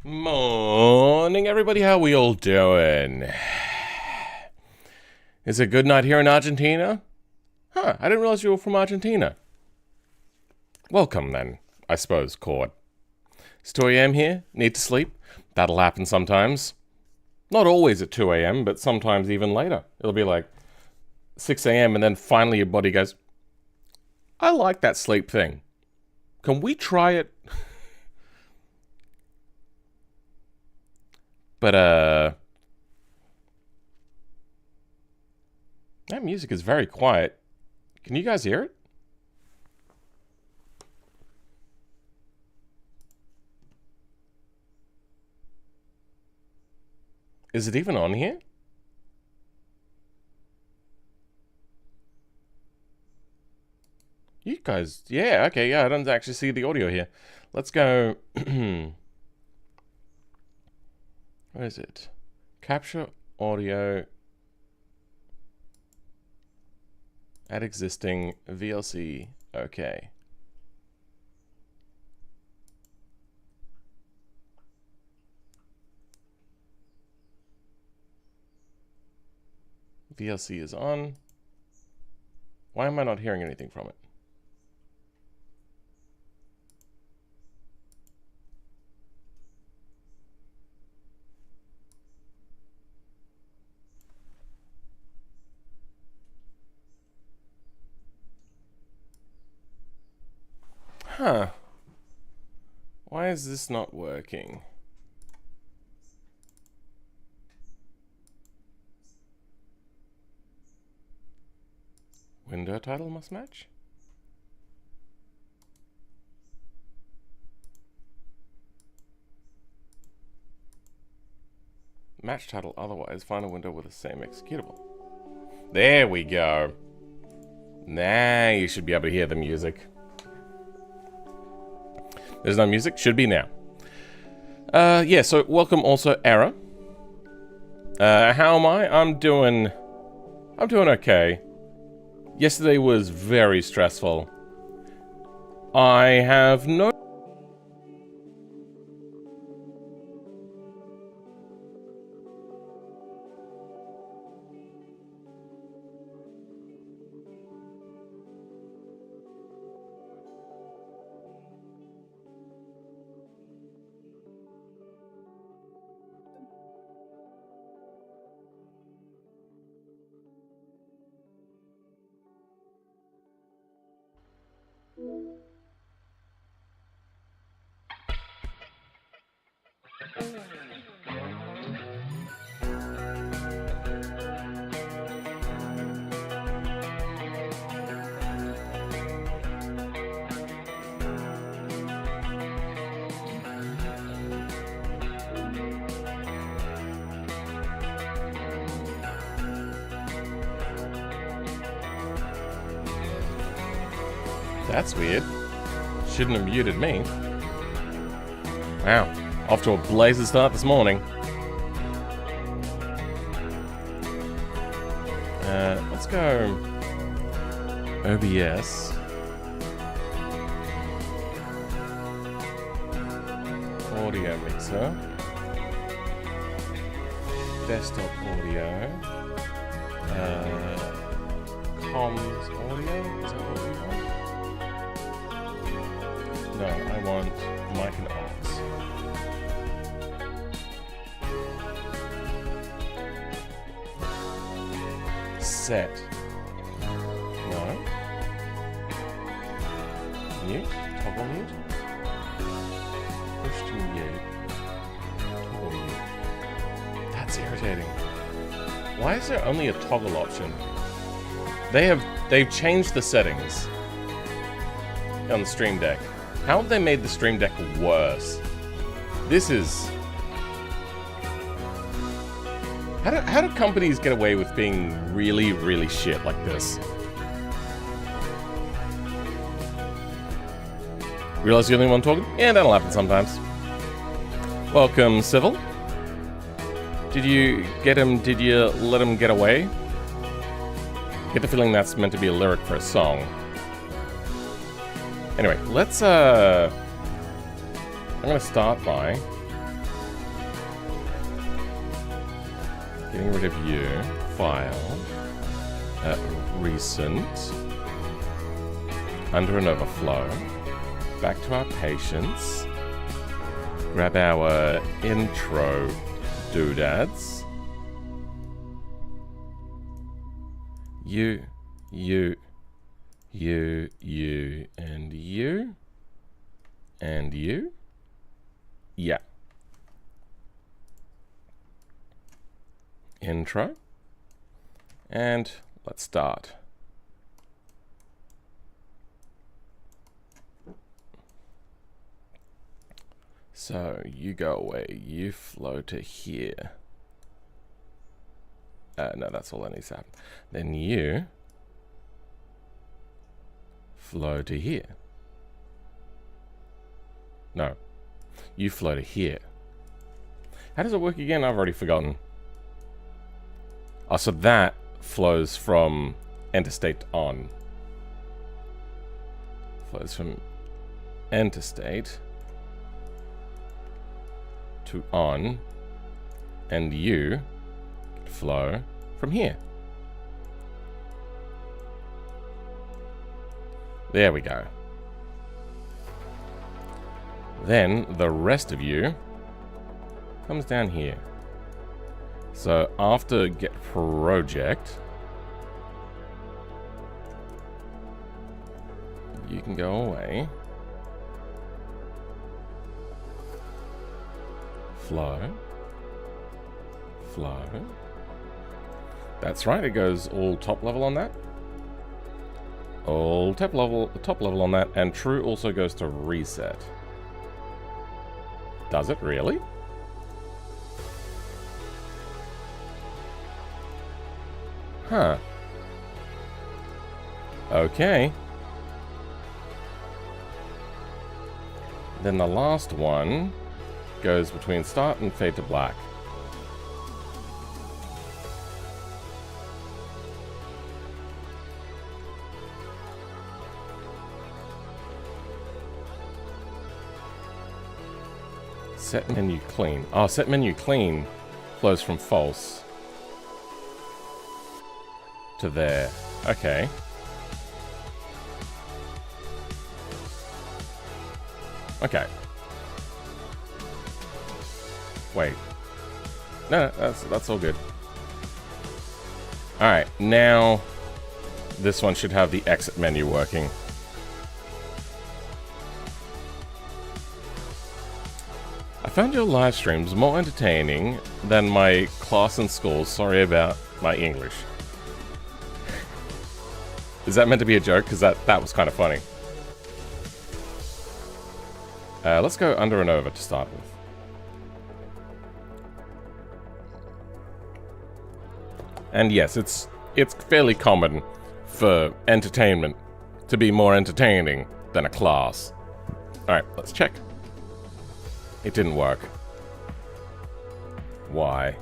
Morning, everybody. How we all doing? Is it a good night here in Argentina? Huh, I didn't realize you were from Argentina. Welcome, then, I suppose, Cord. It's 2 a.m. here. Need to sleep. That'll happen sometimes. Not always at 2 a.m., but sometimes even later. It'll be like 6 a.m. and then finally your body goes, I like that sleep thing. Can we try it? But, that music is very quiet. Can you guys hear it? Is it even on here? You guys, yeah, okay, yeah, I don't actually see the audio here. Let's go. Where is it? Capture audio. Add existing VLC. Okay. VLC is on. Why am I not hearing anything from it? Huh. Why is this not working? Window title must match? Match title otherwise. Find a window with the same executable. There we go. Now you should be able to hear the music. There's no music. Should be now. Yeah, so welcome also, Era. How am I? I'm doing okay. Yesterday was very stressful. I have no... That's weird. Shouldn't have muted me. Wow. Off to a blazing start this morning. Let's go OBS. Audio mixer. Desktop audio. Comms audio. Is that what we want? No, I want mic and aux. Set. No. Mute. Toggle mute. Push to mute. Toggle mute. That's irritating. Why is there only a toggle option? They've changed the settings on the Stream Deck. How have they made the Stream Deck worse? This is... How do companies get away with being really, really shit like this? Realize you're the only one talking? Yeah, that'll happen sometimes. Welcome, Civil. Did you get him? Did you let him get away? Get the feeling that's meant to be a lyric for a song. Anyway, let's, I'm gonna start by Getting rid of you. File. Recent. Under and overflow. Back to our patients. Grab our intro doodads. You, and you. And you. Yeah. Intro. And let's start. So you go away, you flow to here. No, that's all that needs to happen. Then you flow to here. No, you flow to here. How does it work again? I've already forgotten. Oh, so that flows from enter state to on. Flows from enter state to on, and you flow from here. There we go. Then the rest of you comes down here. So after get project, you can go away. Flow. Flow. That's right, it goes all top level on that. All top level on that, and true also goes to reset. Does it really? Huh. Okay. Then the last one goes between start and fade to black. Set menu clean. Oh, set menu clean flows from false to there. Okay. Okay. Wait. No, that's all good. Alright, now this one should have the exit menu working. I found your live streams more entertaining than my class in school. Sorry about my English. Is that meant to be a joke? Because that was kind of funny. Let's go under and over to start with. And yes, it's fairly common for entertainment to be more entertaining than a class. Alright, let's check. It didn't work. Why?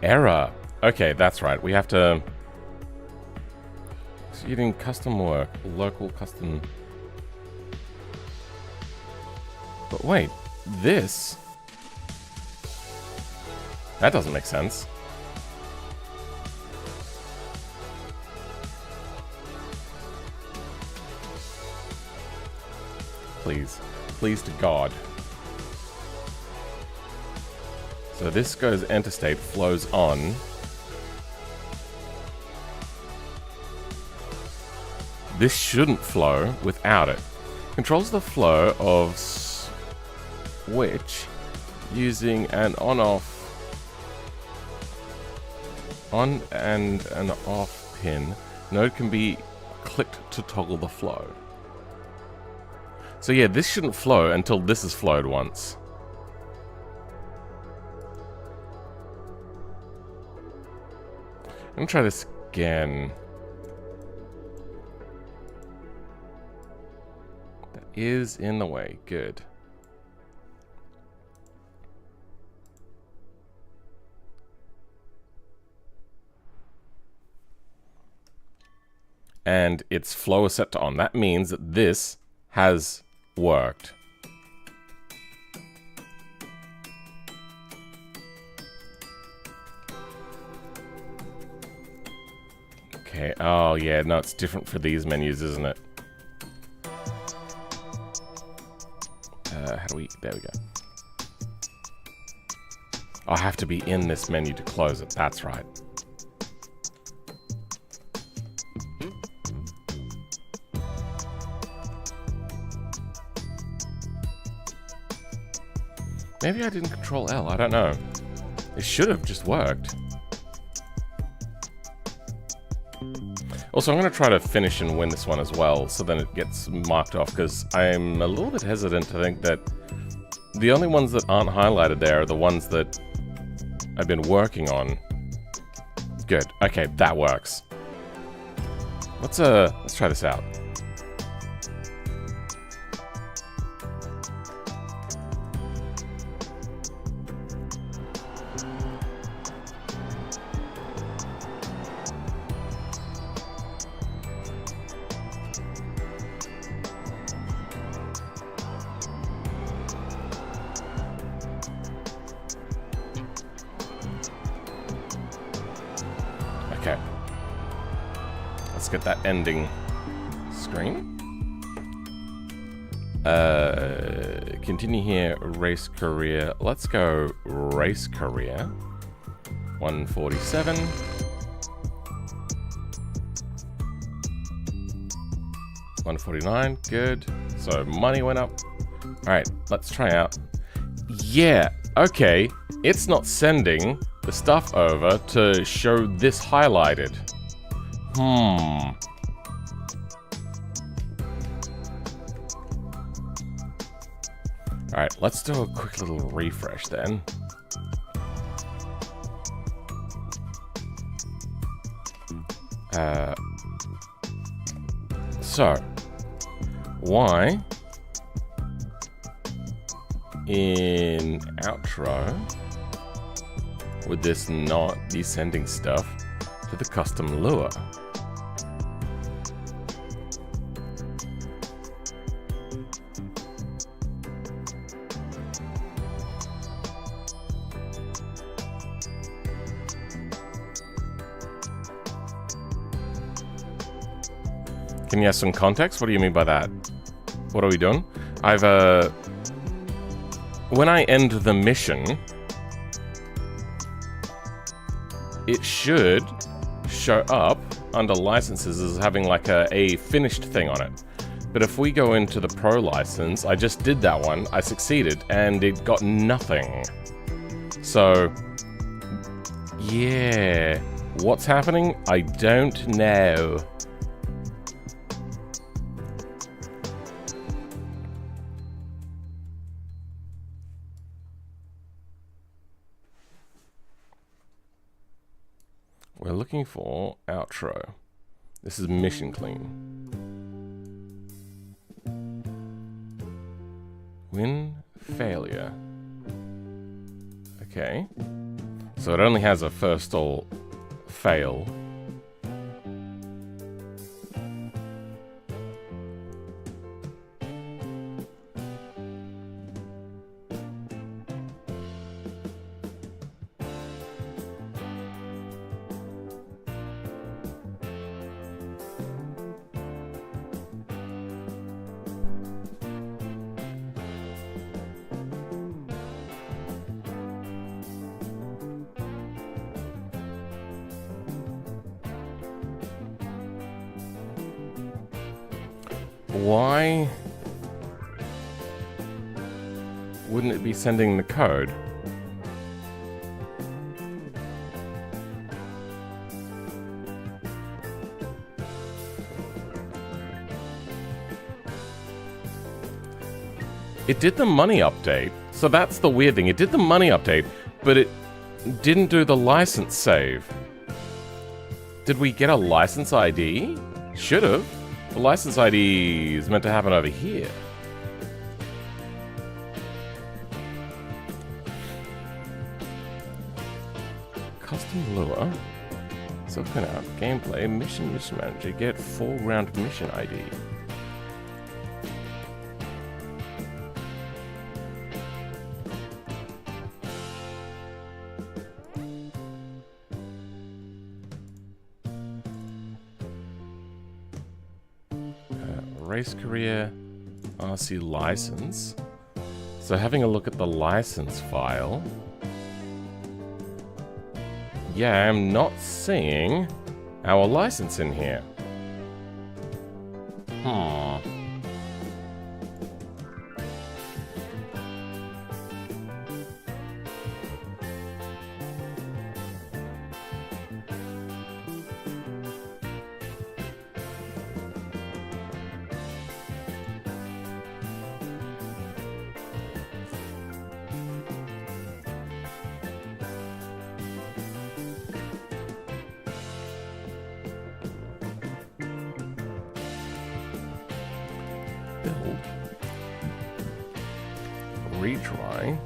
Error. Okay, that's right. We have to... Executing custom work. Local custom... But wait, this... That doesn't make sense. Please. Please to God. So this goes enter state, flows on. This shouldn't flow without it. Controls the flow of switch using an on-off, on and an off pin. Node can be clicked to toggle the flow. So yeah, this shouldn't flow until this is flowed once. I'm gonna try this again. That is in the way. Good. And its flow is set to on. That means that this has worked. Okay. Oh, yeah. No, it's different for these menus, isn't it? How do we... There we go. I have to be in this menu to close it. That's right. Maybe I didn't control L. I don't know. It should have just worked. Also, I'm going to try to finish and win this one as well, so then it gets marked off, because I'm a little bit hesitant to think that the only ones that aren't highlighted there are the ones that I've been working on. Good. Okay, that works. Let's try this out. Okay. Let's get that ending screen. Continue here, race career. Let's go race career. 147. $149, good. So money went up. Alright, let's try out. Yeah, okay. It's not sending the stuff over to show this highlighted. Alright, let's do a quick little refresh then. So, why in outro would this not be sending stuff to the custom lure? Can you have some context? What do you mean by that? What are we doing? When I end the mission, it should show up under licenses as having like a finished thing on it. But if we go into the pro license, I just did that one, I succeeded, and it got nothing. So, yeah. What's happening? I don't know. We're looking for outro. This is mission clean. Win failure. Okay. So it only has a first all fail. Why wouldn't it be sending the code? It did the money update, so that's the weird thing. It did the money update, but it didn't do the license save. Did we get a license ID? Should have. The license ID is meant to happen over here. Custom lure. Self-pin out. Gameplay. Mission manager. Get foreground mission ID. race career, RC license. So having a look at the license file. Yeah, I'm not seeing our license in here. Build. Retry.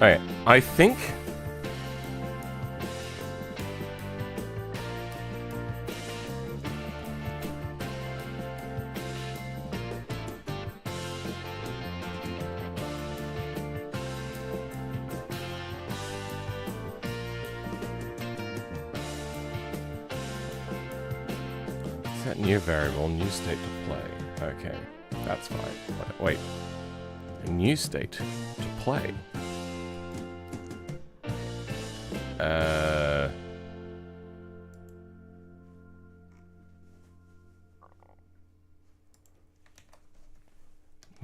Alright, I think set new variable, new state to play. Okay, that's fine. Wait, a new state to play.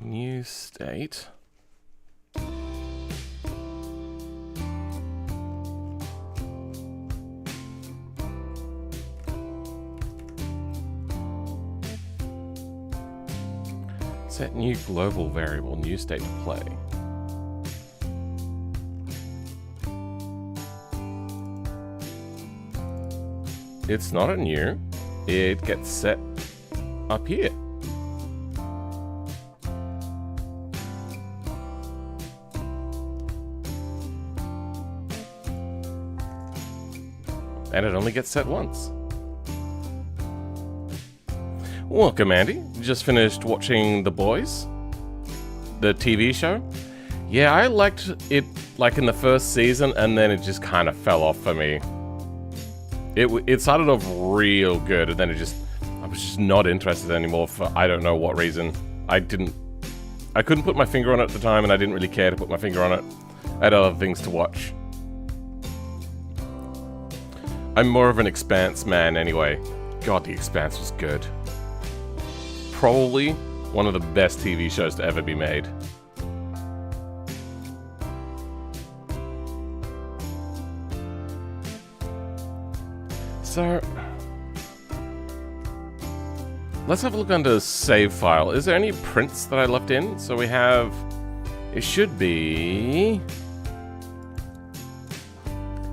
New state. Set new global variable, new state to play. It's not a new, it gets set up here. And it only gets set once. Welcome, Andy. Just finished watching The Boys, the TV show. Yeah, I liked it like in the first season, and then it just kind of fell off for me. It started off real good, and then I was just not interested anymore for I don't know what reason. I couldn't put my finger on it at the time, and I didn't really care to put my finger on it. I had other things to watch. I'm more of an Expanse man anyway. God, The Expanse was good. Probably one of the best TV shows to ever be made. So, let's have a look under save file. Is there any prints that I left in? So we have, it should be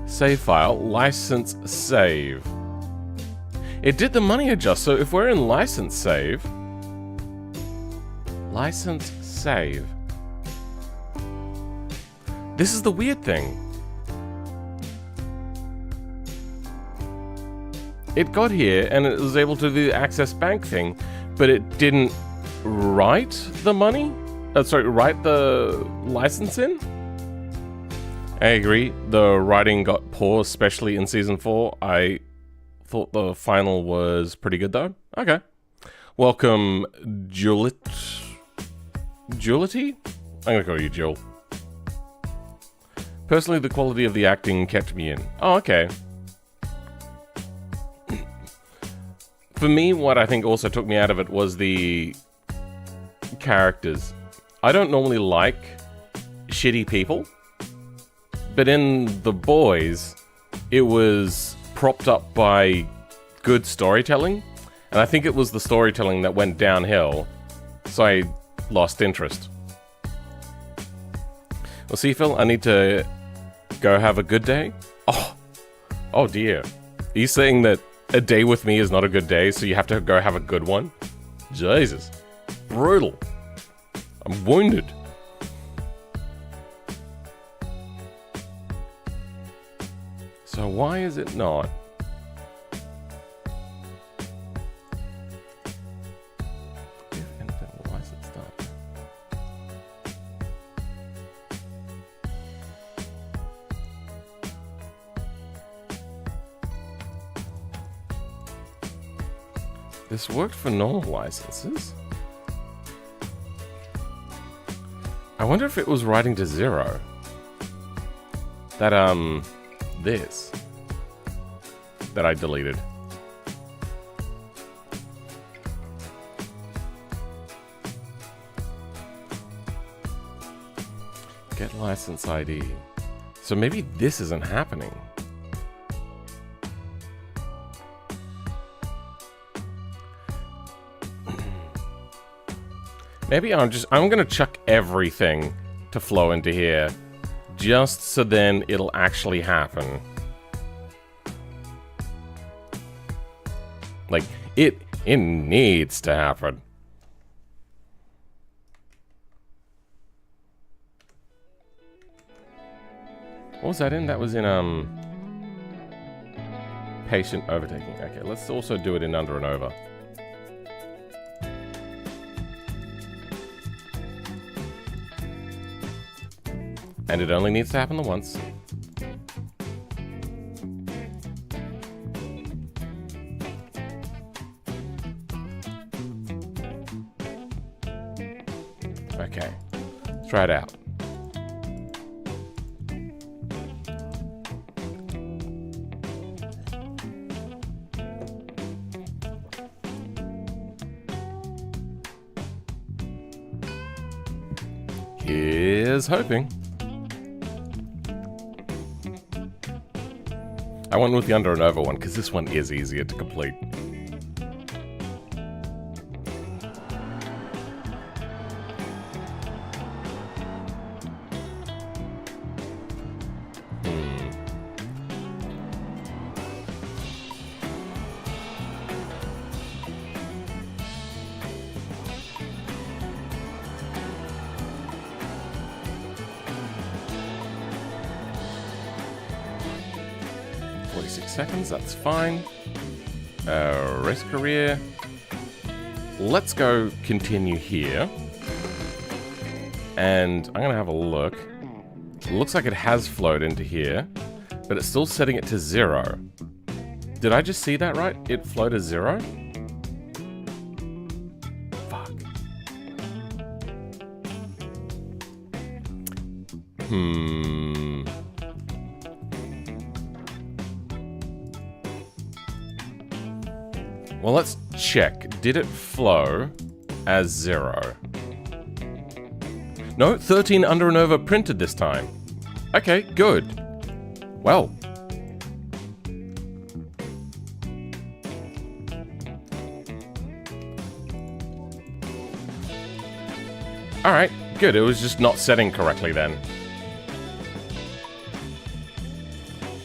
save file, license save. It did the money adjust, so if we're in license save, this is the weird thing. It got here and it was able to do the Access Bank thing, but it didn't write the money? Write the license in? I agree, the writing got poor, especially in Season 4. I thought the final was pretty good though. Okay. Welcome, Julity? I'm gonna call you Jul. Personally, the quality of the acting kept me in. Oh, okay. For me, what I think also took me out of it was the characters. I don't normally like shitty people, but in The Boys, it was propped up by good storytelling, and I think it was the storytelling that went downhill, so I lost interest. Well, see, Phil, I need to go have a good day. Oh dear. Are you saying that a day with me is not a good day, so you have to go have a good one? Jesus. Brutal. I'm wounded. So why is it not? This worked for normal licenses. I wonder if it was writing to 0. That, this. That I deleted. Get license ID. So maybe this isn't happening. Maybe I'm gonna chuck everything to flow into here, just so then it'll actually happen. Like, it needs to happen. What was that in? That was in, patient overtaking. Okay, let's also do it in under and over. And it only needs to happen the once. Okay, let's try it out. Here's hoping. I went with the under and over one because this one is easier to complete. Seconds, that's fine. Race career. Let's go continue here. And I'm gonna have a look. It looks like it has flowed into here, but it's still setting it to 0. Did I just see that right? It flowed to 0? Fuck. Well, let's check. Did it flow as 0? No, 13 under and over printed this time. Okay, good. Well. Alright, good. It was just not setting correctly then.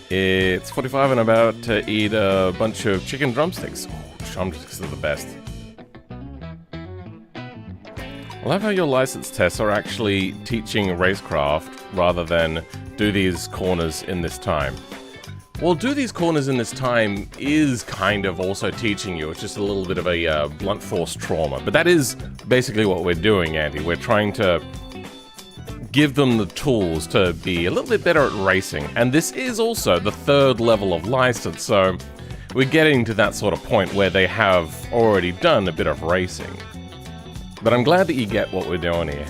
It's 45 and about to eat a bunch of chicken drumsticks. Drumsticks are the best. I love how your license tests are actually teaching racecraft rather than do these corners in this time. Well, do these corners in this time is kind of also teaching you. It's just a little bit of a blunt force trauma. But that is basically what we're doing, Andy. We're trying to give them the tools to be a little bit better at racing. And this is also the 3rd level of license, so we're getting to that sort of point where they have already done a bit of racing. But I'm glad that you get what we're doing here.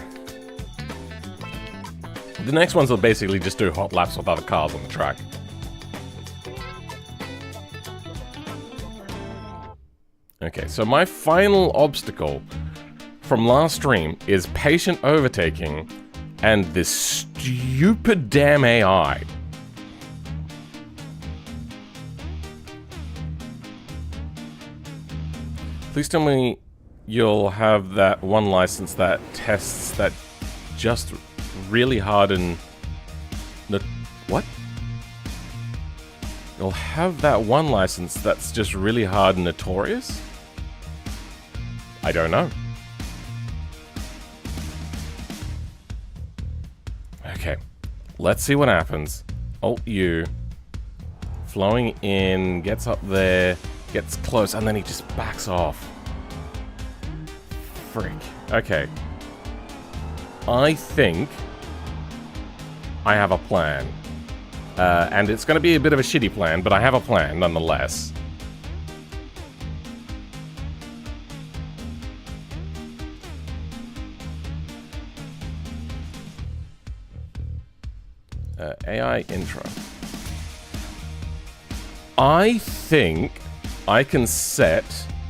The next ones will basically just do hot laps with other cars on the track. Okay, so my final obstacle from last stream is patient overtaking and this stupid damn AI. Please tell me you'll have that one license that tests that just really hard and... What? You'll have that one license that's just really hard and notorious? I don't know. Okay, let's see what happens. Alt-U. Flowing in, gets up there, gets close, and then he just backs off. Frick. Okay. I think I have a plan. And it's going to be a bit of a shitty plan, but I have a plan nonetheless. AI intro. I think I can set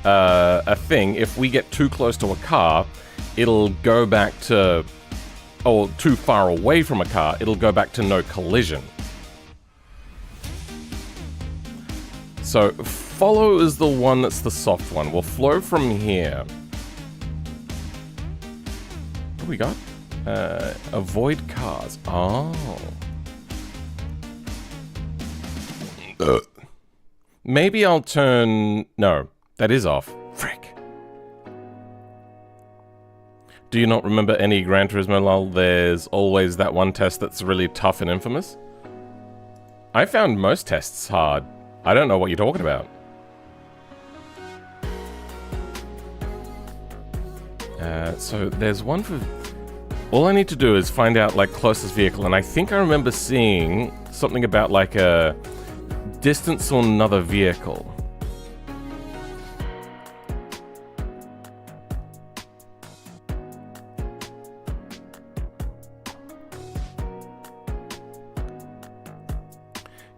a thing, if we get too close to a car, it'll go back to, or too far away from a car, it'll go back to no collision. So follow is the one that's the soft one. We'll flow from here. What do we got? Avoid cars. Oh. Maybe I'll turn... No, that is off. Frick. Do you not remember any GranTurismo lol? There's always that one test that's really tough and infamous. I found most tests hard. I don't know what you're talking about. So there's one for... All I need to do is find out, like, closest vehicle, and I think I remember seeing something about, like, a distance to another vehicle.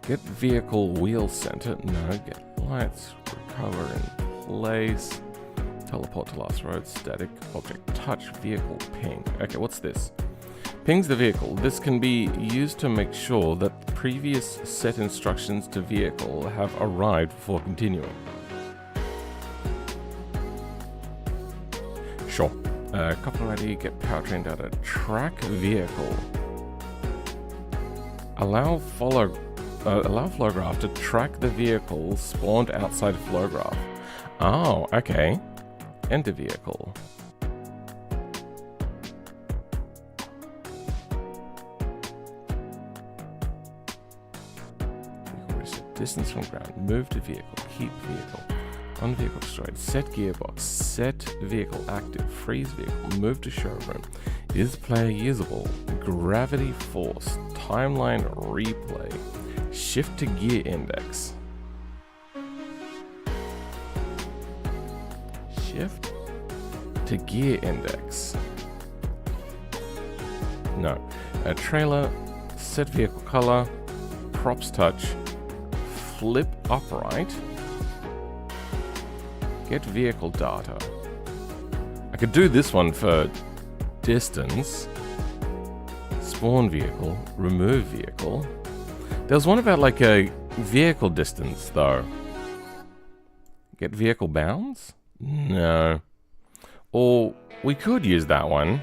Get vehicle wheel center. No, get lights. Recover in place. Teleport to last road. Static object. Touch vehicle ping. Okay, what's this? Pings the vehicle. This can be used to make sure that previous set instructions to vehicle have arrived before continuing. Sure. Coupler ID. Get powertrain data. Track vehicle. Allow Flowgraph to track the vehicle spawned outside Flowgraph. Oh, okay. Enter vehicle. Vehicle reset. Distance from ground. Move to vehicle. Keep vehicle. On vehicle destroyed. Set gearbox. Set vehicle active. Freeze vehicle. Move to showroom. Is player usable? Gravity force. Timeline replay. Shift to gear index. Shift to gear index. No. A trailer. Set vehicle color. Props touch. Flip upright. Get vehicle data. I could do this one for distance. Spawn vehicle. Remove vehicle. There was one about like a vehicle distance though. Get vehicle bounds? No. Or we could use that one.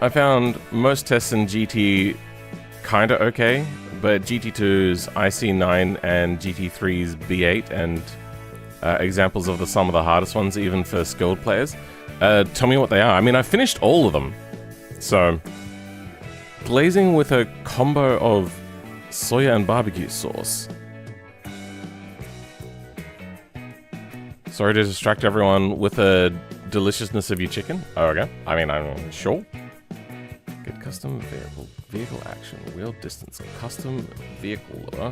I found most tests in GT kinda okay, but GT2's IC9 and GT3's B8 and examples of some of the hardest ones even for skilled players. Tell me what they are. I mean, I finished all of them. So, glazing with a combo of soya and barbecue sauce. Sorry to distract everyone with the deliciousness of your chicken. Oh, okay. I mean, I'm sure. Get custom vehicle action, wheel distance, custom vehicle lure.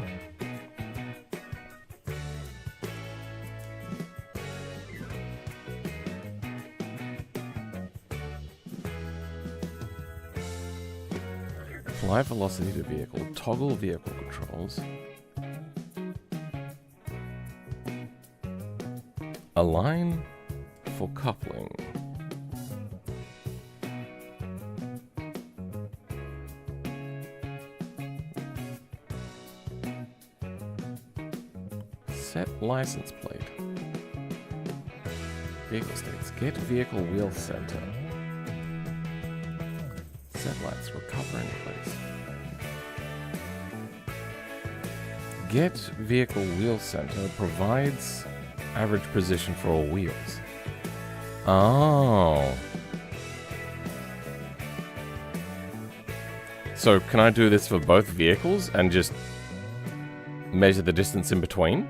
Apply velocity to vehicle, toggle vehicle controls. Align for coupling. Set license plate. Vehicle states. Get vehicle wheel center. Set lights. Recover in place. Get vehicle wheel center provides average position for all wheels. Oh. So can I do this for both vehicles and just measure the distance in between?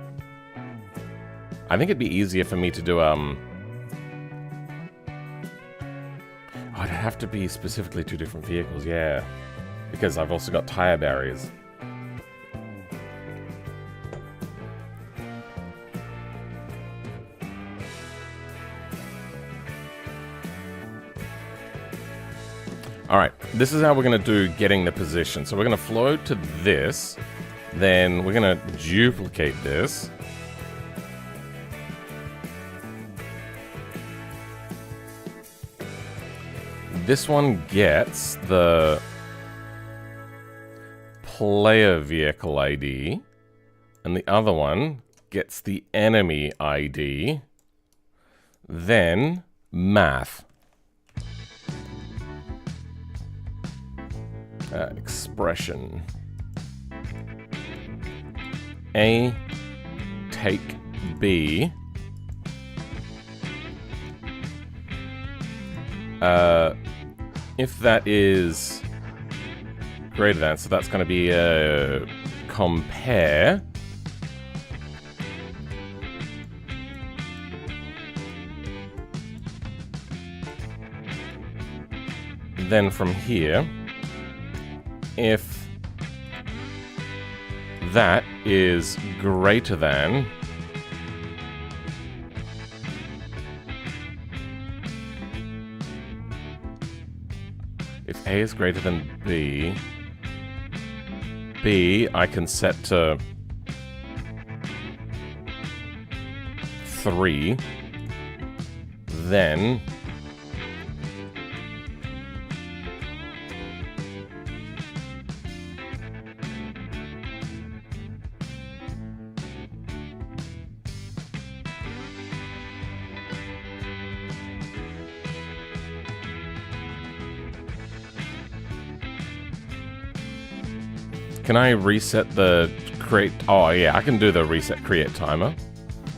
I think it'd be easier for me to do, oh, it'd have to be specifically 2 different vehicles, yeah. Because I've also got tire barriers. Alright, this is how we're going to do getting the position. So we're going to flow to this, then we're going to duplicate this. This one gets the player vehicle ID, and the other one gets the enemy ID, then math. Expression. A take B. If that is greater than, so that's going to be a compare. Then from here, if that is greater than, if A is greater than B, B I can set to 3, then can I reset the create? Oh yeah, I can do the reset create timer.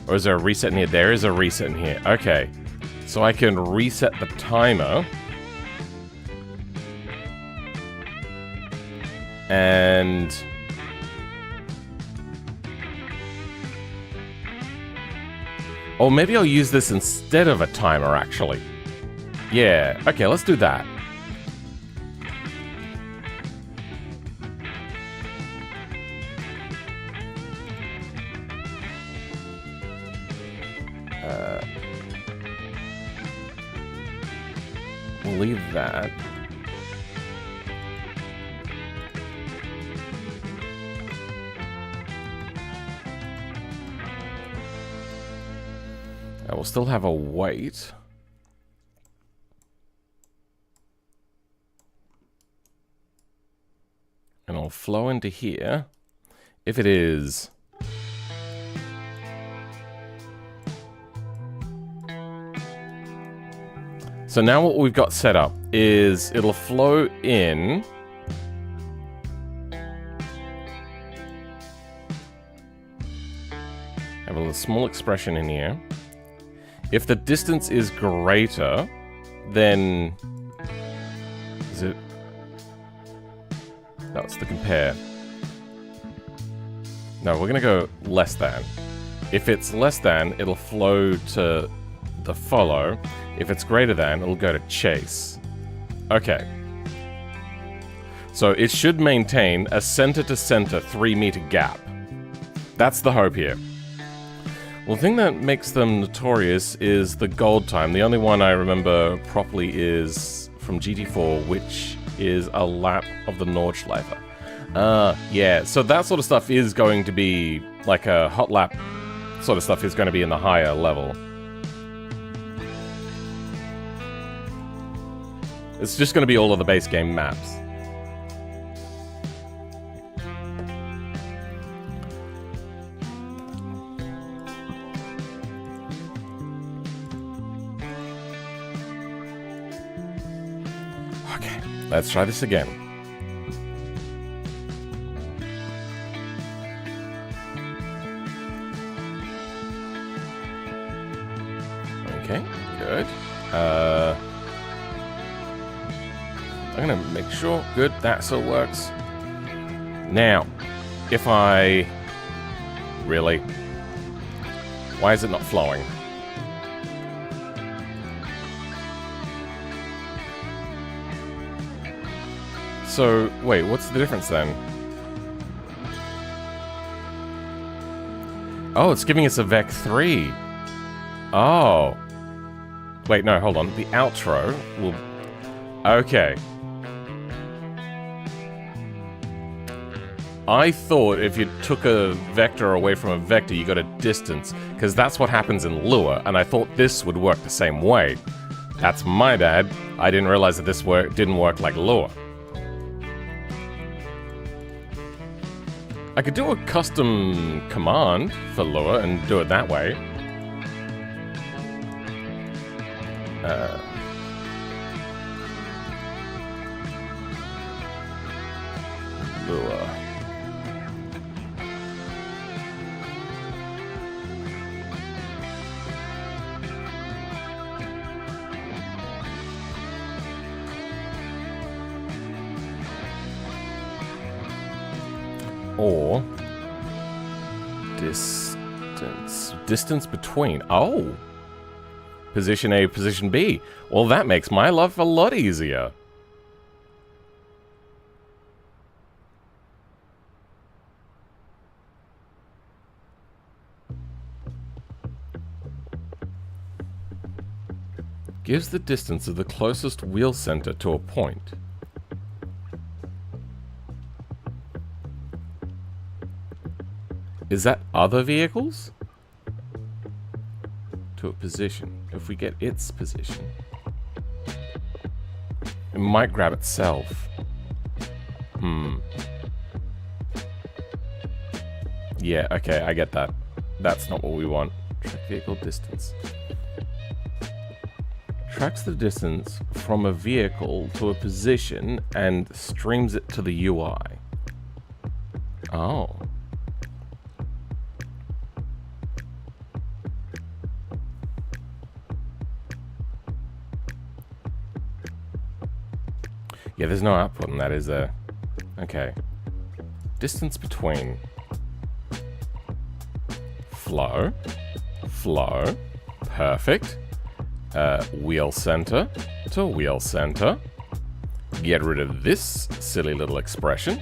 Or is there a reset in here? There is a reset in here. Okay. So I can reset the timer. And or maybe I'll use this instead of a timer, actually. Yeah, okay, let's do that. We'll leave that. I will still have a wait. And I'll flow into here. If it is so now what we've got set up is it'll flow in. Have a little small expression in here. If the distance is greater, then is it? No, it's the compare. No, we're gonna go less than. If it's less than, it'll flow to the follow. If it's greater than, it'll go to chase. Okay. So it should maintain a center-to-center 3-meter gap. That's the hope here. Well, the thing that makes them notorious is the gold time. The only one I remember properly is from GT4, which is a lap of the Nordschleife. Yeah, so that sort of stuff is going to be, like a hot lap sort of stuff is going to be in the higher level. It's just going to be all of the base game maps. Okay, let's try this again. Okay, good. I'm gonna make sure, good, that still works. Now, if I really, Why is it not flowing? So, wait, what's the difference then? Oh, it's giving us a Vec 3. Oh. Wait, no, hold on. The outro will... Okay. I thought if you took a vector away from a vector, you got a distance, because that's what happens in Lua, and I thought this would work the same way. That's my bad. I didn't realize that this didn't work like Lua. I could do a custom command for Lua and do it that way. Lua. Or distance between. Oh, position A, position B. Well, that makes my life a lot easier. Gives the distance of the closest wheel center to a point. Is that other vehicles? To a position. If we get its position, it might grab itself. Yeah, okay, I get that. That's not what we want. Track vehicle distance. Tracks the distance from a vehicle to a position and streams it to the UI. Oh. Yeah, there's no output in that, is there? Okay. Distance between. Flow. Flow. Perfect. Wheel center to wheel center. Get rid of this silly little expression.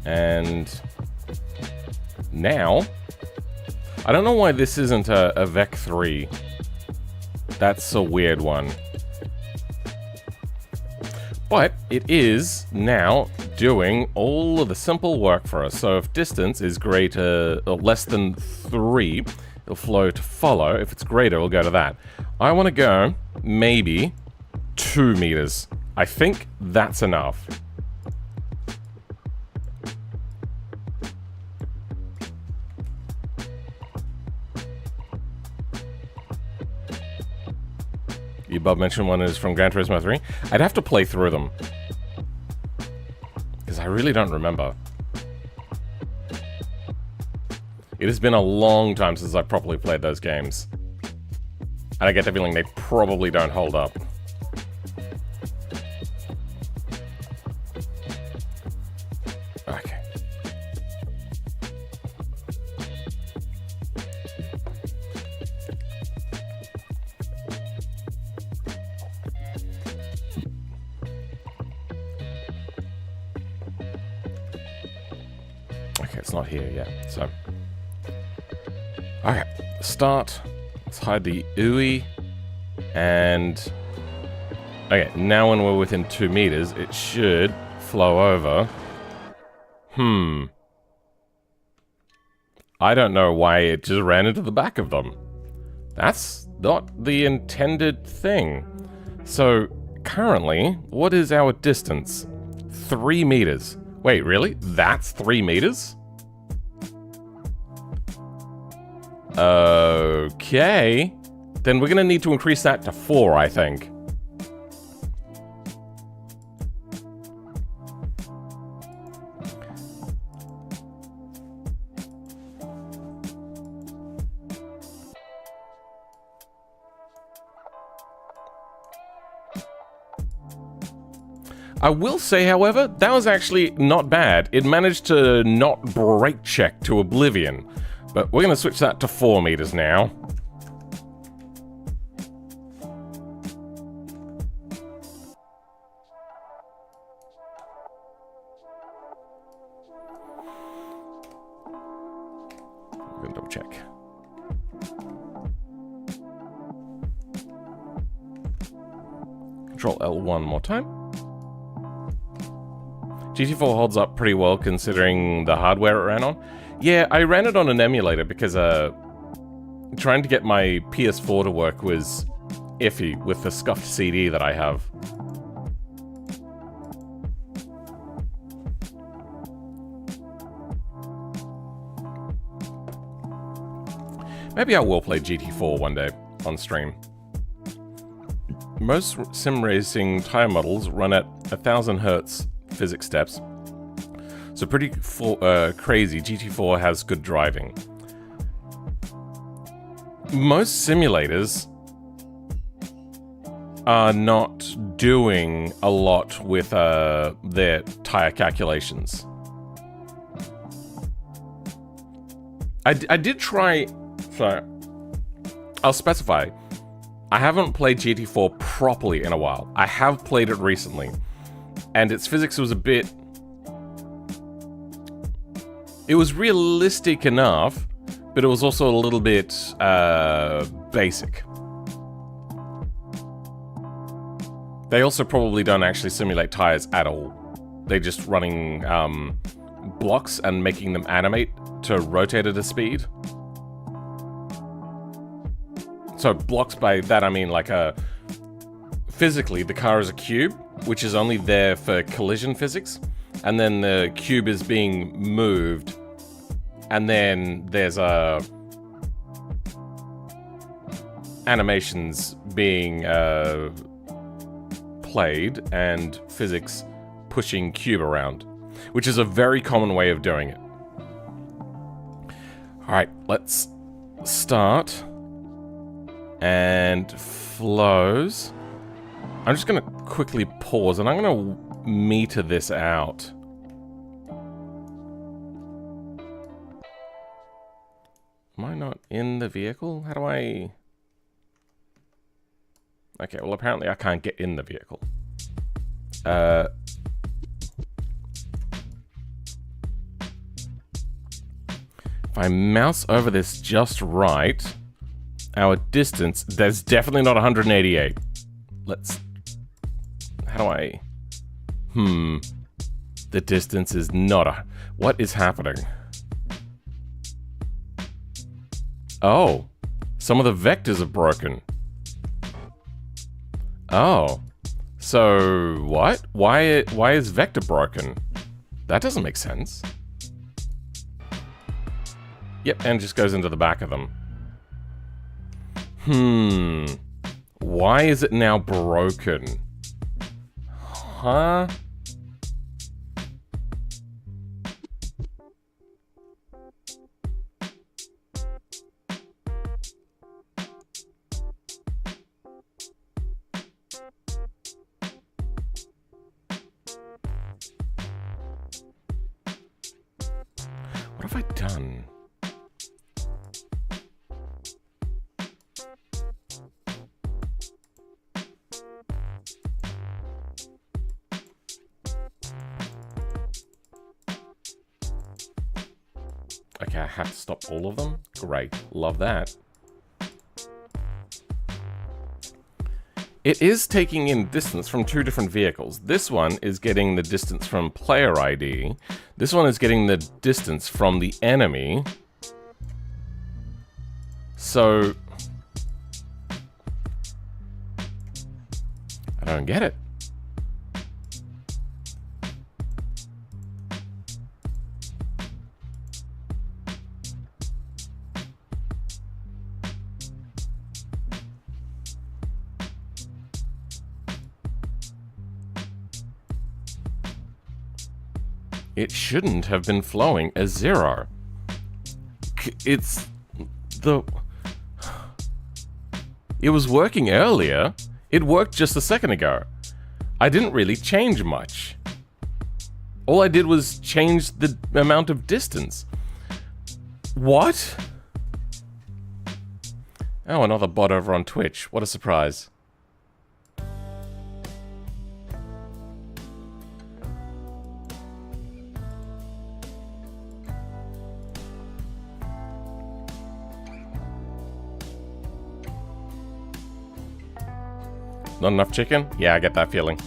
And now, I don't know why this isn't a Vec 3. That's a weird one. But it is now doing all of the simple work for us. So if distance is greater or less than 3, it'll flow to follow. If it's greater, it'll go to that. I want to go maybe 2 meters. I think that's enough. The above mentioned one is from GranTurismo 3. I'd have to play through them, because I really don't remember. It has been a long time since I properly played those games. And I get the feeling they probably don't hold up. Okay. Okay, it's not here yet, so... Okay, start. Let's hide the UI. And... okay, now when we're within 2 meters, it should flow over. I don't know why it just ran into the back of them. That's not the intended thing. So, currently, what is our distance? 3 meters. Wait, really? That's 3 meters? Okay. Then we're gonna need to increase that to 4, I think. I will say, however, that was actually not bad. It managed to not brake check to oblivion. But we're going to switch that to 4 meters now. We're going to double check. Control L one more time. GT4 holds up pretty well considering the hardware it ran on. Yeah, I ran it on an emulator because trying to get my PS4 to work was iffy with the scuffed CD that I have. Maybe I will play GT4 one day on stream. Most sim racing tire models run at 1000 Hz physics steps, so pretty crazy. GT4 has good driving. Most simulators are not doing a lot with their tire calculations. I did try, so I'll specify. I haven't played GT4 properly in a while. I have played it recently, and its physics was a bit... It was realistic enough, but it was also a little bit basic. They also probably don't actually simulate tires at all. They're just running blocks and making them animate to rotate at a speed. So blocks, by that I mean like physically the car is a cube, which is only there for collision physics, and then the cube is being moved, and then there's animations being played and physics pushing cube around, which is a very common way of doing it. Alright, let's start. And flows. I'm just going to quickly pause, and I'm going to meter this out. Am I not in the vehicle? How do I... Okay, well apparently I can't get in the vehicle. If I mouse over this just right... Our distance, there's definitely not 188. Let's... How do I... The distance is not a... What is happening? Oh. Some of the vectors are broken. Oh. So, what? Why is vector broken? That doesn't make sense. Yep, and it just goes into the back of them. Why is it now broken? Huh? What have I done? Okay, I have to stop all of them? Great. Love that. It is taking in distance from 2 different vehicles. This one is getting the distance from player ID. This one is getting the distance from the enemy. So... I don't get it. It shouldn't have been flowing as 0. It's the... It was working earlier. It worked just a second ago. I didn't really change much. All I did was change the amount of distance. What? Oh, another bot over on Twitch. What a surprise. Not enough chicken? Yeah, I get that feeling.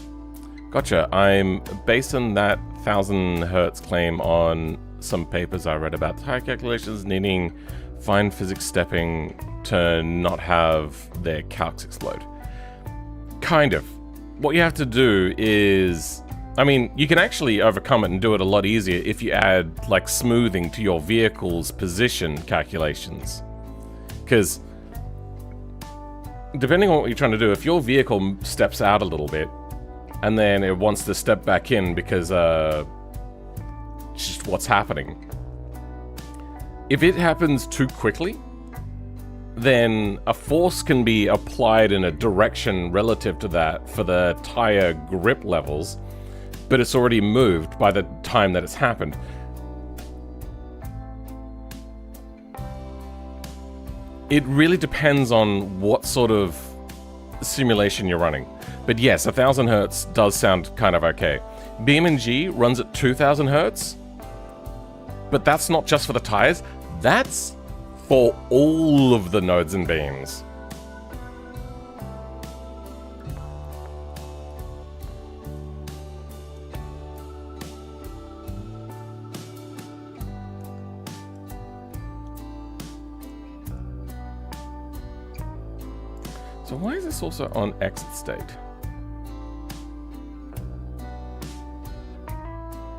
Gotcha. I'm basing that 1000 hertz claim on some papers I read about tire calculations needing fine physics stepping to not have their calcs explode. Kind of. What you have to do is... I mean, you can actually overcome it and do it a lot easier if you add, like, smoothing to your vehicle's position calculations. Because... depending on what you're trying to do, if your vehicle steps out a little bit, and then it wants to step back in because, just what's happening. If it happens too quickly, then a force can be applied in a direction relative to that for the tire grip levels, but it's already moved by the time that it's happened. It really depends on what sort of simulation you're running. But yes, 1000 hertz does sound kind of okay. BeamNG runs at 2000 hertz, but that's not just for the tires, that's for all of the nodes and beams. So why is this also on exit state?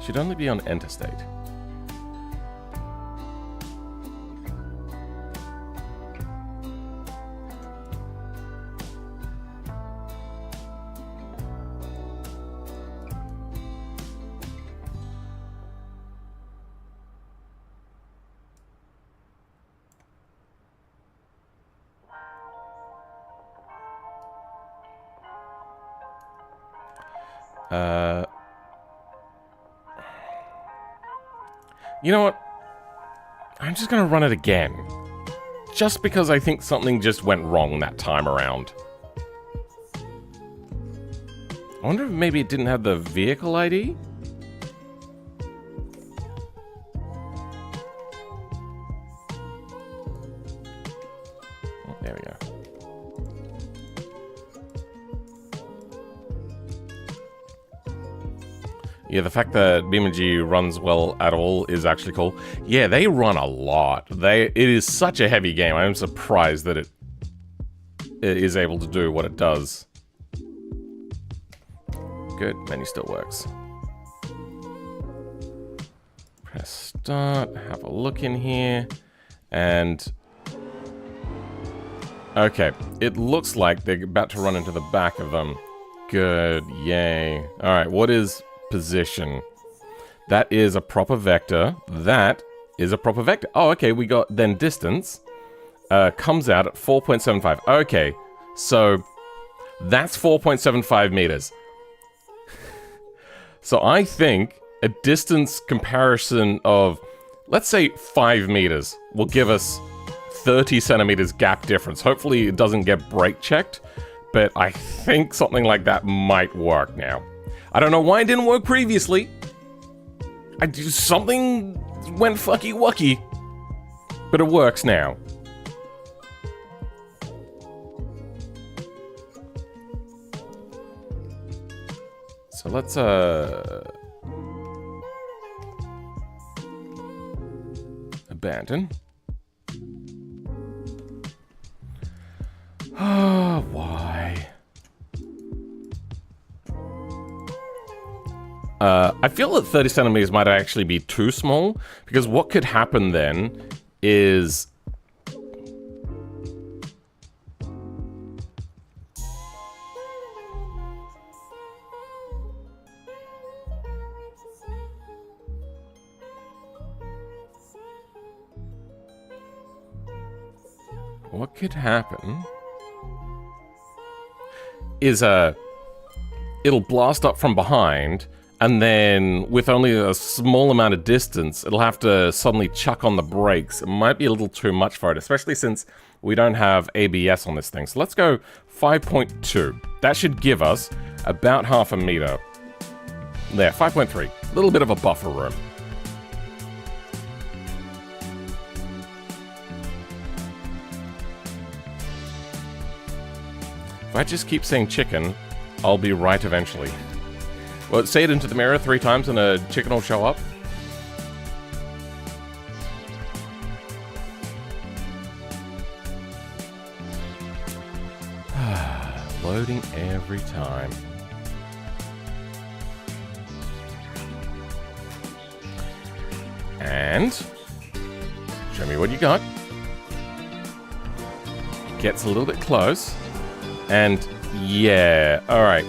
Should only be on enter state. You know what? I'm just gonna run it again. Just because I think something just went wrong that time around. I wonder if maybe it didn't have the vehicle ID? Oh, there we go. Yeah, the fact that BeamNG runs well at all is actually cool. Yeah, they run a lot. It is such a heavy game. I'm surprised that it is able to do what it does. Good, menu still works. Press start, have a look in here, and... okay, it looks like they're about to run into the back of them. Good, yay. Alright, what is... position? That is a proper vector. That is a proper vector. Oh, okay, we got then distance. Comes out at 4.75. Okay, so that's 4.75 meters. So I think a distance comparison of, let's say 5 meters will give us 30 centimeters gap difference. Hopefully it doesn't get brake checked, but I think something like that might work now. I don't know why it didn't work previously. Something went fucky-wucky. But it works now. So let's, abandon. Oh, why? I feel that 30 centimeters might actually be too small, because what could happen then is... what could happen is it'll blast up from behind, and then with only a small amount of distance, it'll have to suddenly chuck on the brakes. It might be a little too much for it, especially since we don't have ABS on this thing. So let's go 5.2. That should give us about half a meter. There, 5.3. A little bit of a buffer room. If I just keep saying chicken, I'll be right eventually. Well, say it into the mirror 3 times and a chicken will show up. Loading every time. And show me what you got. Gets a little bit close. And yeah, all right.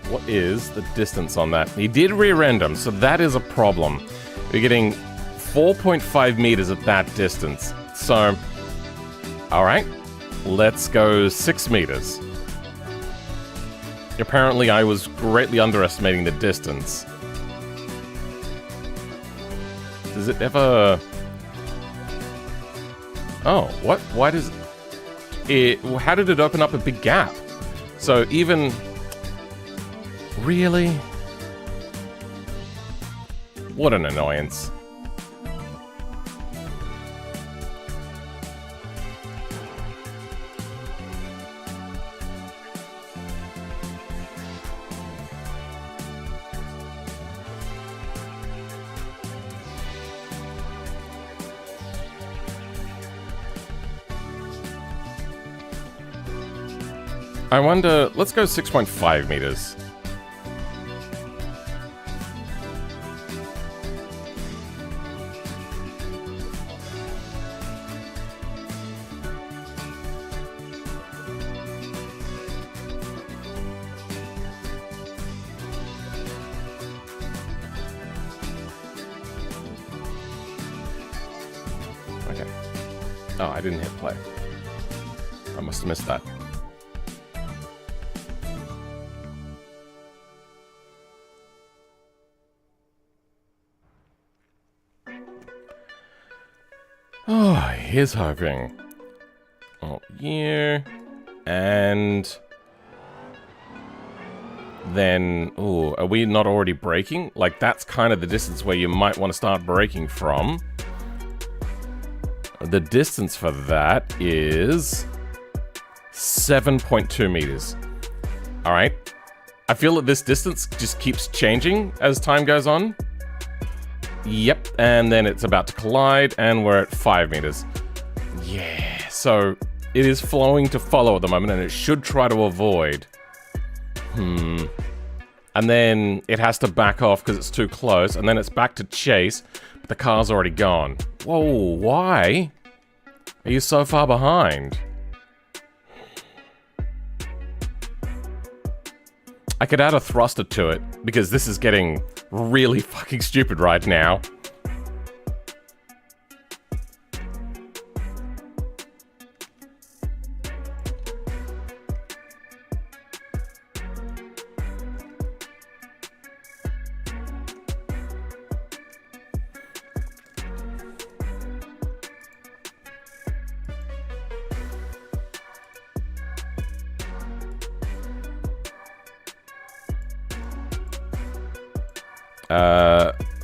What is the distance on that? He did rear end him, so that is a problem. We're getting 4.5 meters at that distance. So, all right, let's go 6 meters. Apparently, I was greatly underestimating the distance. Does it ever... Oh, what? Why does it... How did it open up a big gap? So even... Really? What an annoyance. I wonder, let's go 6.5 meters. Okay. Oh, I didn't hit play. I must have missed that. Oh, here's hoping. Oh, yeah. And then, oh, are we not already braking? Like, that's kind of the distance where you might want to start braking from. The distance for that is 7.2 meters. All right. I feel that this distance just keeps changing as time goes on. Yep, and then it's about to collide, and we're at 5 meters. Yeah, so it is flowing to follow at the moment, and it should try to avoid. And then it has to back off because it's too close, and then it's back to chase, but the car's already gone. Whoa, why are you so far behind? I could add a thruster to it, because this is getting really fucking stupid right now.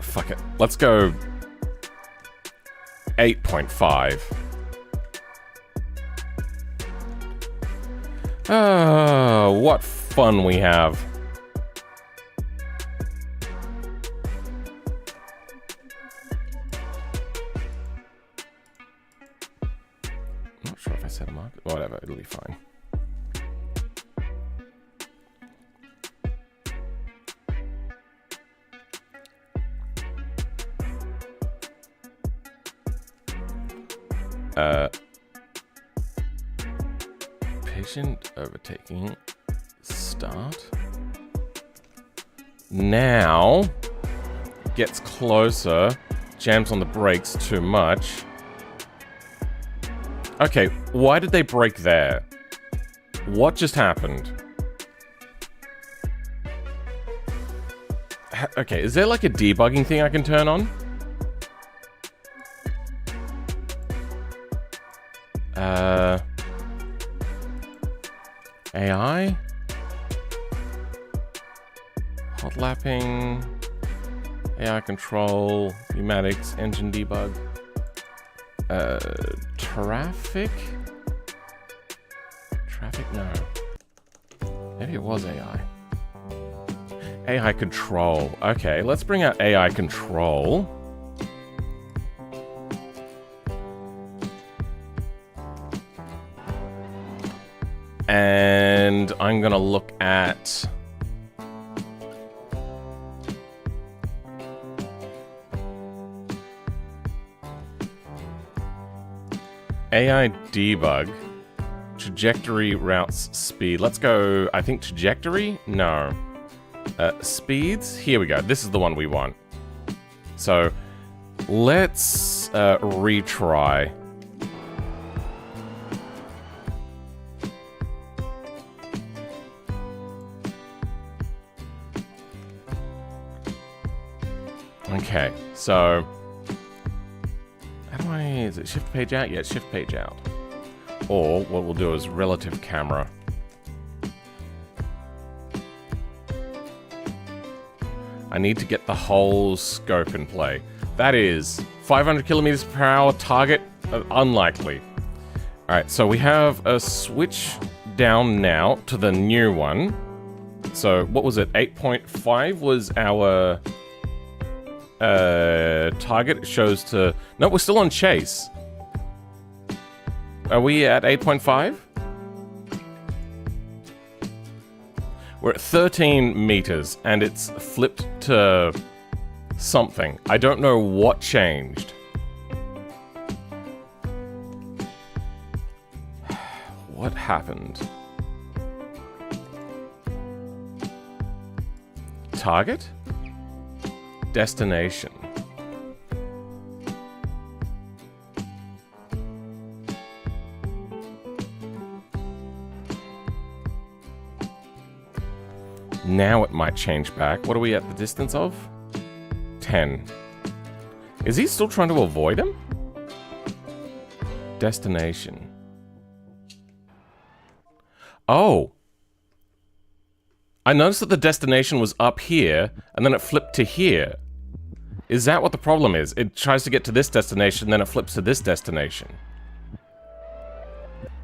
Fuck it. Let's go 8.5. Oh, what fun we have. Not sure if I set a mark. Whatever, it'll be fine. Patient overtaking. Start. Now gets closer. Jams on the brakes too much. Okay, why did they break there? What just happened? Okay, is there like a debugging thing I can turn on? AI? Hot lapping, AI control, pneumatics, engine debug. Traffic? Traffic? No. Maybe it was AI. AI control. Okay, let's bring out AI control. And I'm gonna look at AI debug, trajectory, routes, speed. Let's go, I think trajectory? No. Speeds? Here we go. This is the one we want. So, let's retry. Okay, so... How do I... Is it shift page out? Yeah, it's shift page out. Or, what we'll do is relative camera. I need to get the whole scope in play. That is 500 kilometers per hour target, unlikely. Alright, so we have a switch down now to the new one. So, what was it? 8.5 was our... target. It shows to... No, we're still on chase. Are we at 8.5? We're at 13 meters, and it's flipped to something. I don't know what changed. What happened? Target? Destination. Now it might change back. What are we at the distance of? 10. Is he still trying to avoid him? Destination. Oh. I noticed that the destination was up here, and then it flipped to here. Is that what the problem is? It tries to get to this destination, then it flips to this destination.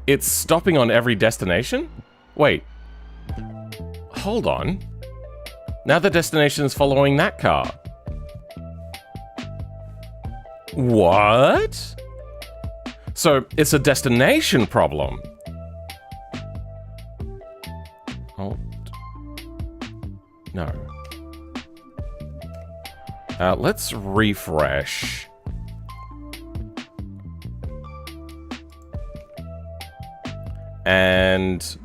It's stopping on every destination? Wait. Hold on. Now the destination is following that car. What? So, it's a destination problem. Oh. No. Let's refresh. And...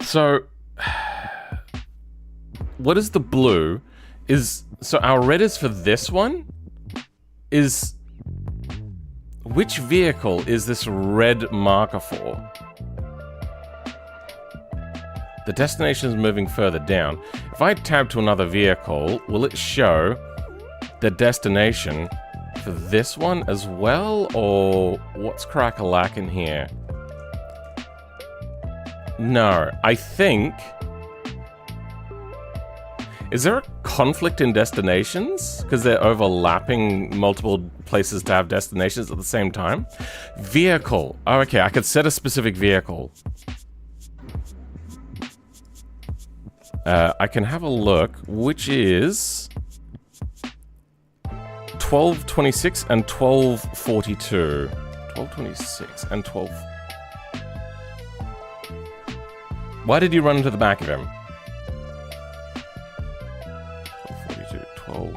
So... What is the blue? So our red is for this one? Which vehicle is this red marker for? The destination is moving further down. If I tab to another vehicle, will it show the destination for this one as well? Or what's crack-a-lack in here? No, I think... Is there a conflict in destinations? Because they're overlapping multiple places to have destinations at the same time? Vehicle. Oh, okay, I could set a specific vehicle. I can have a look, which is 1226 and 1242. 1226 and 12... Why did you run into the back of him? 1242, 12...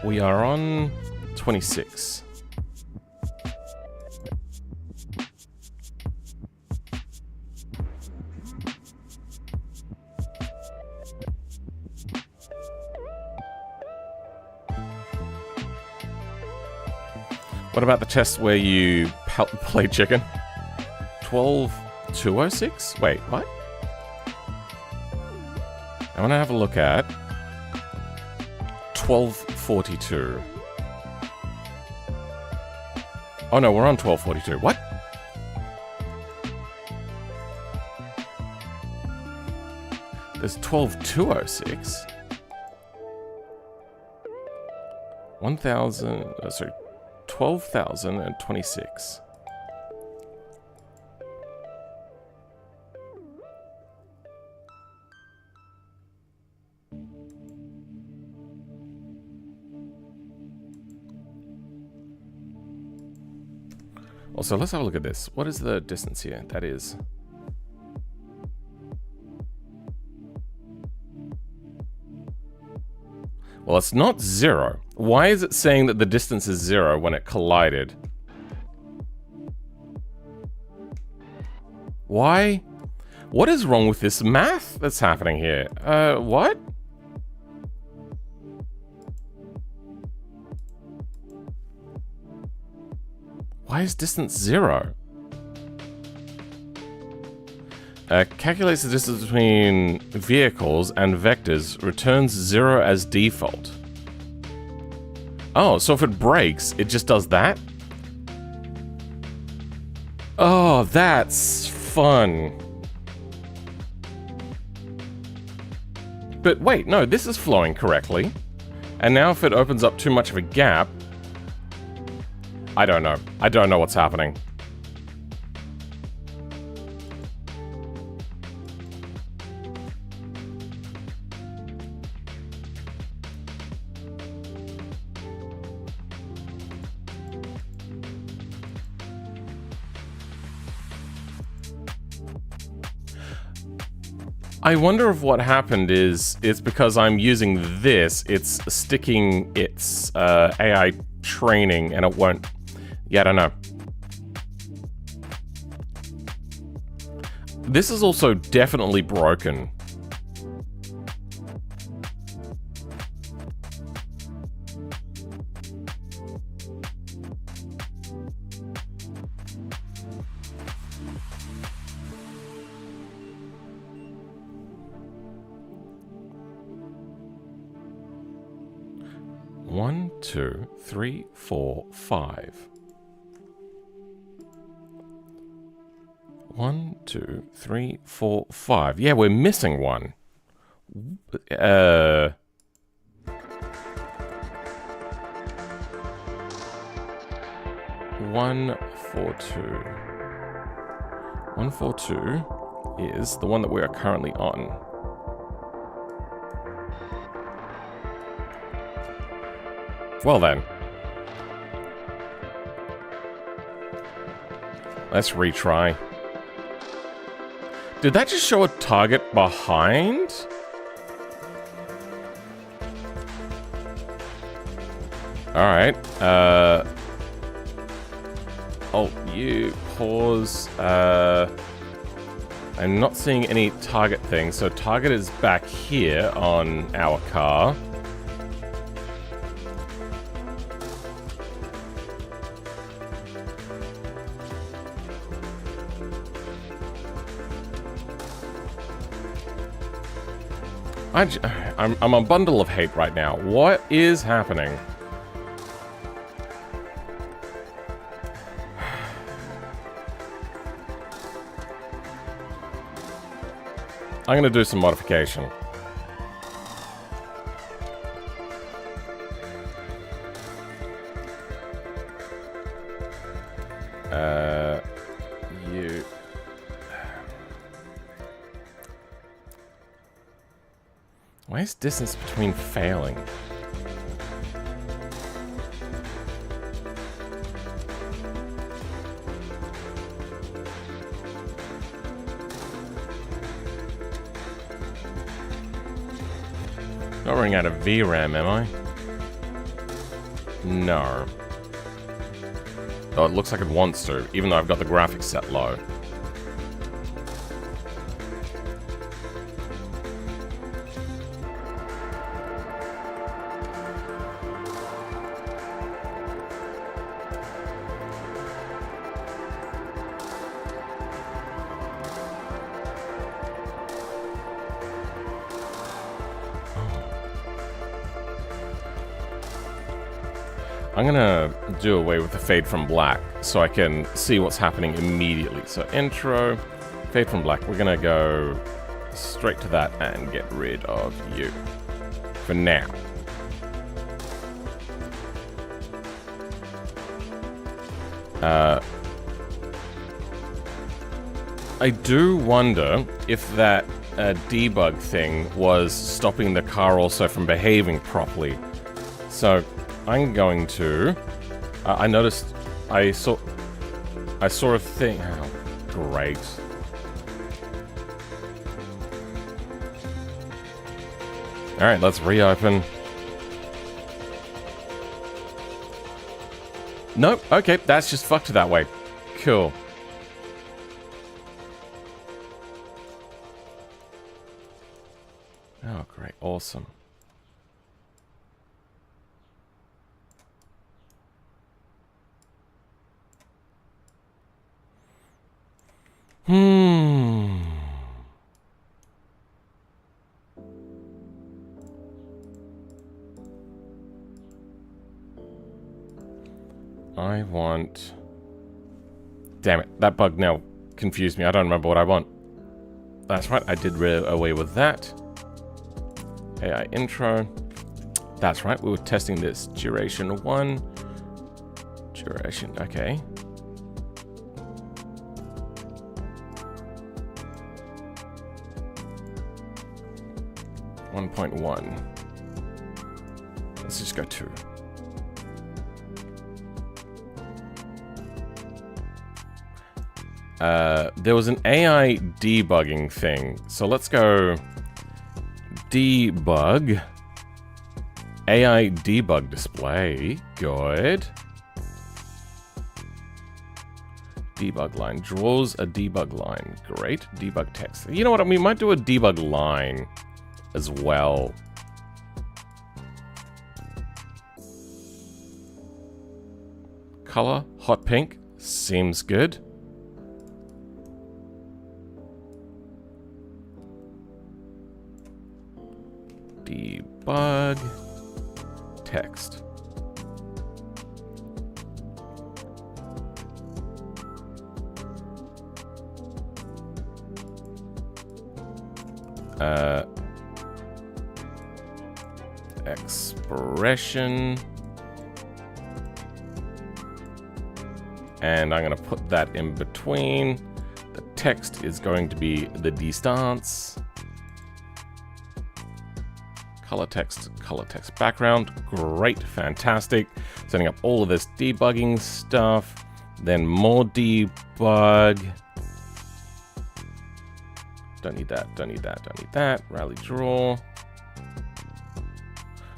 We are on 26. What about the test where you play chicken? 12206? Wait, what? I want to have a look at 1242. Oh no, we're on 1242. What? There's 12206. 12,026. Also, let's have a look at this. What is the distance here? That is... Well, it's not 0. Why is it saying that the distance is 0 when it collided? Why? What is wrong with this math that's happening here? What? Why is distance 0? Calculates the distance between vehicles and vectors, returns 0 as default. Oh, so if it breaks, it just does that? Oh, that's fun. But wait, no, this is flowing correctly. And now if it opens up too much of a gap... I don't know. I don't know what's happening. I wonder if what happened is it's because I'm using this, it's sticking its AI training and it won't... Yeah, I don't know. This is also definitely broken. One, two, three, four, five. 1, 2, 3, 4, 5. Yeah, we're missing one. 1, 4, 2. 1, 4, 2 is the one that we are currently on. Well then. Let's retry. Did that just show a target behind? Alright, oh, you pause, I'm not seeing any target thing, so target is back here on our car. I'm a bundle of hate right now. What is happening? I'm gonna do some modification. You... Why is distance between failing? Not running out of VRAM, am I? No. Oh, it looks like it wants to, even though I've got the graphics set low. I'm gonna do away with the fade from black so I can see what's happening immediately. So intro, fade from black. We're gonna go straight to that and get rid of you for now. I do wonder if that debug thing was stopping the car also from behaving properly. So I'm going to. I noticed. I saw a thing. Oh, great. All right, let's reopen. Nope. Okay, that's just fucked that way. Cool. Oh, great. Awesome. I want... Damn it, that bug now confused me. I don't remember what I want. That's right, I did away with that. AI intro. That's right, we were testing this. Duration 1. Duration, okay. .1. Let's just go 2. There was an AI debugging thing. So let's go debug. AI debug display. Good. Debug line. Draws a debug line. Great. Debug text. You know what? We might do a debug line as well. Color. Hot pink. Seems good. Debug text. Expression. And I'm going to put that in between. The text is going to be the distance. Color text background. Great, fantastic. Setting up all of this debugging stuff. Then more debug. Don't need that, don't need that, don't need that. Rally draw.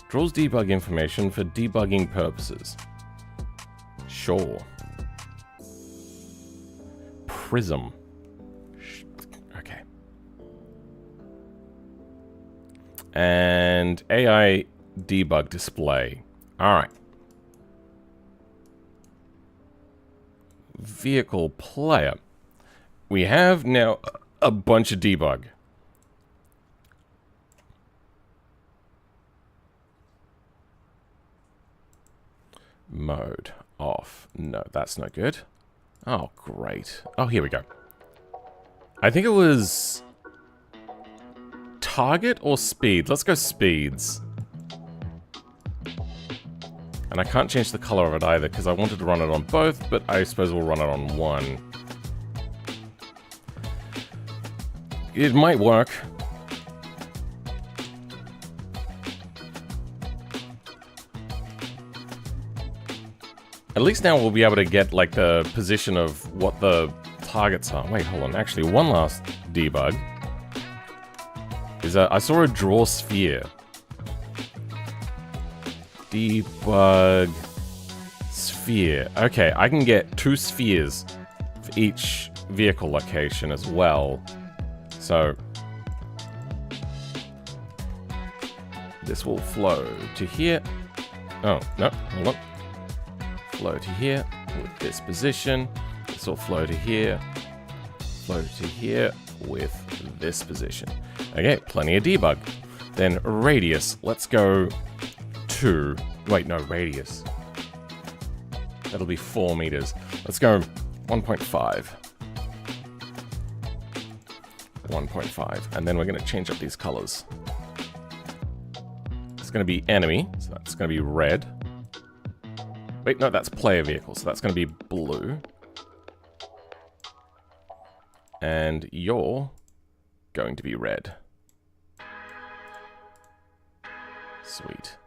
Draws debug information for debugging purposes. Sure. Prism. Okay. And AI debug display. All right. Vehicle player. We have now a bunch of debug. Mode off. No, that's no good. Oh, great. Oh, here we go. I think it was target or speed. Let's go speeds. And I can't change the color of it either because I wanted to run it on both, but I suppose we'll run it on one. It might work. At least now we'll be able to get like the position of what the targets are. Wait, hold on. Actually, one last debug is I saw a draw sphere. Debug sphere. Okay, I can get 2 spheres for each vehicle location as well. So this will flow to here. Oh, no, hold on. Flow to here with this position. This will flow to here. Flow to here with this position. Okay, plenty of debug. Then radius. Let's go to... Wait, no, radius. That'll be 4 meters. Let's go 1.5. 1.5. And then we're going to change up these colors. It's going to be enemy, so that's going to be red. Wait, no, that's player vehicle, so that's going to be blue. And you're going to be red. Sweet.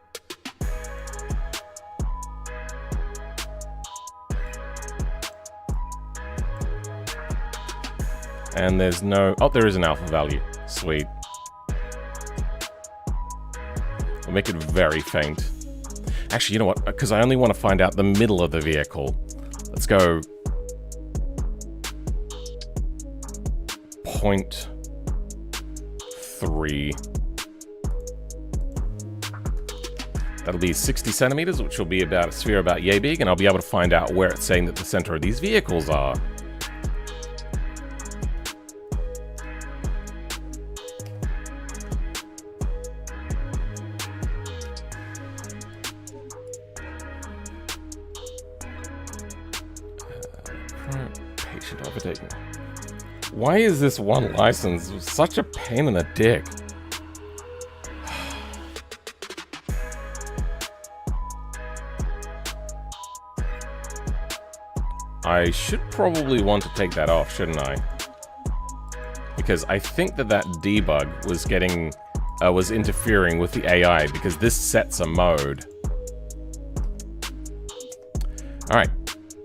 And there's no... Oh, there is an alpha value. Sweet. We'll make it very faint. Actually, you know what? Because I only want to find out the middle of the vehicle. Let's go... 0.3. That'll be 60 centimeters, which will be about a sphere about yay big, and I'll be able to find out where it's saying that the center of these vehicles are. Patient overtaking. Why is this one license such a pain in the dick? I should probably want to take that off, shouldn't I? Because I think that that debug was getting, was interfering with the AI, because this sets a mode. Alright,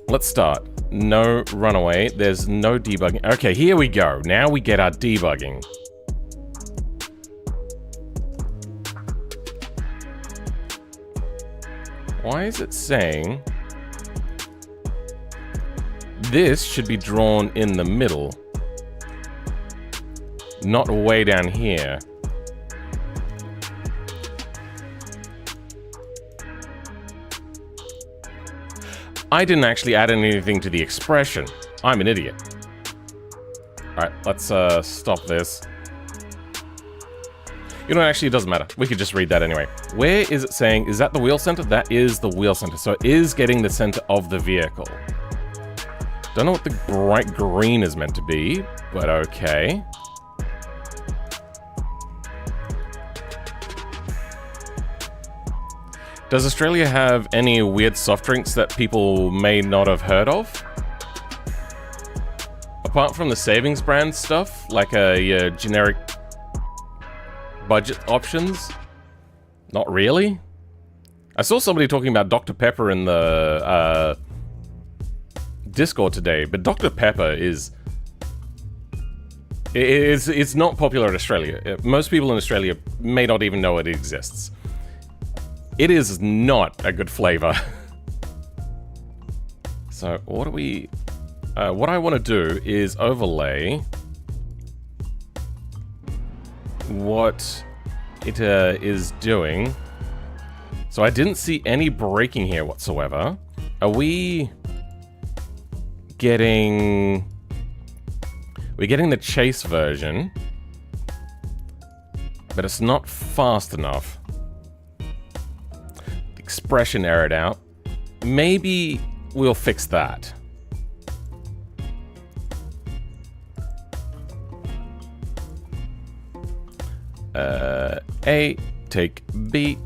let's start. No runaway, there's no debugging. Okay, here we go. Now we get our debugging. Why is it saying... This should be drawn in the middle, not way down here. I didn't actually add anything to the expression. I'm an idiot. Alright, let's stop this. You know, actually, it doesn't matter. We could just read that anyway. Where is it saying, is that the wheel center? That is the wheel center. So it is getting the center of the vehicle. Don't know what the bright green is meant to be, but okay. Does Australia have any weird soft drinks that people may not have heard of? Apart from the savings brand stuff, like a generic budget options? Not really. I saw somebody talking about Dr. Pepper in the Discord today, but Dr. Pepper is... It's not popular in Australia. Most people in Australia may not even know it exists. It is not a good flavor. So what do we... what I want to do is overlay what it is doing. So I didn't see any braking here whatsoever. Are we getting... We're getting the chase version, but it's not fast enough. The expression errored out. Maybe we'll fix that. A, take B.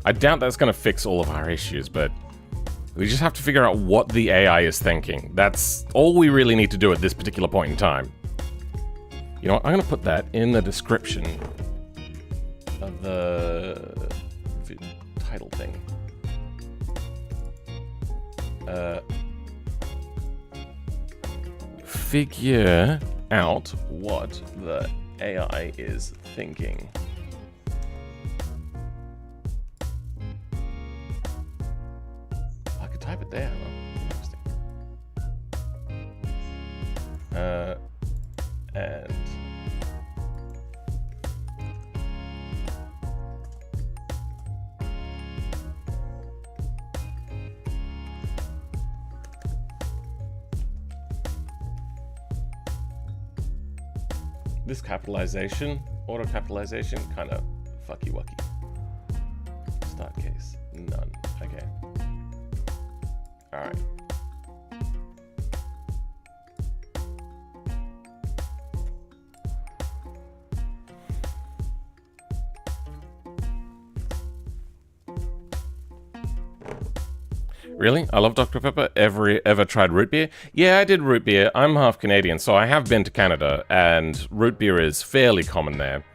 I doubt that's going to fix all of our issues, but we just have to figure out what the AI is thinking. That's all we really need to do at this particular point in time. You know what? I'm going to put that in the description of the title thing. Figure out what the AI is thinking. I could type it there. Interesting. And this capitalization Auto capitalization, kind of fucky wucky. Start case, none. Okay. All right. Really? I love Dr. Pepper. Ever tried root beer? Yeah, I did root beer. I'm half Canadian, so I have been to Canada, and root beer is fairly common there.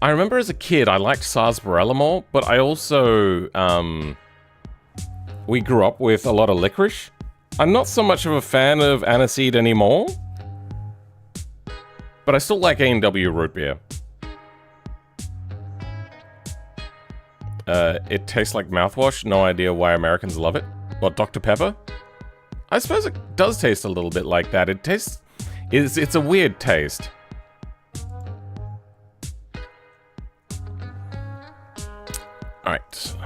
I remember as a kid, I liked sarsaparilla more, but I also, we grew up with a lot of licorice. I'm not so much of a fan of aniseed anymore, but I still like A&W root beer. It tastes like mouthwash. No idea why Americans love it. What, Dr. Pepper? I suppose it does taste a little bit like that. It tastes... It's a weird taste. Alright.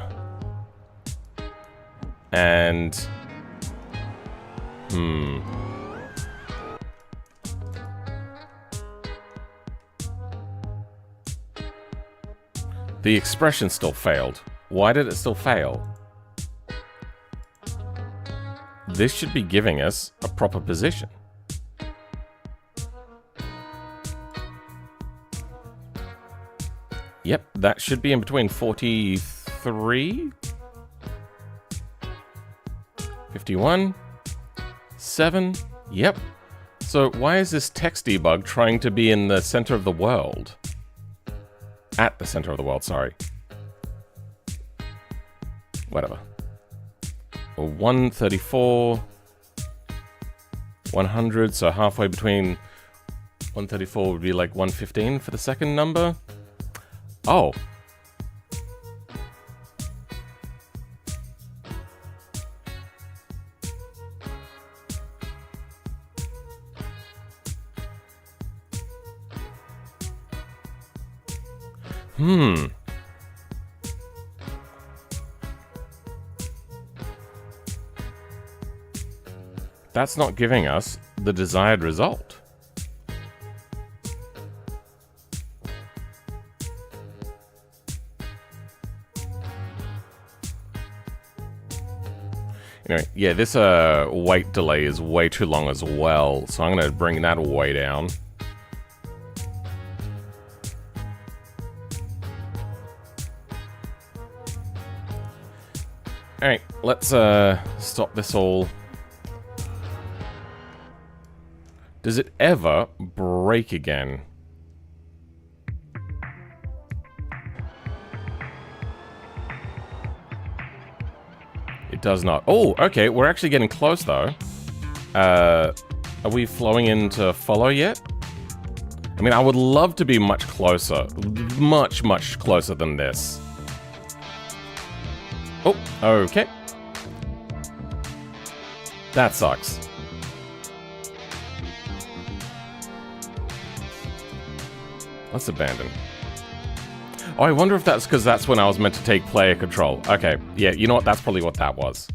And... The expression still failed. Why did it still fail? This should be giving us a proper position. Yep, that should be in between 43, 51, 7, yep. So why is this text debug trying to be in the center of the world? At the center of the world, sorry. Whatever. 134, 100, so halfway between 134 would be like 115 for the second number. Oh. That's not giving us the desired result. Anyway, yeah, this wait delay is way too long as well, so I'm going to bring that way down. Alright, let's stop this all. Does it ever break again? It does not. Oh, okay, we're actually getting close though. Are we flowing into follow yet? I mean, I would love to be much closer. Much, much closer than this. Oh, okay. That sucks. Let's abandon. Oh, I wonder if that's because that's when I was meant to take player control. Okay, yeah, you know what? That's probably what that was.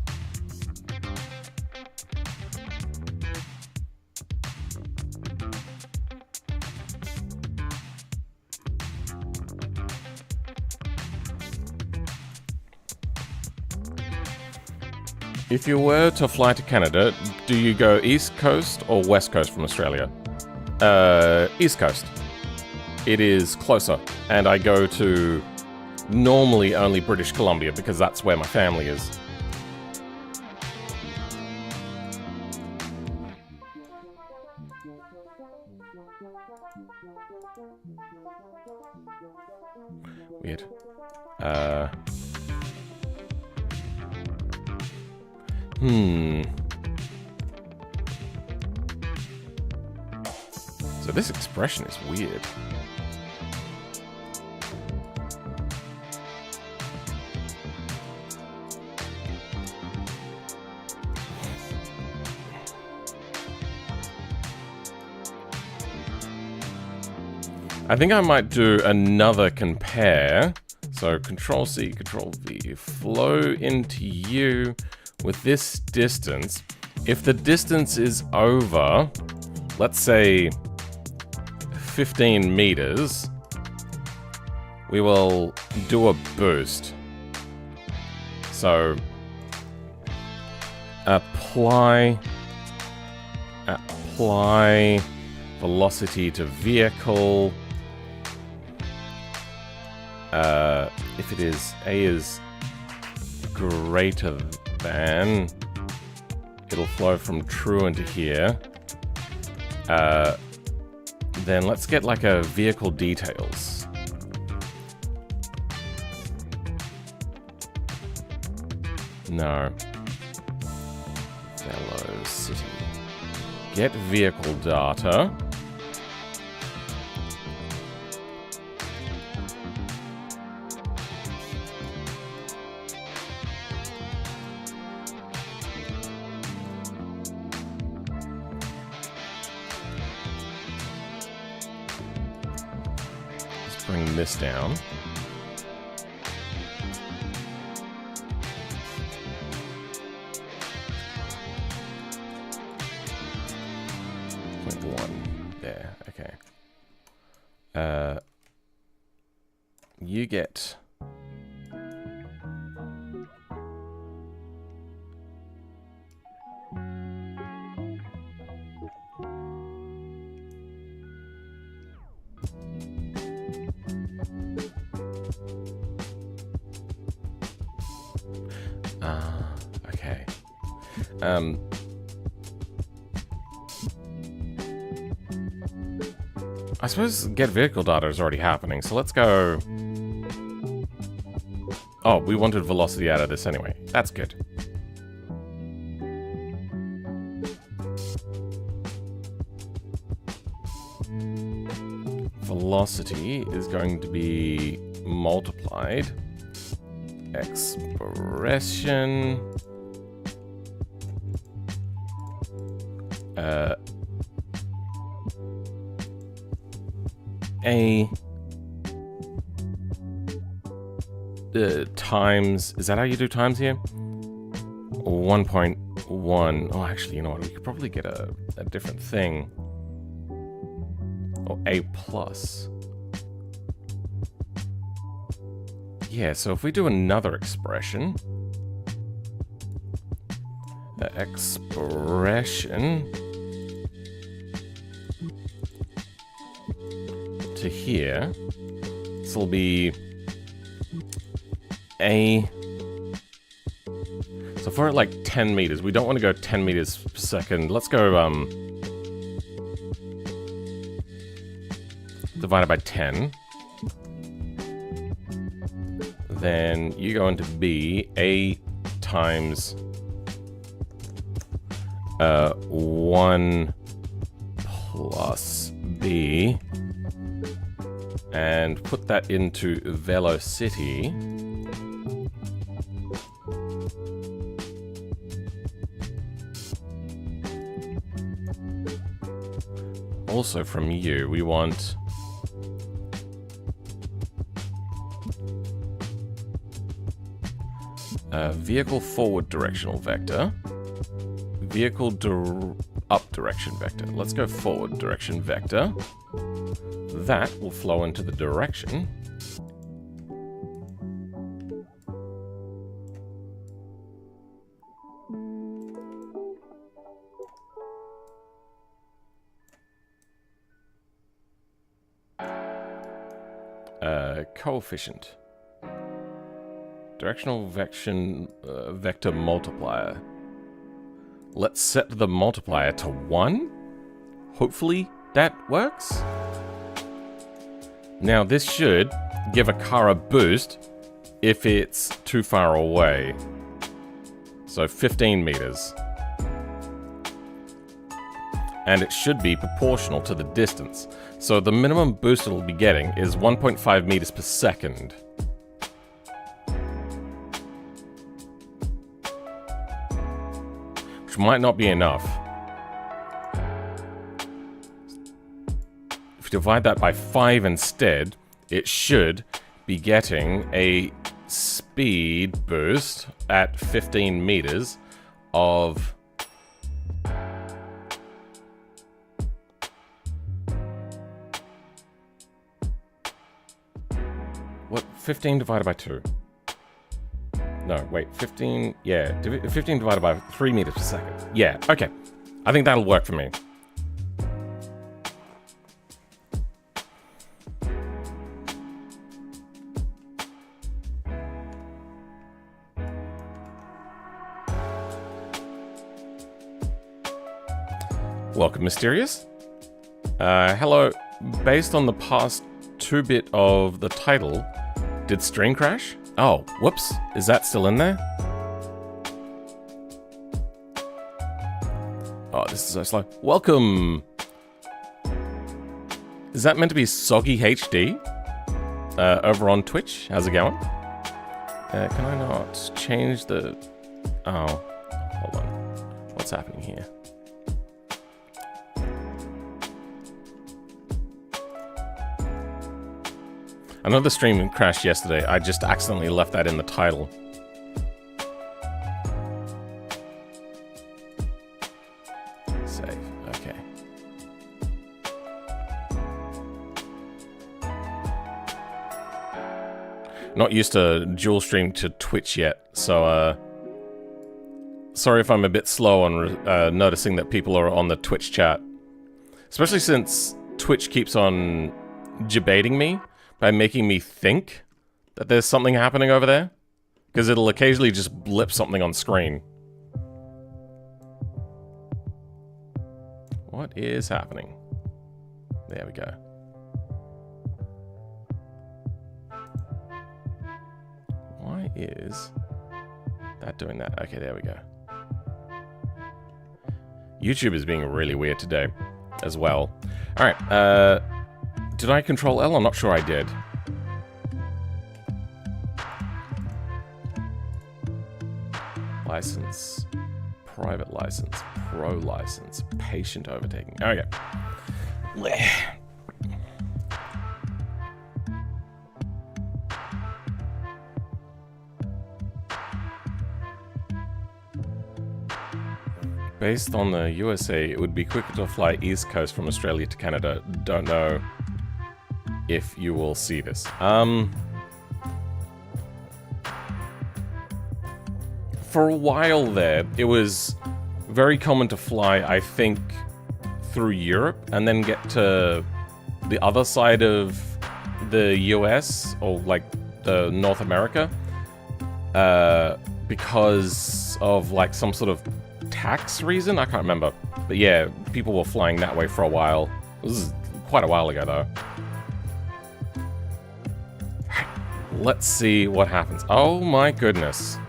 If you were to fly to Canada, do you go East Coast or West Coast from Australia? East Coast. It is closer, and I go to normally only British Columbia because that's where my family is. Weird. So this expression is weird. I think I might do another compare. So Control-C, Control-V, flow into you with this distance. If the distance is over, let's say 15 meters, we will do a boost. So apply velocity to vehicle. If it is A is greater than, it'll flow from true into here. Then let's get like a vehicle details. No. Velocity. Get vehicle data. Let's bring this down. There, okay. You get okay. I suppose get vehicle data is already happening, so let's go... Oh, we wanted velocity out of this anyway. That's good. Velocity is going to be multiplied. Expression... A times, is that how you do times here? 1.1. Oh, actually, you know what? We could probably get a different thing. Or A plus. Yeah, so if we do another expression. Expression. To here, this will be A. So for like 10 meters, we don't want to go 10 meters per second. Let's go divided by 10. Then you go into B, A times 1 plus B. And put that into velocity. Also from you, we want vehicle forward directional vector, vehicle up direction vector. Let's go forward direction vector. That will flow into the direction. Coefficient. Directional vector multiplier. Let's set the multiplier to 1. Hopefully that works. Now this should give a car a boost if it's too far away. So 15 meters. And it should be proportional to the distance. So the minimum boost it'll be getting is 1.5 meters per second. Which might not be enough. If you divide that by 5 instead, it should be getting a speed boost at 15 meters of 15 divided by 2. No, wait, 15, yeah, 15 divided by 3 meters per second. Yeah, okay. I think that'll work for me. Welcome, Mysterious. Hello. Based on the past 2-bit of the title, did stream crash? Oh, whoops. Is that still in there? Oh, this is so slow. Welcome. Is that meant to be Soggy HD? Over on Twitch? How's it going? Can I not change the... Oh, hold on. What's happening here? I know the stream crashed yesterday. I just accidentally left that in the title. Save. Okay. Not used to dual stream to Twitch yet, so sorry if I'm a bit slow on noticing that people are on the Twitch chat. Especially since Twitch keeps on debating me by making me think that there's something happening over there. Because it'll occasionally just blip something on screen. What is happening? There we go. Why is that doing that? Okay, there we go. YouTube is being really weird today as well. Alright, did I control L? I'm not sure I did. License, private license, pro license, patient overtaking. Okay. Based on the USA, it would be quicker to fly East Coast from Australia to Canada. Don't know if you will see this. For a while there, it was very common to fly, I think, through Europe and then get to the other side of the US, or like the North America, because of like some sort of tax reason. I can't remember. But yeah, people were flying that way for a while. This is quite a while ago, though. Let's see what happens. Oh my goodness.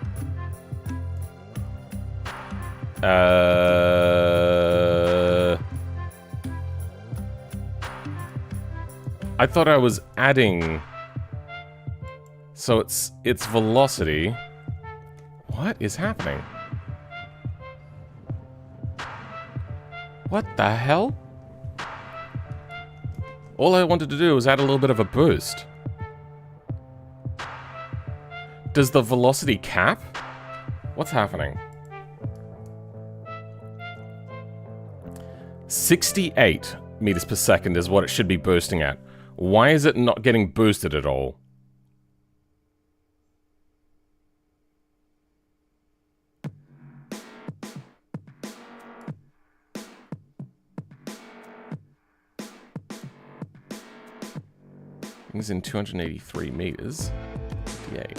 I thought I was adding. So it's velocity. What is happening? What the hell? All I wanted to do was add a little bit of a boost. Does the velocity cap? What's happening? 68 meters per second is what it should be boosting at. Why is it not getting boosted at all? It's in 283 meters. 58.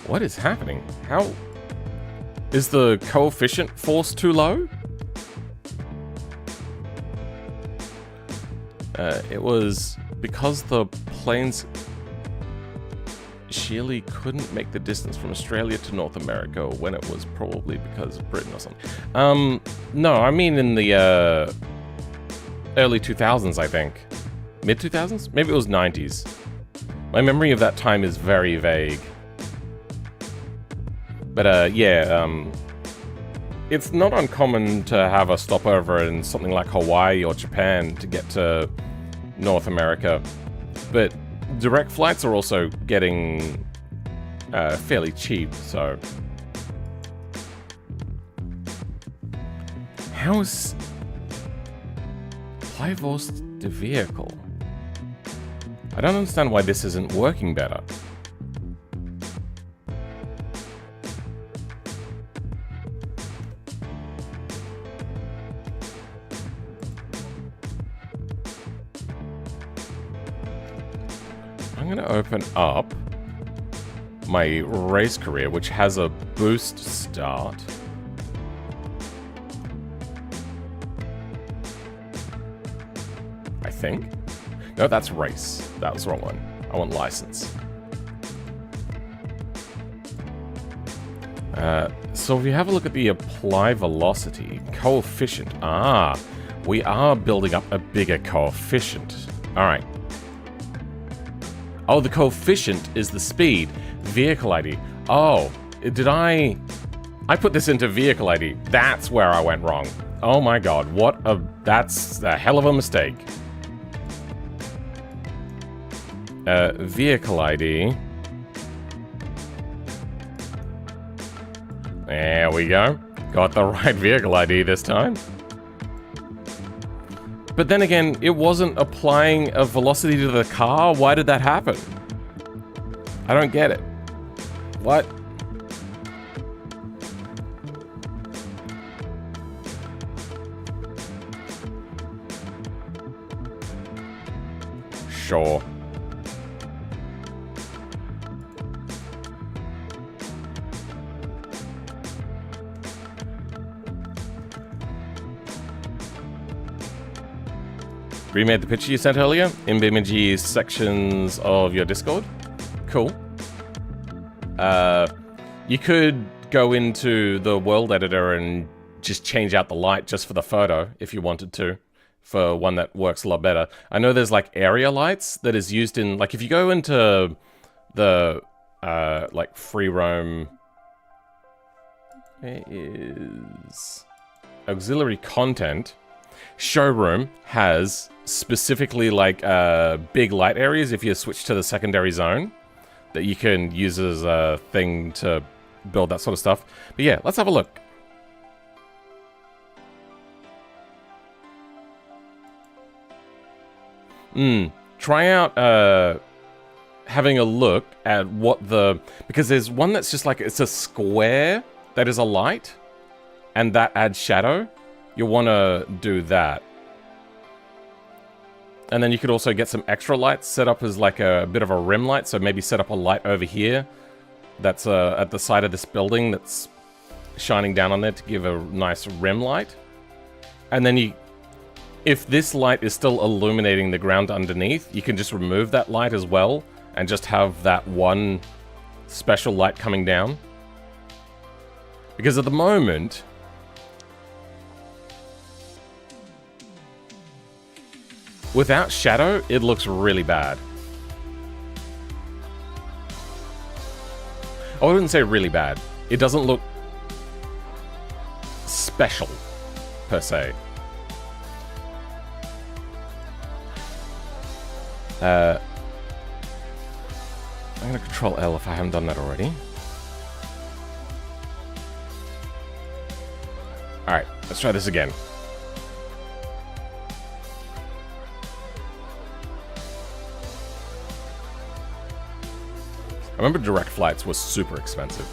What is happening? How... Is the coefficient force too low? It was because the planes sheerly couldn't make the distance from Australia to North America, when it was probably because of Britain or something. No, I mean in the early 2000s, I think. Mid 2000s? Maybe it was 90s. My memory of that time is very vague. But yeah, it's not uncommon to have a stopover in something like Hawaii or Japan to get to North America. But direct flights are also getting fairly cheap, so... How is... High-Vorst the vehicle? I don't understand why this isn't working better. I'm going to open up my race career, which has a boost start. I think. No, that's race. That was the wrong one. I want license. So if you have a look at the apply velocity coefficient. Ah, we are building up a bigger coefficient. All right. Oh, the coefficient is the speed. Vehicle ID. Oh, did I put this into vehicle ID. That's where I went wrong. Oh my god, that's a hell of a mistake. Vehicle ID. There we go. Got the right vehicle ID this time. But then again, it wasn't applying a velocity to the car. Why did that happen? I don't get it. What? Sure. Remade the picture you sent earlier in BMG sections of your Discord. Cool. You could go into the world editor and just change out the light just for the photo if you wanted to, for one that works a lot better. I know there's like area lights that is used in, like if you go into the like free roam, it is auxiliary content. Showroom has specifically like big light areas if you switch to the secondary zone that you can use as a thing to build that sort of stuff. But yeah, let's have a look. Try out having a look at what the... Because there's one that's just like, it's a square that is a light, and that adds shadow. You'll want to do that. And then you could also get some extra lights set up as like a bit of a rim light. So maybe set up a light over here that's at the side of this building that's shining down on there to give a nice rim light. And then if this light is still illuminating the ground underneath, you can just remove that light as well and just have that one special light coming down. Because at the moment... without shadow, it looks really bad. Oh, I wouldn't say really bad. It doesn't look special, per se. I'm gonna control L if I haven't done that already. Alright, let's try this again. I remember direct flights was super expensive.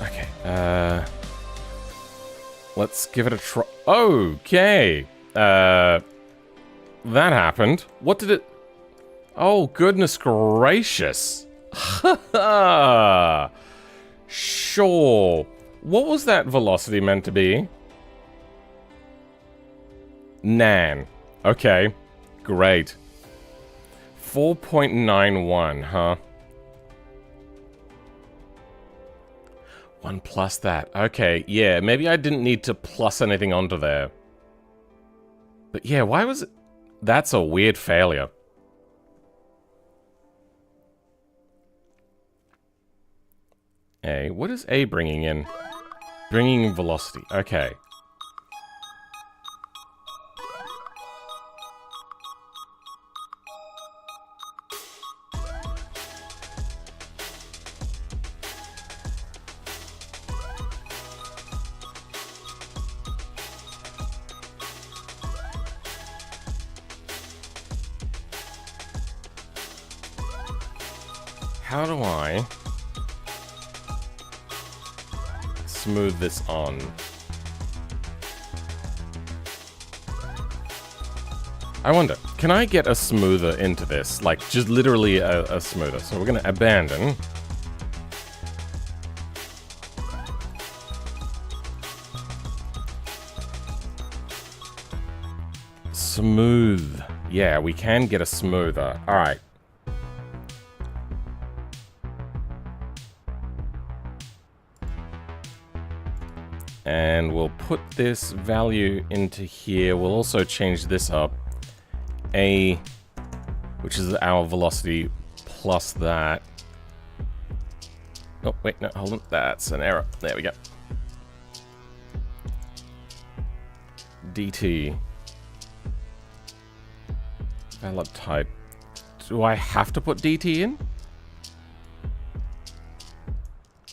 Okay, let's give it a try. Okay, that happened. What did it... Oh, goodness gracious. Sure. What was that velocity meant to be? Nan. Okay, great. 4.91, huh? 1 plus that. Okay, yeah, maybe I didn't need to plus anything onto there. But yeah, why was it... That's a weird failure. A. What is A bringing in? Bringing in velocity. Okay. How do I smooth this on? I wonder, can I get a smoother into this? Like, just literally a smoother. So we're going to abandon. Smooth. Yeah, we can get a smoother. All right. And we'll put this value into here. We'll also change this up. A, which is our velocity plus that. Oh, wait, no, hold on. That's an error. There we go. DT. Valid type. Do I have to put DT in?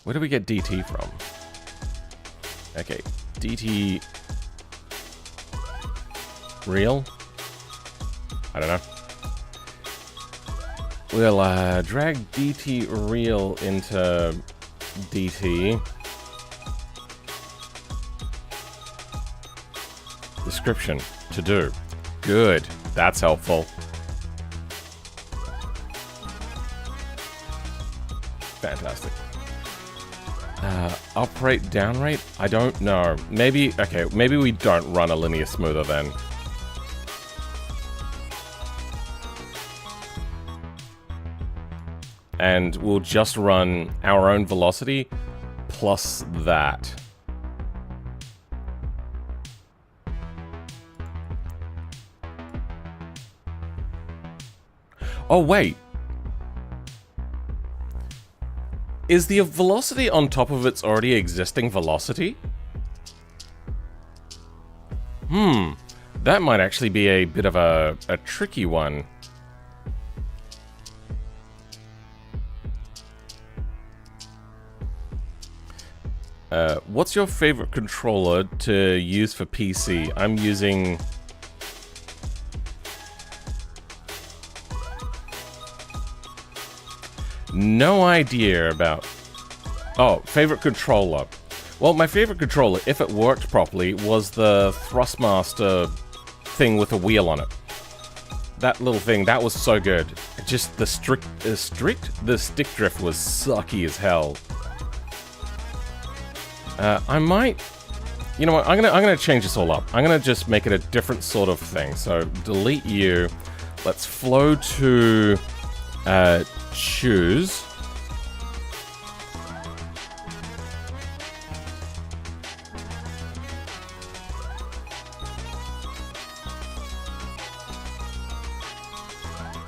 Where do we get DT from? Okay, DT real? I don't know. We'll drag DT real into DT. Description, to do. Good, that's helpful. Fantastic. Uprate, downrate? I don't know. Maybe, okay, maybe we don't run a linear smoother then. And we'll just run our own velocity plus that. Oh, wait. Is the velocity on top of its already existing velocity? That might actually be a bit of a tricky one. What's your favorite controller to use for PC? I'm using... No idea about... Oh, favorite controller. Well, my favorite controller, if it worked properly, was the Thrustmaster thing with a wheel on it. That little thing, that was so good. Just the stick drift was sucky as hell. I might... You know what, I'm gonna change this all up. I'm gonna just make it a different sort of thing. So, delete you. Let's flow to... choose.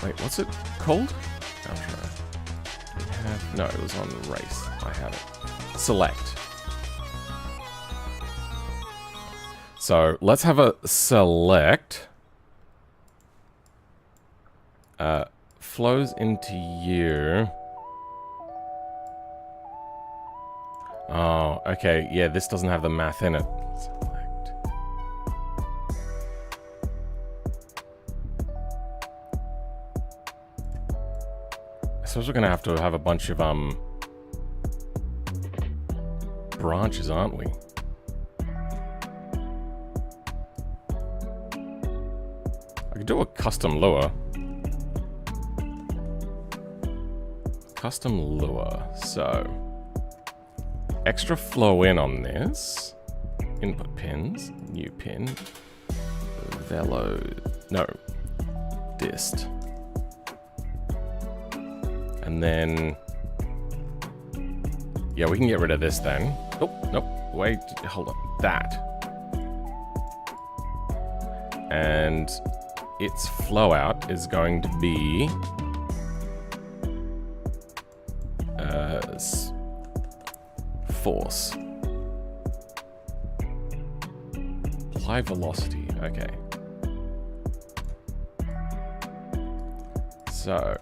Wait, what's it called? Outro. No, it was on race. I have it. Select. So let's have a select. Flows into you. Oh, okay. Yeah, this doesn't have the math in it. Select. I suppose we're gonna have to have a bunch of branches, aren't we? I could do a custom lure. Custom lure. So, extra flow in on this. Input pins. New pin. Velo. No. Dist. And then... Yeah, we can get rid of this then. Oh, nope. Wait. Hold on. That. And its flow out is going to be... force. Apply velocity. Okay. So,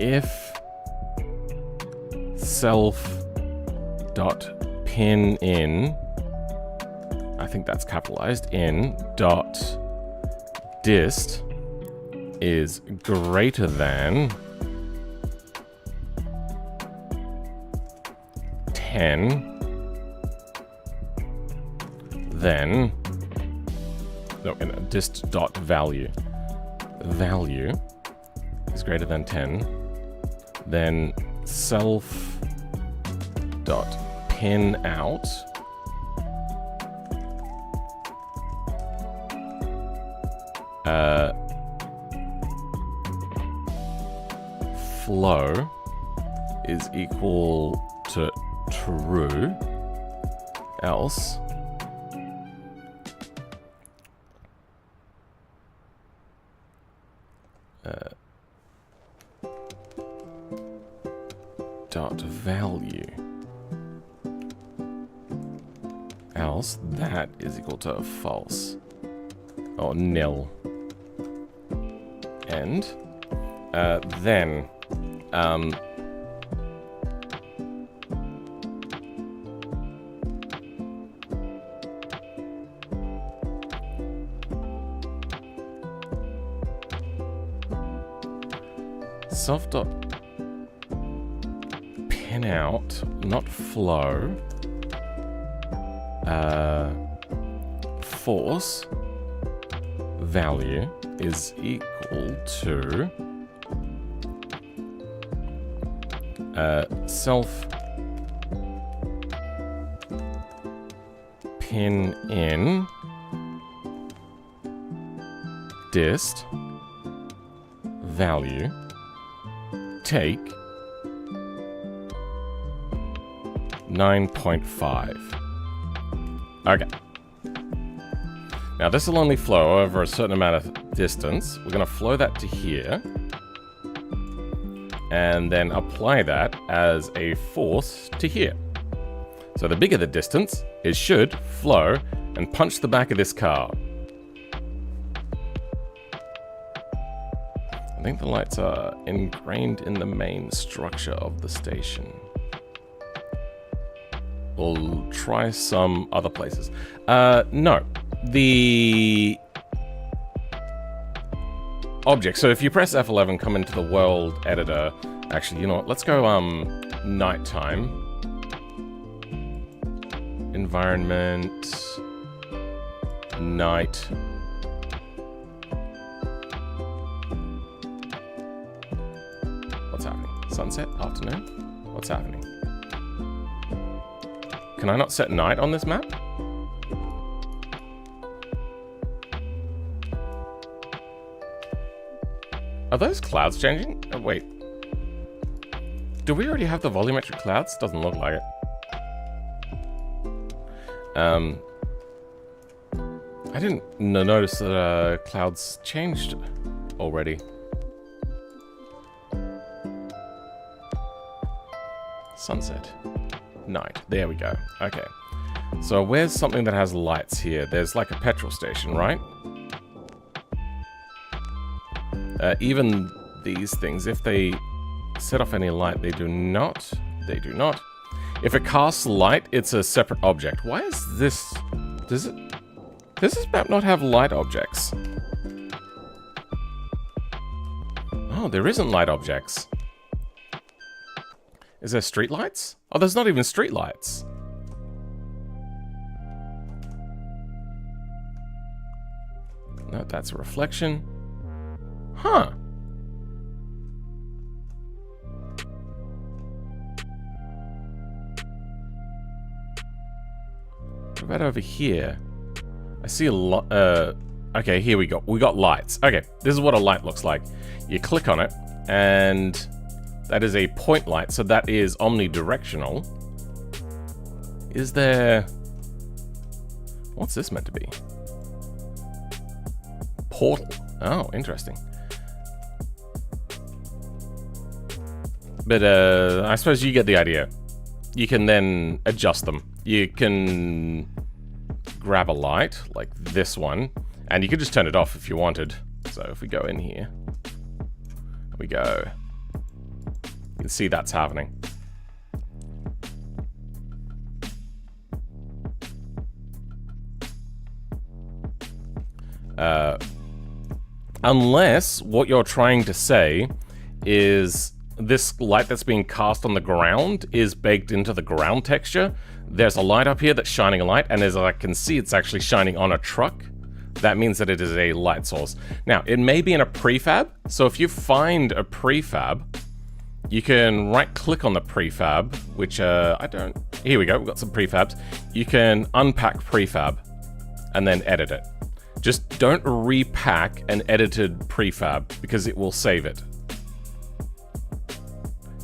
if self dot pin in, I think that's capitalized, in dot dist is greater than 10, then, no, dist dot value. Value is greater than 10, then self dot pin out flow is equal to true, else dot value, else that is equal to false or nil. And then self dot pin out, not flow, force value is equal to self pin in dist value take 9.5. Okay. Now this will only flow over a certain amount of distance. We're going to flow that to here. And then apply that as a force to here. So the bigger the distance, it should flow and punch the back of this car. I think the lights are ingrained in the main structure of the station. We'll try some other places. No. The object. So if you press F11, come into the world editor. Actually, you know what? Let's go nighttime. Environment. Night. What's happening? Sunset? Afternoon? What's happening? Can I not set night on this map? Are those clouds changing? Oh, wait. Do we already have the volumetric clouds? Doesn't look like it. I didn't notice that clouds changed already. Sunset. Night. There we go. Okay. So where's something that has lights here? There's like a petrol station, right? Even these things, if they set off any light, they do not. They do not. If it casts light, it's a separate object. Why is this? Does this map not have light objects? Oh, there isn't light objects. Is there street lights? Oh, there's not even street lights. No, that's a reflection. Huh. What about over here? I see a lot. Okay, here we go. We got lights. Okay, this is what a light looks like. You click on it, and that is a point light, so that is omnidirectional. Is there... What's this meant to be? Portal. Oh, interesting. But I suppose you get the idea. You can then adjust them. You can grab a light, like this one, and you could just turn it off if you wanted. So if we go in here, we go. You can see that's happening. Unless what you're trying to say is this light that's being cast on the ground is baked into the ground texture. There's a light up here that's shining a light, and as I can see, it's actually shining on a truck. That means that it is a light source. Now, it may be in a prefab, so if you find a prefab, you can right-click on the prefab, which here we go, we've got some prefabs. You can unpack prefab and then edit it. Just don't repack an edited prefab because it will save it.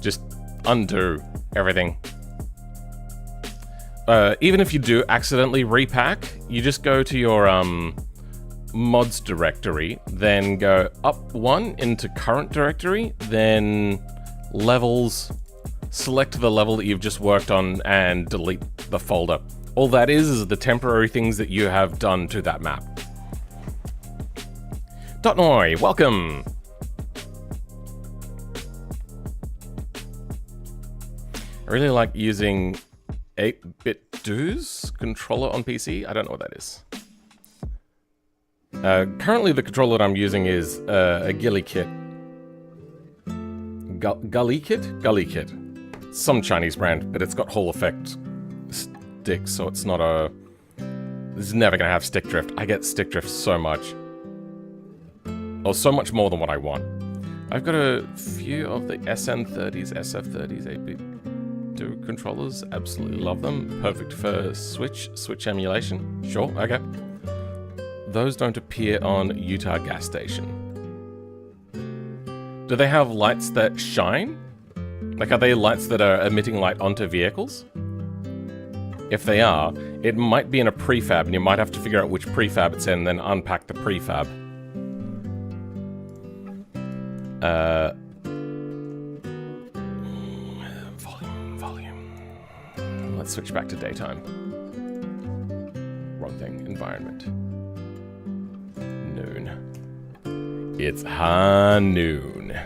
Just undo everything. Even if you do accidentally repack, you just go to your mods directory, then go up one into current directory, then levels, select the level that you've just worked on and delete the folder. All that is the temporary things that you have done to that map. Dotnoy, welcome! I really like using 8-bit do's controller on PC. I don't know what that is. Currently the controller that I'm using is a Gilly Kit. Gully Kit? Some Chinese brand, but it's got Hall effect sticks, so it's not a... This is never gonna have stick drift. I get stick drift so much. Or so much more than what I want. I've got a few of the SN30s, SF30s, 8-bit do controllers. Absolutely love them. Perfect for Switch emulation. Sure, okay. Those don't appear on Utah gas station. Do they have lights that shine? Like, are they lights that are emitting light onto vehicles? If they are, it might be in a prefab, and you might have to figure out which prefab it's in, and then unpack the prefab. Volume. Let's switch back to daytime. Wrong thing. Environment. Noon. It's high noon.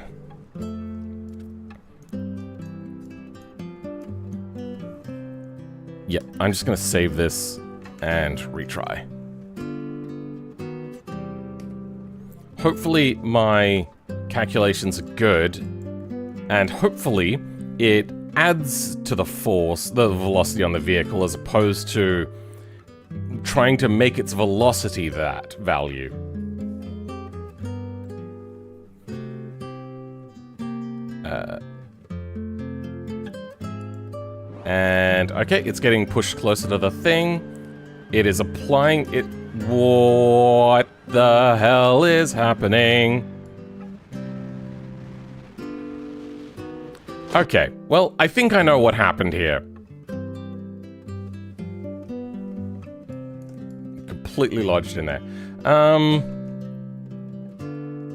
Yep, I'm just gonna save this and retry. Hopefully my calculations are good, and hopefully it adds to the force, the velocity on the vehicle, as opposed to trying to make its velocity that value. And okay, it's getting pushed closer to the thing. It is applying it. What the hell is happening? Okay, well, I think I know what happened here. Completely lodged in there.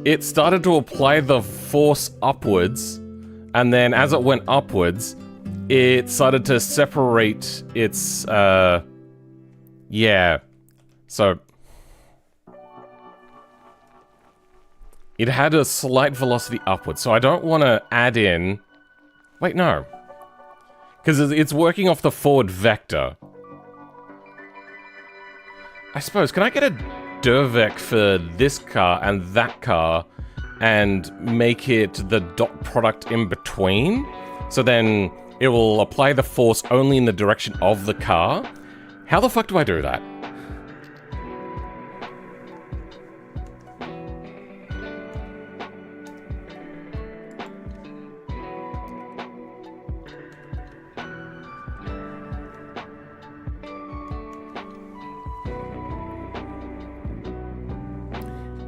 It started to apply the force upwards, and then as it went upwards, it started to separate its, yeah. So, it had a slight velocity upwards, so I don't want to add in... Wait, no. Because it's working off the forward vector. I suppose, can I get a Durvec for this car and that car and make it the dot product in between? So then it will apply the force only in the direction of the car? How the fuck do I do that?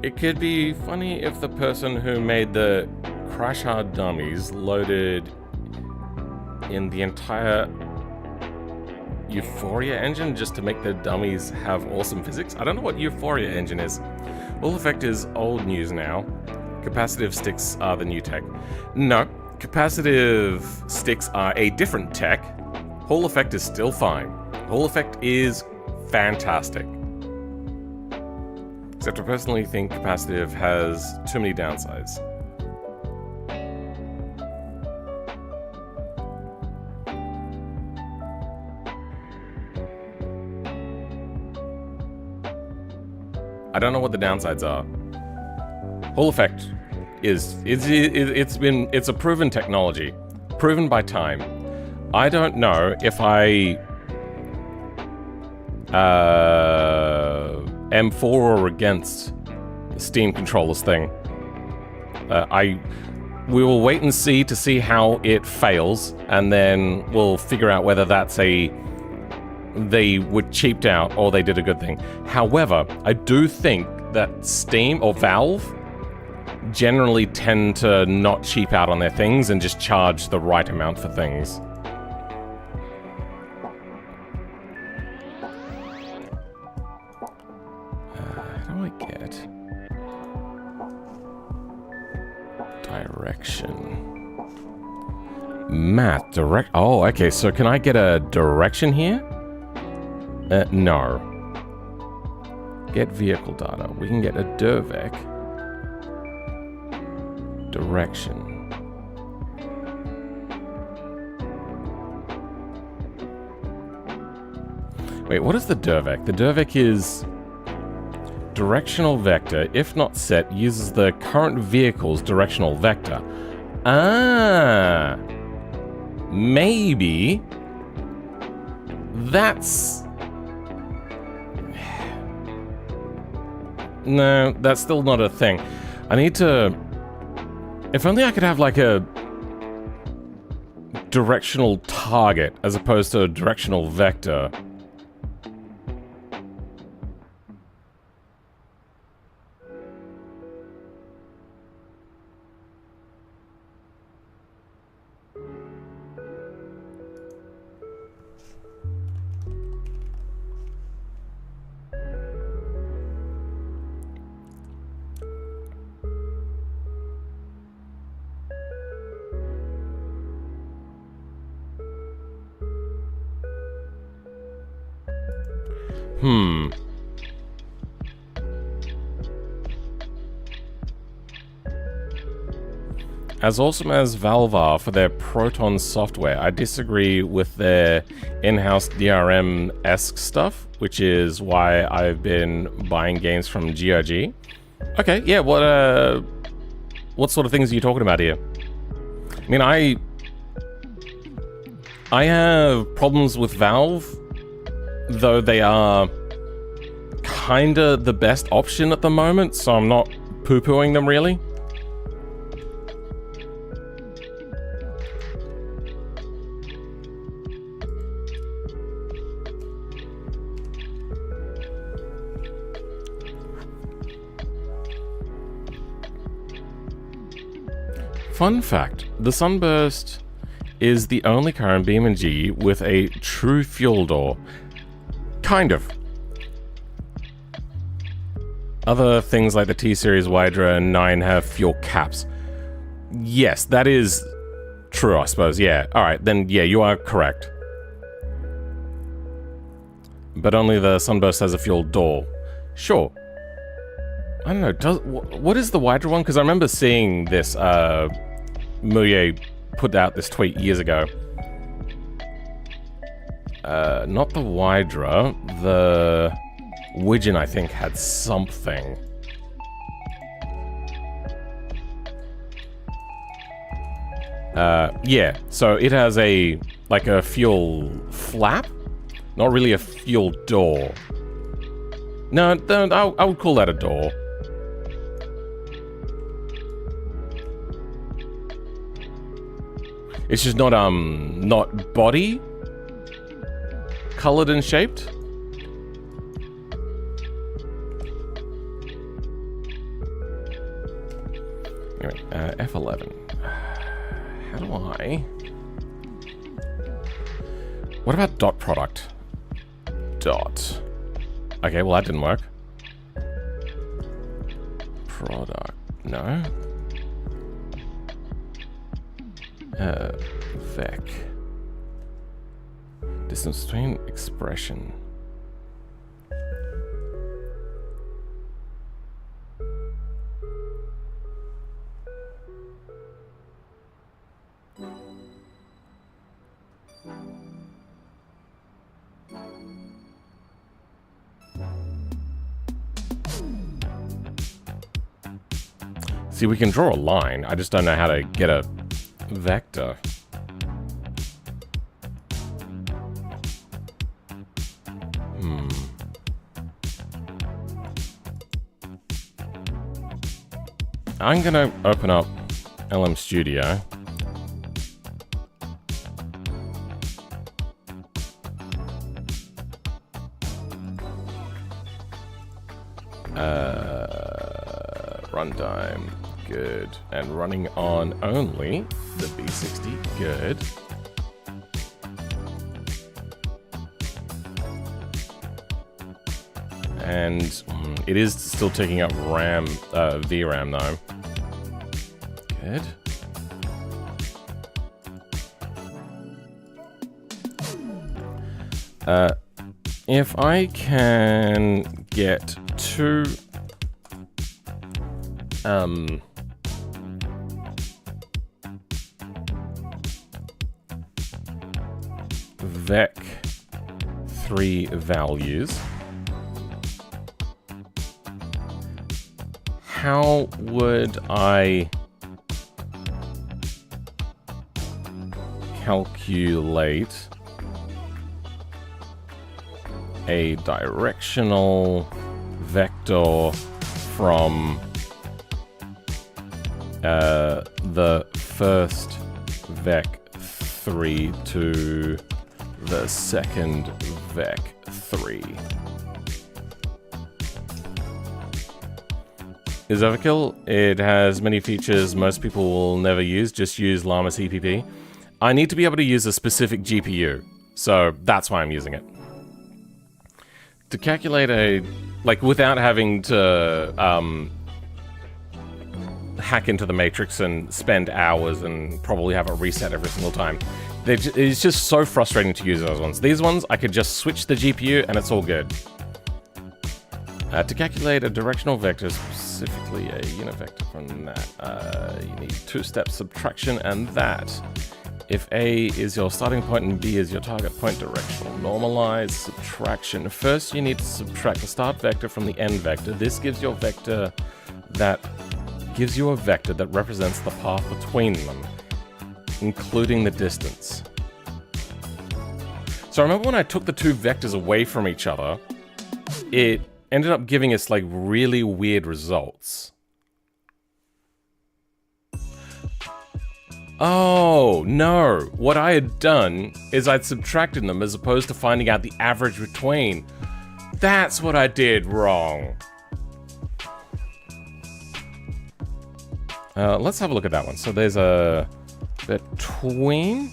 It could be funny if the person who made the crash hard dummies loaded in the entire Euphoria engine just to make the dummies have awesome physics. I don't know what Euphoria engine is. Hall effect is old news now. Capacitive sticks are the new tech. No, capacitive sticks are a different tech. Hall effect is still fine. Hall effect is fantastic. Except I personally think capacitive has too many downsides. I don't know what the downsides are. Hall effect it's a proven technology, proven by time. I don't know if I am for or against the Steam controllers thing. We will wait and see to see how it fails, and then we'll figure out whether that's they were cheaped out or they did a good thing. However, I do think that Steam or Valve generally tend to not cheap out on their things and just charge the right amount for things. How do I get direction? Math, direct. Oh, okay, so can I get a direction here? No. Get vehicle data. We can get a Dervec. Direction. Wait, what is the Dervec? The Dervec is directional vector, if not set, uses the current vehicle's directional vector. Ah, maybe that's... No, that's still not a thing. I need to... If only I could have like a directional target as opposed to a directional vector. As awesome as Valve are for their Proton software, I disagree with their in-house DRM-esque stuff, which is why I've been buying games from GOG. Okay, yeah, what sort of things are you talking about here? I mean, I have problems with Valve, though they are kinda the best option at the moment, so I'm not poo-pooing them really. Fun fact, the Sunburst is the only car in BeamNG with a true fuel door. Kind of. Other things like the T-Series Hydra and 9 have fuel caps. Yes, that is true, I suppose, yeah. Alright, then yeah, you are correct. But only the Sunburst has a fuel door. Sure. I don't know, what is the Hydra one? Because I remember seeing this, Mouillet put out this tweet years ago. Not the Hydra, the Widgeon, I think, had something. Yeah, so it has like a fuel flap, not really a fuel door. No, I would call that a door. It's just not body colored and shaped. Anyway, F11. How do I... What about dot product? Dot. Okay, well that didn't work. Product. No. Vec. Distance between expression. See, we can draw a line. I just don't know how to get a vector. I'm gonna open up LM Studio. Runtime, good. And running on only the B60, good. And it is still taking up RAM, VRAM though. Good. If I can get two vec3 values, how would I calculate a directional vector from the first vec3 to the second vec3? Is overkill. It has many features most people will never use. Just use Llama CPP. I need to be able to use a specific GPU, so that's why I'm using it. To calculate a, like, without having to hack into the matrix and spend hours and probably have it reset every single time. It's just so frustrating to use those ones. These ones, I could just switch the GPU and it's all good. To calculate a directional vector, specifically a unit vector from that, you need two-step subtraction and that. If A is your starting point and B is your target point, directional normalize subtraction. First, you need to subtract the start vector from the end vector. This gives you a vector that represents the path between them, including the distance. So I remember when I took the two vectors away from each other, it ended up giving us like really weird results. Oh, no. What I had done is I'd subtracted them as opposed to finding out the average between. That's what I did wrong. Let's have a look at that one. So there's a between,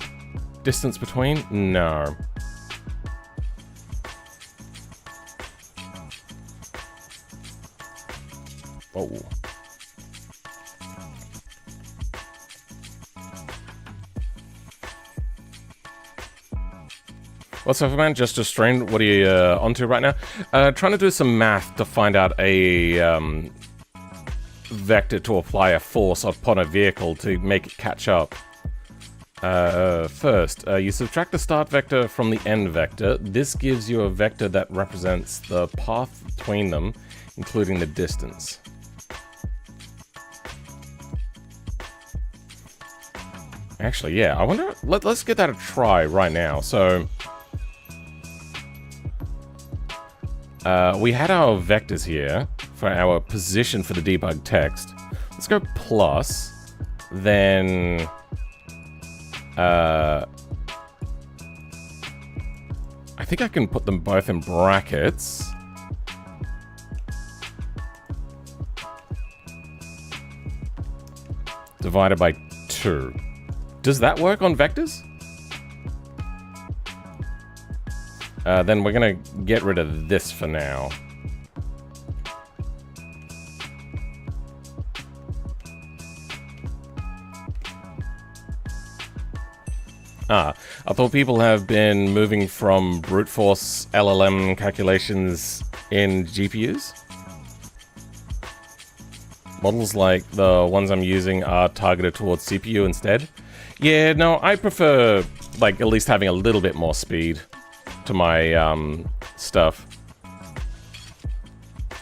distance between, no. Oh. What's up, man? Just a stream. What are you onto right now? Trying to do some math to find out a vector to apply a force upon a vehicle to make it catch up. First, you subtract the start vector from the end vector. This gives you a vector that represents the path between them, including the distance. Actually, yeah, I wonder... Let's give that a try right now. So... we had our vectors here for our position for the debug text. Let's go plus, then I think I can put them both in brackets. Divided by 2. Does that work on vectors? Then we're gonna get rid of this for now. I thought people have been moving from brute force LLM calculations in GPUs. Models like the ones I'm using are targeted towards CPU instead. Yeah, no, I prefer, like, at least having a little bit more speed to my stuff.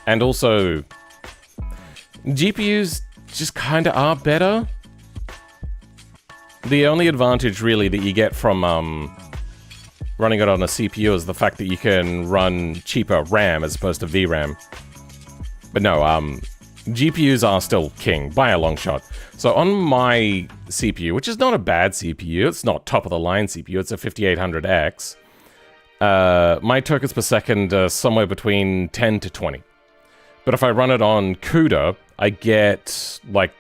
And also, GPUs just kind of are better. The only advantage, really, that you get from running it on a CPU is the fact that you can run cheaper RAM as opposed to VRAM. But no, GPUs are still king, by a long shot. So on my CPU, which is not a bad CPU, it's not top-of-the-line CPU, it's a 5800X, my tokens per second are somewhere between 10 to 20. But if I run it on CUDA, I get, like,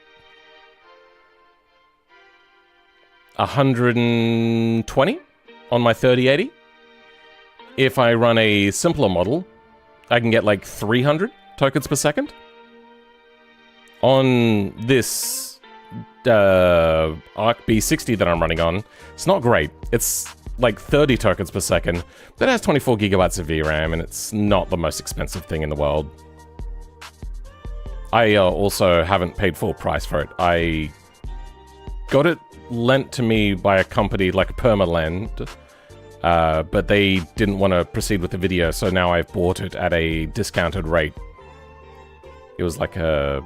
120 on my 3080. If I run a simpler model, I can get, like, 300 tokens per second. On this Arc B60 that I'm running on, it's not great. It's like 30 tokens per second, but it has 24 gigabytes of VRAM, and it's not the most expensive thing in the world. I also haven't paid full price for it. I got it lent to me by a company like Permalend, but they didn't want to proceed with the video, so now I've bought it at a discounted rate. It was like a...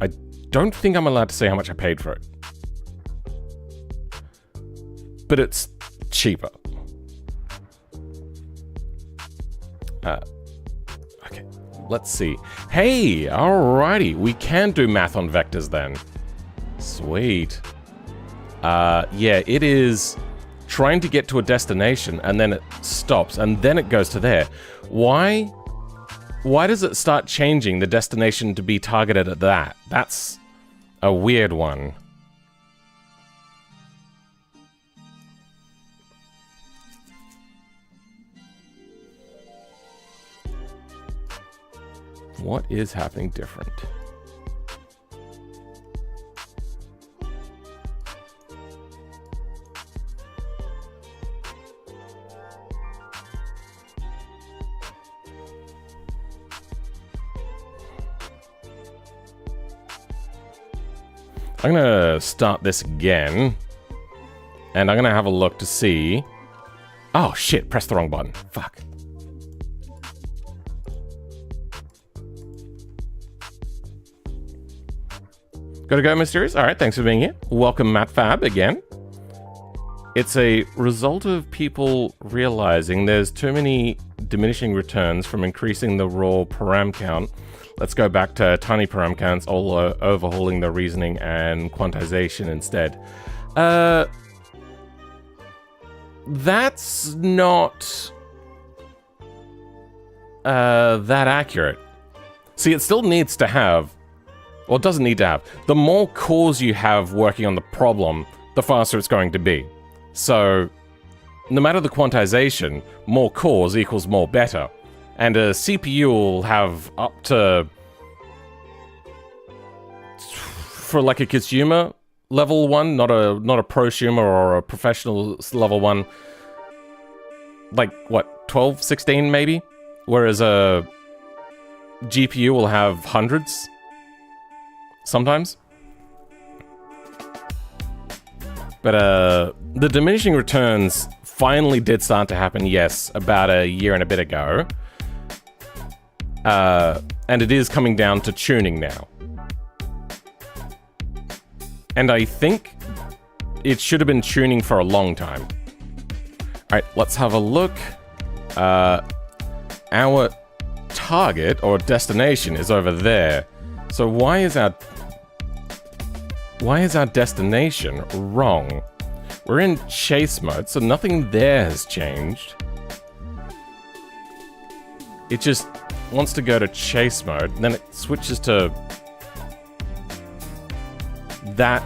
I don't think I'm allowed to say how much I paid for it. But it's cheaper. Okay, let's see. Hey, alrighty, we can do math on vectors then. Sweet. Yeah, it is trying to get to a destination, and then it stops, and then it goes to there. Why does it start changing the destination to be targeted at that? That's a weird one. What is happening different? I'm gonna start this again, and I'm gonna have a look to see... Oh shit, pressed the wrong button. Fuck. Gotta go, Mysterious? Alright, thanks for being here. Welcome, Matt Fab, again. It's a result of people realizing there's too many diminishing returns from increasing the raw param count. Let's go back to tiny param counts, all overhauling the reasoning and quantization instead. That's not that accurate. See, it still needs to have, well, it doesn't need to have. The more cores you have working on the problem, the faster it's going to be. So, no matter the quantization, more cores equals more better. And a CPU will have up to, for like a consumer level one, not a prosumer or a professional level one, like what, 12, 16 maybe? Whereas a GPU will have hundreds sometimes. But the diminishing returns finally did start to happen, yes, about a year and a bit ago. And it is coming down to tuning now. And I think it should have been tuning for a long time. Alright, let's have a look. Our target or destination is over there. So why is our destination wrong? We're in chase mode, so nothing there has changed. It just wants to go to chase mode, and then it switches to that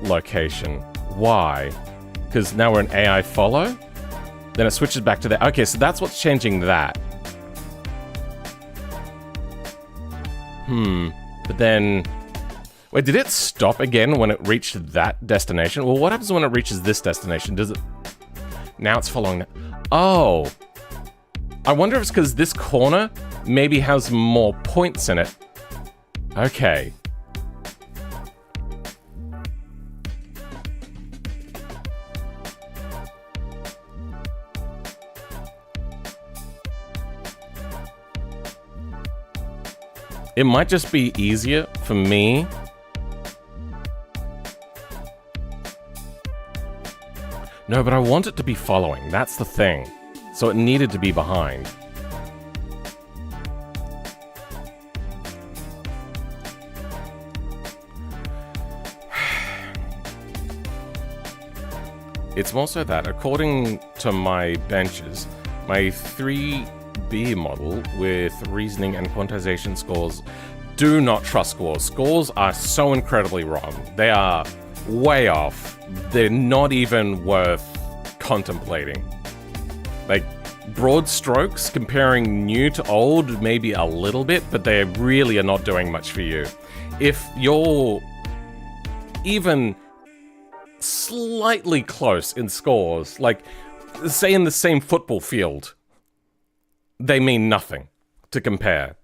location. Why? Because now we're in AI follow? Then it switches back to that. Okay, so that's what's changing that. But then... Wait, did it stop again when it reached that destination? Well, what happens when it reaches this destination? Does it... Now it's following that. Oh! I wonder if it's because this corner maybe has more points in it. Okay. It might just be easier for me. No, but I want it to be following. That's the thing. So it needed to be behind. It's more so that, according to my benches, my 3B model with reasoning and quantization scores do not trust scores. Scores are so incredibly wrong. They are way off. They're not even worth contemplating. Like, broad strokes, comparing new to old, maybe a little bit, but they really are not doing much for you. If you're even slightly close in scores, like, say in the same football field, they mean nothing to compare.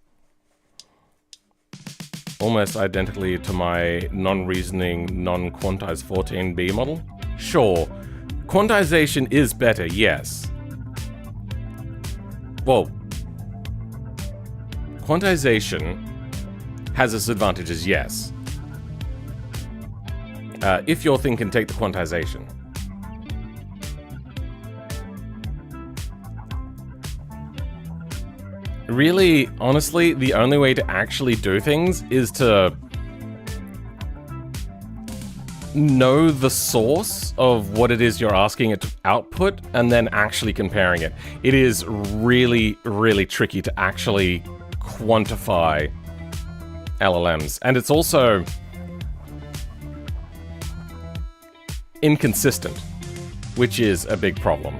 Almost identically to my non-reasoning, non-quantized 14B model? Sure. Quantization is better, yes. Well, quantization has its advantages, yes. If your thing can take the quantization. Really, honestly, the only way to actually do things is to know the source of what it is you're asking it to output and then actually comparing it. It is really, really tricky to actually quantify LLMs. And it's also inconsistent, which is a big problem.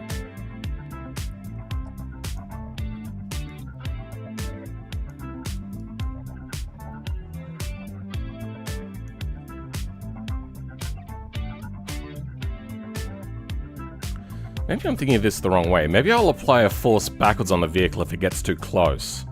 Maybe I'm thinking of this the wrong way. Maybe I'll apply a force backwards on the vehicle if it gets too close.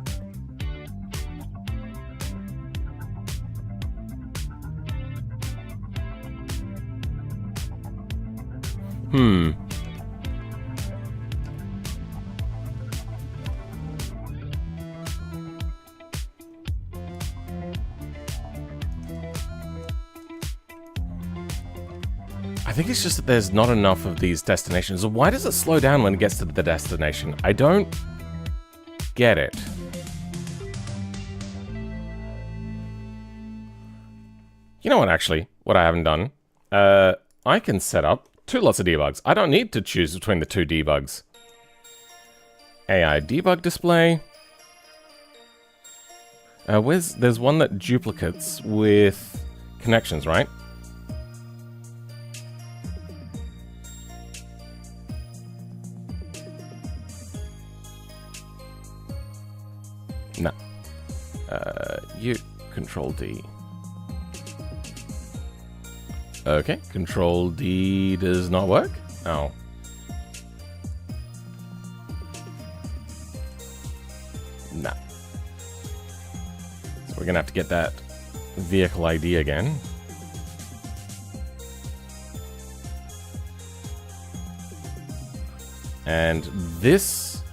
I think it's just that there's not enough of these destinations. Why does it slow down when it gets to the destination? I don't get it. You know what, actually? What I haven't done? I can set up 2 lots of debugs. I don't need to choose between the 2 debugs. AI debug display. There's one that duplicates with connections, right? No. You control D. Okay, control D does not work. Oh. Nah. So we're gonna have to get that vehicle ID again. And this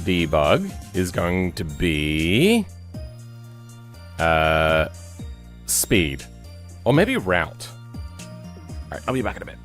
debug is going to be speed, or maybe route. All right, I'll be back in a bit.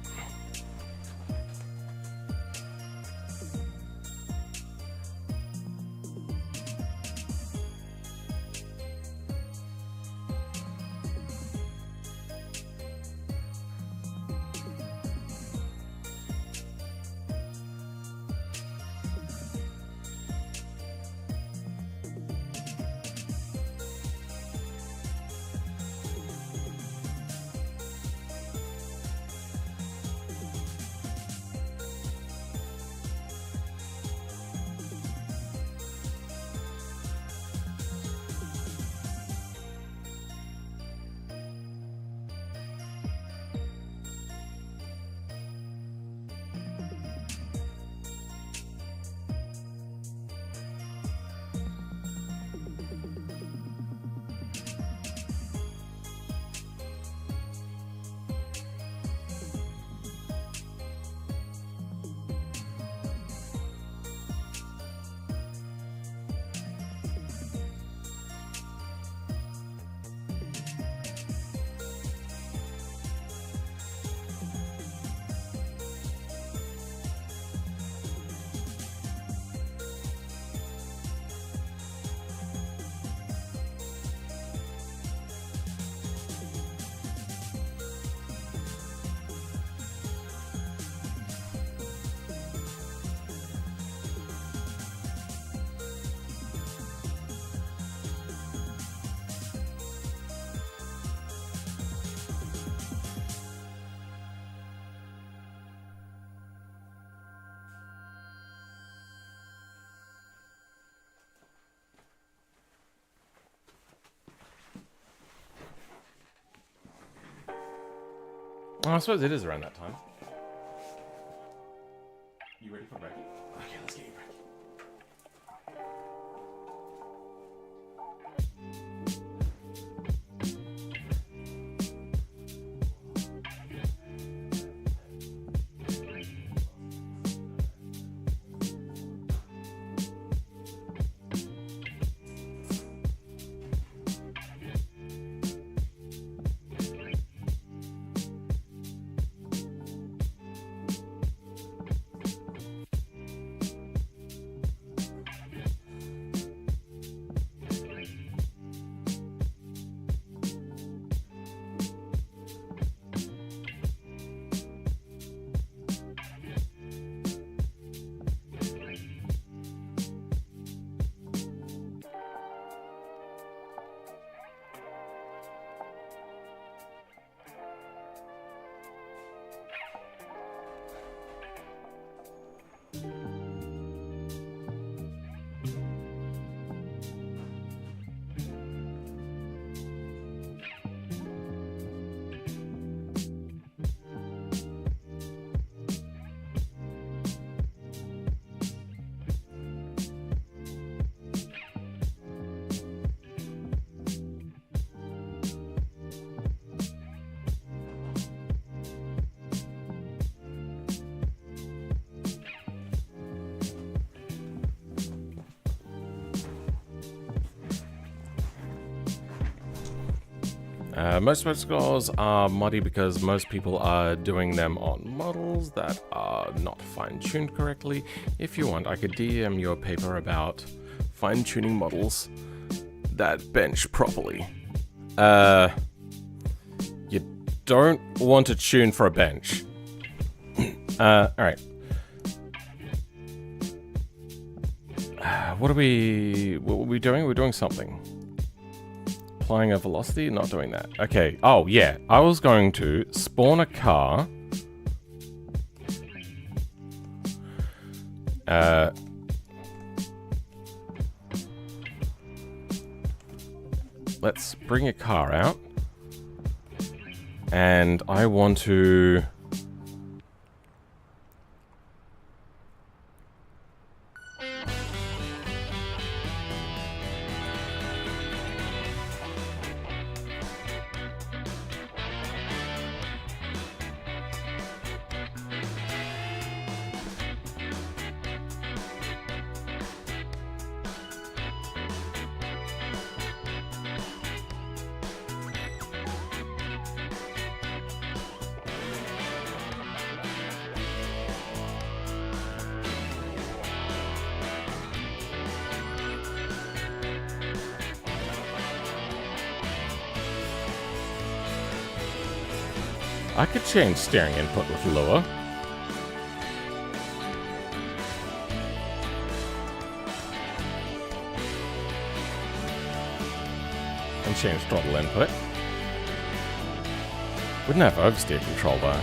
Oh, I suppose it is around that time. You ready for brekkie? Okay, let's get you brekkie. Most spectacles are muddy because most people are doing them on models that are not fine-tuned correctly. If you want, I could DM you a paper about fine-tuning models that bench properly. You don't want to tune for a bench. Alright. What are we doing? We're doing something. Applying a velocity? Not doing that. Okay. Oh, yeah. I was going to spawn a car. Let's bring a car out. And I want to... I could change steering input with lower. And change throttle input. Wouldn't have oversteer control though.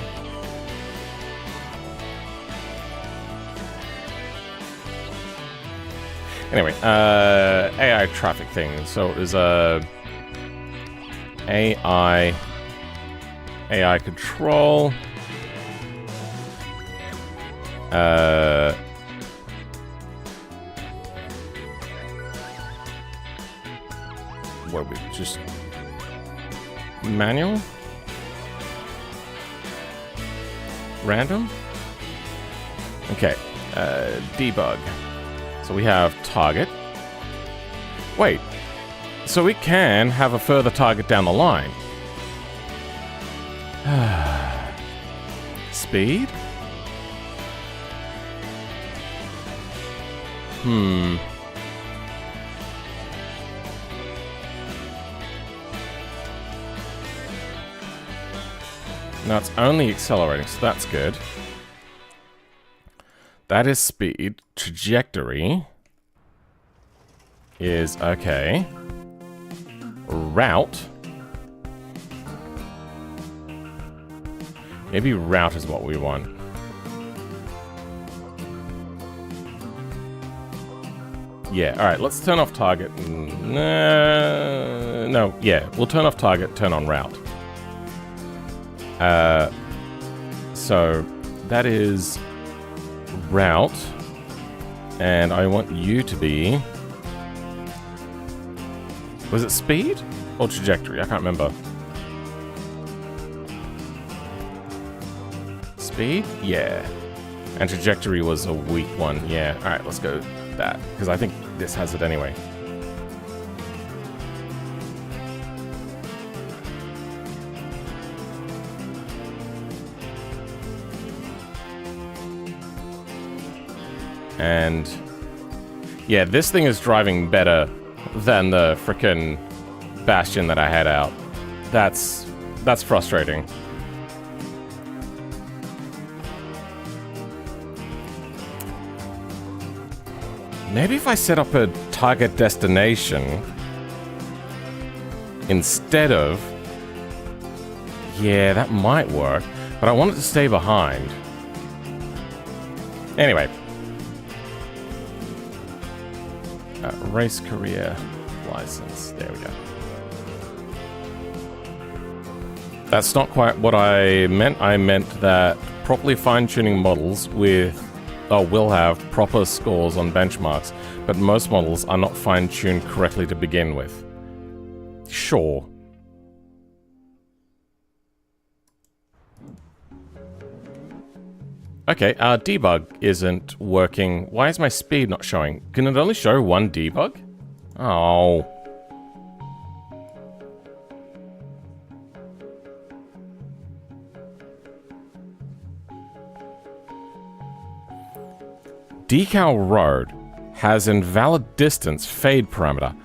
Anyway, AI traffic thing. So it was AI control. What we just manual? Random? Okay. Debug. So we have target. Wait. So we can have a further target down the line. Speed? Now it's only accelerating, so that's good. That is speed. Trajectory is okay. Route. Maybe route is what we want. Yeah, alright, let's turn off target. No, yeah, we'll turn off target, turn on route. So that is route, and I want you to be... Was it speed or trajectory? I can't remember. Speed? Yeah. And trajectory was a weak one. Yeah. Alright, let's go that. Because I think this has it anyway. And yeah, this thing is driving better than the frickin' Bastion that I had out. That's frustrating. Maybe if I set up a target destination instead of... Yeah, that might work. But I want it to stay behind. Anyway. Race career license. There we go. That's not quite what I meant. I meant that properly fine-tuning models with... will have proper scores on benchmarks, but most models are not fine-tuned correctly to begin with. Sure. Okay, our debug isn't working. Why is my speed not showing? Can it only show one debug? Oh. Decal road has invalid distance fade parameter.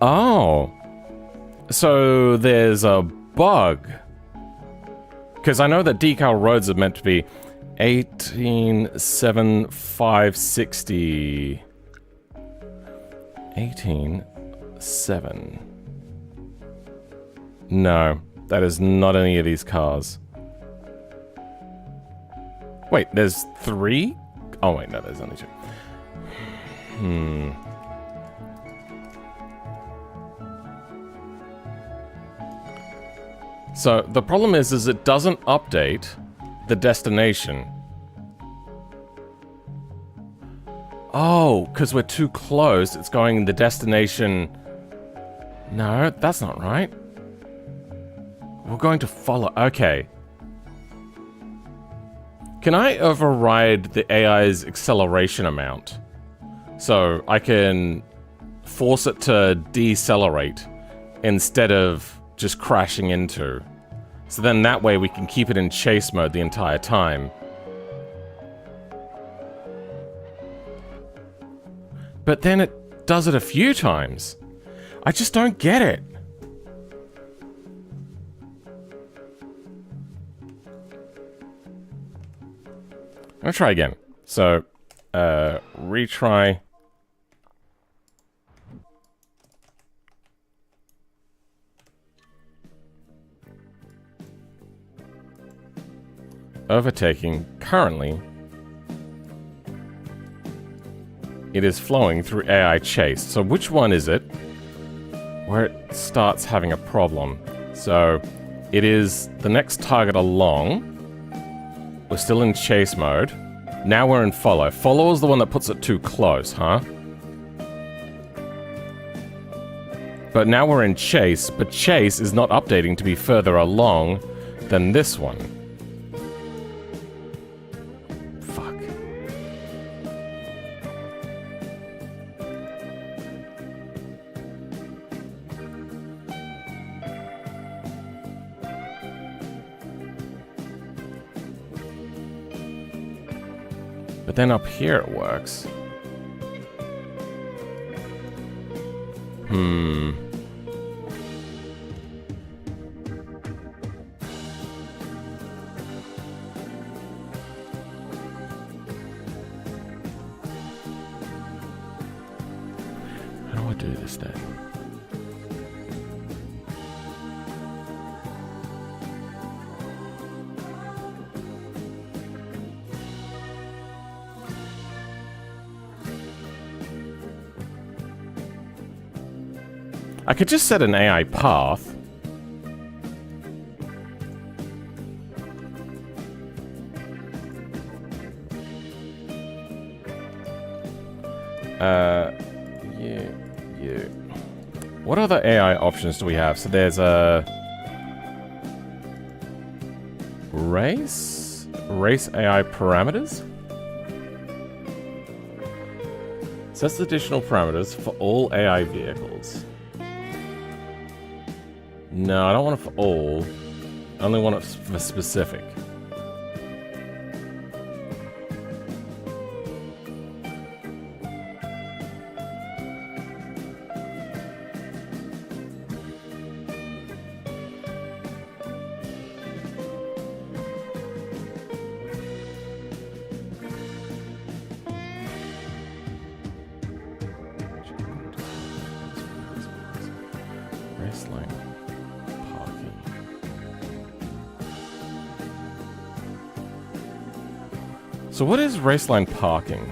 Oh. So there's a bug. Because I know that decal roads are meant to be 18.7.560. 18.7. No, that is not any of these cars. Wait, there's 3? Oh wait, no, there's only 2. So the problem is it doesn't update the destination. Oh, because we're too close. It's going the destination. No, that's not right. We're going to follow. Okay. Can I override the AI's acceleration amount? So I can force it to decelerate instead of just crashing into. So then that way we can keep it in chase mode the entire time. But then it does it a few times. I just don't get it. I'm gonna try again. So, retry. Overtaking. Currently, it is flowing through AI chase. So which one is it where it starts having a problem? So it is the next target along. We're still in chase mode. Now we're in follow. Follow is the one that puts it too close, huh? But now we're in chase, but chase is not updating to be further along than this one. Fuck. But then up here it works. How do I do this then? I could just set an AI path. Yeah. What other AI options do we have? So there's a race AI parameters. Sets additional parameters for all AI vehicles. No, I don't want it for all. I only want it for specific. So what is raceline parking?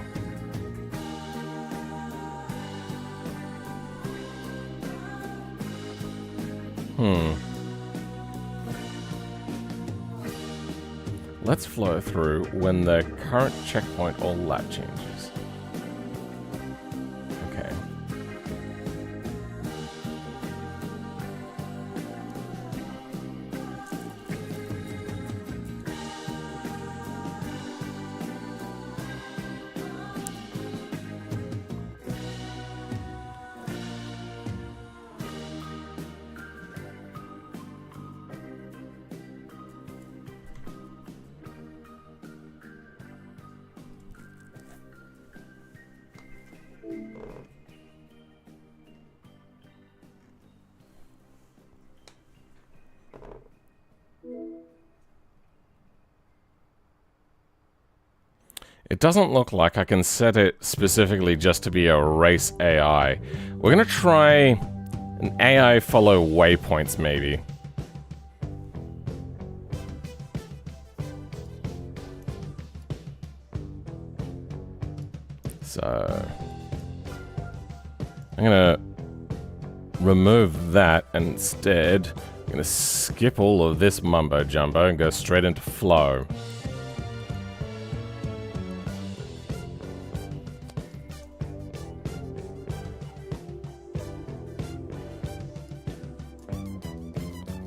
Let's flow through when the current checkpoint or lap changes. Okay. It doesn't look like I can set it specifically just to be a race AI. We're gonna try an AI follow waypoints, maybe. So I'm gonna remove that, and instead I'm gonna skip all of this mumbo jumbo and go straight into flow.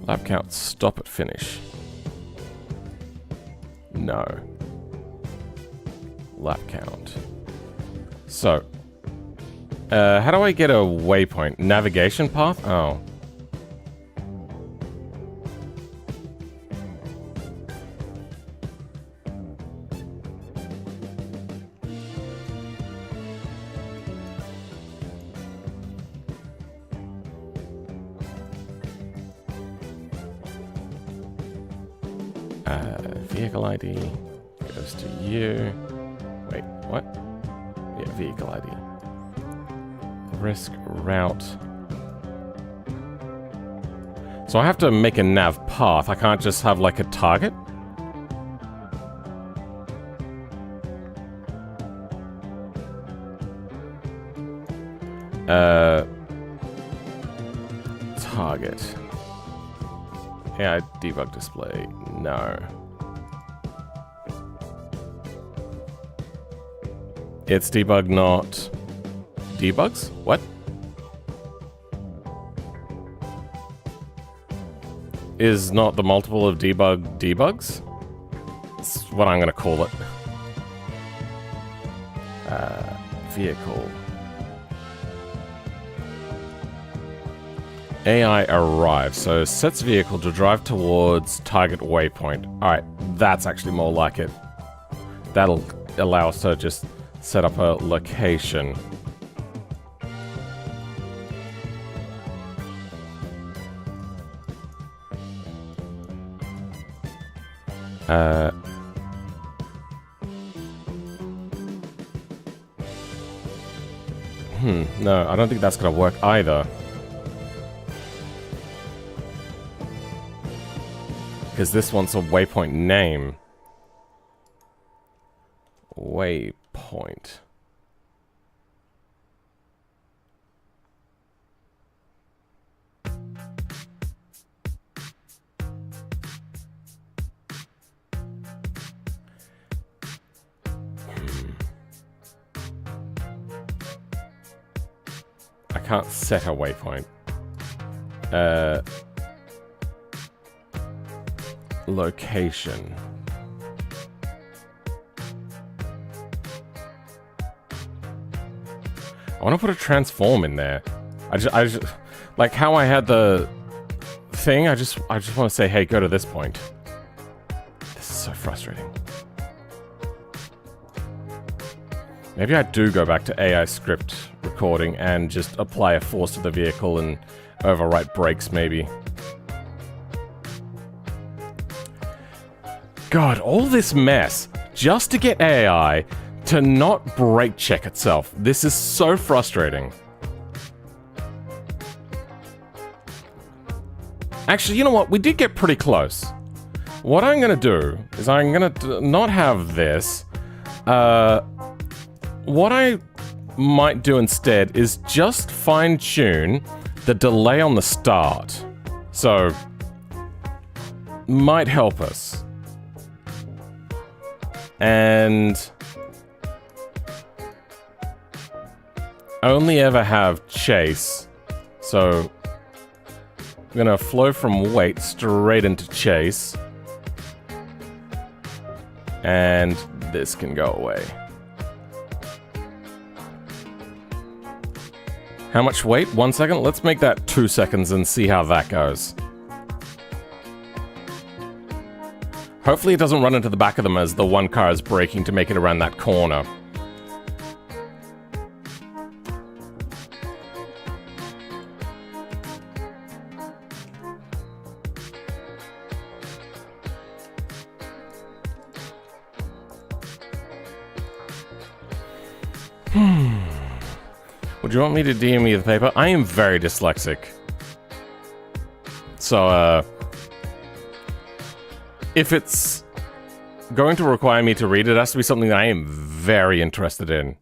Lap count, stop at finish. No. Lap count. So, how do I get a waypoint? Navigation path? Oh. Vehicle ID goes to you. Wait, what? Yeah, vehicle ID. Risk route. So I have to make a nav path. I can't just have like a target. Target. AI debug display. No. It's debug, not debugs? What? Is not the multiple of debug debugs? That's what I'm gonna call it. Vehicle. AI arrives, so sets vehicle to drive towards target waypoint. Alright, that's actually more like it. That'll allow us to just set up a location. No, I don't think that's gonna work either. Because this wants a waypoint name. Waypoint. can't set a waypoint. Location. I want to put a transform in there. I just like how I had the thing. I just want to say, hey, go to this point. This is so frustrating. Maybe I do go back to AI script recording and just apply a force to the vehicle and overwrite brakes, maybe. God, all this mess just to get AI to not brake check itself. This is so frustrating. Actually, you know what? We did get pretty close. What I'm going to do is I'm going to not have this. What I might do instead is just fine-tune the delay on the start. So, might help us. And only ever have chase. So, I'm gonna flow from wait straight into chase. And this can go away. How much wait? 1 second? Let's make that 2 seconds and see how that goes. Hopefully it doesn't run into the back of them as the one car is braking to make it around that corner. Would you want me to DM you the paper? I am very dyslexic. So, if it's going to require me to read it, it has to be something that I am very interested in.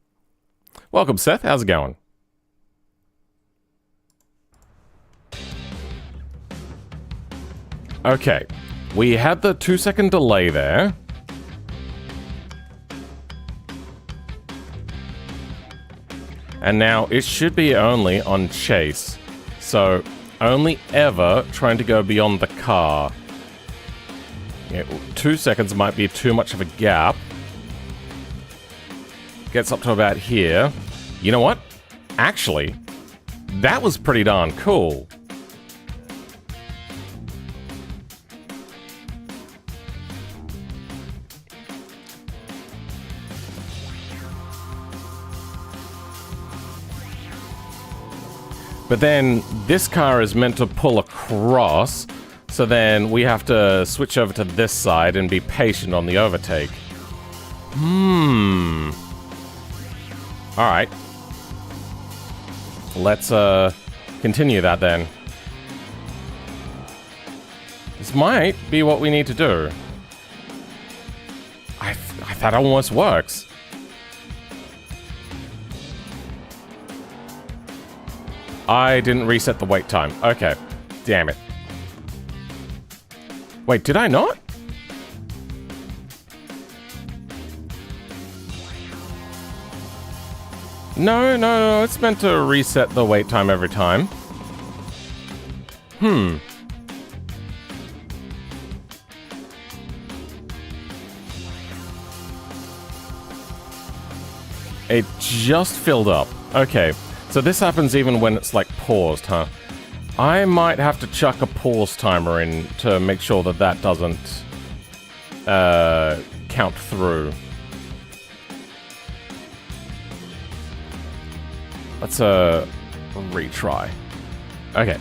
Welcome, Seth. How's it going? Okay. We had the 2 second delay there. And now it should be only on chase. So, only ever trying to go beyond the car. Yeah, 2 seconds might be too much of a gap. Gets up to about here. You know what? Actually, that was pretty darn cool. But then this car is meant to pull across, so then we have to switch over to this side and be patient on the overtake. Alright. Let's continue that then. This might be what we need to do. I thought it almost works. I didn't reset the wait time. Okay. Damn it. Wait, did I not? No, it's meant to reset the wait time every time. It just filled up. Okay. So this happens even when it's like paused, huh? I might have to chuck a pause timer in to make sure that that doesn't count through. Let's retry. Okay.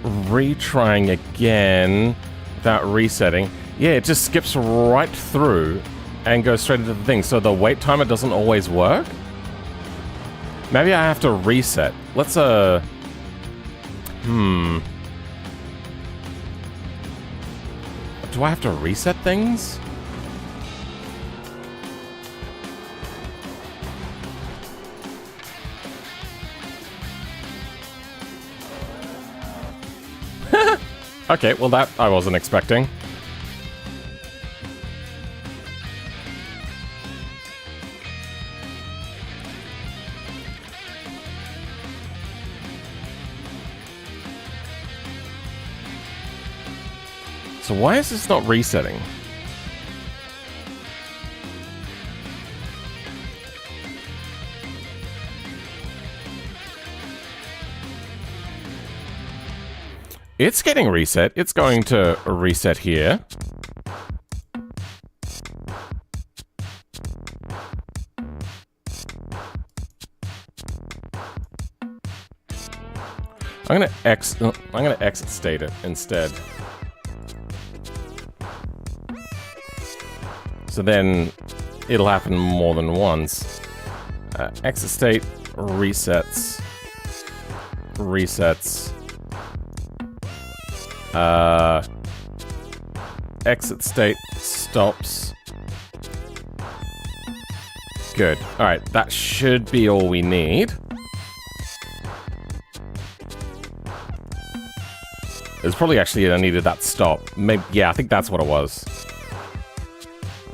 Retrying again without resetting. Yeah, it just skips right through and goes straight into the thing. So the wait timer doesn't always work? Maybe I have to reset. Let's, Do I have to reset things? Okay, well that I wasn't expecting. So why is this not resetting? It's getting reset. It's going to reset here. I'm gonna exit state it instead. So then it'll happen more than once. Exit state resets. Exit state stops. Good. Alright, that should be all we need. It was probably actually I needed that stop. Maybe, yeah, I think that's what it was.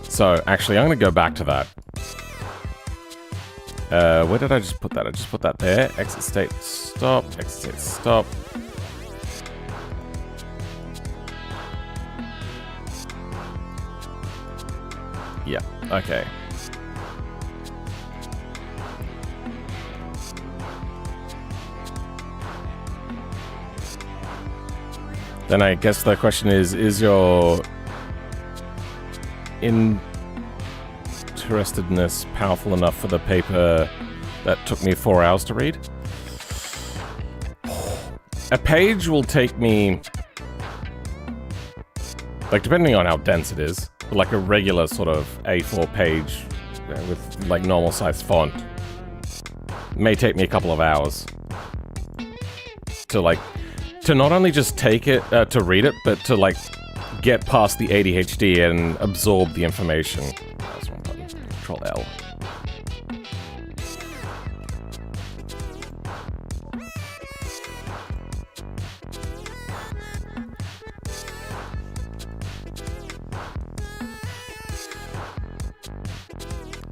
So, actually, I'm going to go back to that. Where did I just put that? I just put that there. Exit state stop. Exit state stop. Yeah, okay. Then I guess the question is your interestedness powerful enough for the paper that took me 4 hours to read? A page will take me, like, depending on how dense it is, but like a regular sort of A4 page with like normal sized font may take me a couple of hours to like, to not only just take it, to read it, but to like get past the ADHD and absorb the information. That's one button. Control L.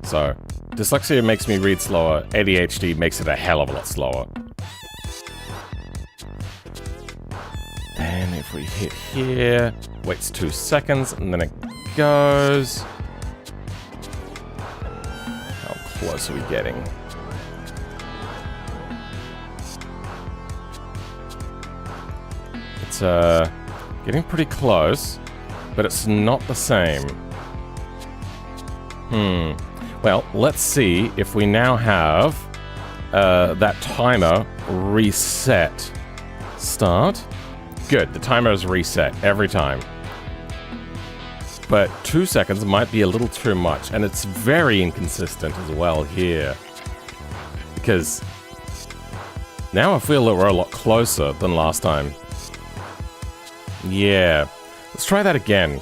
So, dyslexia makes me read slower, ADHD makes it a hell of a lot slower. Then if we hit here, waits 2 seconds, and then it goes. How close are we getting? It's getting pretty close, but it's not the same. Well, let's see if we now have that timer reset. Start. Good, the timer is reset every time. But 2 seconds might be a little too much, and it's very inconsistent as well here. Because now I feel that we're a lot closer than last time. Yeah, let's try that again.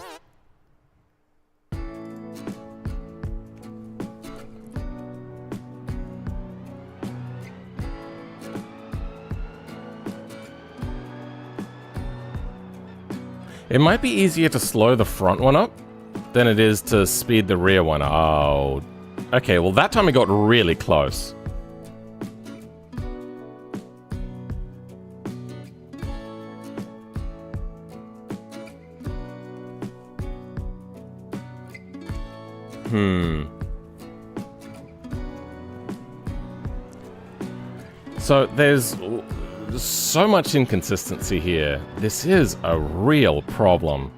It might be easier to slow the front one up than it is to speed the rear one up. Oh, okay, well that time it got really close. So there's so much inconsistency here. This is a real problem.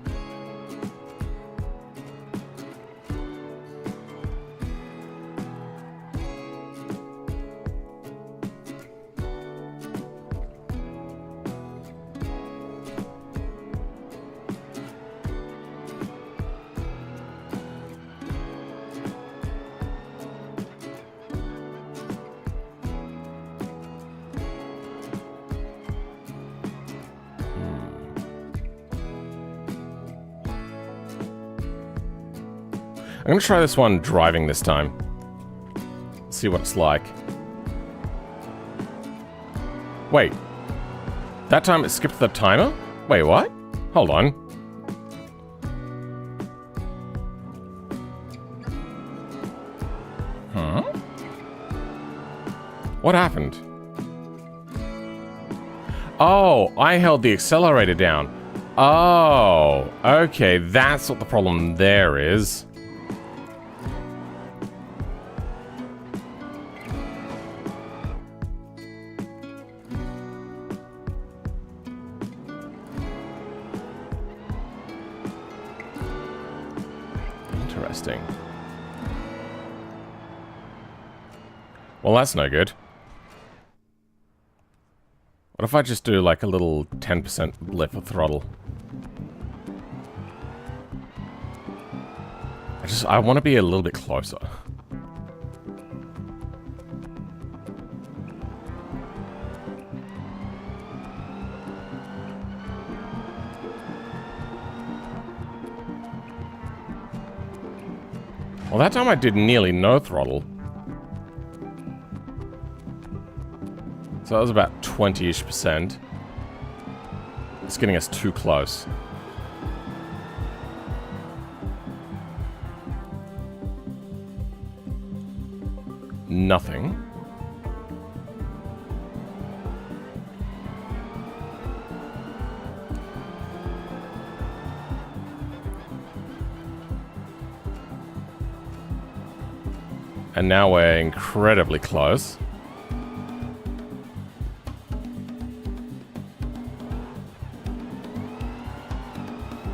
I'm gonna try this one driving this time. See what it's like. Wait. That time it skipped the timer? Wait, what? Hold on. Huh? What happened? Oh, I held the accelerator down. Oh, okay, that's what the problem there is. Interesting. Well, that's no good. What if I just do like a little 10% lift of throttle? I want to be a little bit closer. Well, that time I did nearly no throttle. So that was about 20-ish%. It's getting us too close. Nothing. And now we're incredibly close.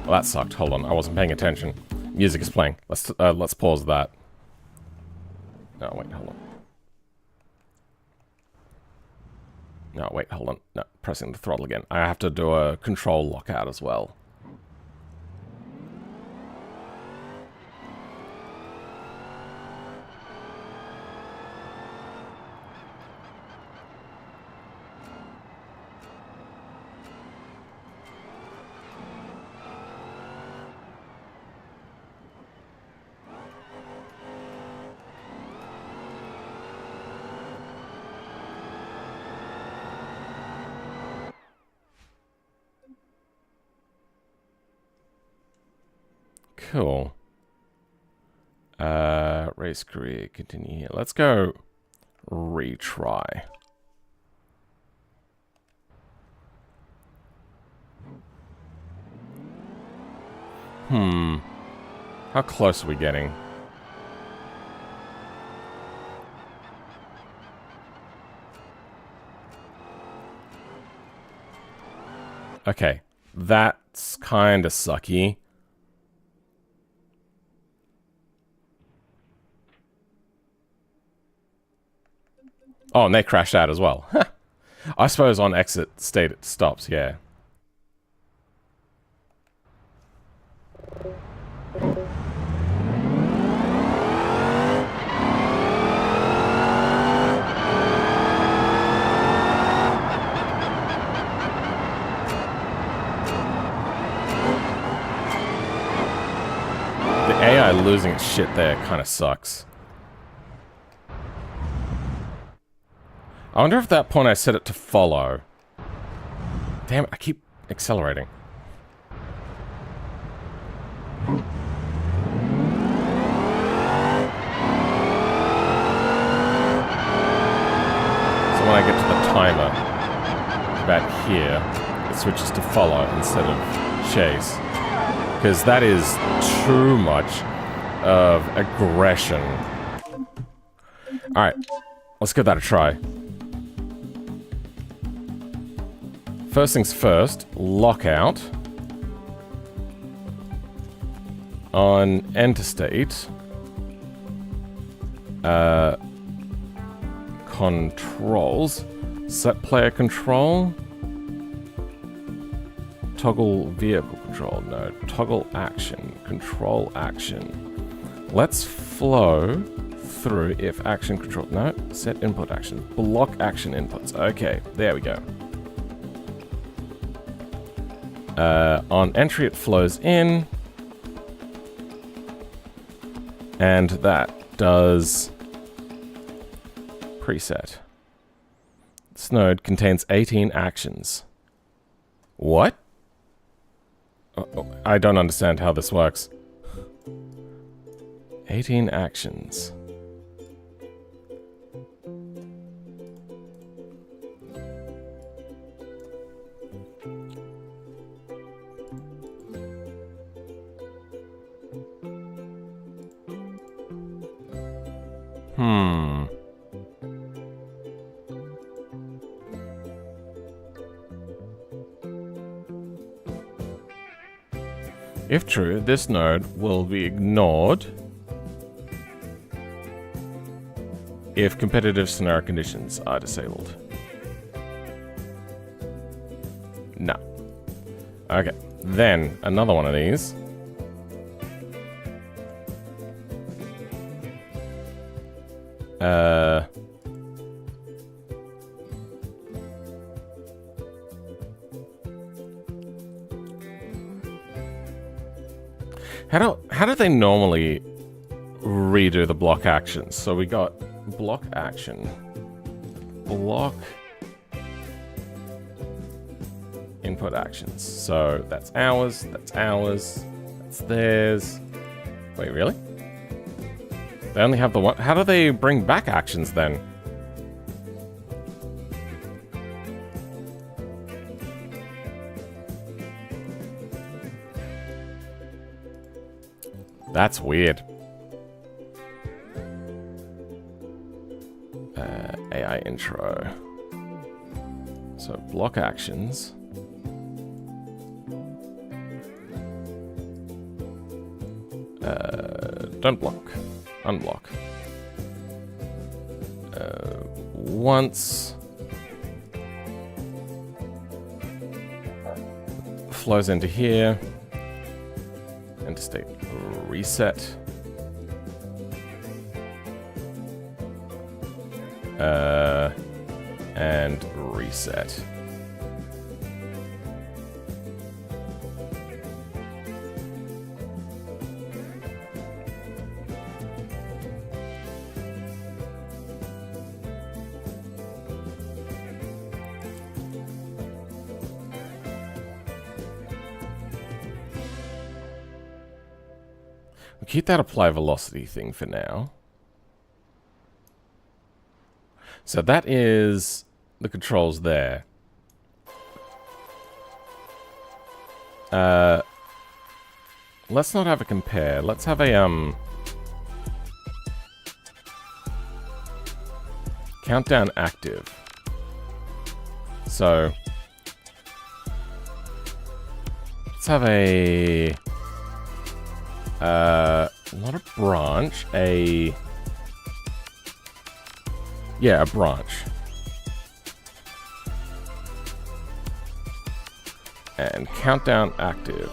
Well, that sucked. Hold on, I wasn't paying attention. Music is playing. Let's pause that. No, wait, hold on. No, wait, hold on. No, pressing the throttle again. I have to do a control lockout as well. Cool. Race career, continue here. Let's go retry. How close are we getting? Okay, that's kind of sucky. Oh, and they crashed out as well. I suppose on exit state it stops, yeah. The AI losing its shit there kind of sucks. I wonder if at that point I set it to follow. Damn it, I keep accelerating. So when I get to the timer, about here, it switches to follow instead of chase. Because that is too much of aggression. Alright, let's give that a try. First things first, lockout on interstate. Controls. Set player control. Toggle vehicle control. No. Toggle action. Control action. Let's flow through if action control. No. Set input action. Block action inputs. Okay. There we go. On entry, it flows in. And that does preset. This node contains 18 actions. What? Oh, I don't understand how this works. 18 actions. If true, this node will be ignored if competitive scenario conditions are disabled. No. Okay, then another one of these. How do they normally redo the block actions? So we got block action, block input actions. So that's ours, that's theirs. Wait, really? They only have the one. How do they bring back actions then? That's weird. AI intro. So block actions. Don't block. Unblock. Once. Flows into here. Into state reset. And reset. We'll keep that apply velocity thing for now. So that is the controls there. Let's not have a compare. Let's have a countdown active. So let's have a not a branch, a branch. And countdown active.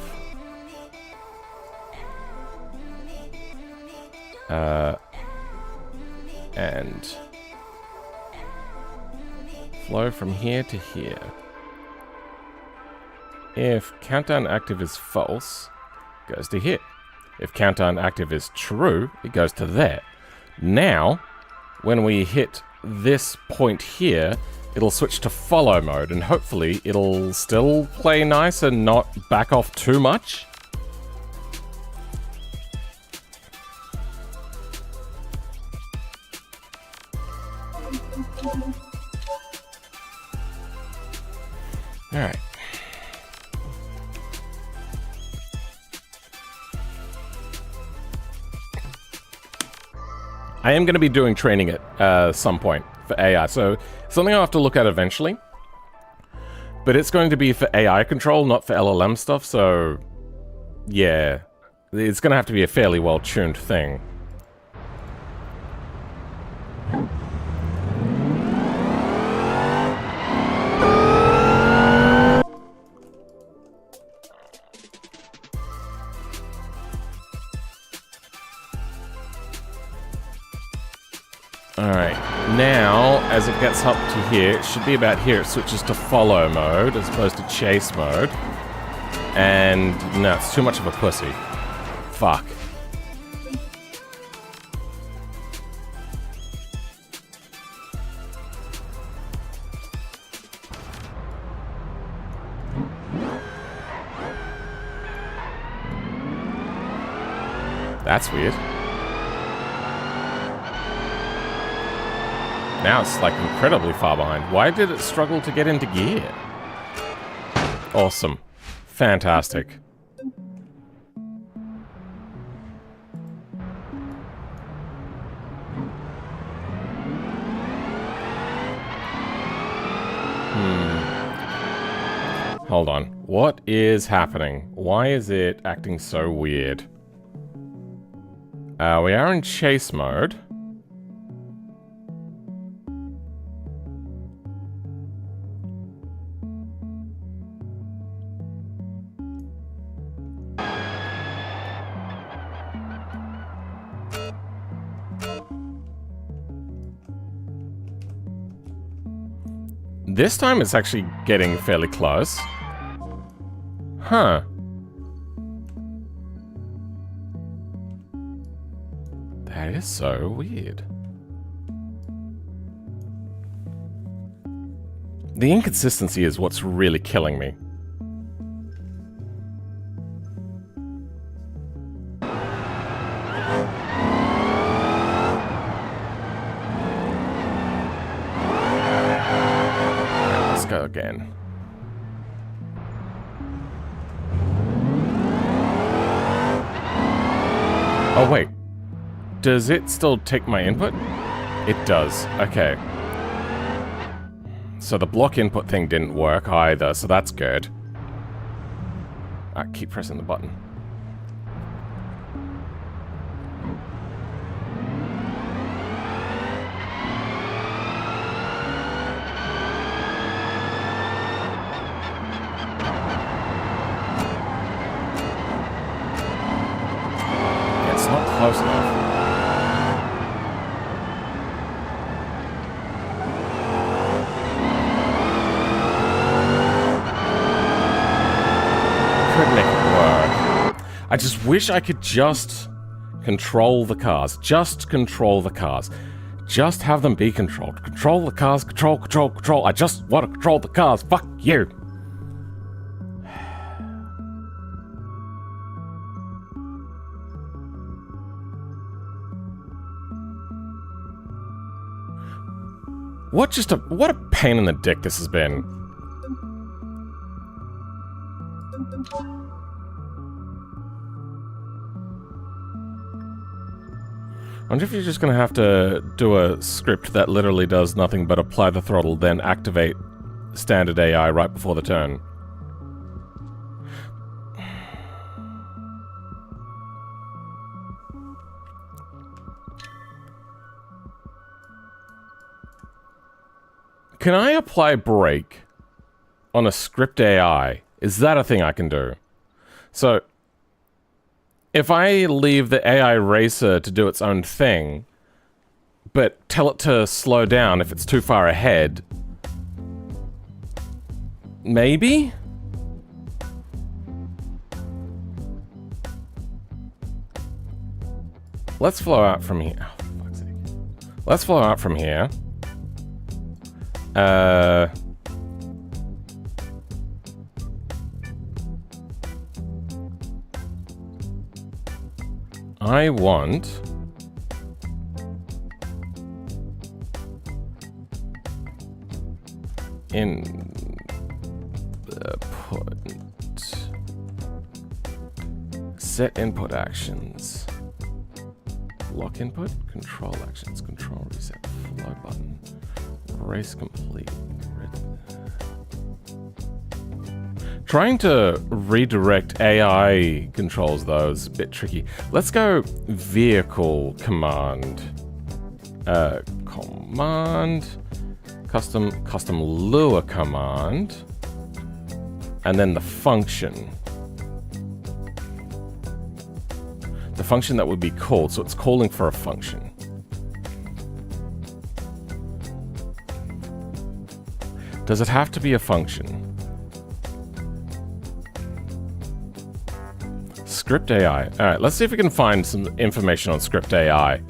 And flow from here to here. If countdown active is false, it goes to here. If countdown active is true, it goes to there. Now, when we hit this point here, it'll switch to follow mode, and hopefully it'll still play nice and not back off too much. Alright. I am going to be doing training at some point for AI, so something I'll have to look at eventually. But it's going to be for AI control, not for LLM stuff, so yeah, it's going to have to be a fairly well-tuned thing. Alright, now, as it gets up to here, it should be about here, it switches to follow mode as opposed to chase mode. And no, it's too much of a pussy. Fuck. That's weird. Now it's like incredibly far behind. Why did it struggle to get into gear? Awesome. Fantastic. Hold on. What is happening? Why is it acting so weird? We are in chase mode. This time it's actually getting fairly close. Huh. That is so weird. The inconsistency is what's really killing me. Let's go again. Oh, wait. Does it still take my input? It does. Okay. So the block input thing didn't work either, so that's good. I keep pressing the button. It's not close enough. Make it work. I just wish I could just control the cars. Just control the cars. Just have them be controlled. Control the cars. Control, control, control. I just want to control the cars. Fuck you. What a pain in the dick this has been. I wonder if you're just going to have to do a script that literally does nothing but apply the throttle, then activate standard AI right before the turn. Can I apply brake on a script AI? Is that a thing I can do? So, if I leave the AI racer to do its own thing, but tell it to slow down if it's too far ahead, maybe? Let's flow out from here. Oh, for fuck's sake. Let's flow out from here. I want set input actions, lock input, control actions, control reset, flow button, race complete. Trying to redirect AI controls, though, is a bit tricky. Let's go vehicle command. Custom lure command. And then the function. The function that would be called, so it's calling for a function. Does it have to be a function? Script AI. Alright, let's see if we can find some information on script AI.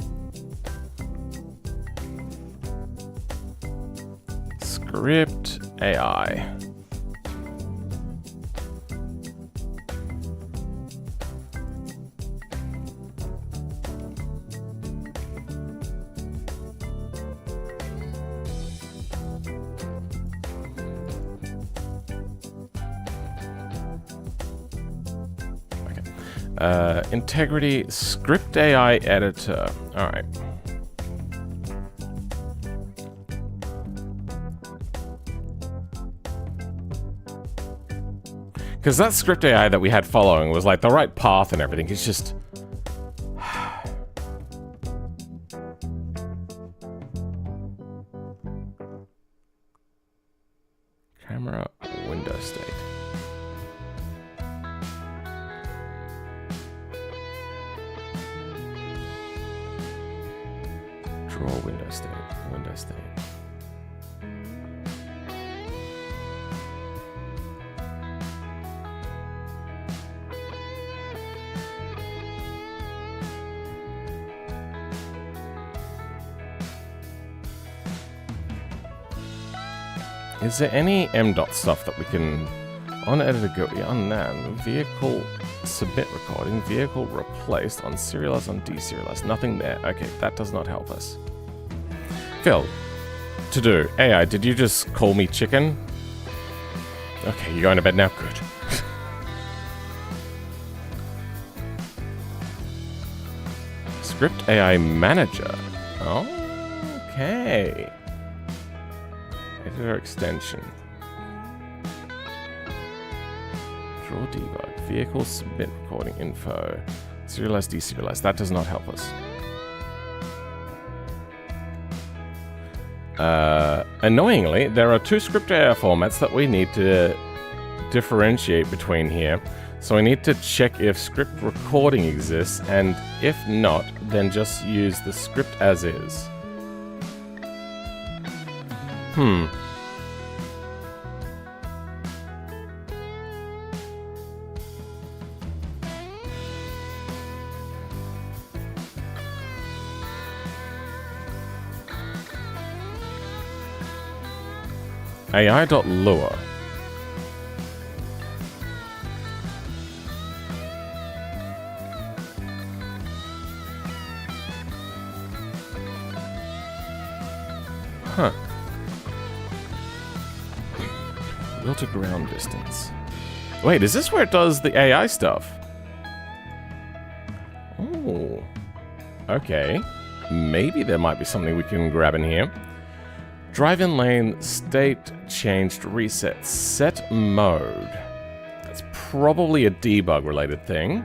Script AI. Integrity, script AI editor. All right. Because that script AI that we had following was like the right path and everything. It's just... Camera window state. Draw window state. Window state. Is there any M.dot stuff that we can... On editor go... Yeah, on that. Vehicle submit recording. Vehicle replaced. On serialize, on deserialize. Nothing there. Okay, that does not help us. Phil. To do. AI, did you just call me chicken? Okay, you're going to bed now? Good. Script AI manager. Okay. Editor extension. Draw debug. Vehicle submit recording info. Serialize, deserialize. That does not help us. Annoyingly, there are two script AI formats that we need to differentiate between here. So we need to check if script recording exists, and if not, then just use the script as is. AI.lure. Huh. Wheel to ground distance. Wait, is this where it does the AI stuff? Oh. Okay. Maybe there might be something we can grab in here. Drive-in lane, state changed, reset, set mode. That's probably a debug related thing.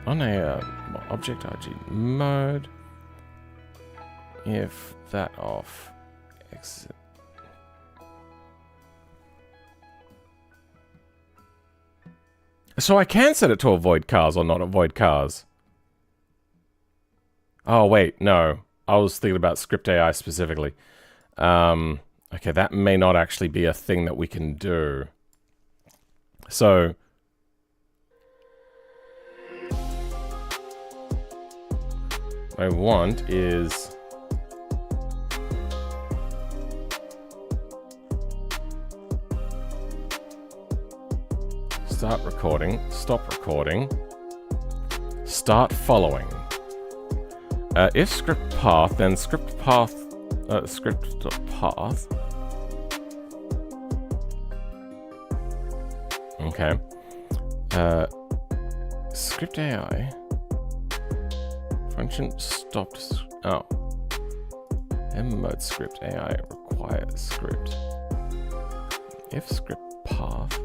On a object RG mode, if that off, exit. So I can set it to avoid cars or not avoid cars. Oh, wait, no. I was thinking about script AI specifically. Okay, that may not actually be a thing that we can do. So... what I want is... start recording, stop recording, start following. If script path, then script path, script.path. Okay. Script AI. Function stopped. Oh. M mode script AI requires script. If script path.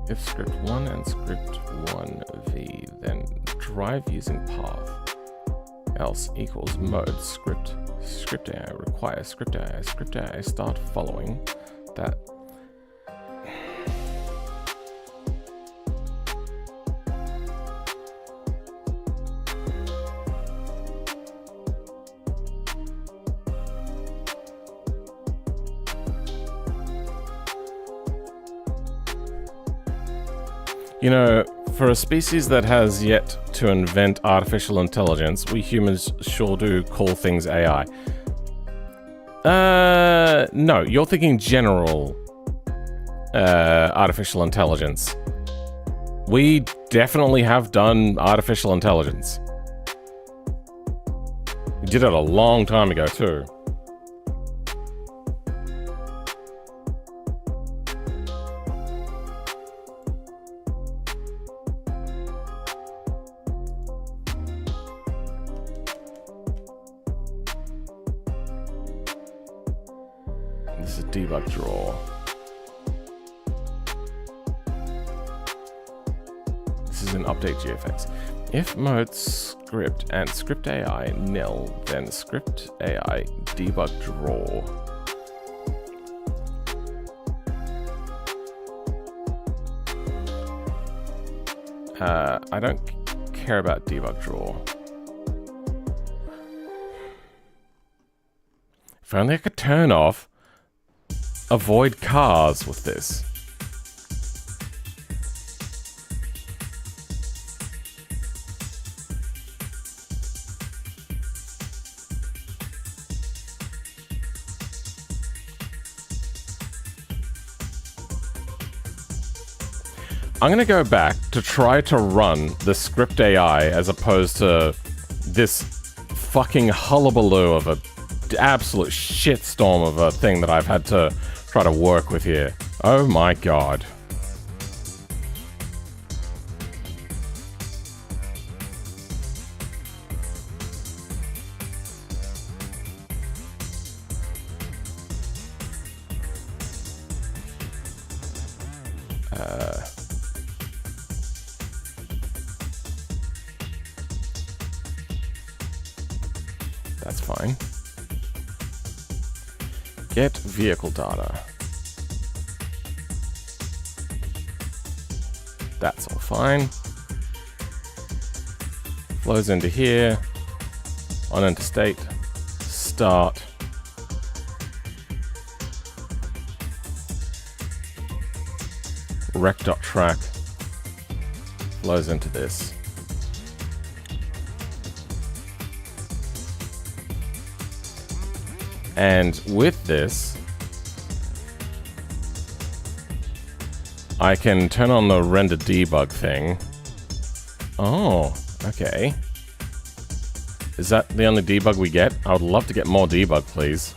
If script 1 and script 1v, then drive using path. Else equals mode script. Script AI requires script AI start following. That. You know, for a species that has yet to invent artificial intelligence, we humans sure do call things AI. No, you're thinking general artificial intelligence. We definitely have done artificial intelligence. We did it a long time ago, too. This is debug draw. This is an update GFX. If mode script and script AI nil, then script AI debug draw. I don't care about debug draw. If only I could turn off avoid cars with this. I'm going to go back to try to run the script AI as opposed to this fucking hullabaloo of a absolute shitstorm of a thing that I've had to try to work with here. Oh my god. That's fine. Get vehicle data. That's all fine. Flows into here. On into state. Start. Rec.track. Flows into this. And with this, I can turn on the render debug thing. Oh, okay. Is that the only debug we get? I would love to get more debug, please.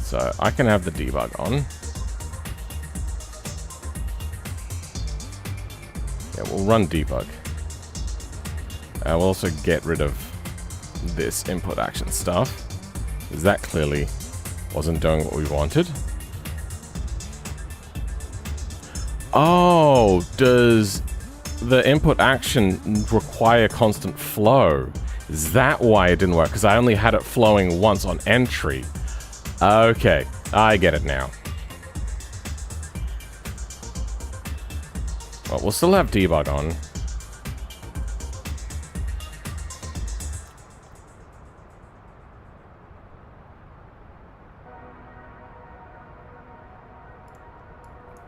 So I can have the debug on. Yeah, we'll run debug. We'll also get rid of this input action stuff, because that clearly wasn't doing what we wanted. Oh, does the input action require constant flow? Is that why it didn't work? Because I only had it flowing once on entry. Okay, I get it now. Well, we'll still have debug on.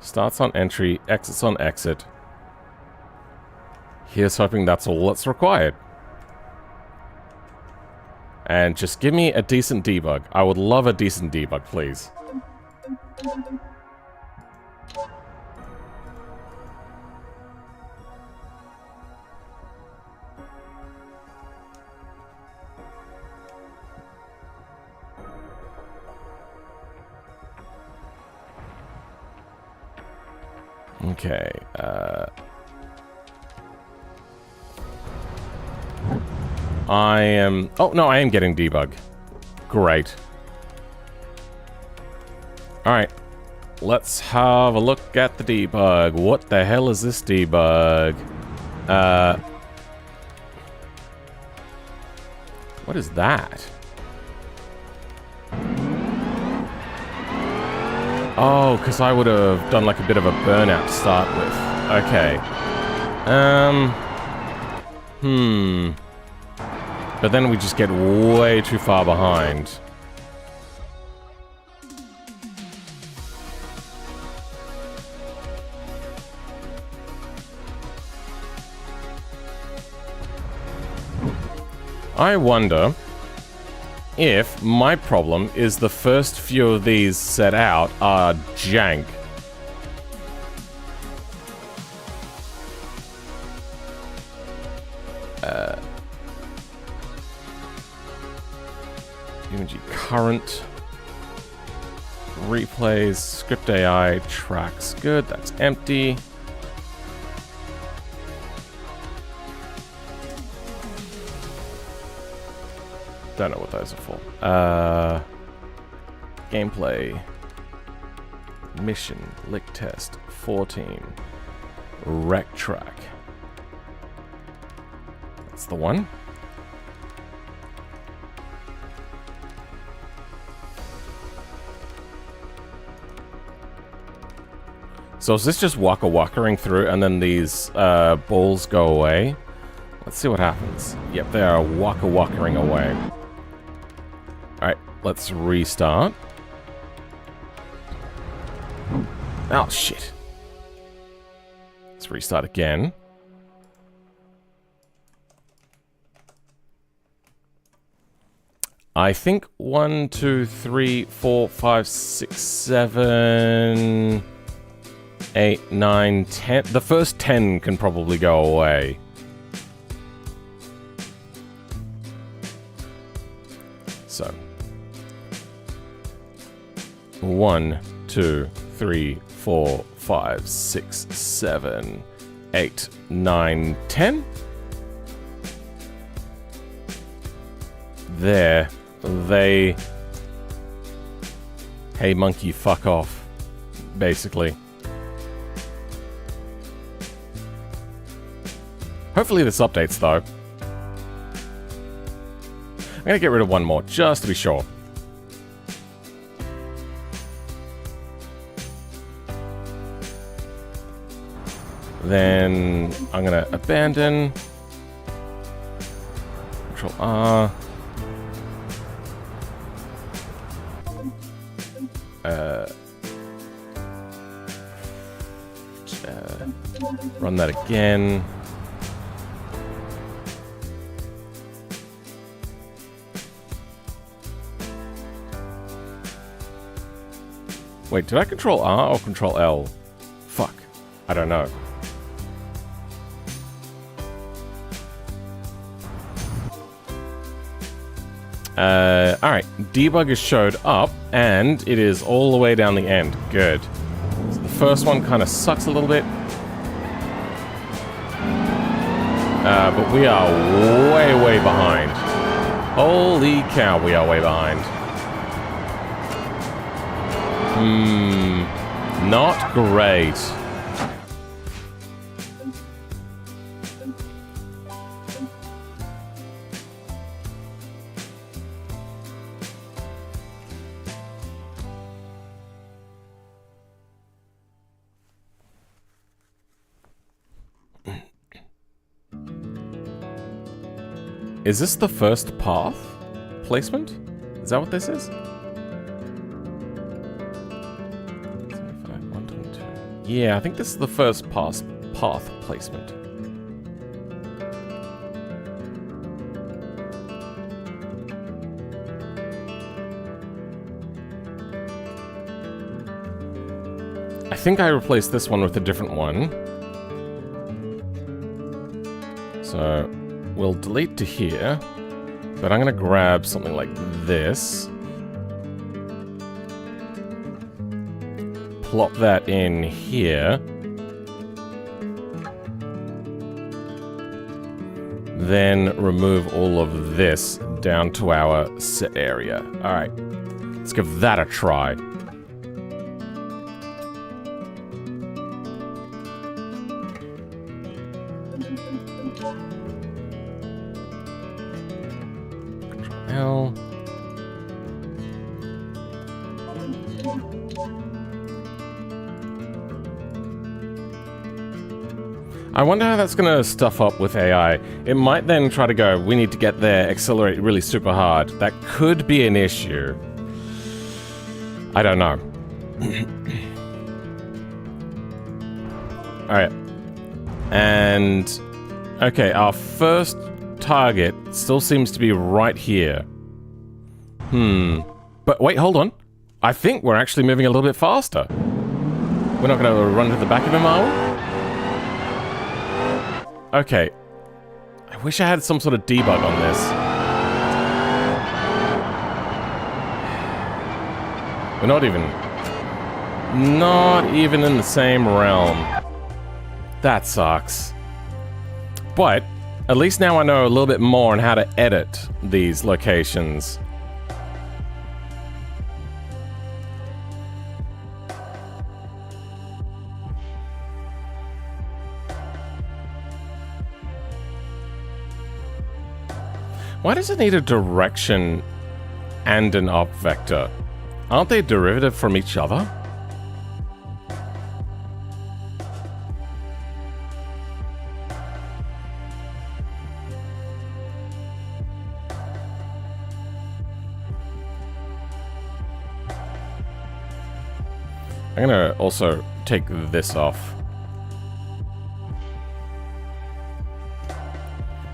Starts on entry, exits on exit. Here's hoping that's all that's required. And just give me a decent debug. I would love a decent debug, please. Okay, I am... Oh, no, I am getting debug. Great. Alright. Let's have a look at the debug. What the hell is this debug? What is that? Oh, because I would have done like a bit of a burnout to start with. Okay. But then we just get way too far behind. I wonder if my problem is the first few of these set out are jank. UMG current. Replays, script AI, tracks. Good, that's empty. Don't know what those are for. Gameplay. Mission. Lick test. 14. Rec track. That's the one. So is this just waka-wakaing through and then these balls go away? Let's see what happens. Yep, they are waka-wakaing away. Alright, let's restart. Oh, shit. Let's restart again. I think 1, 2, 3, 4, 5, 6, 7, 8, 9, 10. The first 10 can probably go away. So 1, 2, 3, 4, 5, 6, 7, 8, 9, 10. There. They... Hey monkey, fuck off. Basically. Hopefully this updates though. I'm gonna get rid of one more, just to be sure. Then I'm gonna abandon. Control R. Run that again. Wait, did I control R or control L? Fuck. I don't know. Alright. Debugger showed up, and it is all the way down the end. Good. So the first one kind of sucks a little bit. But we are way, way behind. Holy cow, we are way behind. Not great. Is this the first path placement? Is that what this is? 75, 122. Yeah, I think this is the first path placement. I think I replaced this one with a different one. So we'll delete to here, but I'm gonna grab something like this. Plop that in here. Then remove all of this down to our set area. Alright, let's give that a try. L. I wonder how that's going to stuff up with AI. It might then try to go, we need to get there, accelerate really super hard. That could be an issue. I don't know. Alright. And... okay, our first target still seems to be right here. But wait, hold on. I think we're actually moving a little bit faster. We're not going to run to the back of him, are we? Okay. I wish I had some sort of debug on this. We're not even in the same realm. That sucks. But at least now I know a little bit more on how to edit these locations. Why does it need a direction and an up vector? Aren't they derivative from each other? I'm gonna also take this off.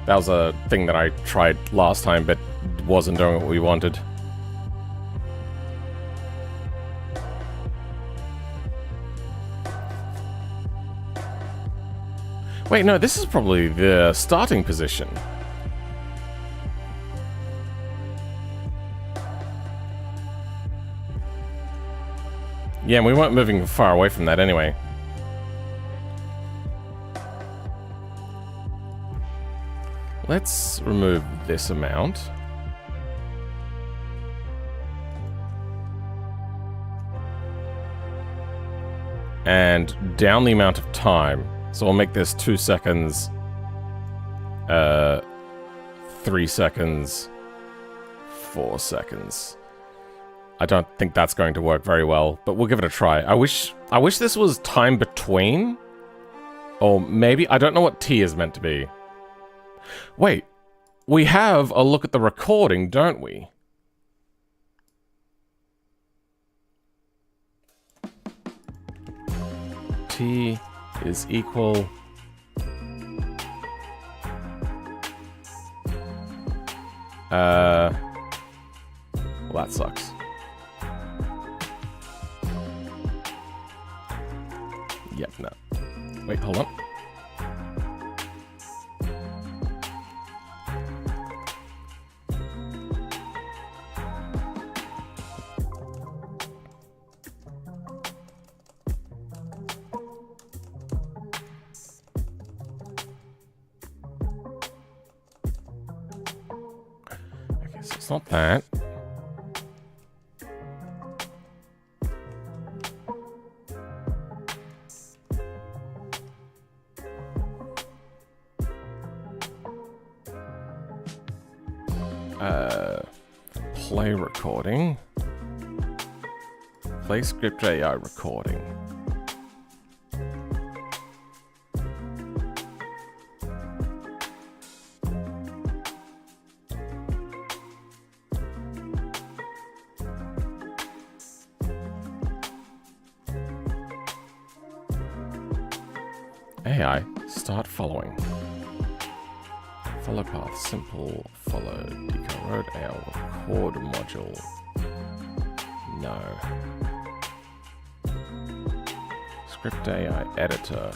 That was a thing that I tried last time, but wasn't doing what we wanted. Wait, no, this is probably the starting position. Yeah, and we weren't moving far away from that anyway. Let's remove this amount. And down the amount of time. So we'll make this 2 seconds, 3 seconds, 4 seconds. I don't think that's going to work very well, but we'll give it a try. I wish this was time between. Or maybe, I don't know what T is meant to be. Wait, we have a look at the recording, don't we? T is equal... well, that sucks. Yep, no. Wait, hold on. Okay, so it's not that. Play recording. Play script AI recording. AI, start following. Follow path, simple, follow, deco road, AL, record module. No. Script AI editor.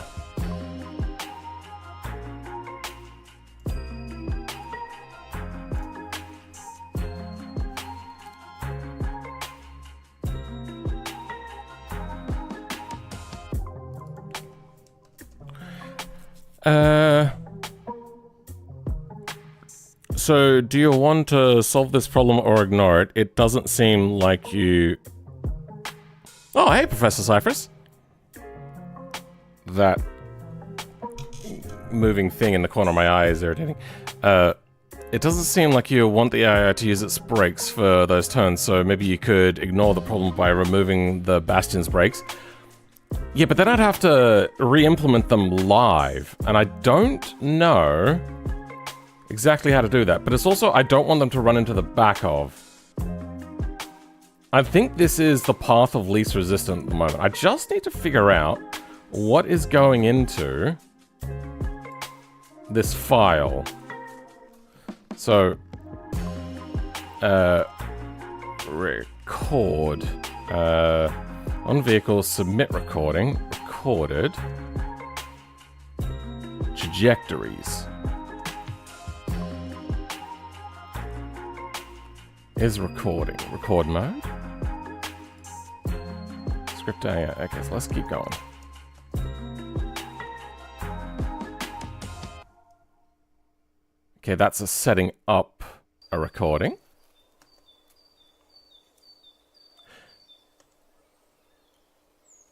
So, do you want to solve this problem or ignore it? It doesn't seem like you... Oh, hey, Professor Cypress. That moving thing in the corner of my eye is irritating. It doesn't seem like you want the AI to use its brakes for those turns, so maybe you could ignore the problem by removing the Bastion's brakes. Yeah, but then I'd have to re-implement them live, and I don't know exactly how to do that. But it's also, I don't want them to run into the back of. I think this is the path of least resistance at the moment. I just need to figure out what is going into this file. So, record, on vehicle, submit recording, recorded, trajectories. Is recording, record mode. Script, yeah. Okay, so let's keep going. Okay, that's a setting up a recording.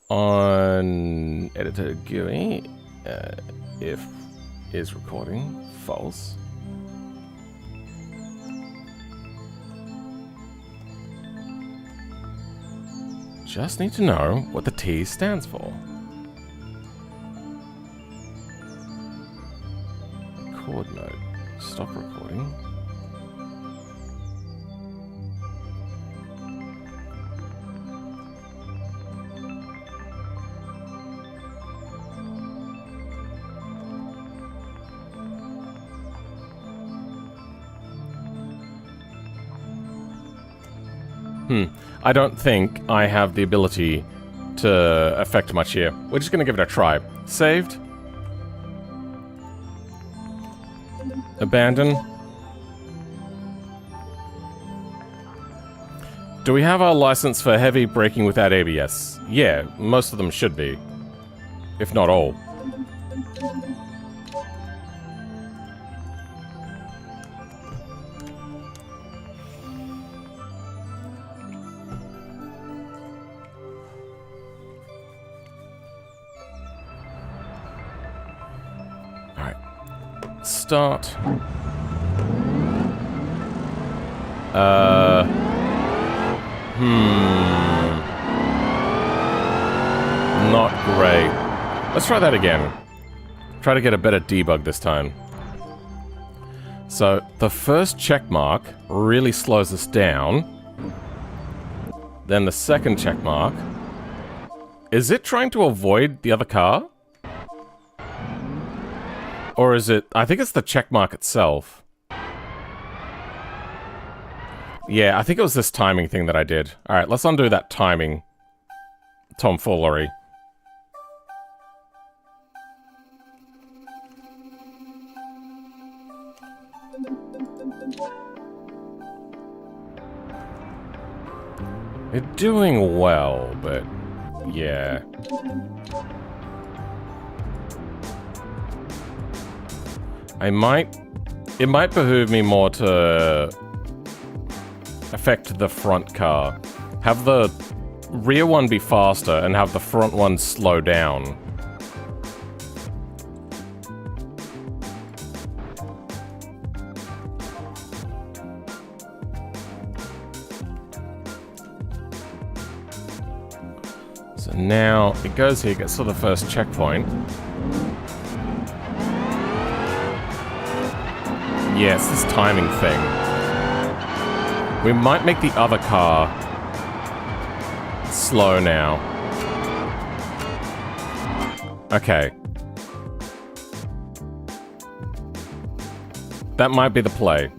On editor GUI, if is recording false. Just need to know what the T stands for. Record mode. Stop recording. I don't think I have the ability to affect much here. We're just gonna give it a try. Saved. Abandon. Do we have our license for heavy braking without ABS? Yeah, most of them should be. If not all. Start. Not great. Let's try that again. Try to get a better debug this time. So, the first check mark really slows us down. Then the second check mark. Is it trying to avoid the other car? Or is it... I think it's the check mark itself. Yeah, I think it was this timing thing that I did. Alright, let's undo that timing tomfoolery. You're doing well, but... yeah. It might behoove me more to affect the front car. Have the rear one be faster and have the front one slow down. So now it goes here, gets to the first checkpoint. Yeah, it's this timing thing. We might make the other car slow now. Okay. That might be the play.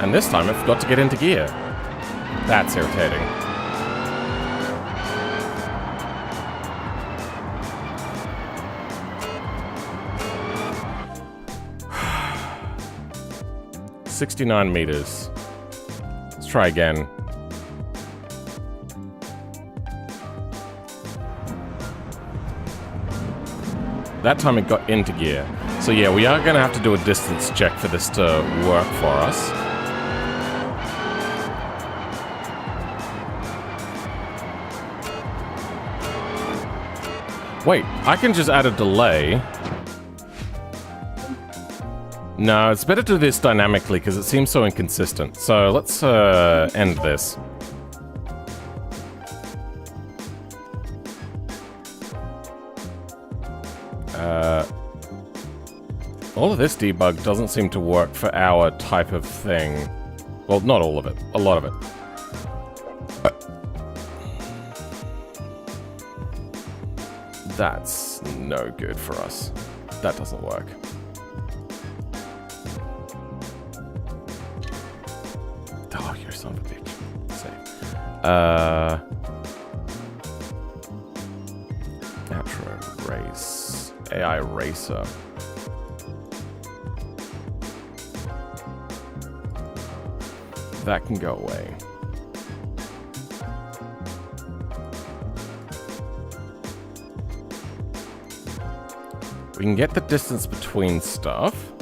And this time I forgot to get into gear. That's irritating. $69 meters. Let's try again. That time it got into gear. So yeah, we are gonna have to do a distance check for this to work for us. Wait, I can just add a delay. No, it's better to do this dynamically because it seems so inconsistent. So let's end this. All of this debug doesn't seem to work for our type of thing. Well, not all of it. A lot of it. That's no good for us. That doesn't work. Oh, you're son of a bitch. Save. Outro race. AI racer. that can go away. We can get the distance between stuff.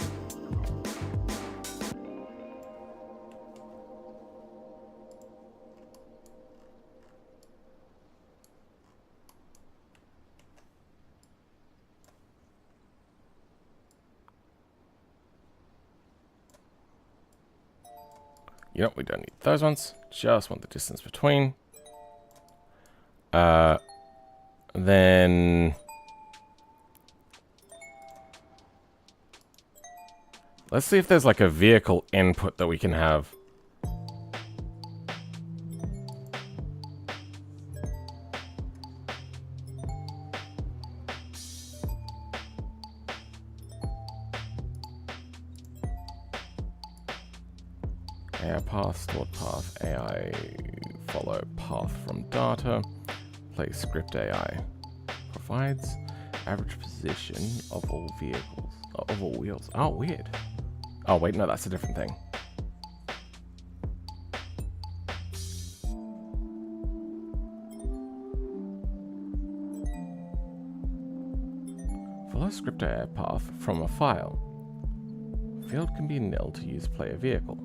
You know, we don't need those ones. Just want the distance between. Then let's see if there's like a vehicle input that we can have. AI path, stored path, AI follow path from data, play script AI. Provides average position of all vehicles, of all wheels. Oh, weird. Oh, wait, no, that's a different thing. Follow script AI path from a file. Field can be nil to use player vehicle.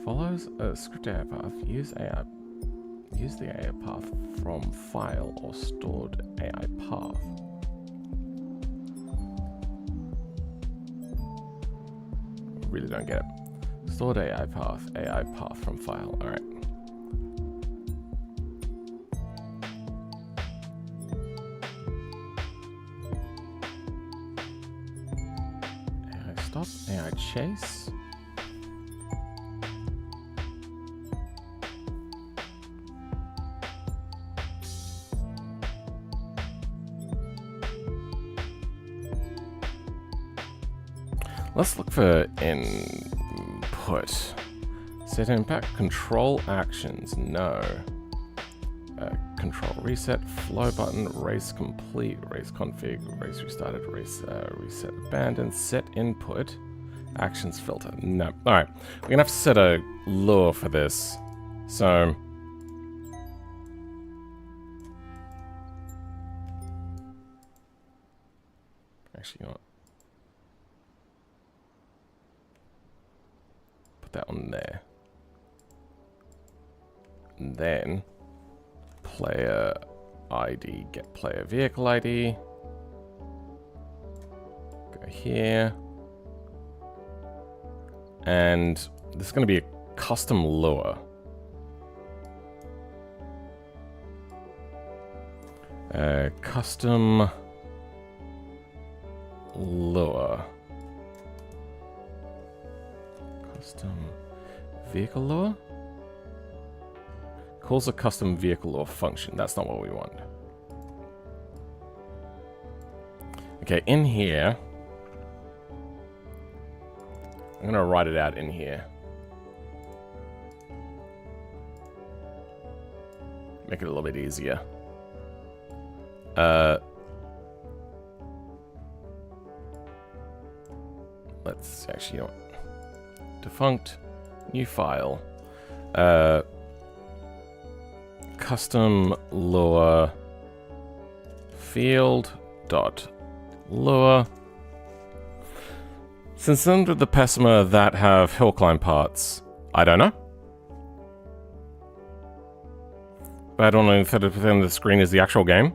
Follows a script AI path. Use the AI path from file or stored AI path. Really don't get it. Stored AI path from file. All right. AI stop. AI chase. Let's look for input. Set impact, control actions, no. Control reset, flow button, race complete, race config, race restarted, race reset abandoned, set input, actions filter, no. All right, we're gonna have to set a lure for this. So, actually, you know what? That one there. And then player ID, get player vehicle ID. Go here. And this is going to be a custom lure. Custom lure. Custom vehicle lure? Calls a custom vehicle lure function. That's not what we want. Okay, in here, I'm going to write it out in here. Make it a little bit easier. Let's actually, you know what? Defunct, new file, custom lure field dot lure. Since under the Plasma that have hill climb parts, I don't know. But I don't know if 30% of the screen is the actual game.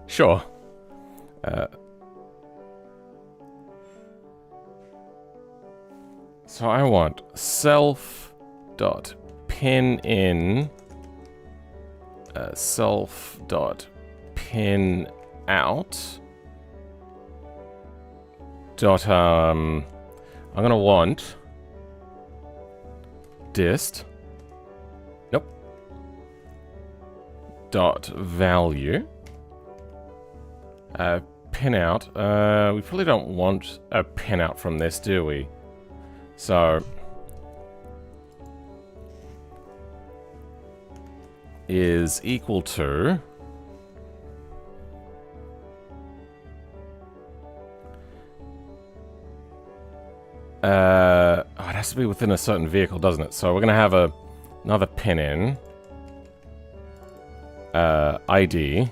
Sure. So I want self.pin in self.pin out dot I'm gonna want dist dot value pin out. We probably don't want a pin out from this, do we? So is equal to it has has to be within a certain vehicle, doesn't it? So we're going to have another pin in. ID.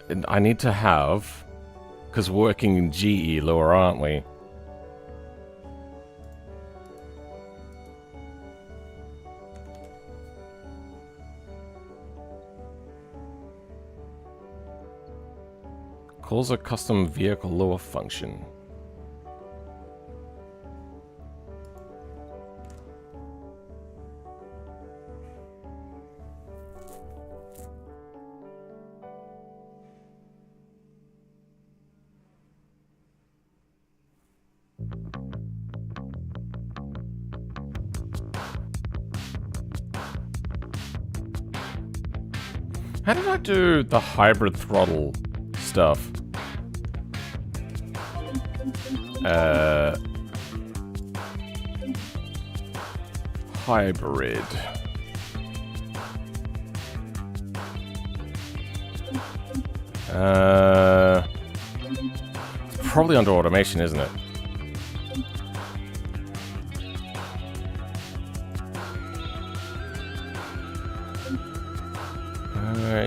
And I need to have... Because we're working in GE lure, aren't we? Calls a custom vehicle lure function. How did I do the hybrid throttle stuff? Hybrid. It's probably under automation, isn't it?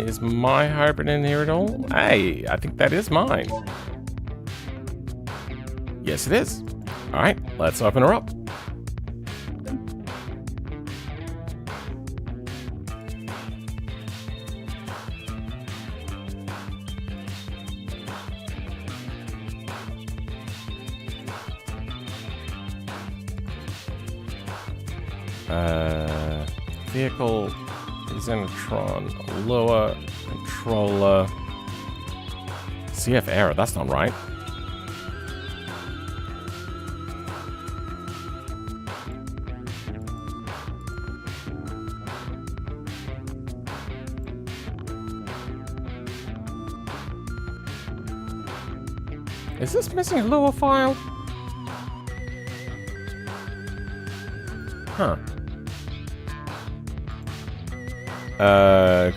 Is my hybrid in here at all? Hey, I think that is mine. Yes, it is. Alright, let's open her up. Vehicle, Xenotron, lower, controller, CF error, that's not right. Is this missing a lower file? Huh.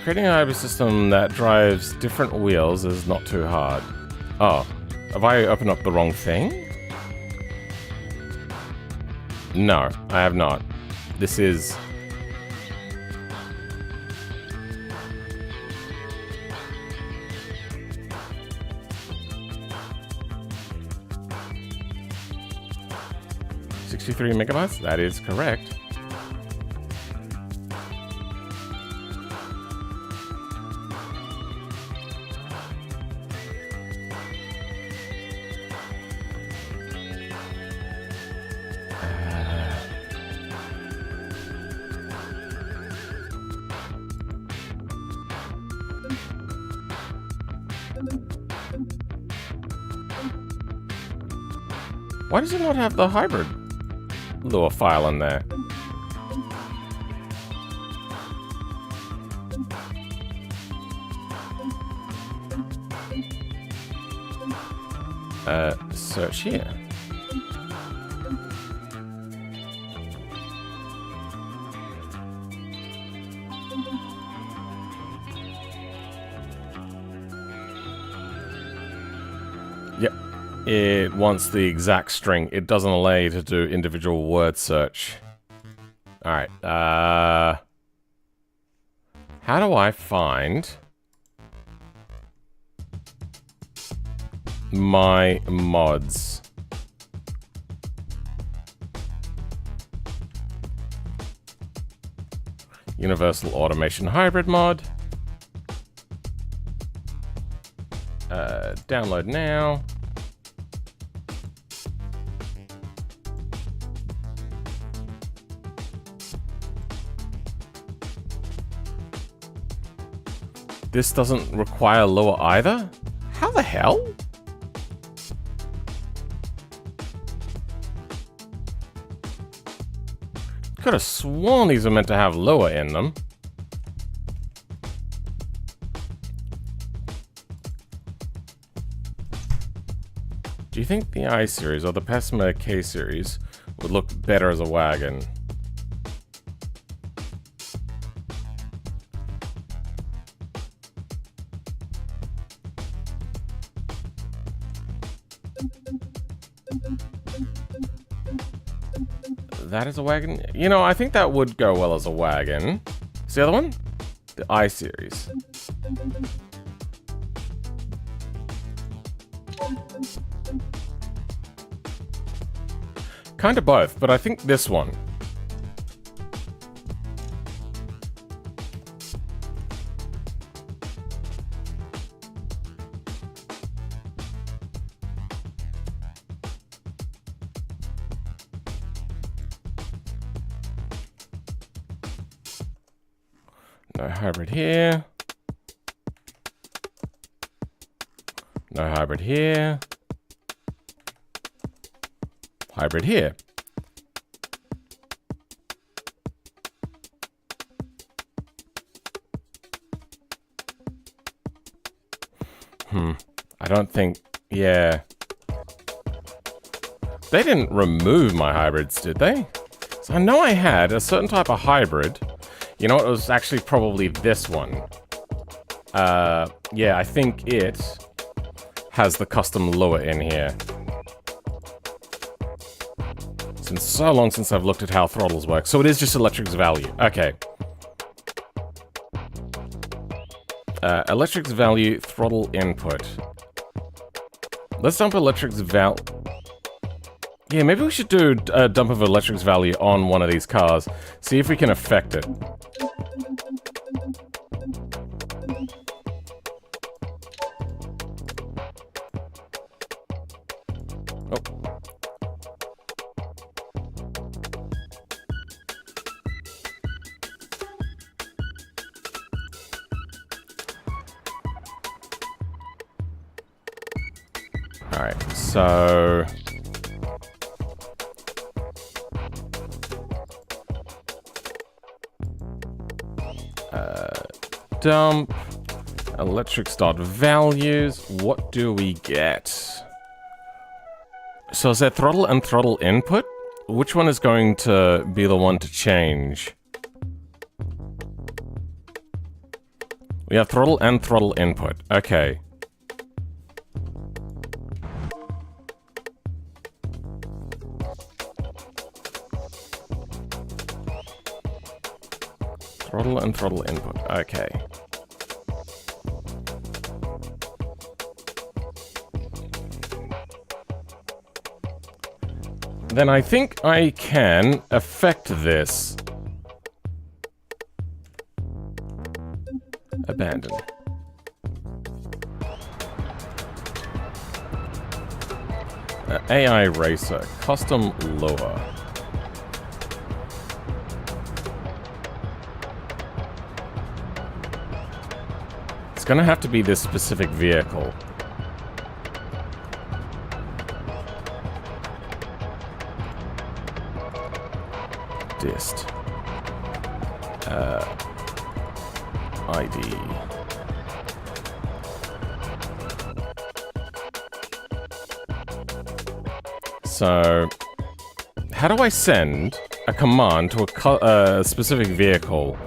Creating a hybrid system that drives different wheels is not too hard. Oh, have I opened up the wrong thing? No, I have not. This is... $63 megabytes? That is correct. Why does it not have the hybrid lure file in there? Search here. Yep. It wants the exact string. It doesn't allow you to do individual word search. Alright, how do I find my mods? Universal Automation Hybrid mod. Download now. This doesn't require lower either? How the hell? Could have sworn these were meant to have lower in them. Do you think the I series or the Plasma K series would look better as a wagon? That is a wagon. You know, I think that would go well as a wagon. What's the other one? The I series. Kind of both, but I think this one. No hybrid here. No hybrid here. Hybrid here. I don't think... Yeah. They didn't remove my hybrids, did they? So I know I had a certain type of hybrid. You know, it was actually probably this one. Yeah, I think it has the custom lure in here. It's been so long since I've looked at how throttles work. So it is just electric's value. Okay. Electric's value, throttle input. Let's dump electric's value. Yeah, maybe we should do a dump of electric's value on one of these cars. See if we can affect it. Alright, so... dump electrics.values. What do we get? So is that throttle and throttle input? Which one is going to be the one to change? We have throttle and throttle input. Okay. Throttle and throttle input. Okay. Then I think I can affect this. Abandon. AI Racer. Custom lure. It's gonna have to be this specific vehicle. Dist. ID. So, how do I send a command to a specific vehicle?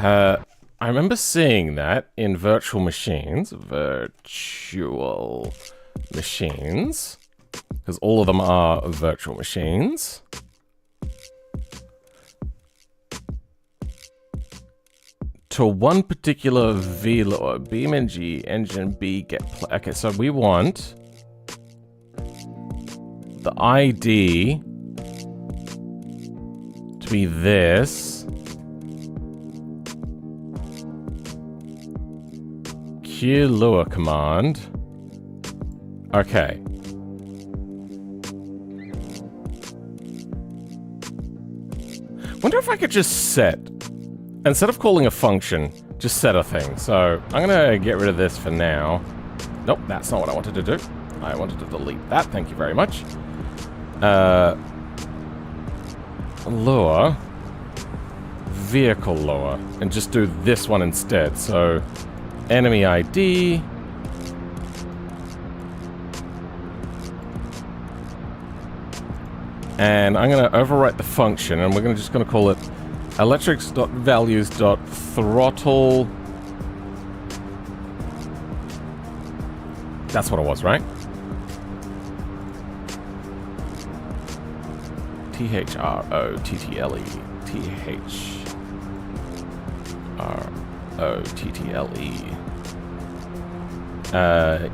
I remember seeing that in virtual machines. Virtual machines. Because all of them are virtual machines. To one particular VLOR, BeamNG, engine B, get okay, so we want the ID to be this. Q lure command. Okay. Wonder if I could just set, instead of calling a function, just set a thing. So I'm gonna get rid of this for now. Nope, that's not what I wanted to do. I wanted to delete that, thank you very much. Lure, vehicle lure, and just do this one instead. So enemy ID. And I'm gonna overwrite the function, and we're just gonna call it electrics.values.throttle. That's what it was, right? T-H-R-O-T-T-L-E. T-H-R-O-T-T-L-E.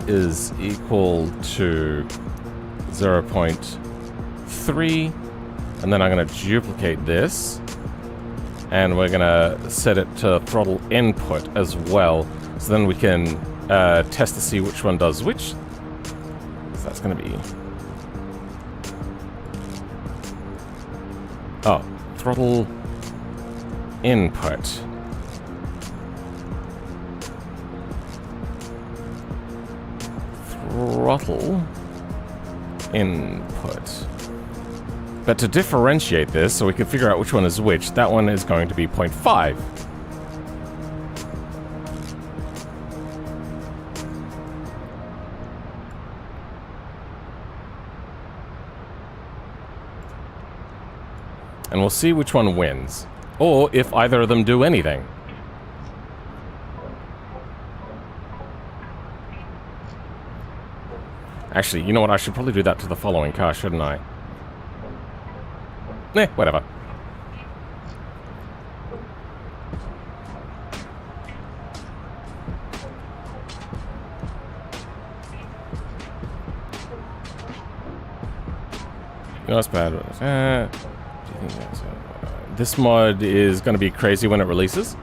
Is equal to 0.3. And then I'm going to duplicate this. And we're going to set it to throttle input as well. So then we can test to see which one does which. So that's going to be... Oh, throttle input. Throttle input. But to differentiate this, so we can figure out which one is which, that one is going to be 0.5. And we'll see which one wins, or if either of them do anything. Actually, you know what? I should probably do that to the following car, shouldn't I? Whatever. You know what's bad? Do you think that's, this mod is going to be crazy when it releases?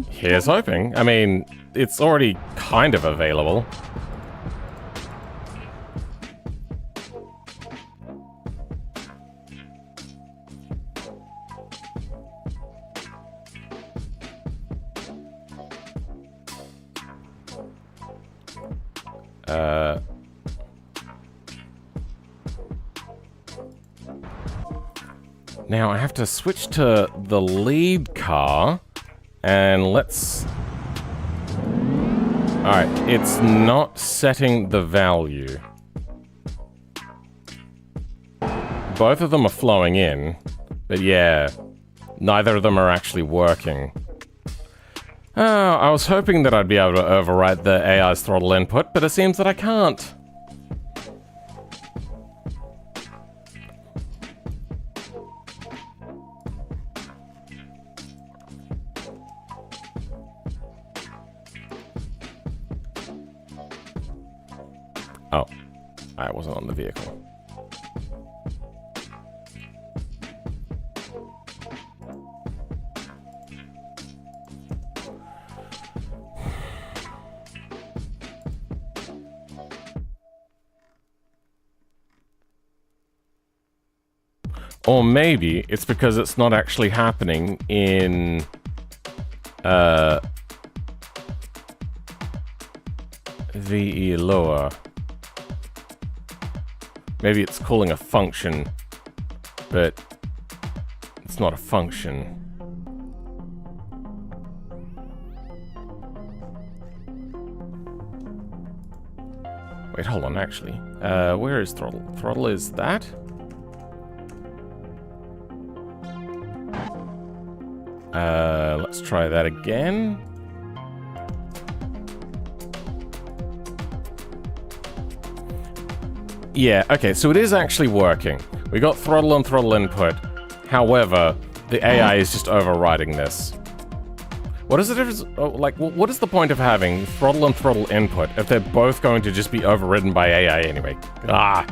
Here's hoping. I mean, it's already kind of available. Now I have to switch to the lead car, and let's... Alright, it's not setting the value. Both of them are flowing in, but yeah, neither of them are actually working. I was hoping that I'd be able to override the AI's throttle input, but it seems that I can't. Oh, I wasn't on the vehicle. Or maybe it's because it's not actually happening in VE lower. Maybe it's calling a function, but it's not a function. Wait, hold on, actually. Where is throttle? Throttle is that? Let's try that again. Yeah, okay, so it is actually working. We got throttle and throttle input. However, the AI is just overriding this. What is the difference? Oh, like, what is the point of having throttle and throttle input if they're both going to just be overridden by AI anyway? Ah!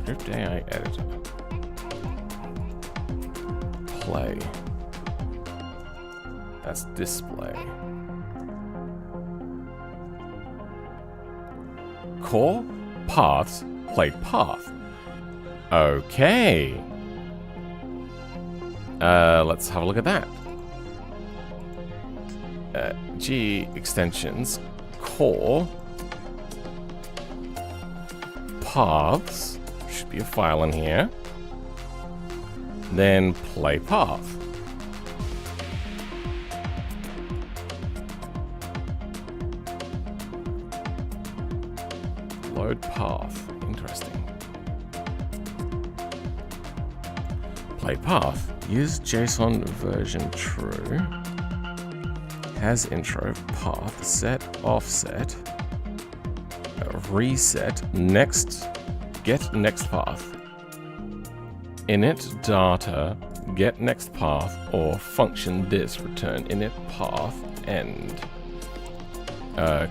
Script AI editor. Play. That's display. Core, paths, play path. Okay. Let's have a look at that. G extensions, core, paths, should be a file in here, then play path. Load path, interesting. Play path, use JSON version true. Has intro, path, set, offset, reset, next, get next path, init data, get next path, or function this, return init path, end.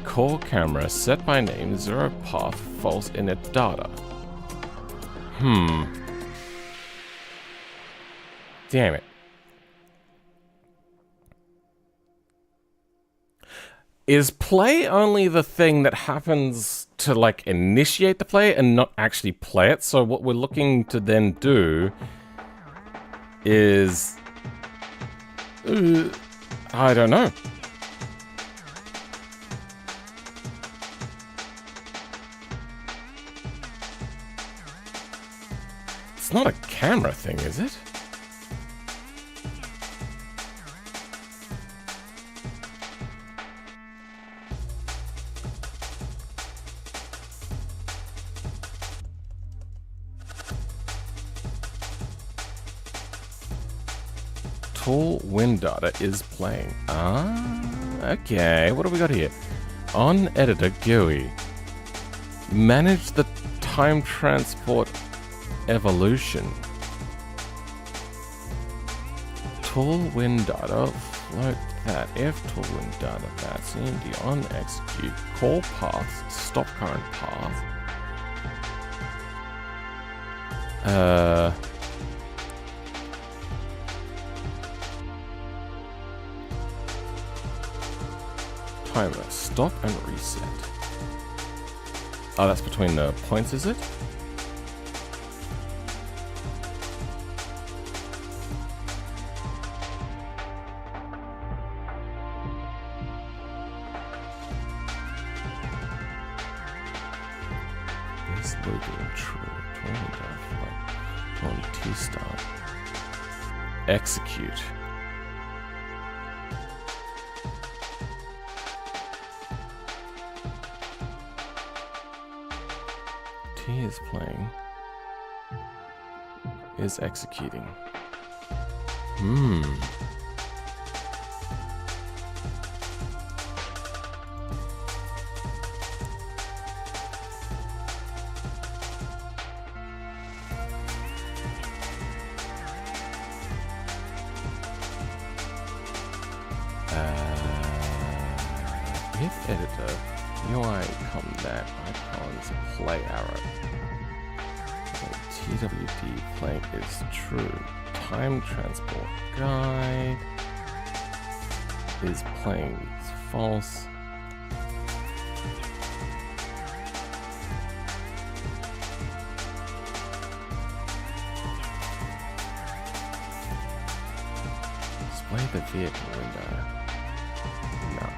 Core camera, set by name, 0 path, false init data. Damn it. Is play only the thing that happens to, like, initiate the play and not actually play it? So what we're looking to then do is... I don't know. It's not a camera thing, is it? Tool win data is playing. Okay. What do we got here? On editor GUI. Manage the time transport evolution. Tool win data. Float that. If tool win data that. CMD on execute. Call path. Stop current path. Timer, stop and reset. Oh, that's between the points, is it? Is looping true. 22 start. Execute. T is playing. Is executing. If editor, UI combat icons, play arrow. TWD playing is true. Time transport guide is playing is false. Display the vehicle window. No.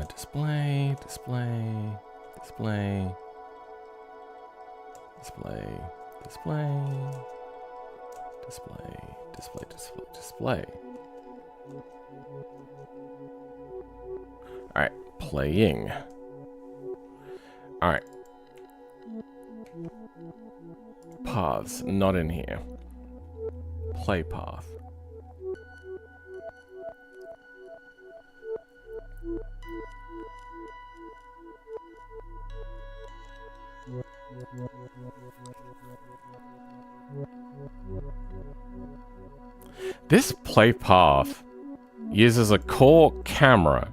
Display, display, display, display, display, display, display, display, display. Alright, playing. Alright. Paths, not in here. Play path. This play path uses a core camera.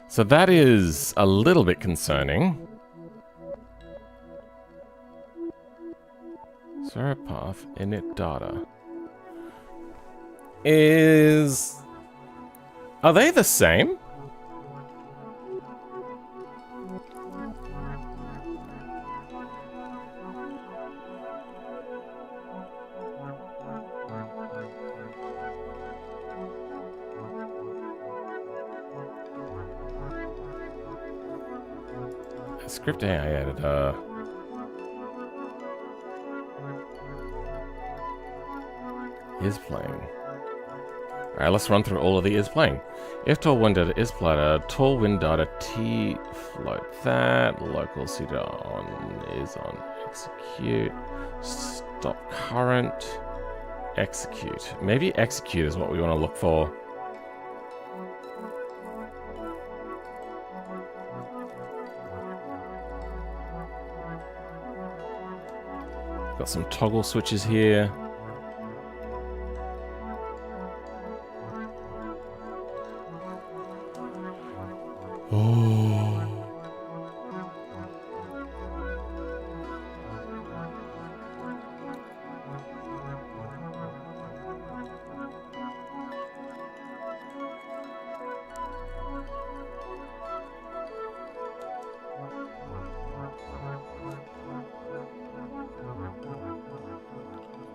So that is a little bit concerning. Zero path init data is... Are they the same? Script AI editor. Is playing. Alright, let's run through all of the is playing. If tool win data is played, tool win data T float that, local CDA on is on execute, stop current, execute. Maybe execute is what we want to look for. Got some toggle switches here. Oh.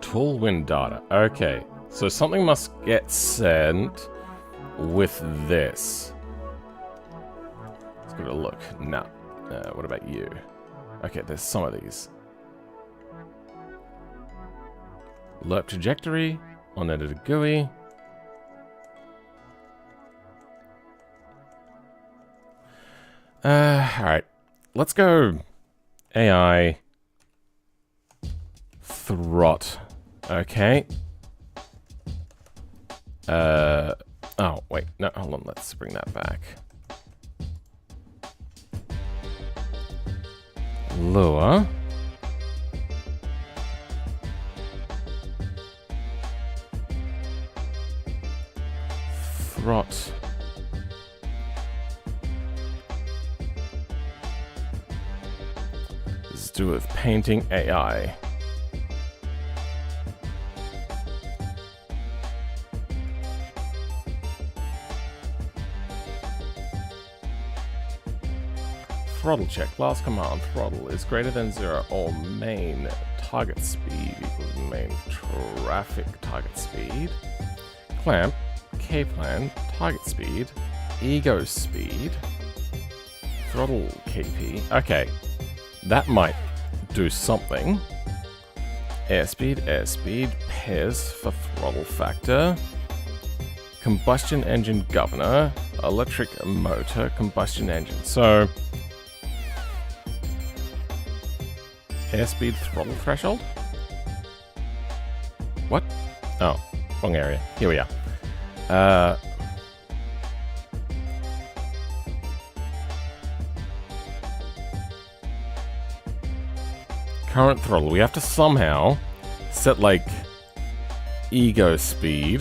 Tool win data. Okay, so something must get sent with this. Let's give it a look. No. What about you? Okay, there's some of these. Lerp trajectory, unedited GUI. Alright. Let's go AI throt. Okay. Oh, wait. No, hold on. Let's bring that back. Lure. Throt. This is to do with painting AI. Throttle check. Last command. Throttle is greater than 0 or main target speed equals main traffic target speed. Clamp. K-plan. Target speed. Ego speed. Throttle KP. Okay. That might do something. Airspeed. Pairs for throttle factor. Combustion engine governor. Electric motor. Combustion engine. So... airspeed throttle threshold? What? Oh, wrong area. Here we are. Current throttle. We have to somehow set, like, ego speed.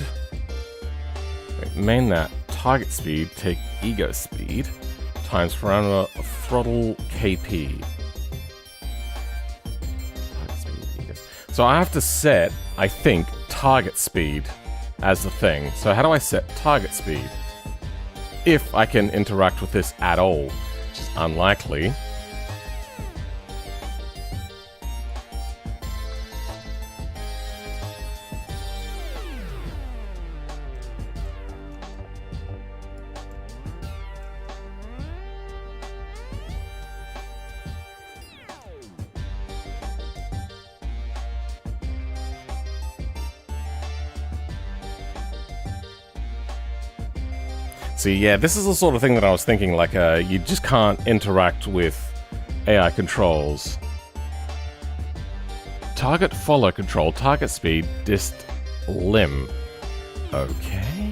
Wait, main that. Target speed, take ego speed, times parameter of throttle KP. So I have to set, I think, target speed as the thing. So how do I set target speed? If I can interact with this at all, which is unlikely. See, yeah, this is the sort of thing that I was thinking, like, you just can't interact with AI controls Target follow control, target speed, dist lim. Okay.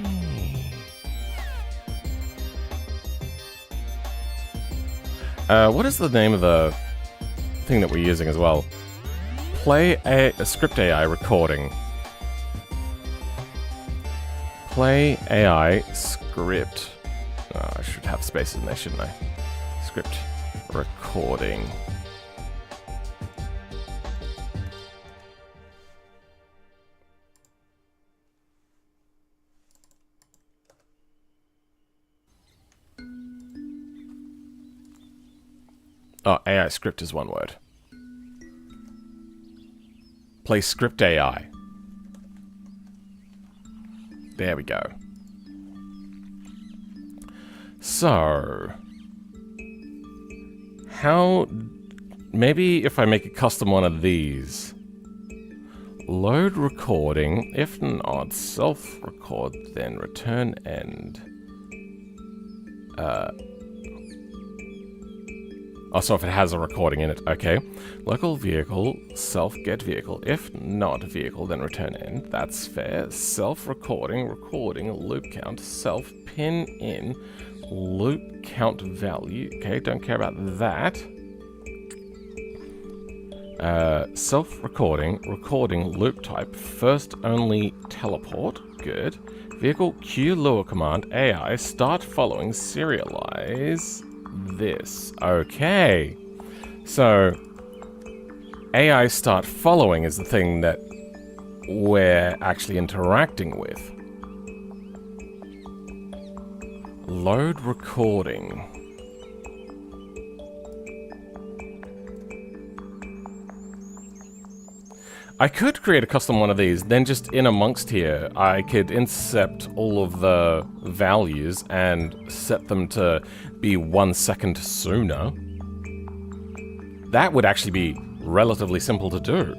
What is the name of the thing that we're using as well? Play a script AI recording. Play AI script. Oh, I should have spaces in there, shouldn't I? Script recording. Oh, AI script is one word. Play script AI. There we go. So, how... Maybe if I make a custom one of these. Load recording. If not, self-record, then return end. Oh, so if it has a recording in it, okay. Local vehicle, self-get vehicle. If not vehicle, then return end. That's fair. Self-recording, recording, loop count, self-pin in, loop count value. Okay, don't care about that. Self-recording, recording, loop type, first only teleport. Good. Vehicle Q lure command, AI, start following, serialize. This. Okay. So, AI start following is the thing that we're actually interacting with. Load recording. I could create a custom one of these, then just in amongst here, I could intercept all of the values and set them to be 1 second sooner. That would actually be relatively simple to do.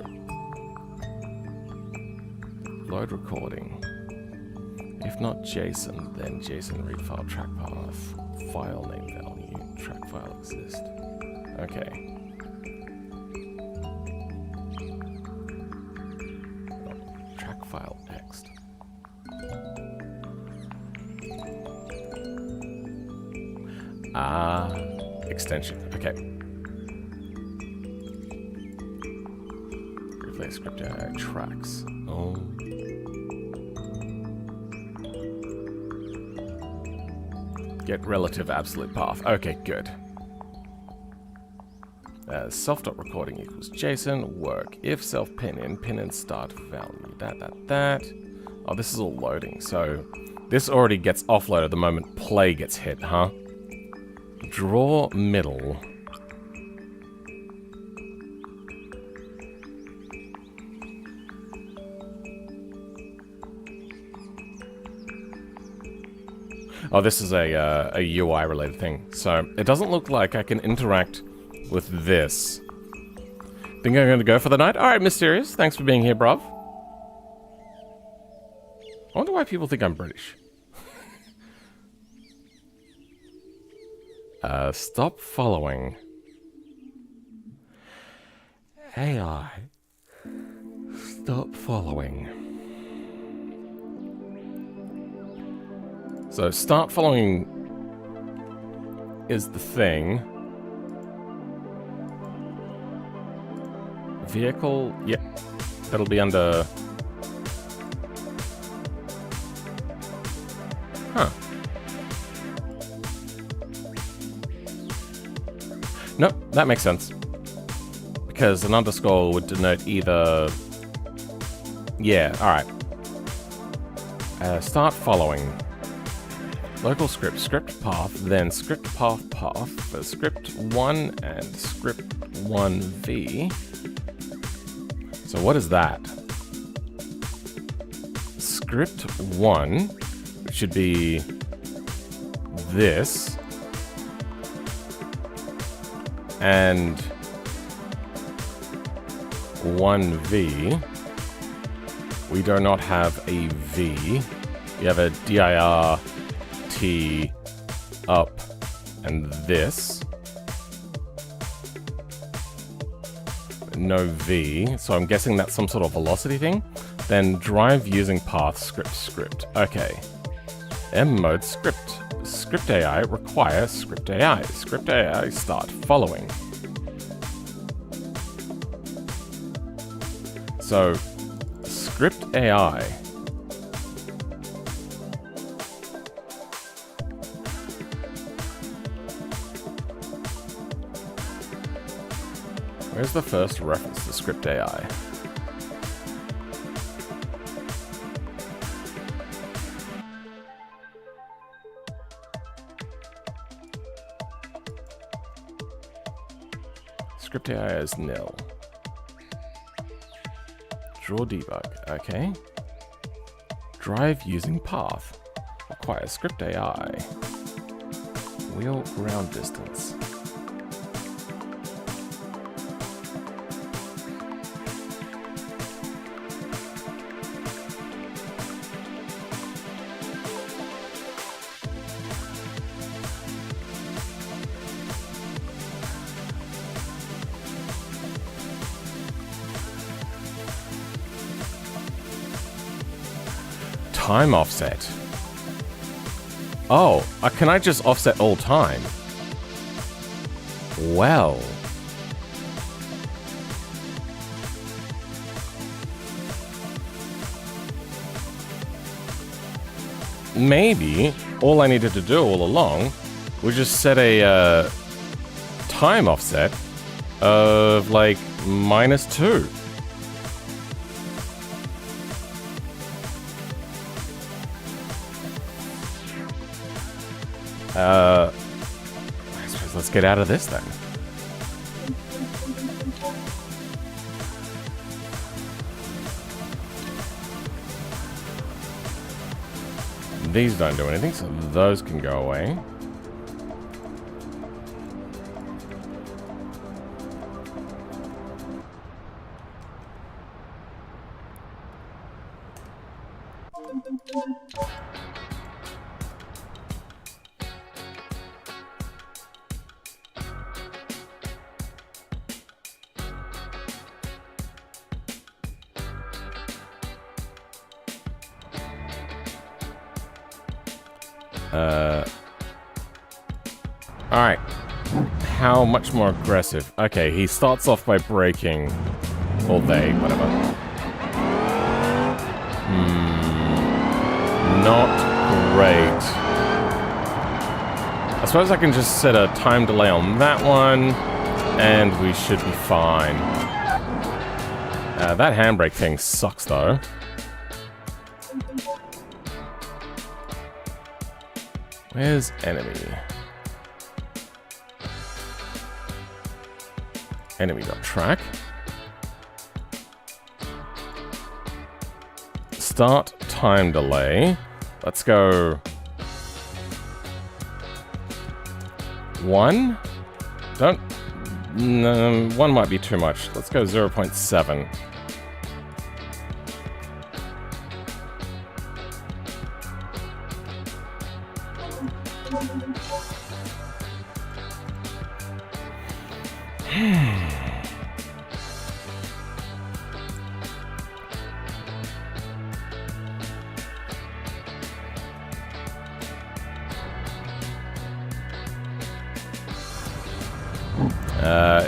Load recording. If not JSON, then JSON read file track path, file name value, track file exist. Okay. File text. Extension. Okay. Replay script tracks. Oh. Get relative absolute path. Okay, good. Self.recording equals JSON, work. If self pin in start value. That. Oh, this is all loading. So this already gets offloaded the moment play gets hit, huh? Draw middle. Oh, this is a UI related thing. So it doesn't look like I can interact with this. Think I'm going to go for the night? Alright, Mysterious. Thanks for being here, bruv. I wonder why people think I'm British. Stop following. AI. Stop following. So, start following is the thing. Vehicle, yep. That'll be under... Huh. Nope, that makes sense. Because an underscore would denote either... Yeah, alright. Start following. Local script, script path, then script path for script 1 and script 1v. So what is that? Script 1, which should be this, and 1v. We do not have a v. We have a dir t up and this. no V, so I'm guessing that's some sort of velocity thing. Then drive using path script. Okay. M mode script. Script AI require script AI. Script AI start following. So, script AI. Where's the first reference to script AI? Script AI is nil. Draw debug, okay. Drive using path. Requires script AI. Wheel ground distance. Time offset. Oh, can I just offset all time? Well. Maybe all I needed to do all along was just set a time offset of like -2. I suppose let's get out of this then. These don't do anything, so those can go away. Alright. How much more aggressive? Okay, he starts off by braking. Or they, whatever. Not great. I suppose I can just set a time delay on that one, and we should be fine. That handbrake thing sucks, though. Where's enemy? Enemy.track. Start time delay. Let's go 1. Don't. No, 1 might be too much. Let's go 0.7.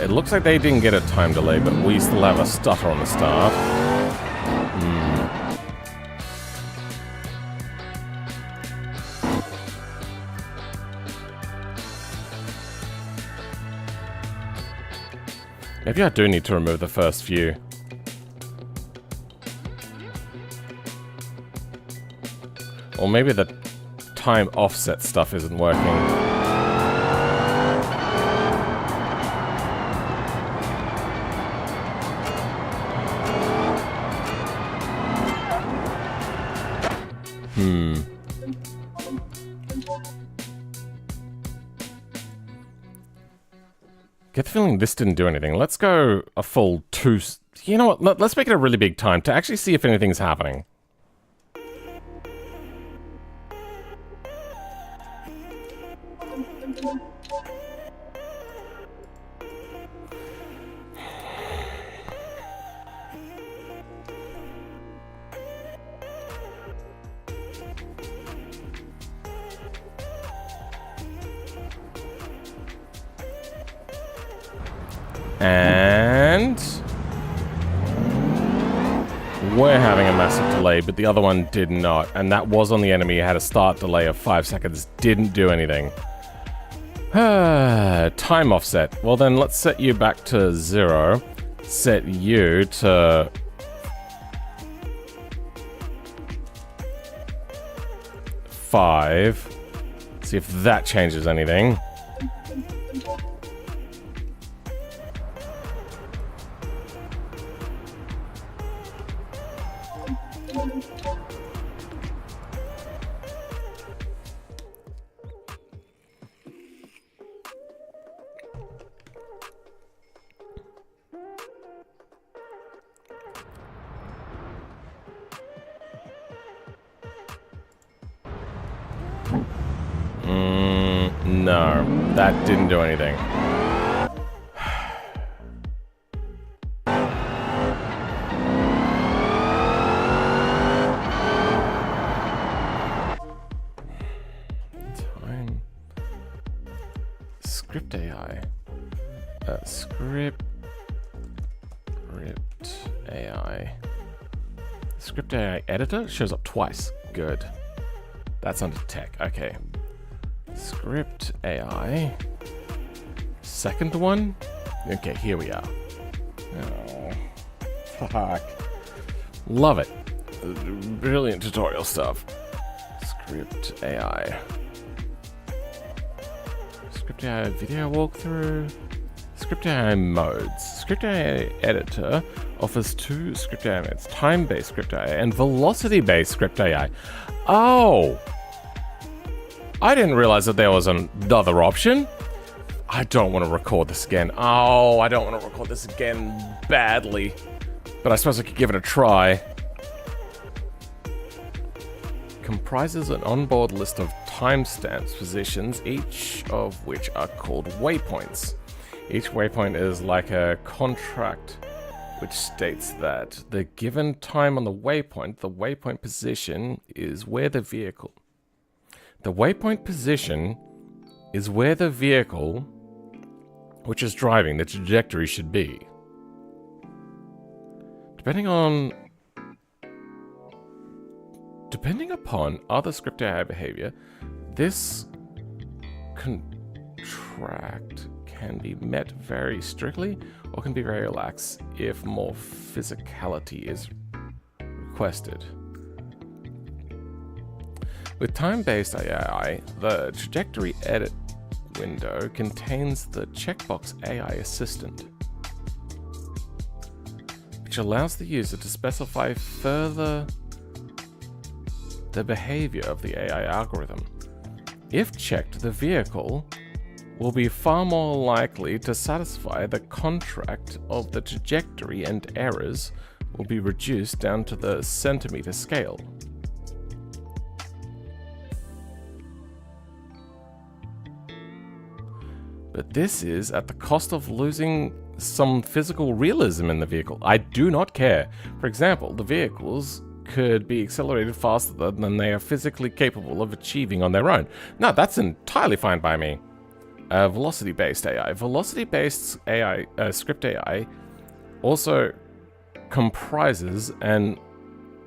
It looks like they didn't get a time delay, but we still have a stutter on the start. Maybe I do need to remove the first few. Or maybe the time offset stuff isn't working. Get the feeling this didn't do anything. Let's go a full 2... You know what? Let's make it a really big time to actually see if anything's happening. And we're having a massive delay, but the other one did not. And that was on the enemy. It had a start delay of 5 seconds. Didn't do anything. Time offset. Well, then let's set you back to 0. Set you to 5. See if that changes anything. No, that didn't do anything. Time. Script AI. Script AI. Script AI editor shows up twice. Good. That's under tech. Okay. Script AI. Second one? Okay, here we are. Oh, fuck. Love it. Brilliant tutorial stuff. Script AI. Script AI video walkthrough. Script AI modes. Script AI editor offers 2 script AI modes. Time-based script AI and velocity-based script AI. Oh! I didn't realize that there was another option. I don't want to record this again. Oh, I don't want to record this again badly. But I suppose I could give it a try. Comprises an onboard list of timestamps positions, each of which are called waypoints. Each waypoint is like a contract which states that the given time on the waypoint position is where the vehicle... The waypoint position is where the vehicle, which is driving, the trajectory should be. Depending upon other script AI behavior, this contract can be met very strictly or can be very relaxed if more physicality is requested. With time-based AI, the trajectory edit window contains the checkbox AI Assistant, which allows the user to specify further the behavior of the AI algorithm. If checked, the vehicle will be far more likely to satisfy the contract of the trajectory, and errors will be reduced down to the centimeter scale. But this is at the cost of losing some physical realism in the vehicle. I do not care. For example, the vehicles could be accelerated faster than they are physically capable of achieving on their own. No, that's entirely fine by me. Velocity-based AI. Velocity-based AI, script AI also comprises an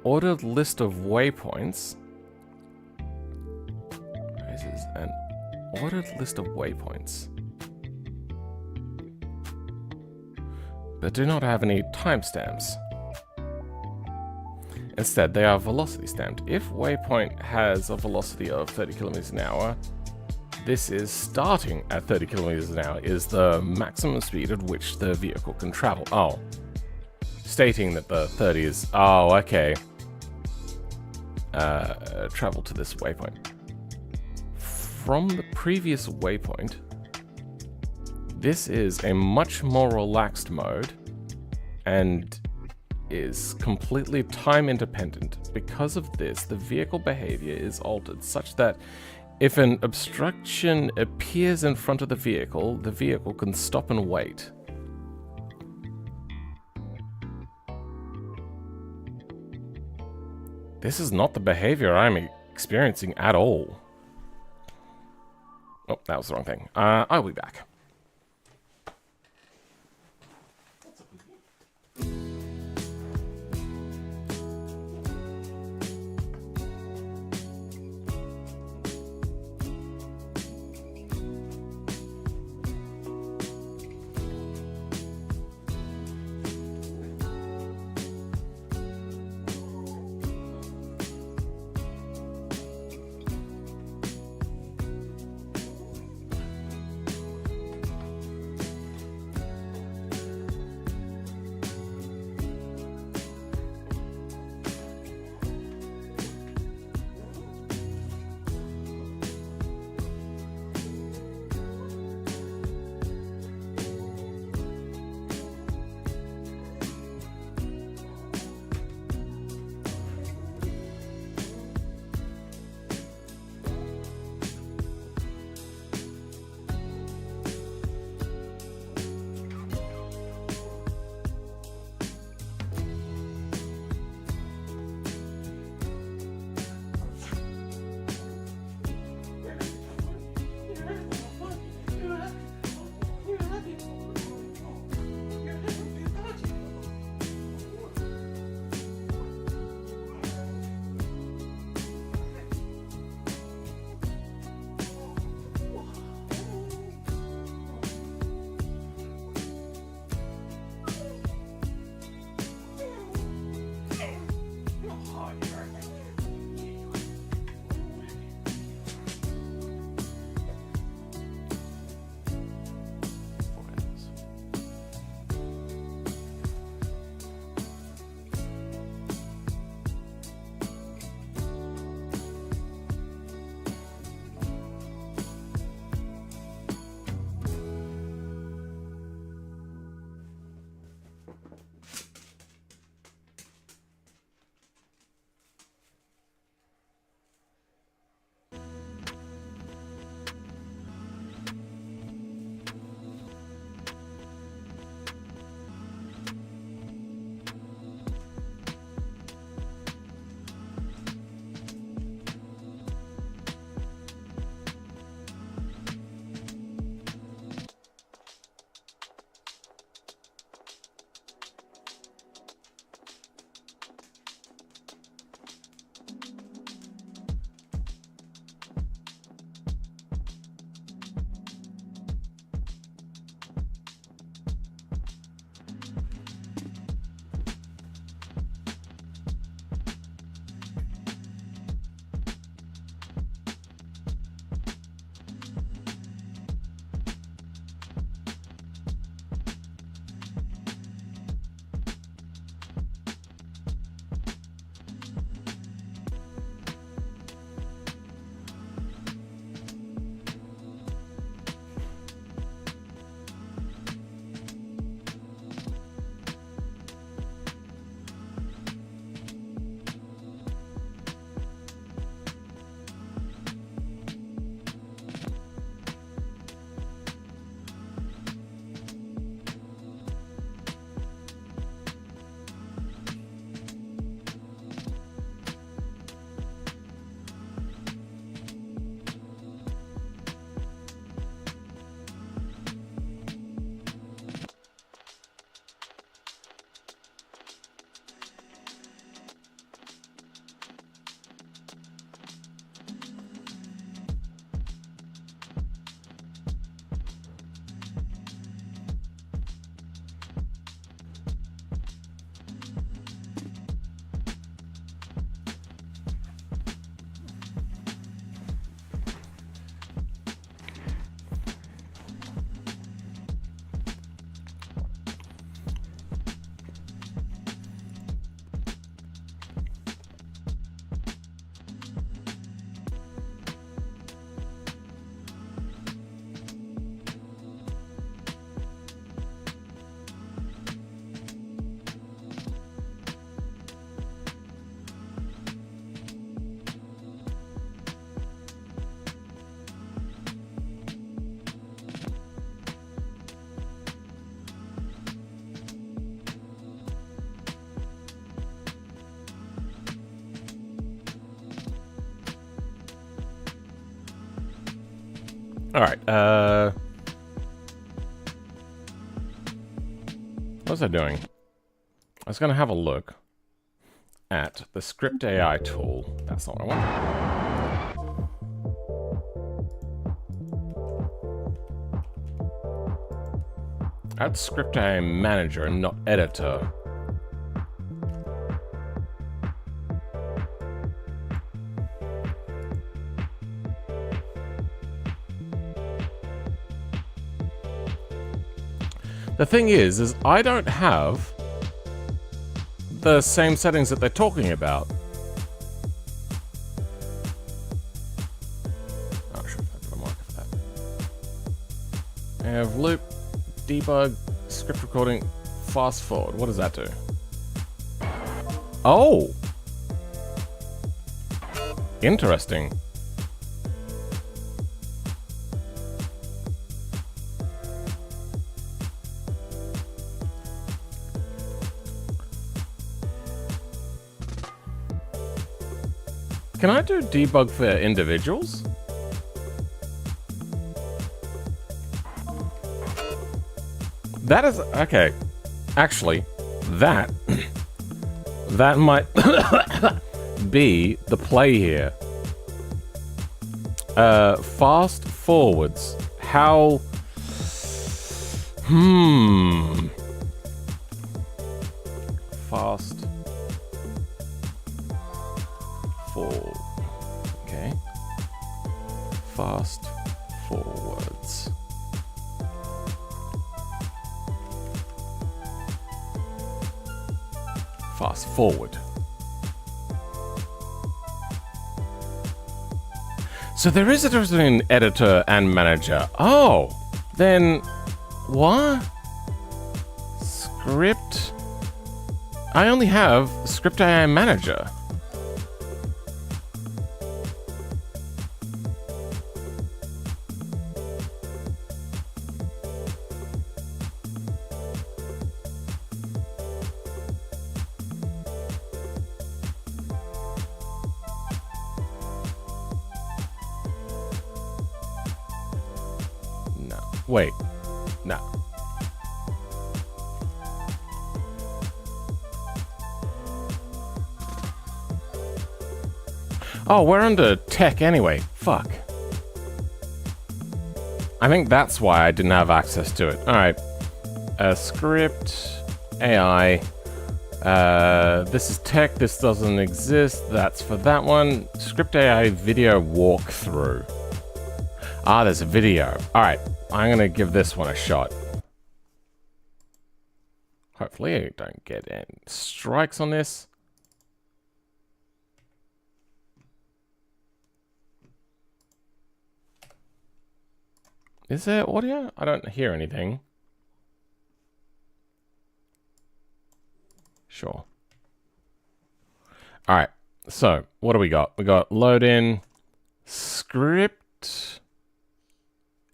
ordered list of waypoints. But do not have any timestamps. Instead, they are velocity stamped. If waypoint has a velocity of 30 kilometers an hour, this is starting at 30 kilometers an hour is the maximum speed at which the vehicle can travel. Oh, stating that the 30 is, oh, okay. Travel to this waypoint. From the previous waypoint, this is a much more relaxed mode and is completely time independent. Because of this, the vehicle behavior is altered such that if an obstruction appears in front of the vehicle can stop and wait. This is not the behavior I'm experiencing at all. Oh, that was the wrong thing. I'll be back. Alright, what was I doing? I was gonna have a look at the script AI tool. That's not what I want. Add script AI manager and not editor. The thing is I don't have the same settings that they're talking about. Oh, sure, I put a marker for that. I have loop, debug, script recording, fast forward. What does that do? Oh! Interesting. Can I do debug for individuals? That is okay. Actually, that might be the play here. Fast forwards. How? Fast. Okay. Fast forwards. Fast forward. So there is a difference between editor and manager. Oh, then what? Script. I only have script AI manager. Wait, no. Oh, we're under tech anyway. Fuck. I think that's why I didn't have access to it. Alright. Script, AI. This is tech, this doesn't exist. That's for that one. Script AI video walkthrough. Ah, there's a video. Alright. I'm gonna give this one a shot. Hopefully I don't get any strikes on this. Is there audio? I don't hear anything. Sure. Alright, so what do we got? We got load in, script,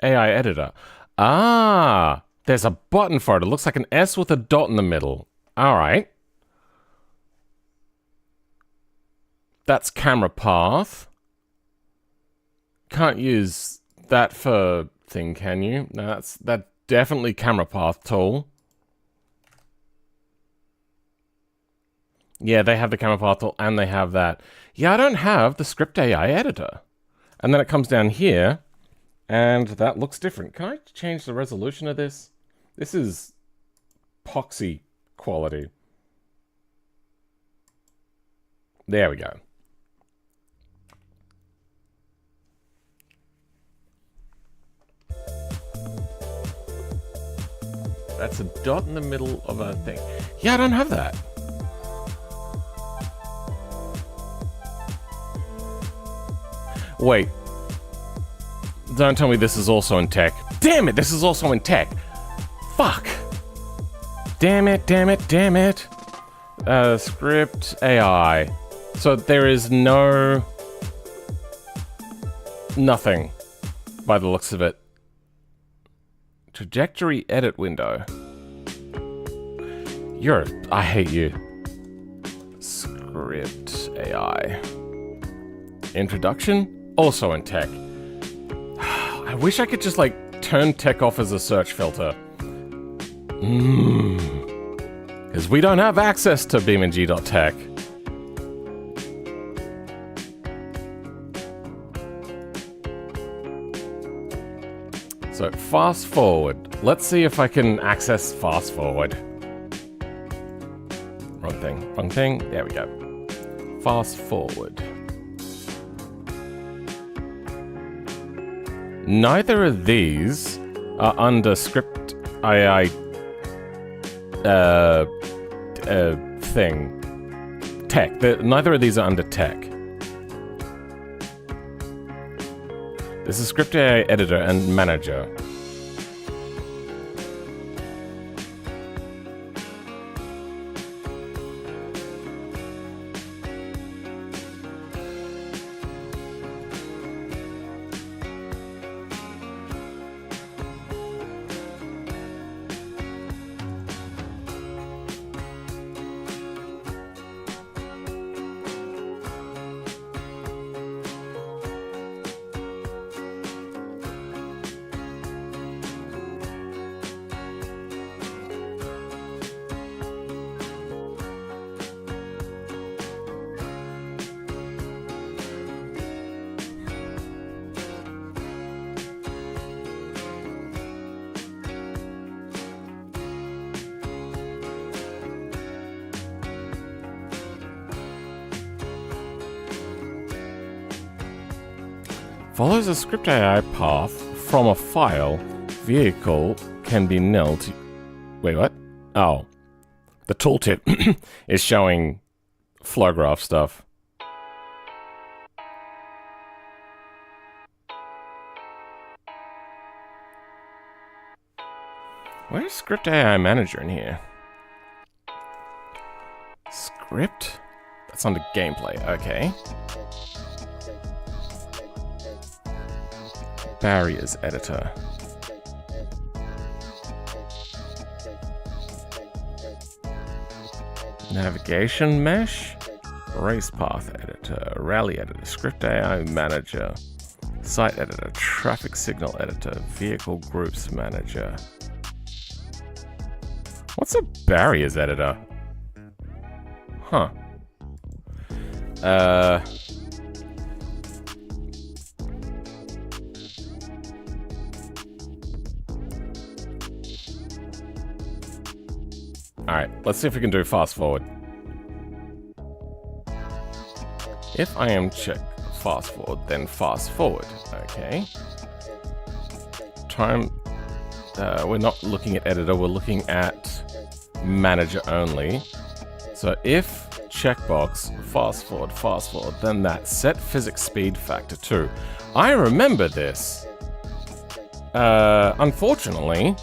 AI editor. Ah, there's a button for it. It looks like an S with a dot in the middle. All right. That's camera path. Can't use that for thing, can you? No, that's definitely camera path tool. Yeah, they have the camera path tool and they have that. Yeah, I don't have the script AI editor. And then it comes down here. And that looks different. Can I change the resolution of this? This is poxy quality. There we go. That's a dot in the middle of a thing. Yeah, I don't have that. Wait. Don't tell me this is also in tech. Damn it, this is also in tech. Fuck. Damn it, damn it, damn it. Script AI. So there is nothing by the looks of it. Trajectory edit window. I hate you. Script AI. Introduction, also in tech. I wish I could just, like, turn tech off as a search filter. Because we don't have access to beamng.tech. So, fast forward. Let's see if I can access fast forward. Wrong thing, wrong thing. There we go. Fast forward. Neither of these are under script II thing. Tech. Neither of these are under tech. This is script AI editor and manager. Follows a script AI path from a file. Vehicle can be nil to... Wait, what? Oh. The tooltip is showing flow graph stuff. Where's script AI manager in here? Script? That's under gameplay, okay. Barriers editor. Navigation mesh. Race path editor. Rally editor. Script AI manager. Site editor. Traffic signal editor. Vehicle groups manager. What's a barriers editor? Huh. Alright, let's see if we can do fast forward. If I am check fast forward, then fast forward. Okay. Time. We're not looking at editor, we're looking at manager only. So if checkbox fast forward, then that set physics speed factor 2. I remember this. Unfortunately.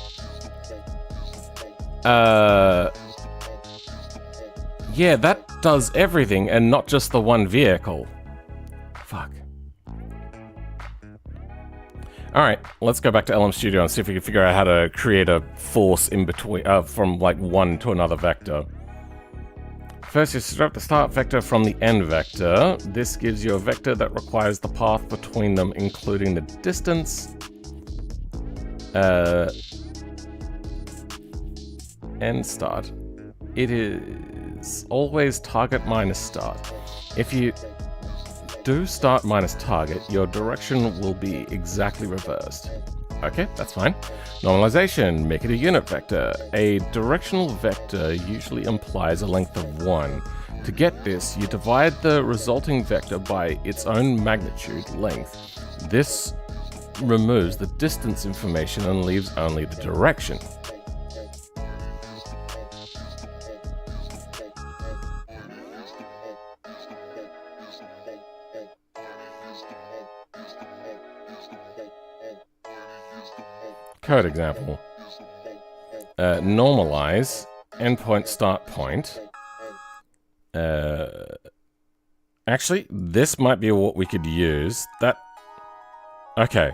Yeah, that does everything and not just the one vehicle. Fuck. Alright, let's go back to LM Studio and see if we can figure out how to create a force in between, from like one to another vector. First, you subtract the start vector from the end vector. This gives you a vector that requires the path between them, including the distance. End start. It is always target minus start. If you do start minus target, your direction will be exactly reversed. Okay, that's fine. Normalization, make it a unit vector. A directional vector usually implies a length of 1. To get this, you divide the resulting vector by its own magnitude, length. This removes the distance information and leaves only the direction. Code example. Normalize, endpoint, start point. Actually, this might be what we could use. That... Okay.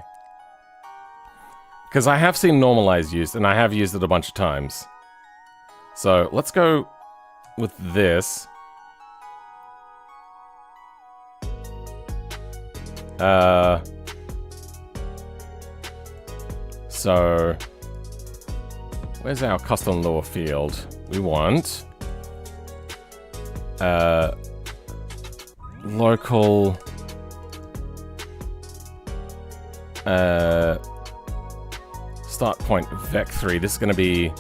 Because I have seen normalize used, and I have used it a bunch of times. So, let's go with this. So, where's our custom lure field? We want local start point vec3. This is going to be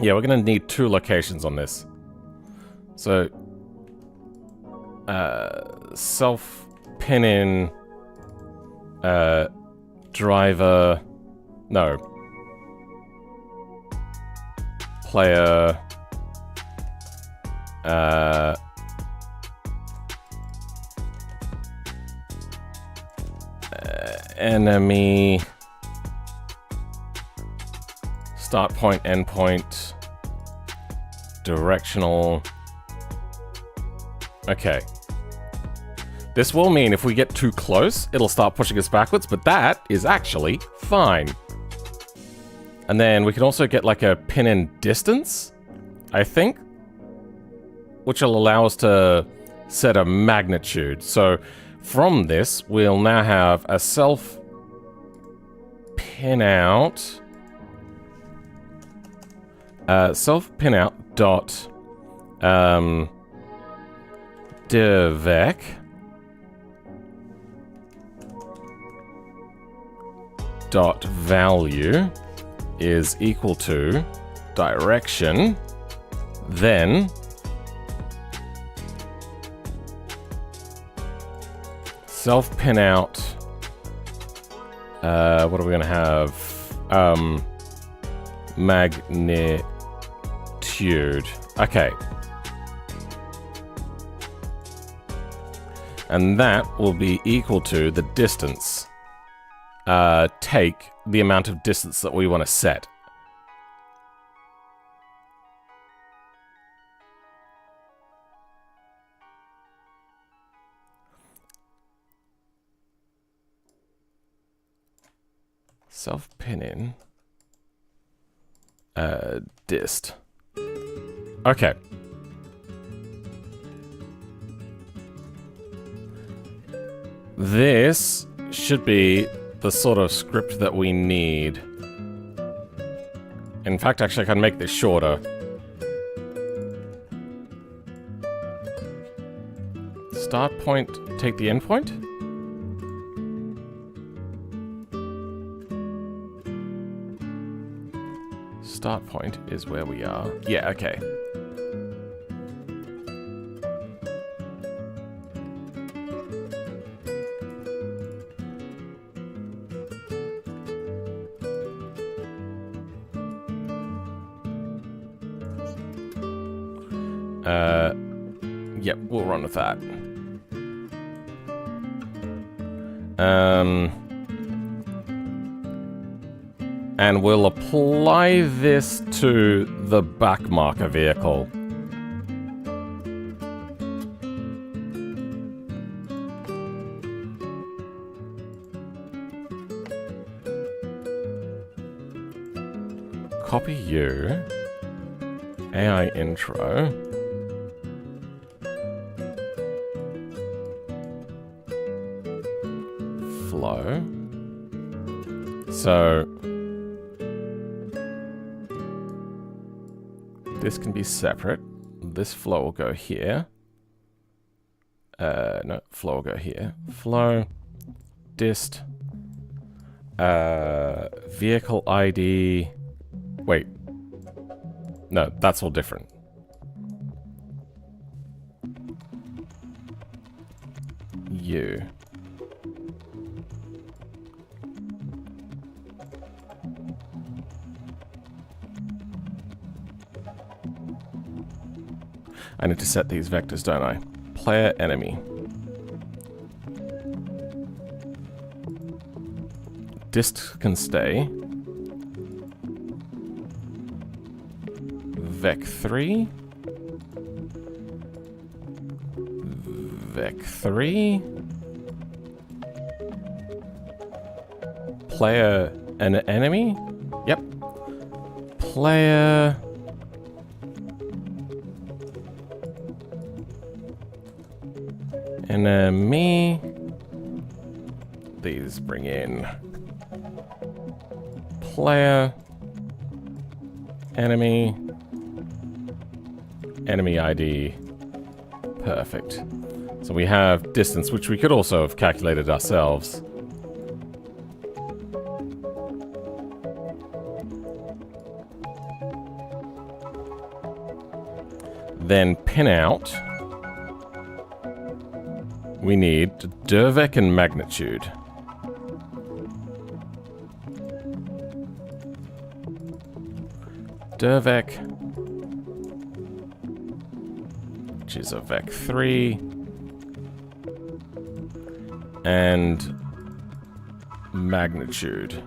we're going to need 2 locations on this. So self pin in driver, no, player enemy start point, end point, directional. Okay. This will mean if we get too close, it'll start pushing us backwards, but that is actually fine. And then we can also get like a pin in distance, I think, which will allow us to set a magnitude. So from this, we'll now have a self pin out, dot dirvec dot value is equal to direction, then self pin out, what are we gonna have? Magnitude. Okay. And that will be equal to the distance. Take the amount of distance that we want to set. Self pin in dist. Okay. This should be the sort of script that we need. In fact, actually, I can make this shorter. Start point, take the end point? Start point is where we are. Yeah, okay. Yep, we'll run with that. And we'll apply this to the backmarker vehicle. Copy you, AI intro. Flow. So this can be separate. This flow will go here. No, flow will go here. Flow, dist, vehicle ID. Wait. No, that's all different. You. I need to set these vectors, don't I? Player enemy. Dist can stay. Vec3. Vec3. Player an enemy? Yep. Player enemy these bring in player, enemy, enemy ID. Perfect. So we have distance, which we could also have calculated ourselves. Then pinout. We need Dervec and magnitude. Dervec, which is a Vec 3, and magnitude.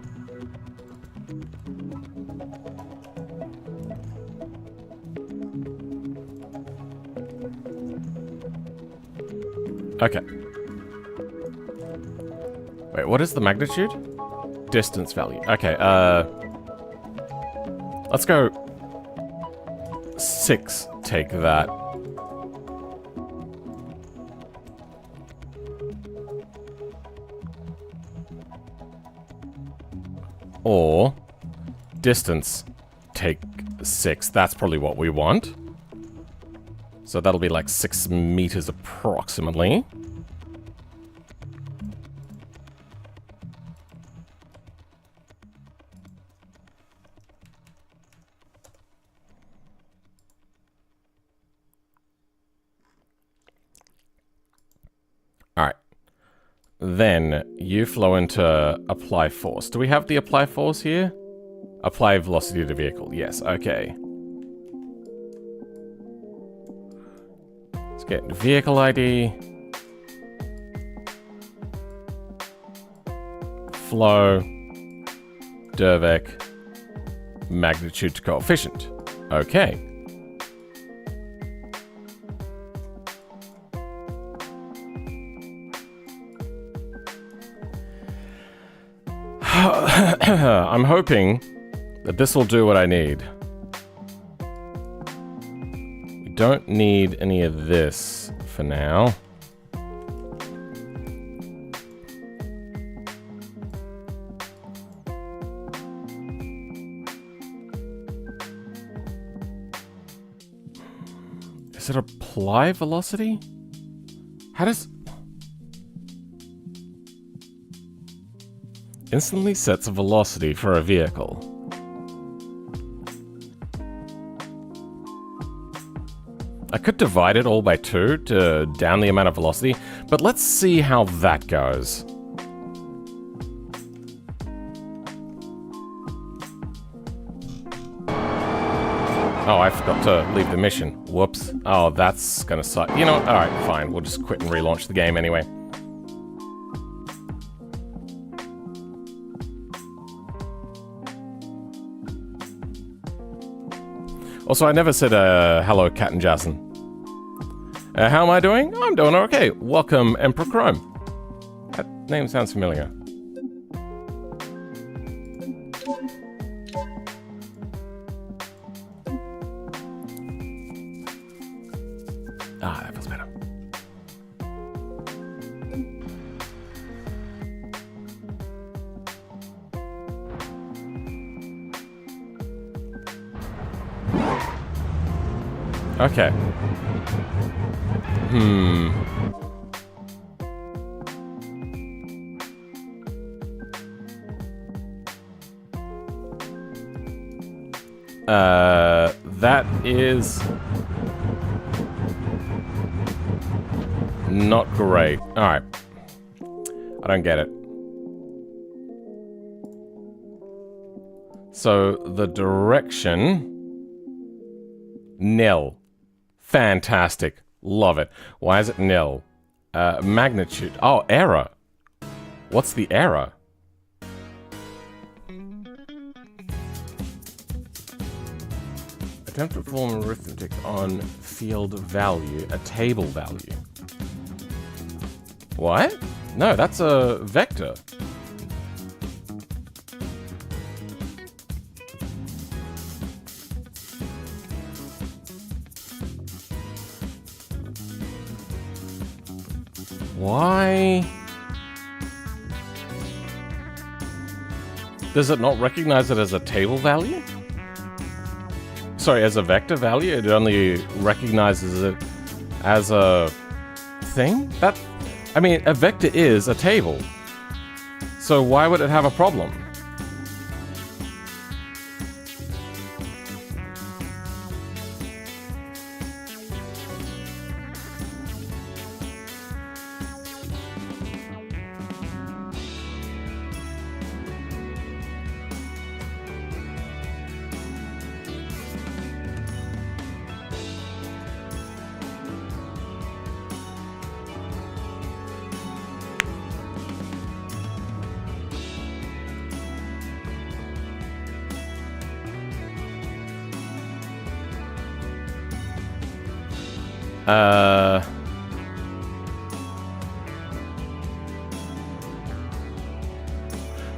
Okay. Wait, what is the magnitude? Distance value. Okay, let's go 6, take that. Or distance, take 6. That's probably what we want. So that'll be like 6 meters approximately. Alright. Then you flow into apply force. Do we have the apply force here? Apply velocity to vehicle. Yes, okay. Let's get vehicle ID. Flow. Dervec. Magnitude to coefficient. Okay. I'm hoping that this will do what I need. We don't need any of this for now. Is it apply velocity? How does... Instantly sets a velocity for a vehicle. I could divide it all by 2 to down the amount of velocity, but let's see how that goes. Oh, I forgot to leave the mission. Whoops. Oh, that's gonna suck. You know what? Alright, fine. We'll just quit and relaunch the game anyway. Also, I never said, hello, Cat and Jason. How am I doing? I'm doing okay. Welcome, Emperor Chrome. That name sounds familiar. Ah, that feels better. Okay. That is not great. Alright. I don't get it. So, the direction... Nil. Fantastic. Love it. Why is it nil? Magnitude. Oh, error. What's the error? Attempt to perform arithmetic on field value, a table value. What? No, that's a vector. Why? Does it not recognize it as a table value? Sorry, as a vector value? It only recognizes it as a thing? I mean, a vector is a table. So why would it have a problem?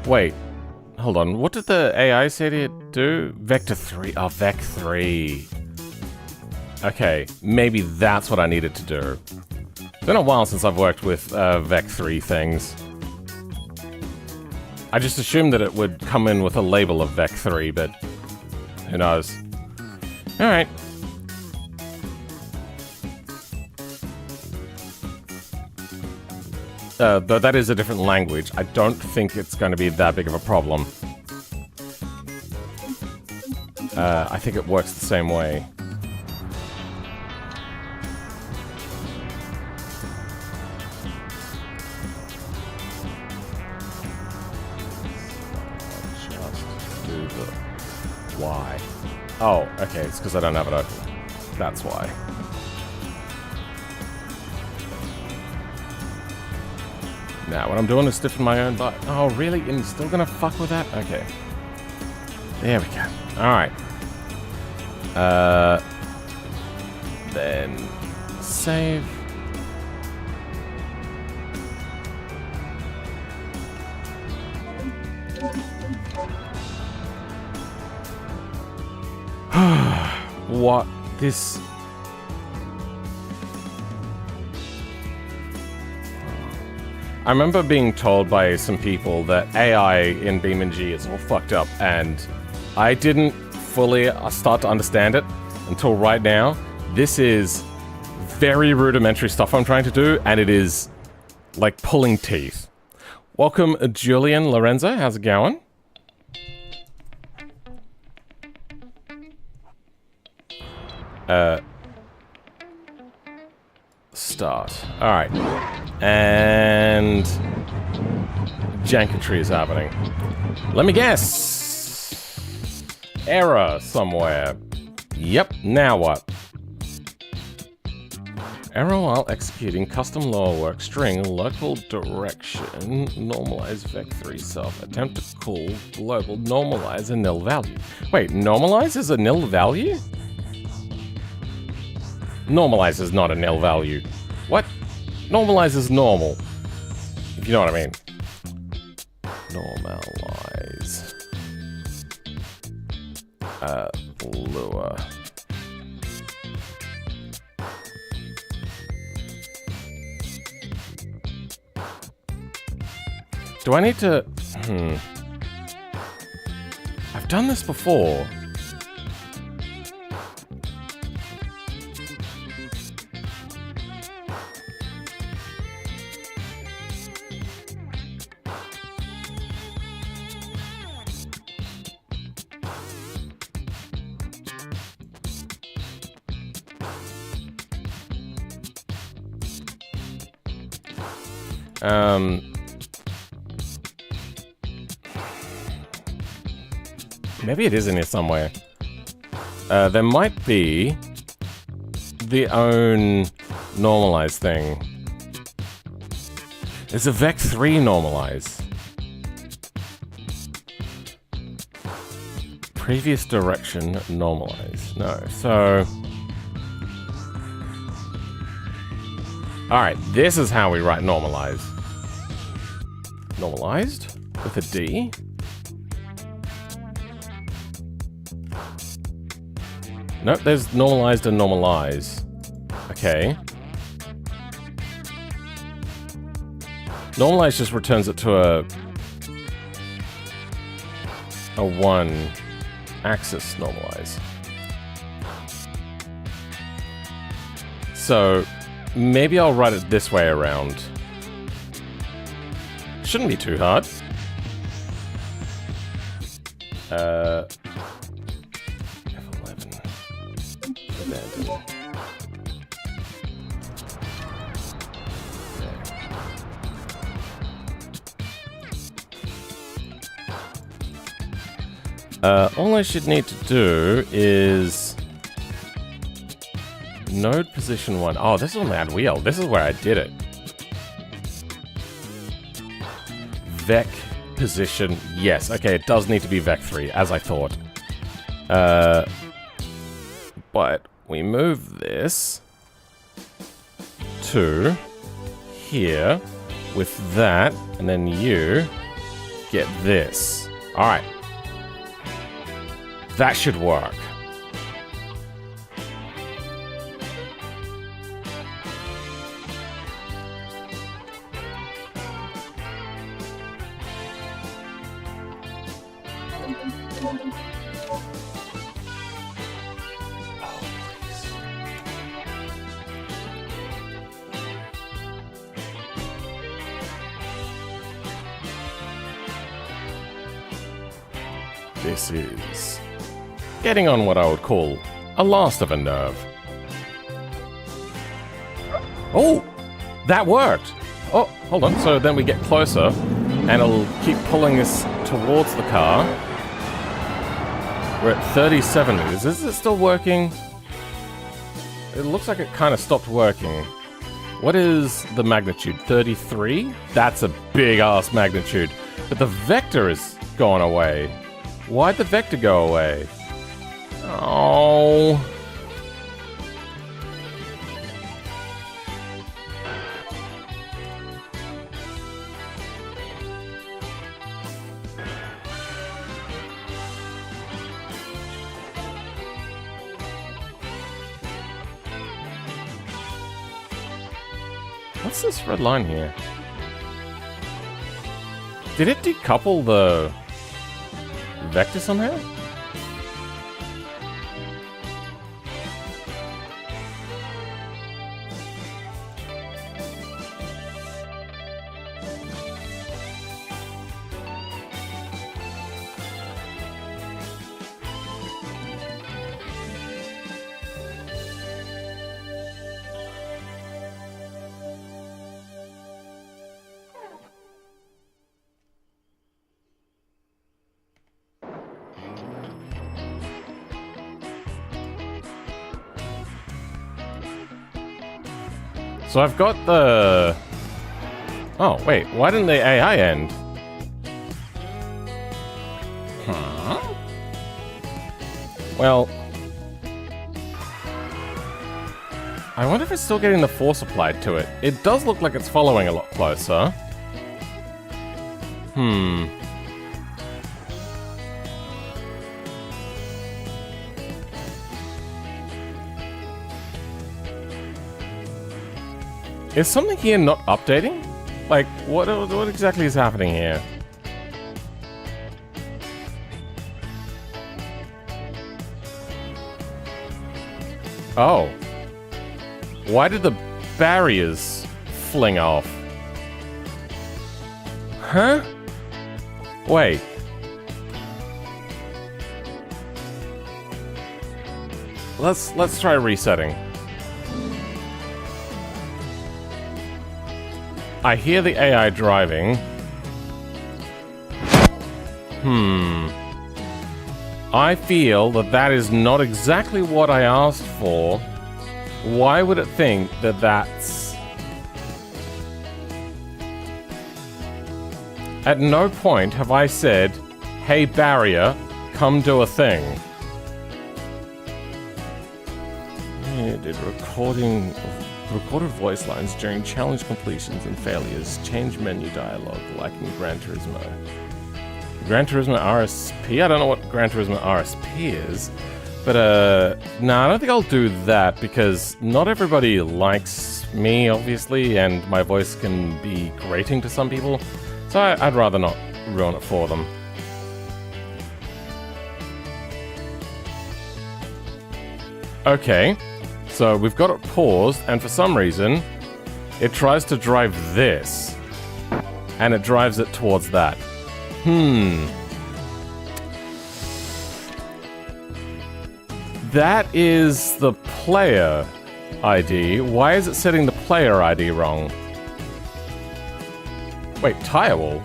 Wait, hold on. What did the AI say to do? Vector 3. Oh, Vec 3. Okay, maybe that's what I needed to do. It's been a while since I've worked with Vec 3 things. I just assumed that it would come in with a label of Vec 3, but who knows? Alright. Though that is a different language, I don't think it's going to be that big of a problem. I think it works the same way. Just do the why. Oh, okay, it's because I don't have it open. That's why. Now, what I'm doing is stiffing my own butt. Oh, really? And you're still gonna fuck with that? Okay. There we go. Alright. Then... save. What? This... I remember being told by some people that AI in BeamNG is all fucked up, and I didn't fully start to understand it until right now. This is very rudimentary stuff I'm trying to do, and it is like pulling teeth. Welcome, Julian Lorenzo. How's it going? Start. Alright. And... janketry is happening. Let me guess! Error somewhere. Yep, now what? Error while executing custom lower work string, local direction, normalize vec3 self, attempt to call global, normalize a nil value. Wait, normalize is a nil value? Normalize is not a nil value. What? Normalize is normal. If you know what I mean. Normalize. Lure. Do I need to... I've done this before. Maybe it is in here somewhere. There might be the own normalize thing. There's a vec3 normalize. Previous direction normalize. No, so... Alright, this is how we write normalize. Normalized with a D. Nope, there's normalized and normalize. Okay. Normalize just returns it to a... a 1 axis normalize. So maybe I'll write it this way around. Shouldn't be too hard. F11. All I should need to do is node position 1. Oh, this is on that wheel. This is where I did it. Vec position. Yes. Okay, it does need to be Vec 3, as I thought. But we move this to here with that, and then you get this. All right. That should work. This is getting on what I would call a last of a nerve. Oh, that worked. Oh, hold on. So then we get closer, and it'll keep pulling this towards the car. We're at 37 meters. Is it still working? It looks like it kind of stopped working. What is the magnitude? 33? That's a big-ass magnitude. But the vector is gone away. Why'd the vector go away? Oh. What's this red line here? Did it decouple the vector somehow? So I've got the... Oh, wait, why didn't the AI end? Huh? Well... I wonder if it's still getting the force applied to it. It does look like it's following a lot closer. Is something here not updating? Like, what exactly is happening here? Oh. Why did the barriers fling off? Huh? Wait. Let's try resetting. I hear the AI driving. I feel that that is not exactly what I asked for. Why would it think that that's... At no point have I said, hey barrier, come do a thing. Yeah, did recorded voice lines during challenge completions and failures. Change menu dialogue, like in GranTurismo. GranTurismo RSP? I don't know what GranTurismo RSP is. But, nah, I don't think I'll do that, because not everybody likes me, obviously, and my voice can be grating to some people. So I'd rather not ruin it for them. Okay, so we've got it paused, and for some reason, it tries to drive this. And it drives it towards that. That is the player ID. Why is it setting the player ID wrong? Wait, tire wall?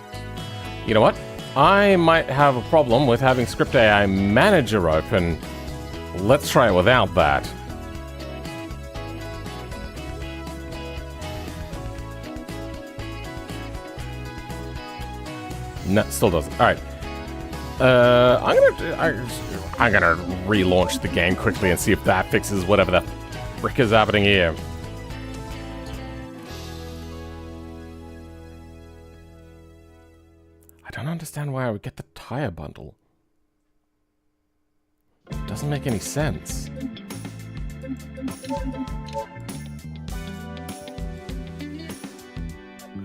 You know what? I might have a problem with having Script AI Manager open. Let's try it without that. No, still doesn't. All right. I'm gonna relaunch the game quickly and see if that fixes whatever the frick is happening here. I don't understand why I would get the tire bundle. It doesn't make any sense.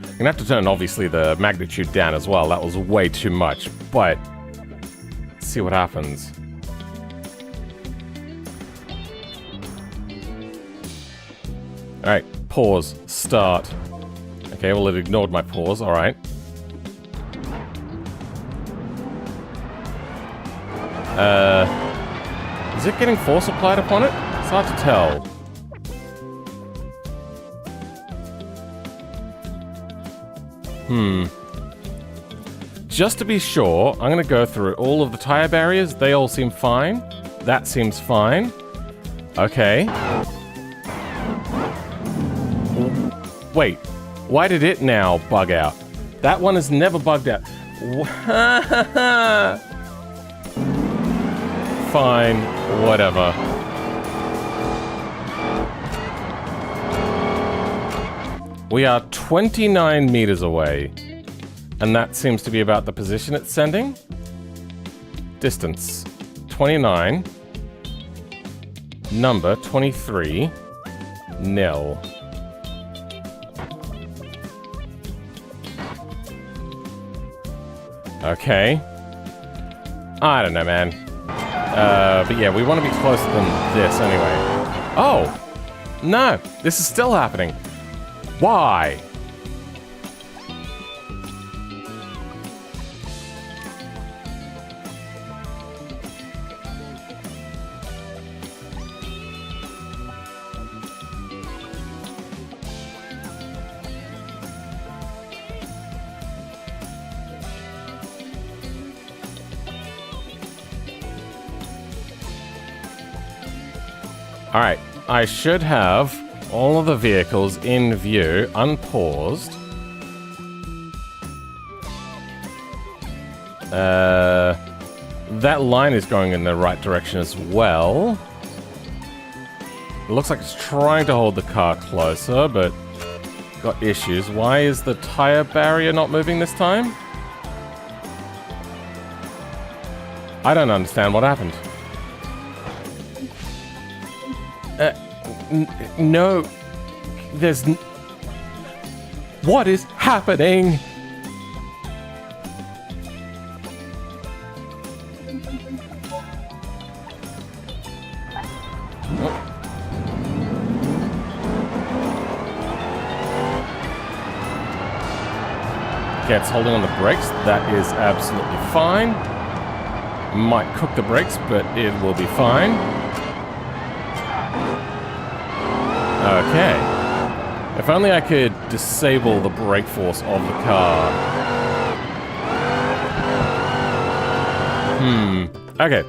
I'm gonna have to turn, obviously, the magnitude down as well. That was way too much, but let's see what happens. Alright, pause, start. Okay, well, it ignored my pause, alright. Is it getting force applied upon it? It's hard to tell. Just to be sure, I'm going to go through all of the tire barriers. They all seem fine. That seems fine. Okay. Wait, why did it now bug out? That one has never bugged out. Fine, whatever. We are 29 meters away. And that seems to be about the position it's sending. Distance, 29. Number, 23. Nil. Okay. I don't know, man. But yeah, we want to be closer than this anyway. Oh! No! This is still happening. Why? Alright, I should have all of the vehicles in view, unpaused. That line is going in the right direction as well. It looks like it's trying to hold the car closer, but got issues. Why is the tire barrier not moving this time? I don't understand what happened. No, there's what is happening? Okay, it's holding on the brakes. That is absolutely fine. Might cook the brakes, but it will be fine. Okay. If only I could disable the brake force of the car. Okay.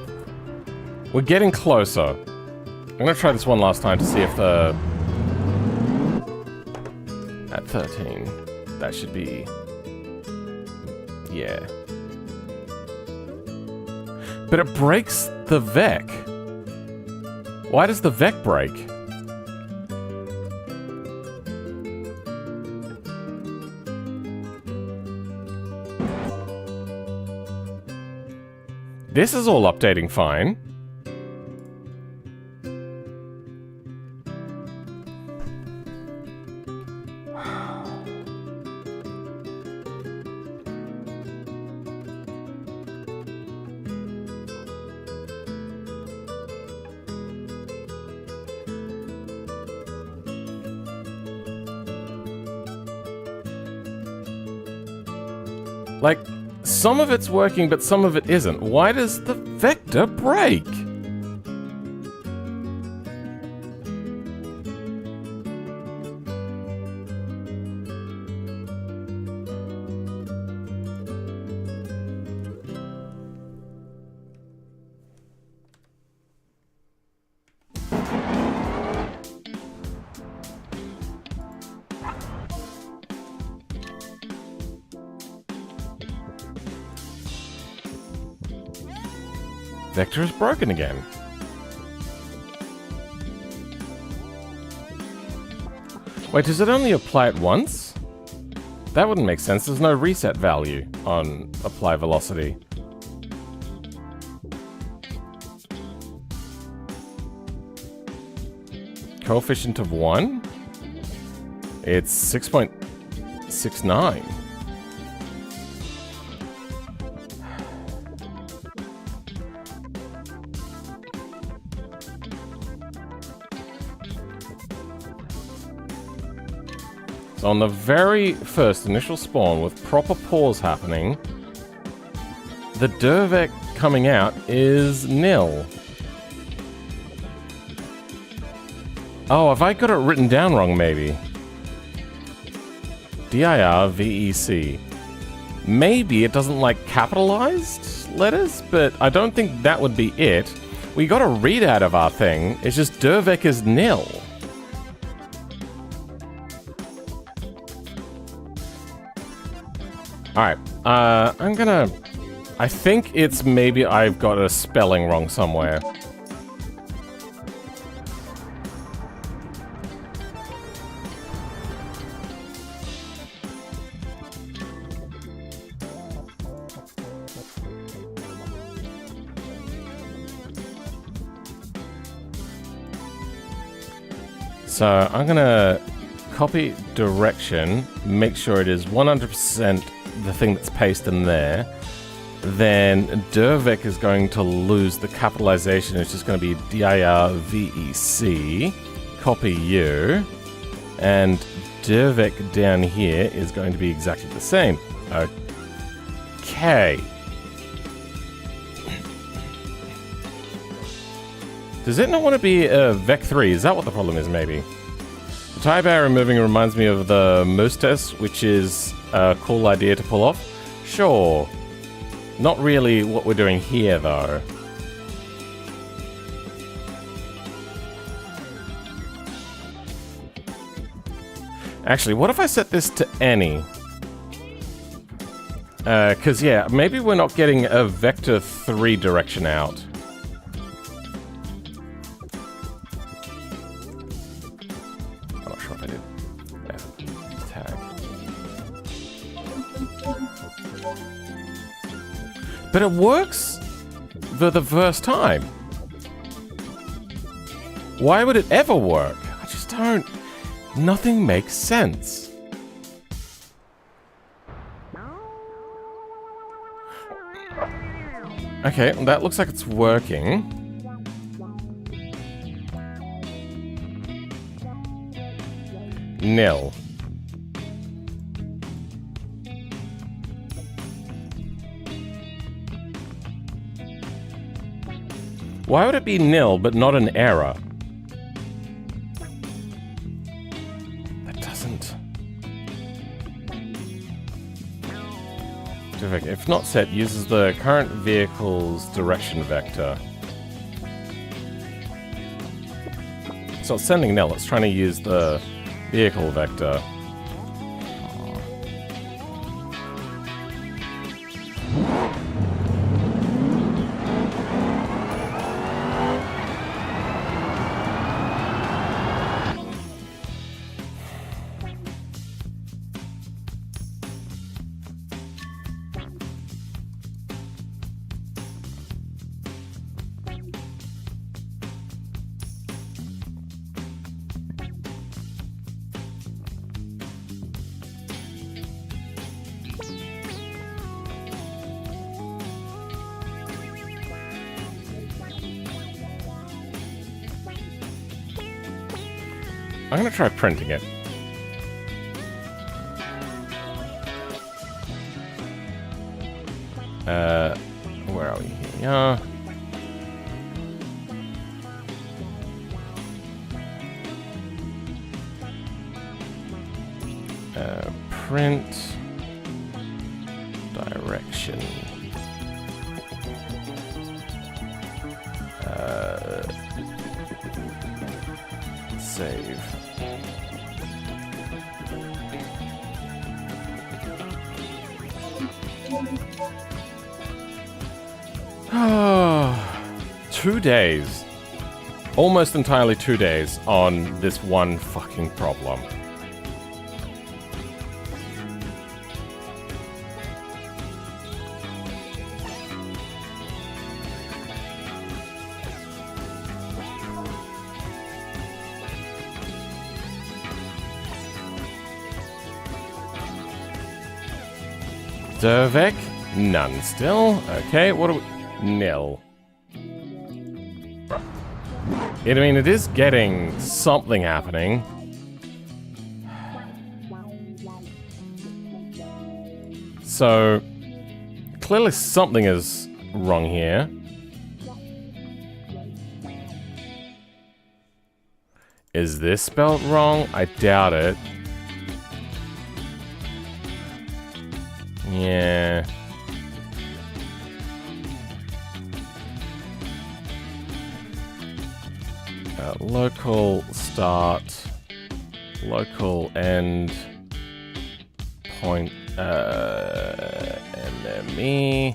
We're getting closer. I'm gonna try this one last time to see if the... At 13. That should be... Yeah. But it breaks the VEC. Why does the VEC break? This is all updating fine. Like, some of it's working, but some of it isn't. Why does the vector break? Vector is broken again. Wait, does it only apply it once? That wouldn't make sense. There's no reset value on apply velocity. Coefficient of 1? It's 6.69. So on the very first initial spawn with proper pause happening, the dirvec coming out is nil. Oh, have I got it written down wrong maybe? DIRVEC. Maybe it doesn't like capitalized letters, but I don't think that would be it. We got a readout of our thing, it's just dirvec is nil. Alright, I think it's maybe I've got a spelling wrong somewhere. So I'm gonna copy direction, make sure it is 100% the thing that's pasted in there. Then dirvec is going to lose the capitalization. It's just going to be DIRVEC. Copy you. And dirvec down here is going to be exactly the same. Okay. Does it not want to be vec3? Is that what the problem is, maybe? The tie bar removing reminds me of the moose test, which is a cool idea to pull off. Sure. Not really what we're doing here, though. Actually, what if I set this to any? Because, yeah, maybe we're not getting a vector 3 direction out. I'm not sure if I did. Yeah. Tag. But it works for the first time. Why would it ever work? I just don't... Nothing makes sense. Okay, that looks like it's working. Nil. Why would it be nil but not an error? That doesn't... If not set, uses the current vehicle's direction vector. So it's sending nil, it's trying to use the vehicle vector. I'm gonna try printing it. Where are we? Here we are. Print direction. Save. Oh, 2 days. Almost entirely 2 days on this one fucking problem. Dervek? None still. Okay, what are we... Nil. I mean, it is getting something happening. So, clearly something is wrong here. Is this spelled wrong? I doubt it. Yeah. Local start, local end, point, enemy.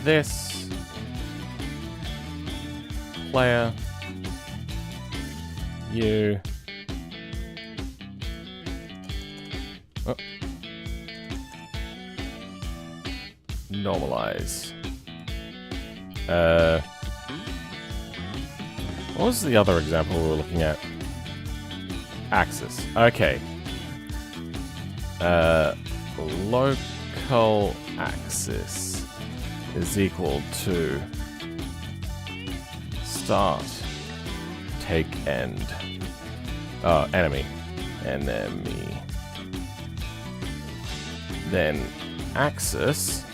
This player, you. Oh. Normalize. What was the other example we were looking at? Axis. Okay. Local axis is equal to start, take end. Enemy. Enemy. Then axis,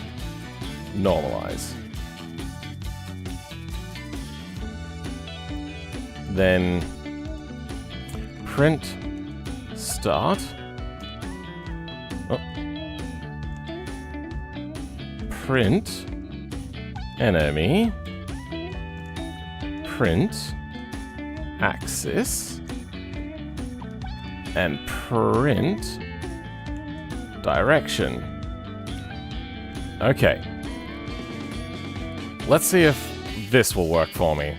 normalize. Then print start. Oh. Print enemy. Print axis. And print direction. Okay. Let's see if this will work for me.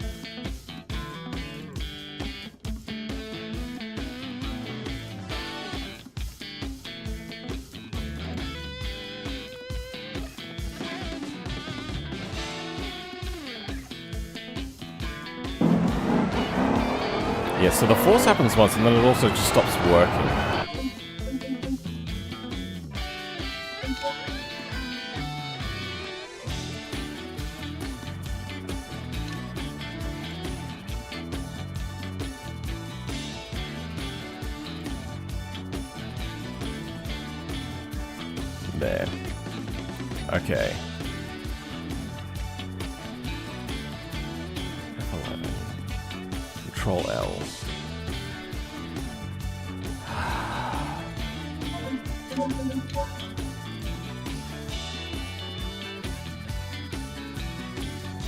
Yeah, so the force happens once and then it also just stops working. There. Okay. F11. Control L.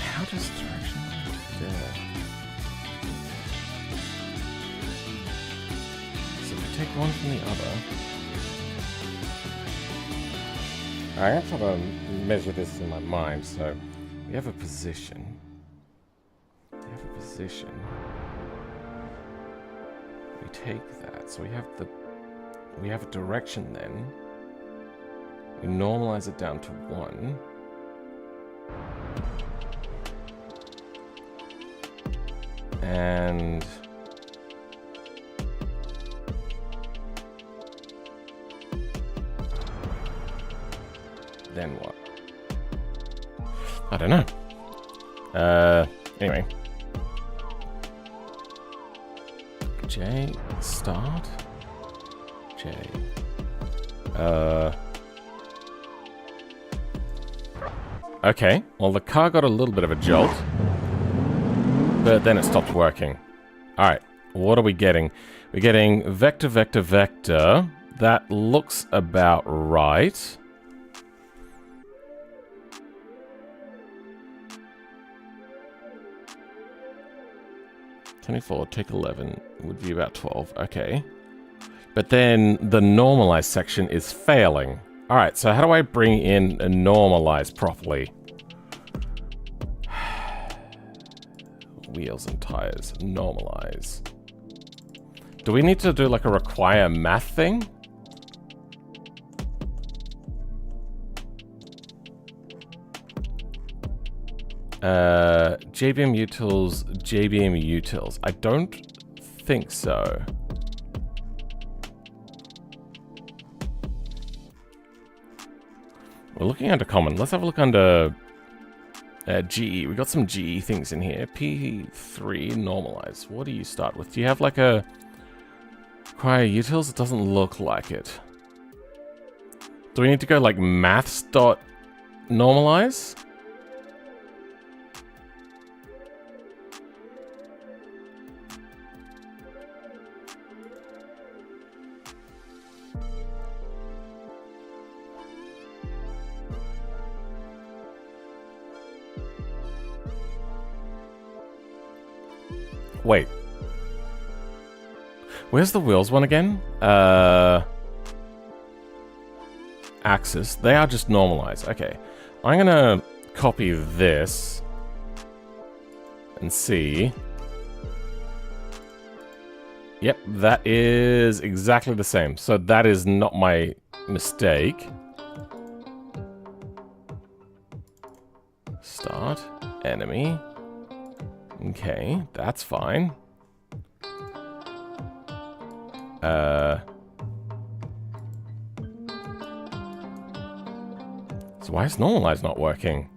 How does direction there? So if we take one from the other. I have to measure this in my mind, so we have a position. We take that, so we have a direction then. We normalize it down to 1. And then what? I don't know. Anyway. J start. J. Okay. Well, the car got a little bit of a jolt. But then it stopped working. Alright. What are we getting? We're getting vector, vector, vector. That looks about right. Take 11 would be about 12. Okay. But then the normalize section is failing. Alright, so how do I bring in a normalize properly? Wheels and tires. Normalize. Do we need to do like a require math thing? JBM utils, JBM utils. I don't think so. We're looking under common. Let's have a look under GE. We got some GE things in here. P3 normalize. What do you start with? Do you have like a require utils? It doesn't look like it. Do we need to go like maths dot normalize? Wait. Where's the wheels one again? Axis. They are just normalized. Okay. I'm gonna copy this and see. Yep, that is exactly the same. So that is not my mistake. Start. Enemy. Okay, that's fine. So why is normalize not working?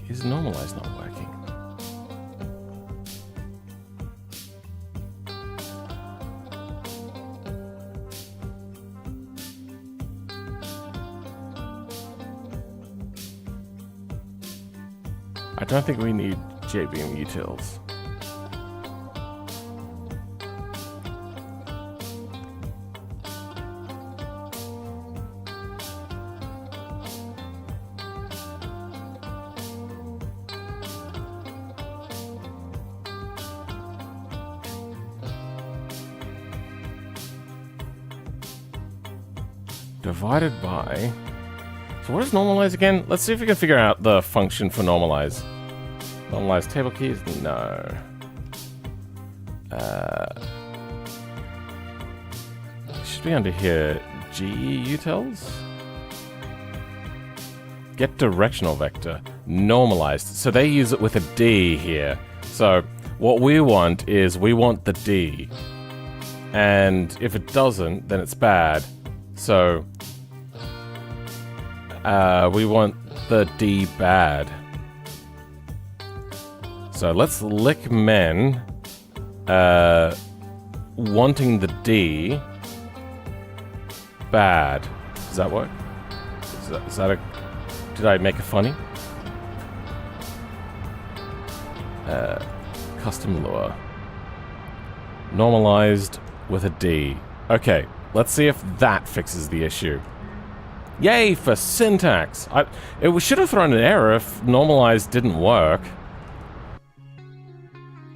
Is normalize not working? I don't think we need JVM utils. Divided by... So what is normalize again? Let's see if we can figure out the function for normalize. Normalize table keys? No. Should be under here. GE utils? Get directional vector. Normalized. So they use it with a D here. So what we want is we want the D. And if it doesn't, then it's bad. So we want the D bad. So let's lick men wanting the D bad. Does that work? Is that a... Did I make it funny? Custom lure. Normalized with a D. Okay, let's see if that fixes the issue. Yay for syntax! It should have thrown an error if normalized didn't work.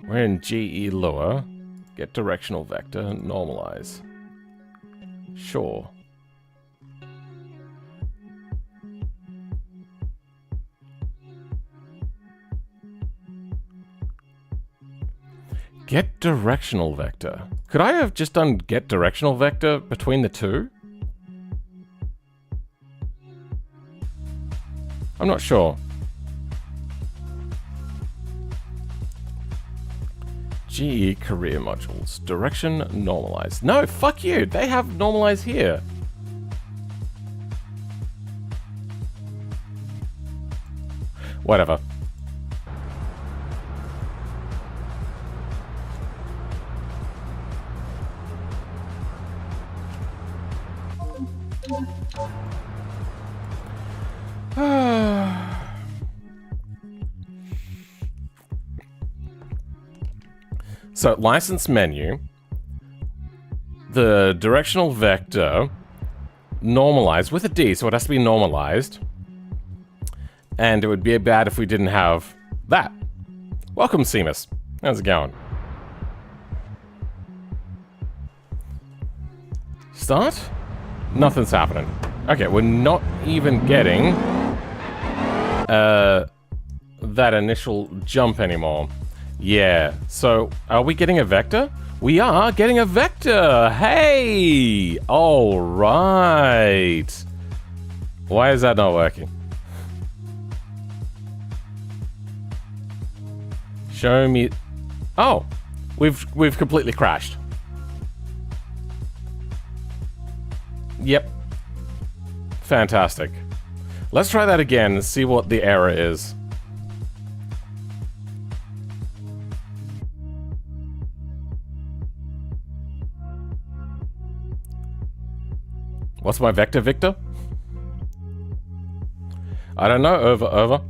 We're in GE lure. Get directional vector, normalize. Sure. Get directional vector. Could I have just done get directional vector between the two? I'm not sure. GE career modules. Direction normalized. No, fuck you. They have normalized here. Whatever. So, license menu, the directional vector, normalized with a D, so it has to be normalized. And it would be bad if we didn't have that. Welcome, Seamus. How's it going? Start? Nothing's happening. Okay, we're not even getting that initial jump anymore. Yeah, so are we getting a vector? We are getting a vector! Hey! All right. Why is that not working? Show me. Oh, we've completely crashed. Yep. Fantastic. Let's try that again and see what the error is. What's my vector, Victor? I don't know. Over.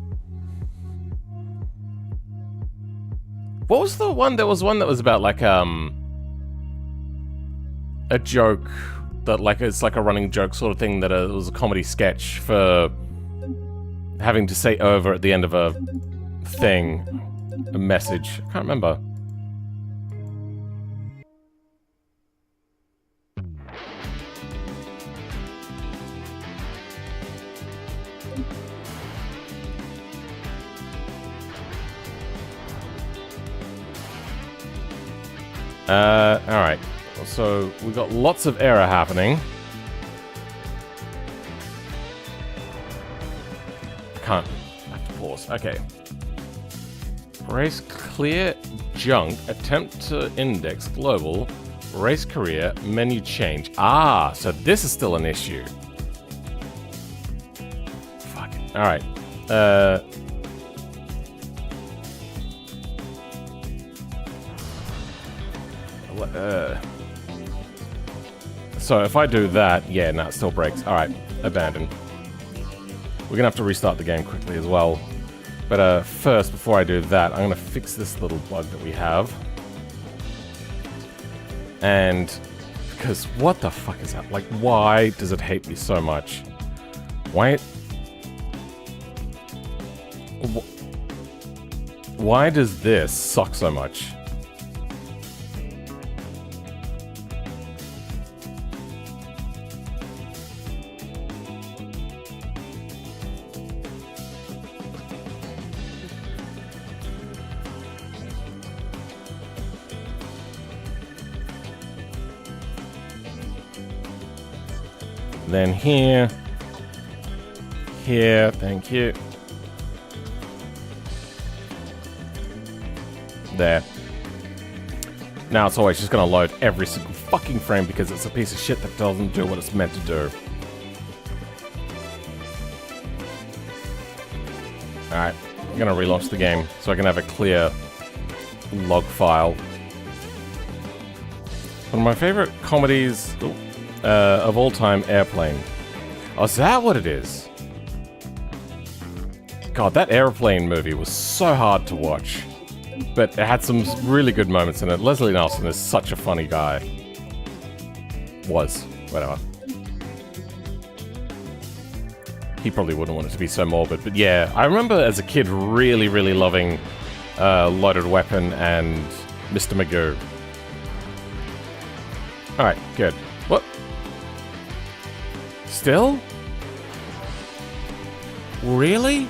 What was the one? There was one that was about like a joke that like it's like a running joke sort of thing that it was a comedy sketch for having to say over at the end of a thing, a message. I can't remember. Alright. So, we've got lots of error happening. Can't. I have to pause. Okay. Race clear junk. Attempt to index global. Race career. Menu change. Ah, so this is still an issue. Fuck it. Alright. So if I do that, yeah, no, it still breaks. Alright, abandon. We're gonna have to restart the game quickly as well. But first, before I do that, I'm gonna fix this little bug that we have. And, because what the fuck is that? Like, why does it hate me so much? Why does this suck so much? Then here, thank you. There. Now it's always just gonna load every single fucking frame because it's a piece of shit that doesn't do what it's meant to do. Alright, I'm gonna relaunch the game so I can have a clear log file. One of my favorite comedies of all time, Airplane. Oh, is that what it is? God, that Airplane movie was so hard to watch. But it had some really good moments in it. Leslie Nielsen is such a funny guy. Was. Whatever. He probably wouldn't want it to be so morbid. But yeah, I remember as a kid really, really loving Loaded Weapon and Mr. Magoo. Alright, good. What? Still? Really?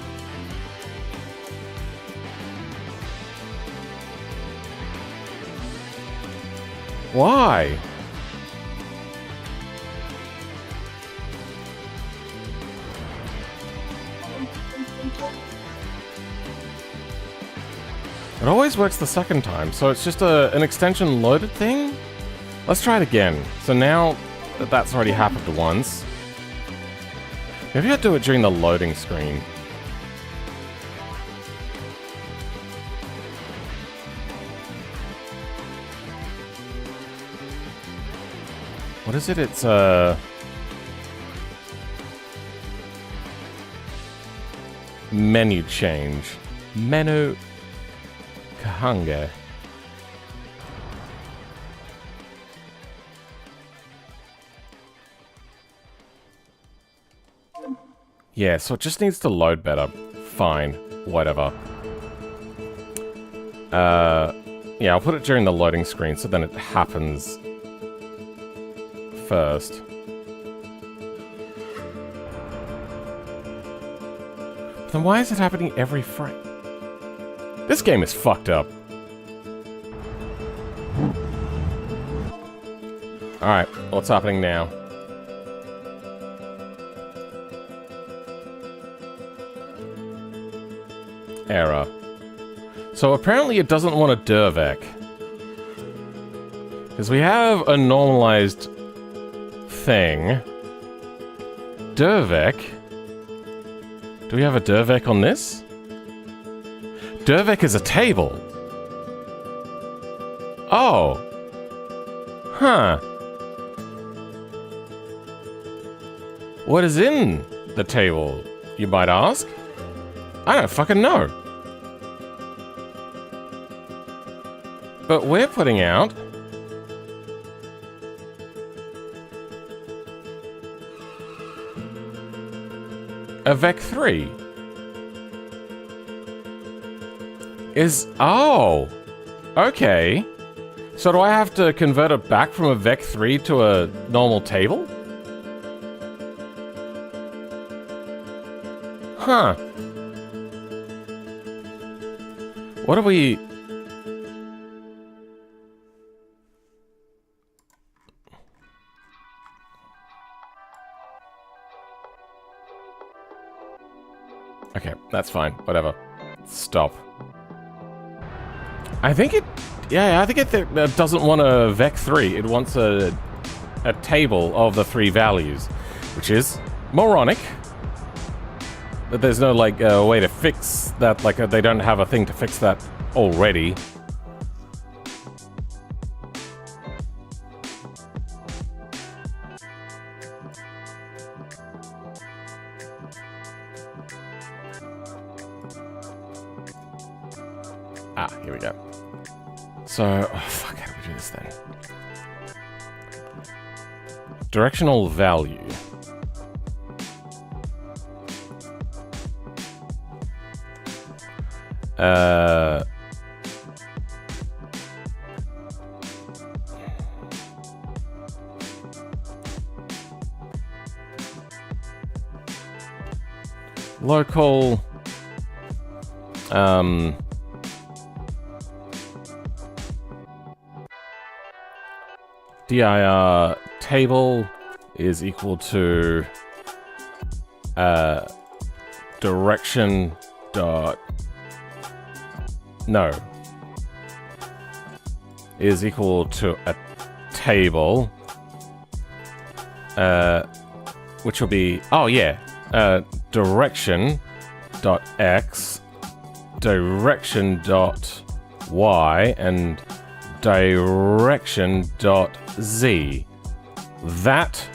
Why? It always works the second time, so it's just an extension loaded thing? Let's try it again. So now that that's already happened once, maybe I'll do it during the loading screen. What is it? It's menu change. Menu Kahanga. Yeah, so it just needs to load better. Fine. Whatever. Yeah, I'll put it during the loading screen so then it happens first. Then why is it happening every frame? This game is fucked up. Alright, what's happening now? Error. So apparently it doesn't want a Dervec. Because we have a normalized thing. Dervec? Do we have a Dervec on this? Dervec is a table. Oh. Huh. What is in the table, you might ask? I don't fucking know. But we're putting out a Vec3. Oh! Okay. So do I have to convert it back from a Vec3 to a normal table? Huh. What do we... Okay, that's fine. Whatever. Stop. I think it... Yeah, I think it doesn't want a Vec3. It wants a table of the 3 values, which is moronic. That there's no, like, way to fix that. Like, they don't have a thing to fix that already. Ah, here we go. So, oh, fuck, how do we do this then? Directional value. Local, dir table is equal to direction dot no is equal to a table which will be direction dot x, direction dot y, and direction dot z. That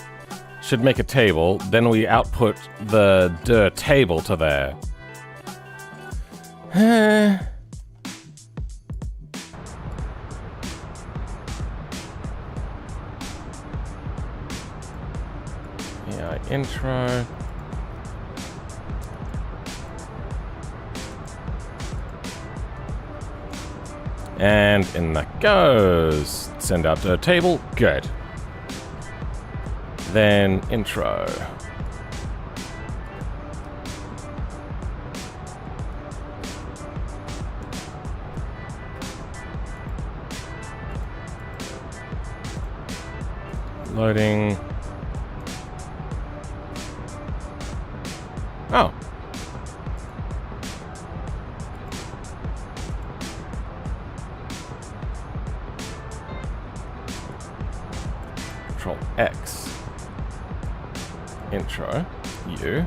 should make a table. Then we output the dir table to there. Yeah, intro. And in that goes. Send out dir table. Good. Then intro. Loading. Oh. Control X. Intro. U.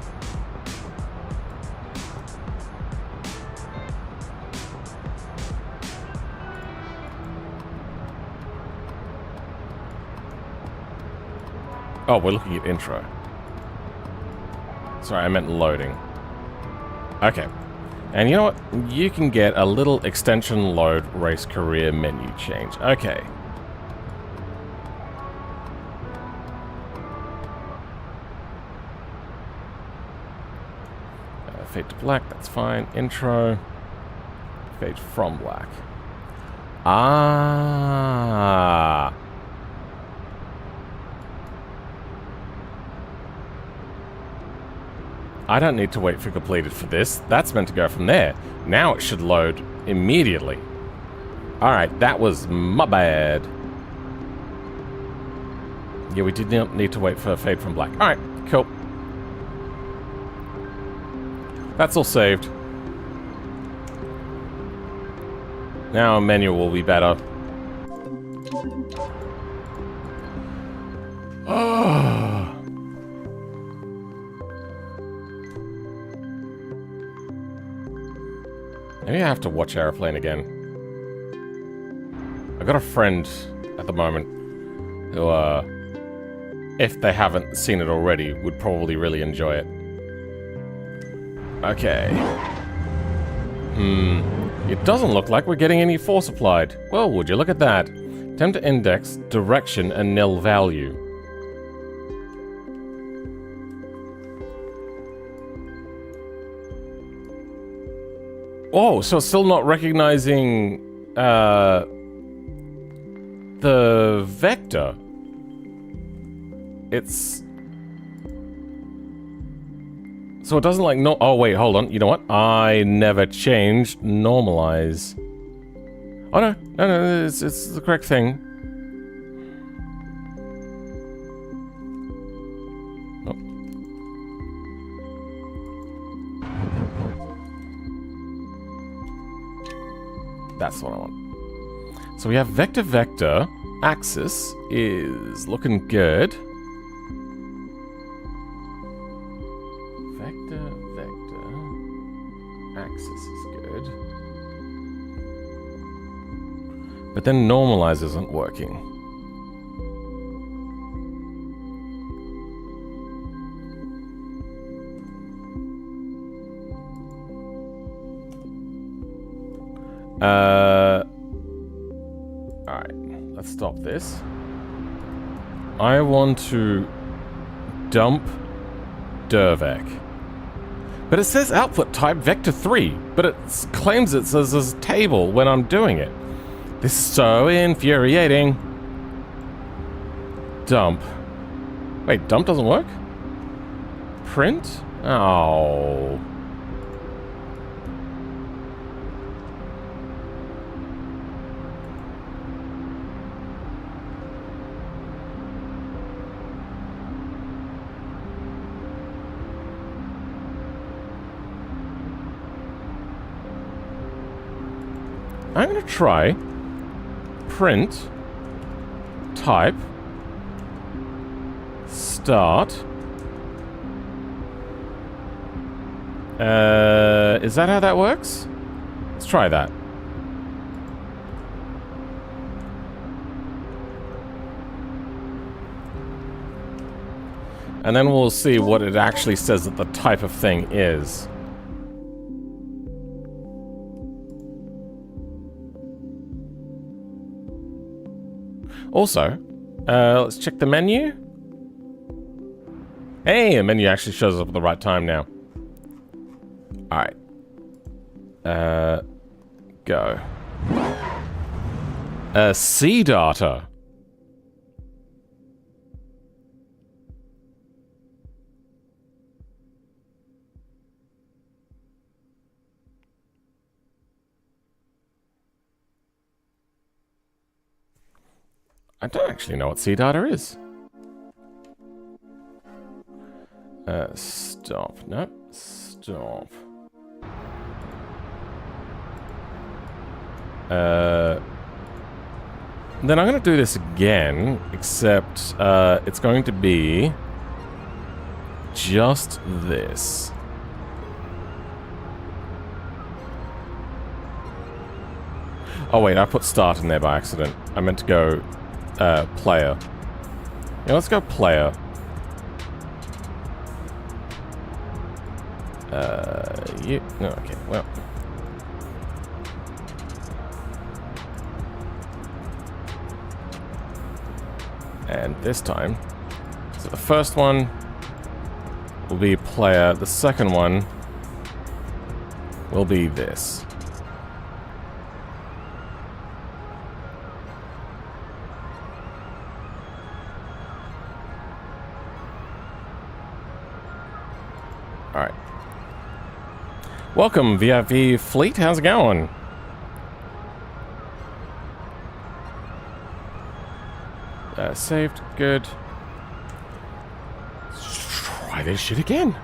Oh, we're looking at intro. Sorry, I meant loading. Okay. And you know what? You can get a little extension load race career menu change. Okay. Fade to black, that's fine. Intro. Fade from black. Ah. I don't need to wait for completed for this. That's meant to go from there. Now it should load immediately. Alright, that was my bad. Yeah, we did not need to wait for fade from black. Alright, cool. That's all saved. Now a manual will be better. Oh. Maybe I have to watch Airplane again. I got a friend at the moment who, if they haven't seen it already, would probably really enjoy it. Okay. It doesn't look like we're getting any force applied. Well, would you look at that? Attempt to index, direction, and nil value. Oh, so it's still not recognizing the vector. It's... So it doesn't like no. Oh wait, hold on. You know what? I never changed normalize. Oh no, no, it's the correct thing. Oh. That's what I want. So we have vector. Axis is looking good. Axis is good. But then normalize isn't working. Alright, let's stop this. I want to dump Dervec. But it says output type vector 3, but it claims it says as a table when I'm doing it. This is so infuriating. Dump. Wait, dump doesn't work? Print? Oh. I'm going to try print type start. Is that how that works? Let's try that. And then we'll see what it actually says that the type of thing is. Also, let's check the menu. Hey, the menu actually shows up at the right time now. Alright. Go. C data. I don't actually know what C data is. Stop. Nope. Stop. Then I'm going to do this again, except it's going to be just this. Oh wait, I put start in there by accident. I meant to go player. Yeah, let's go player. Yeah, no, okay, well. And this time, so the first one will be player, the second one will be this. Alright. Welcome, VIP Fleet, how's it going? Saved, good. Let's try this shit again.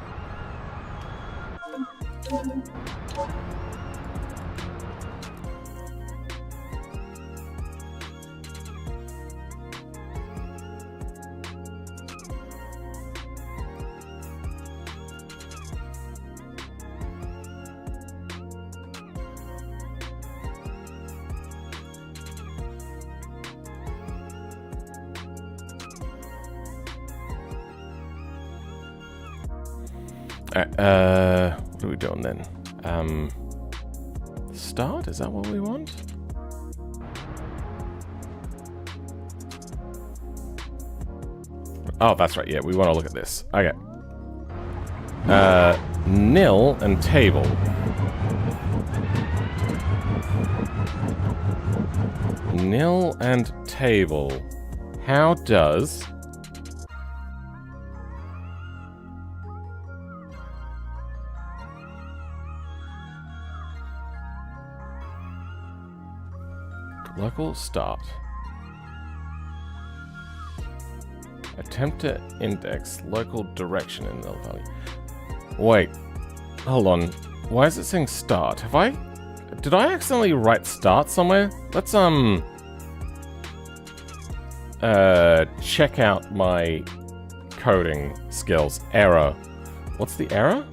What are we doing then? Start? Is that what we want? Oh, that's right. Yeah, we want to look at this. Okay. Nil and table. Nil and table. How does... Local start. Attempt to index local direction in null value. Wait, hold on. Why is it saying start? Have I... Did I accidentally write start somewhere? Let's, check out my coding skills. Error. What's the error?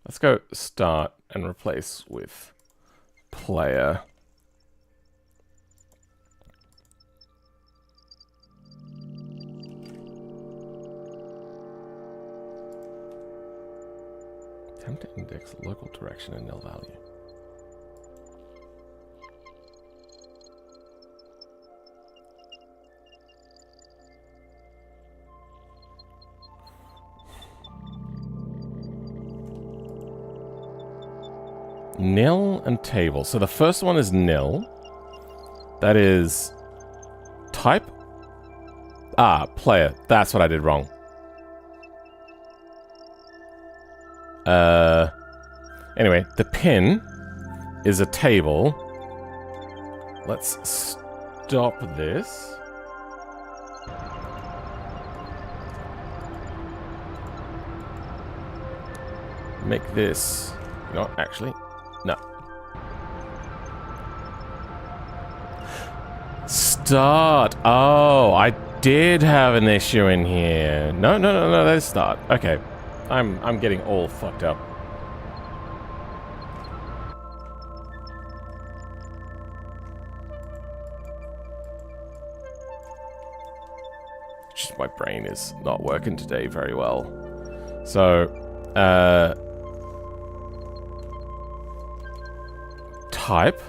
Let's go start and replace with player. Attempt to index local direction and nil value. Nil and table. So the first one is nil. That is type. Ah, player. That's what I did wrong. Anyway, the pin is a table. Let's stop this. Make this... You know what, actually... No. Start. Oh, I did have an issue in here. No, that is start. Okay. I'm getting all fucked up. Just my brain is not working today very well. So, type.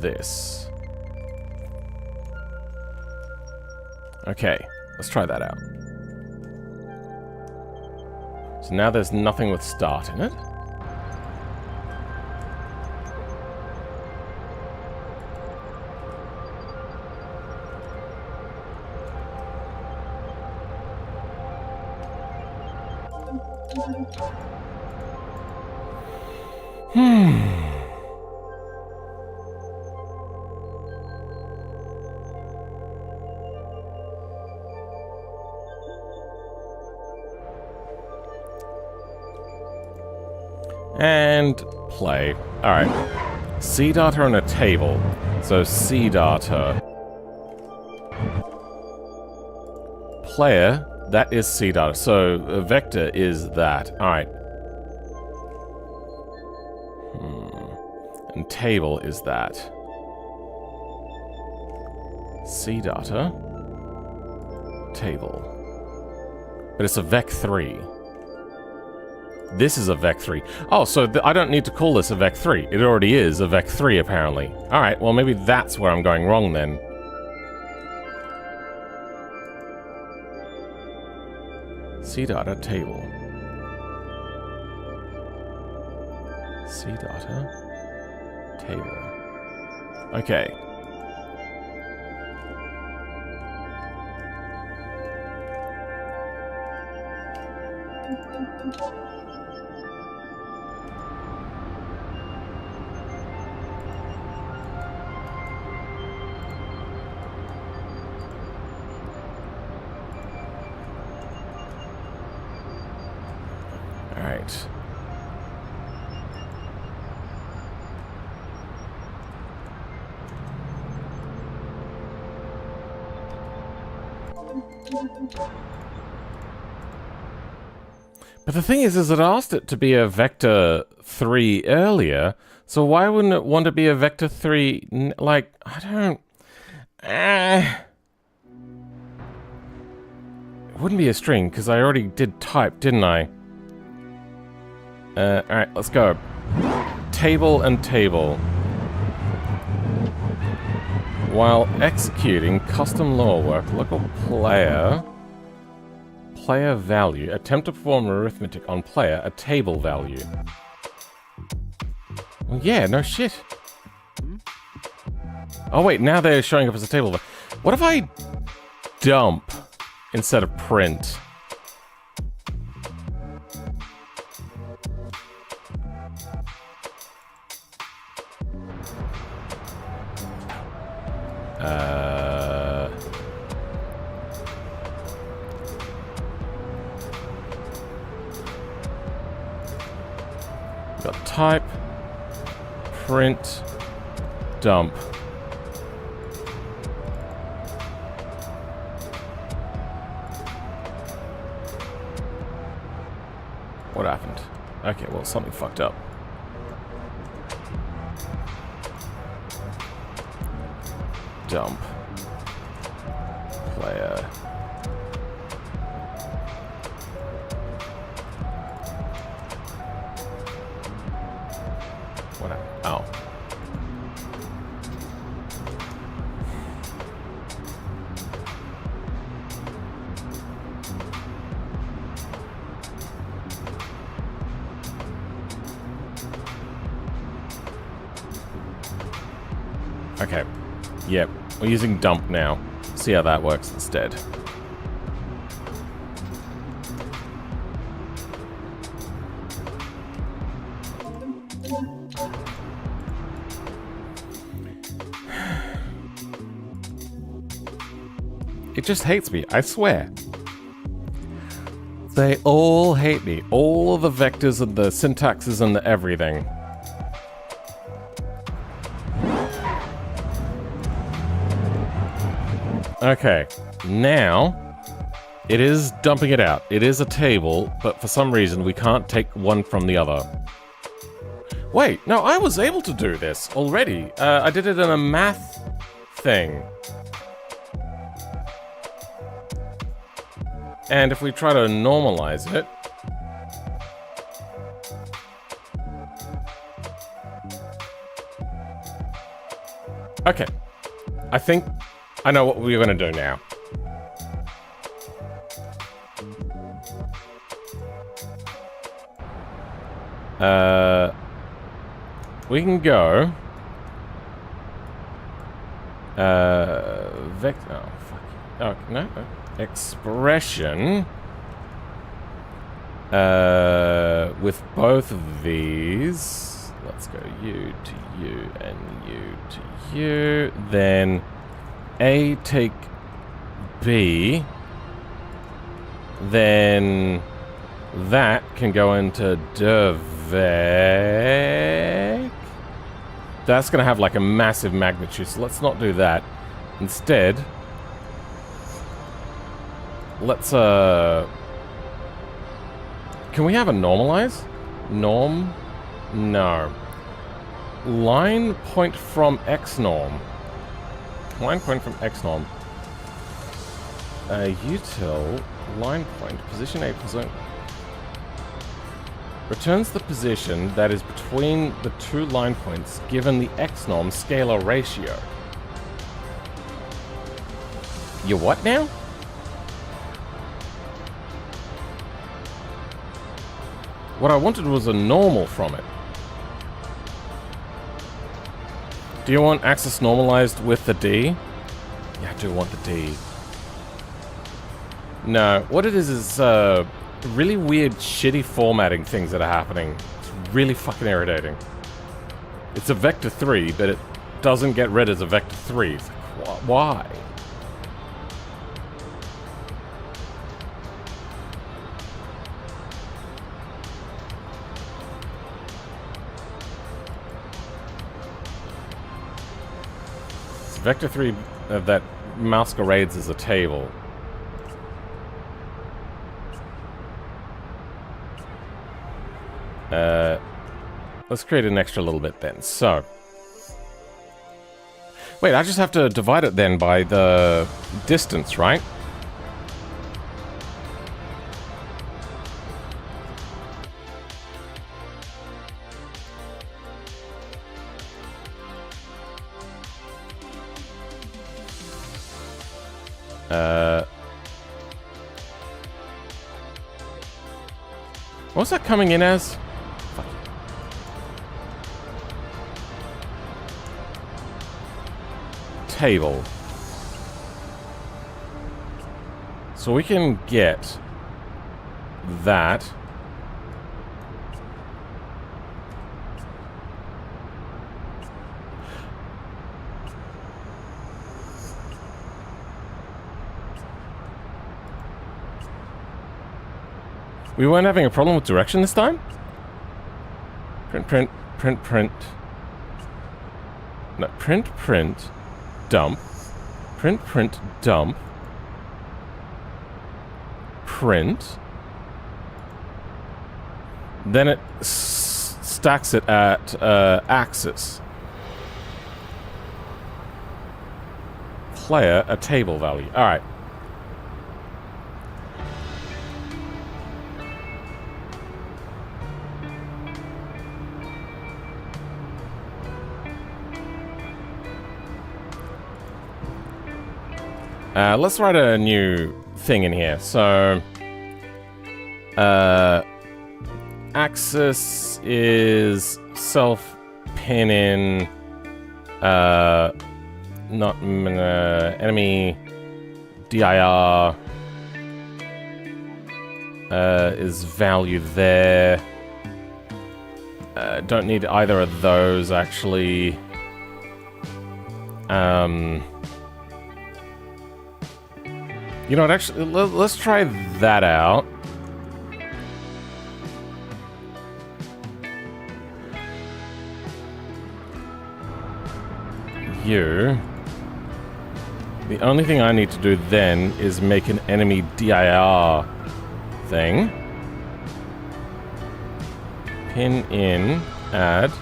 This. Okay, let's try that out. So now there's nothing with start in it. And play. Alright. C data on a table. So C data. Player, that is C data. So a vector is that. Alright. And table is that. C data. Table. But it's a vec3. This is a vec3. Oh, so I don't need to call this a vec3. It already is a vec3, apparently. Alright, well maybe that's where I'm going wrong then. C data table. C data table. Okay. Alright. But the thing is it asked it to be a vector 3 earlier, so why wouldn't it want to be a vector 3, like, I don't... It wouldn't be a string, because I already did type, didn't I? Alright, let's go. Table and table. While executing custom lore work, local player value. Attempt to perform arithmetic on player, a table value. Well, yeah, no shit. Oh wait, now they're showing up as a table. What if I dump instead of print? Got type, print, dump. What happened? Okay, well, something fucked up. Dump. Player. What happened? Oh. Okay. Yep. We're using dump now. See how that works instead. It just hates me, I swear. They all hate me. All of the vectors and the syntaxes and the everything. Okay, now it is dumping it out. It is a table, but for some reason we can't take one from the other. Wait, no, I was able to do this already. I did it in a math thing. And if we try to normalize it... Okay, I think I know what we're going to do now. We can go... vector... Oh, fuck. Oh, no. Expression... With both of these, let's go you to you and you to you. Then A take B. Then that can go into Dervec. That's going to have like a massive magnitude, so let's not do that. Instead, let's can we have a normalize? Norm? No. Line point from X norm. Line point from X norm. Util line point position A position returns the position that is between the two line points given the X norm scalar ratio. You what now? What I wanted was a normal from it. Do you want axis normalized with the D? Yeah, I do want the D. No, what it is really weird, shitty formatting things that are happening. It's really fucking irritating. It's a vector 3, but it doesn't get read as a vector 3. It's like, why? It's vector 3 that masquerades as a table. Let's create an extra little bit then. So, wait, I just have to divide it then by the distance, right? What's that coming in as? Table. So we can get that. We weren't having a problem with direction this time? Print, print, print, print. No, print, print. Dump. Print, print, dump. Print. Then it stacks it at axis. Player, a table value. Alright. Let's write a new thing in here. So, axis is self-pinning, not enemy dir is value there. Don't need either of those actually. You know what, actually, let's try that out. You. The only thing I need to do then is make an enemy dir thing. Pin in, add.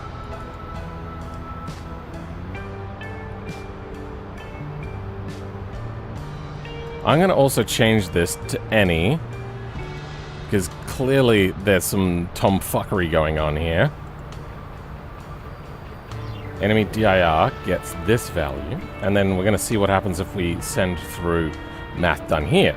I'm going to also change this to any, because clearly there's some tomfuckery going on here. Enemy dir gets this value, and then we're going to see what happens if we send through math done here.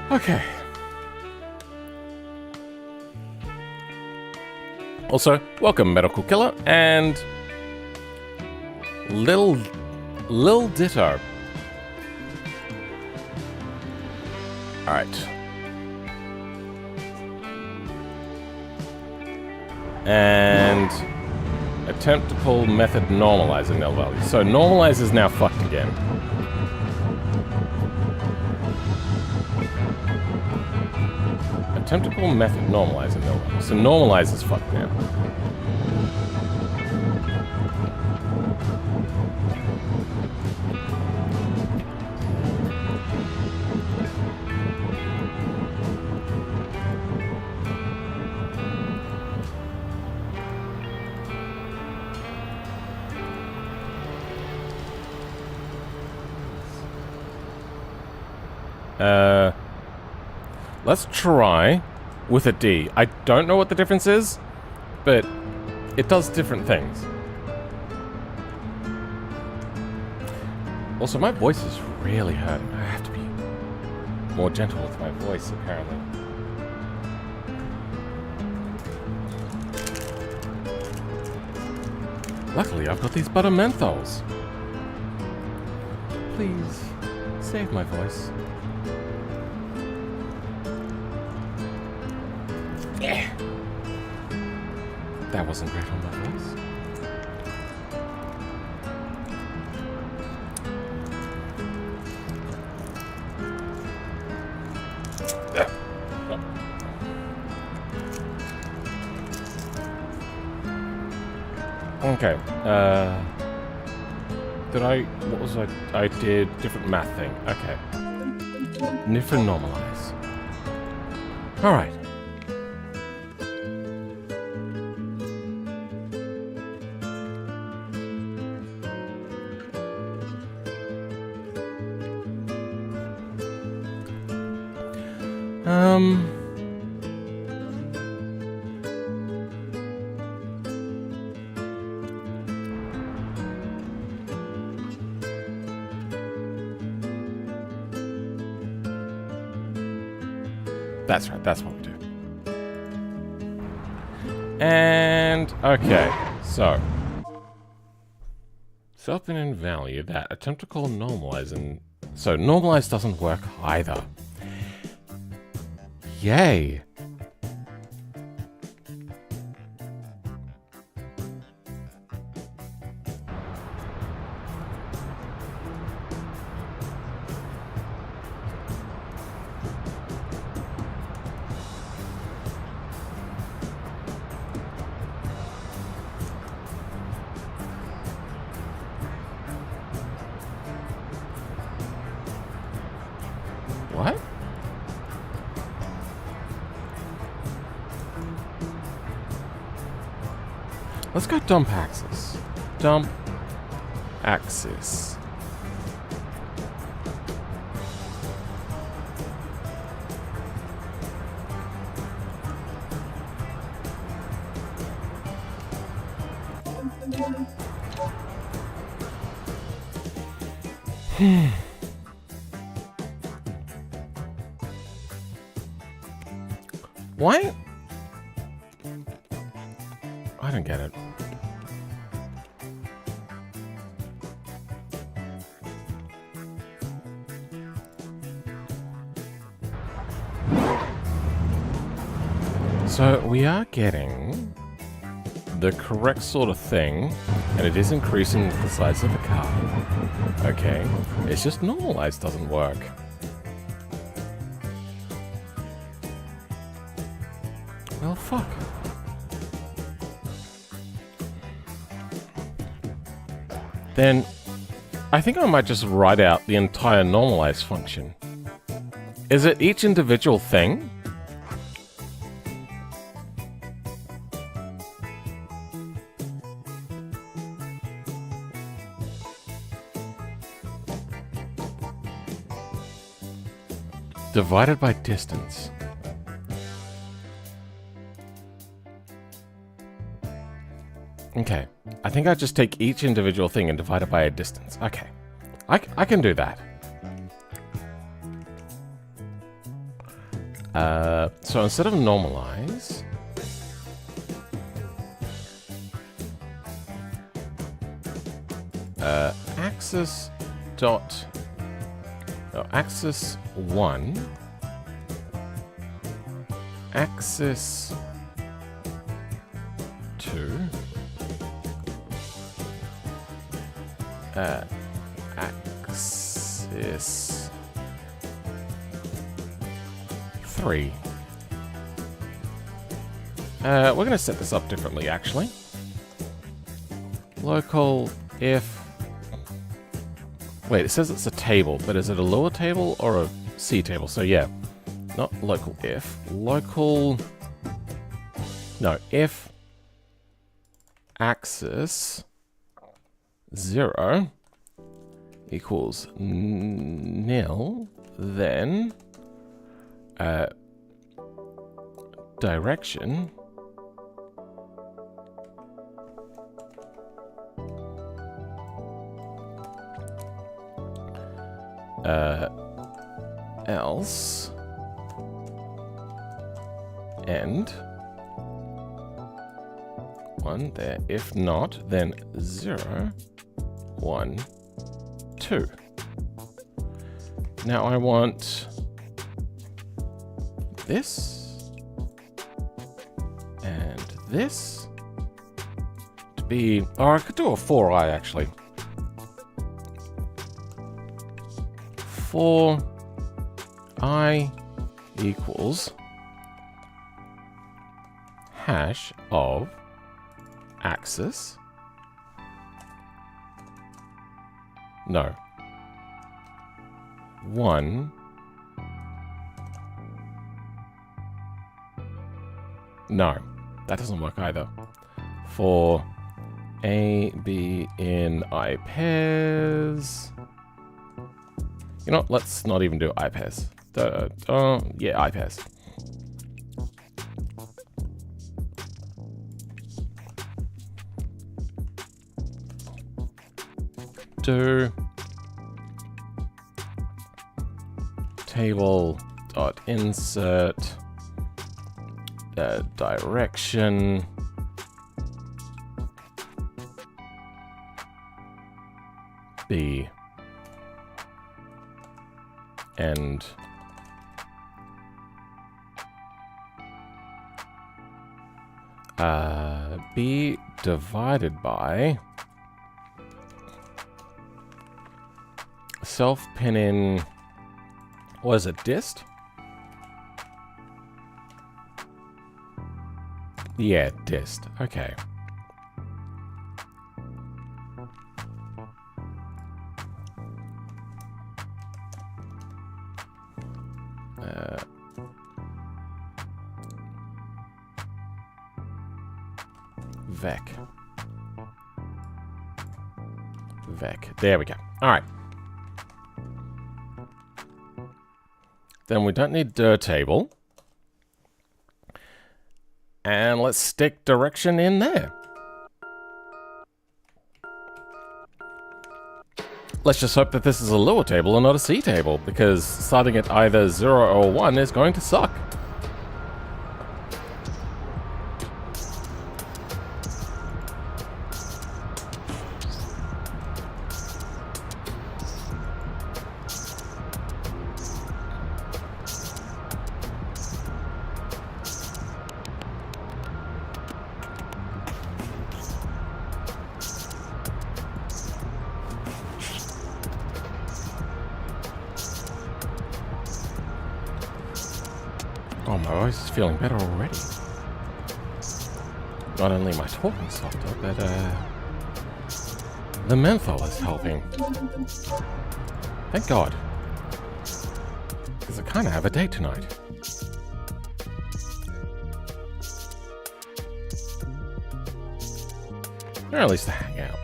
Okay. Also, welcome Medical Killer and Lil Ditto. Alright. And attempt to pull method normalize in nil value. So normalize is now fucked again. Attempt to pull method normalize in nil value. So normalize is fucked now. Let's try with a D. I don't know what the difference is, but it does different things. Also, my voice is really hurting. I have to be more gentle with my voice, apparently. Luckily, I've got these butter menthols. Please, save my voice. Yeah. That wasn't great on my voice. Okay, what was I did different math thing, okay. Different normalize. Alright. That's right, that's what we do. And, okay, so. Self-in value, that attempt to call normalize, and so normalize doesn't work either. Yay. What? Let's go dump axis. Dump axis. Why? I don't get it. So we are getting the correct sort of thing, and it is increasing the size of the car. Okay, it's just normalize doesn't work. Well, fuck. Then, I think I might just write out the entire normalize function. Is it each individual thing? Divided by distance. Okay, I think I just take each individual thing and divide it by a distance. Okay, I can do that. So instead of normalize, axis dot, axis 1, axis 2, axis 3. We're going to set this up differently, actually. Local if... Wait, it says it's a table, but is it a Lua table or a C table? So yeah, not local if. Local... No, if axis 0 equals nil, then direction else end 1 there. If not, then 0, 1, 2. Now I want this and this to be, or I could do a 4i actually. 4i equals hash of axis. No. 1. No, that doesn't work either. For A, B in I pairs. You know what? Let's not even do I pairs. Yeah, I pairs. Do table dot insert direction B and B divided by self pin in, what is it, dist? Yeah, dist. Okay. Vec. There we go. All right. Then we don't need dir table. And let's stick direction in there. Let's just hope that this is a Lua table and not a C table, because starting at either 0 or 1 is going to suck. Oh, my voice is feeling better already. Not only am I talking softer, but the menthol is helping. Thank God. Because I kind of have a date tonight. Or at least to hang out.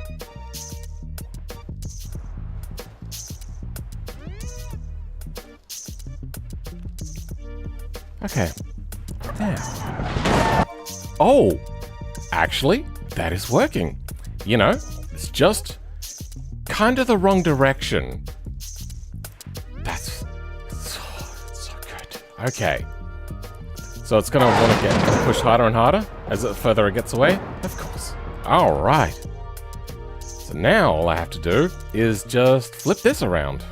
Okay. Now. Oh! Actually, that is working. You know, it's just kind of the wrong direction. That's so good. Okay. So it's gonna want to get pushed harder and harder as it further it gets away? Of course. Alright. So So now all I have to do is just flip this around.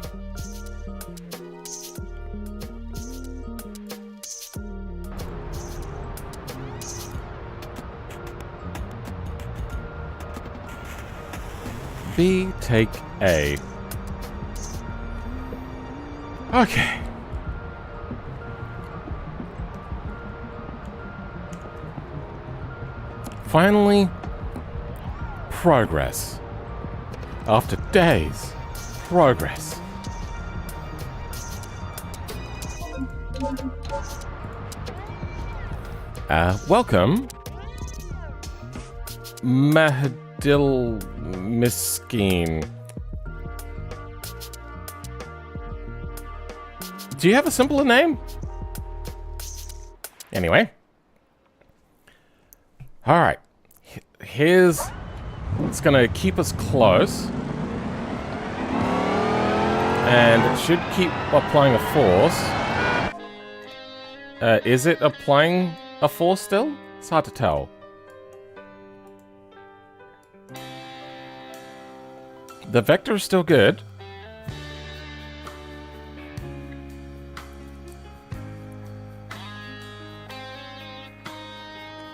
B, take A. Okay. Finally, progress. After days, progress. Welcome, Mahadil Miskeen. Do you have a simpler name? Anyway. Alright. Here's... It's gonna keep us close. And it should keep applying a force. Is it applying a force still? It's hard to tell. The vector is still good.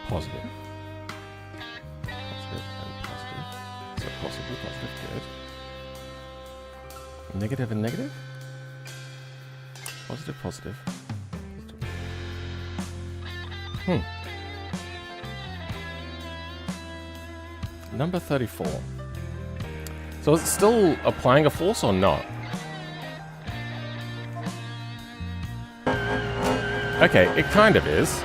Positive. Positive and positive. So possibly positive, good. Negative and negative? Positive, positive. Number 34. So is it still applying a force or not? Okay, it kind of is.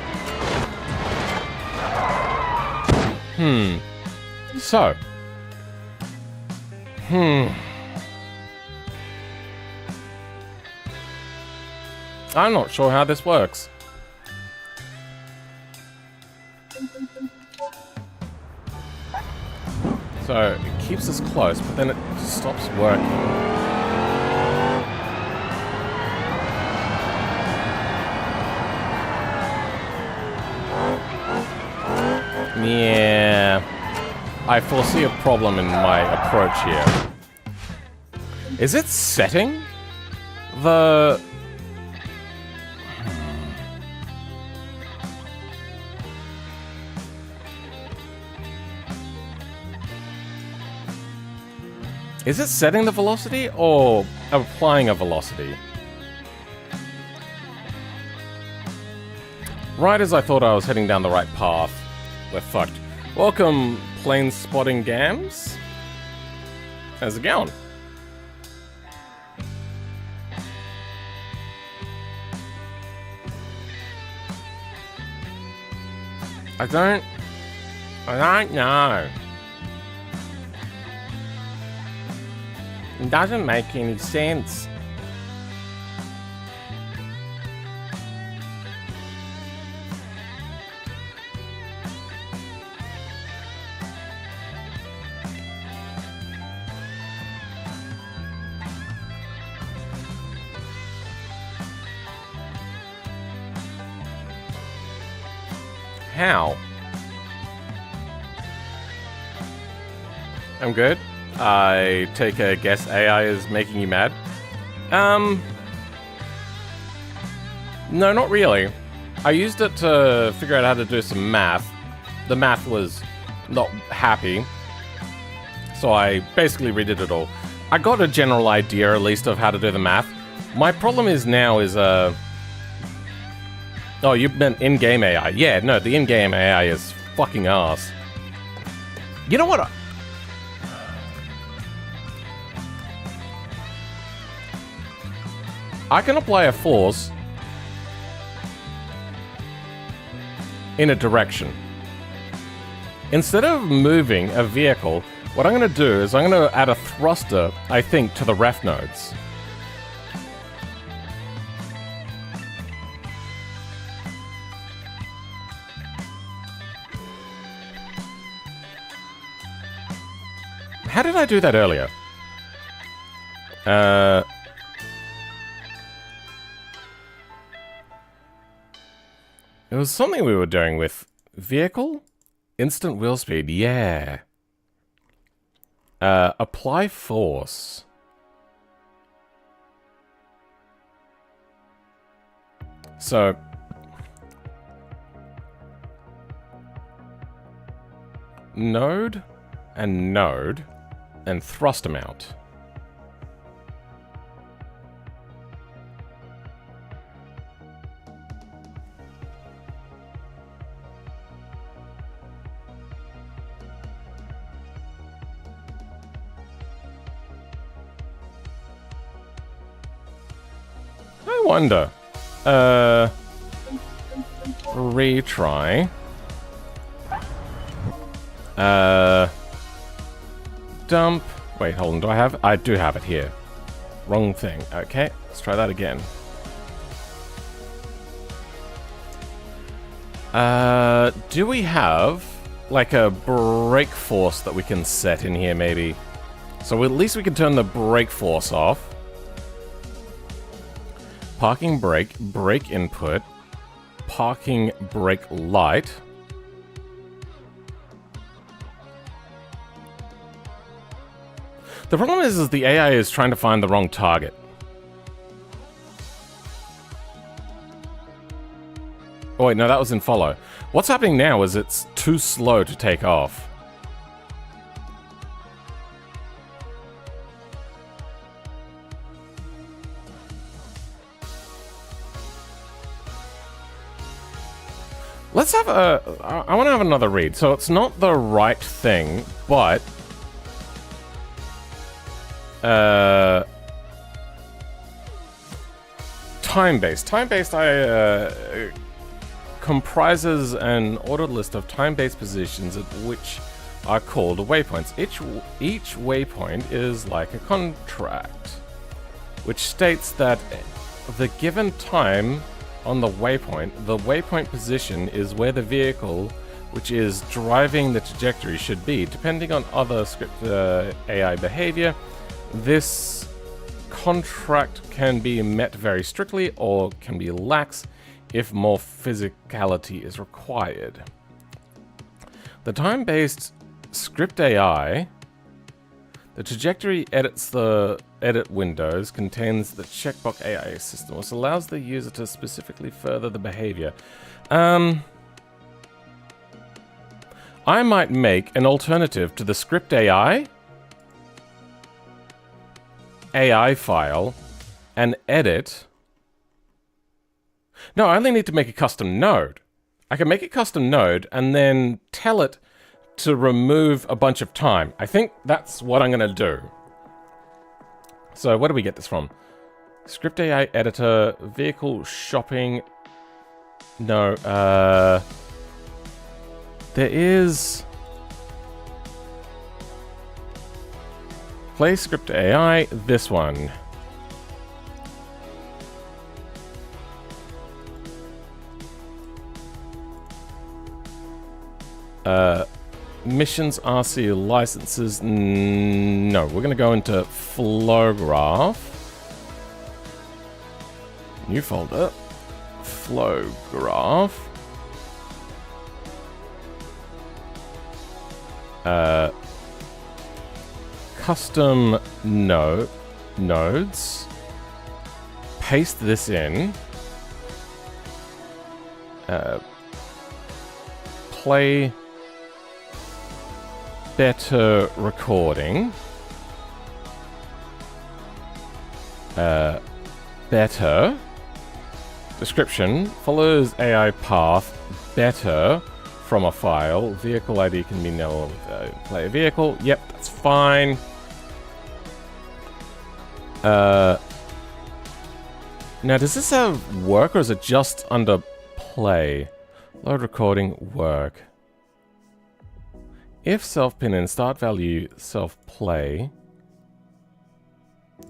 So. I'm not sure how this works. So, it keeps us close, but then it stops working. Yeah. I foresee a problem in my approach here. Is it setting the... Is it setting the velocity or applying a velocity? Right as I thought I was heading down the right path, we're fucked. Welcome, plane spotting gams. How's it going? I don't know. It doesn't make any sense. How? I'm good. I take a guess AI is making you mad? No, not really. I used it to figure out how to do some math. The math was not happy, so I basically redid it all. I got a general idea, at least, of how to do the math. My problem is now is, Oh, you meant in-game AI. Yeah, no, the in-game AI is fucking ass. You know what? I can apply a force in a direction. Instead of moving a vehicle, what I'm going to do is I'm going to add a thruster, I think, to the ref nodes. How did I do that earlier? It was something we were doing with vehicle? Instant wheel speed, yeah. Apply force. So... node and node and thrust amount. I wonder. Retry. Dump. Wait, hold on. Do I have? I do have it here. Wrong thing. Okay, let's try that again. Do we have like a brake force that we can set in here maybe? So at least we can turn the brake force off. Parking brake, brake input, parking brake light. The problem is the AI is trying to find the wrong target. Oh wait, no, that was in follow. What's happening now is it's too slow to take off. Let's have a... I want to have another read. So it's not the right thing, but... time-based. Time-based comprises an ordered list of time-based positions at which are called waypoints. Each waypoint is like a contract, which states that the given time on the waypoint position is where the vehicle which is driving the trajectory should be, depending on other script AI behavior. This contract can be met very strictly or can be lax if more physicality is required. The time-based script AI, the trajectory edits the edit windows, contains the checkbox AI system, which allows the user to specifically further the behavior. I might make an alternative to the script AI file and edit. No, I only need to make a custom node. I can make a custom node and then tell it to remove a bunch of time. I think that's what I'm going to do. So where do we get this from? Script AI editor, vehicle shopping. No, there is... Play script AI, this one. Missions, RC licenses. No, we're going to go into flow graph. New folder. Flow graph. Custom nodes. Paste this in. Play better recording. Better. Description. Follows AI path. Better. From a file. Vehicle ID can be null. Play a vehicle. Yep, that's fine. Now, does this have work or is it just under play? Load recording, work. If self-pin in start value self-play,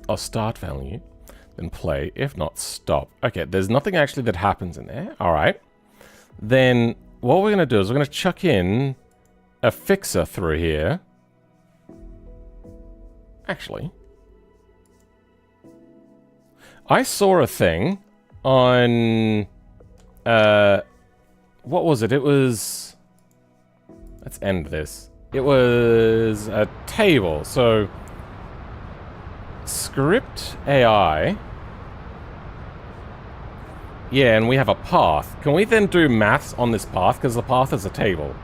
or start value, then play. If not, stop. Okay, there's nothing actually that happens in there. All right. Then what we're going to do is we're going to chuck in a fixer through here. Actually, I saw a thing on... what was it? It was... Let's end this. It was a table. So script AI. Yeah, and we have a path. Can we then do maths on this path? Because the path is a table.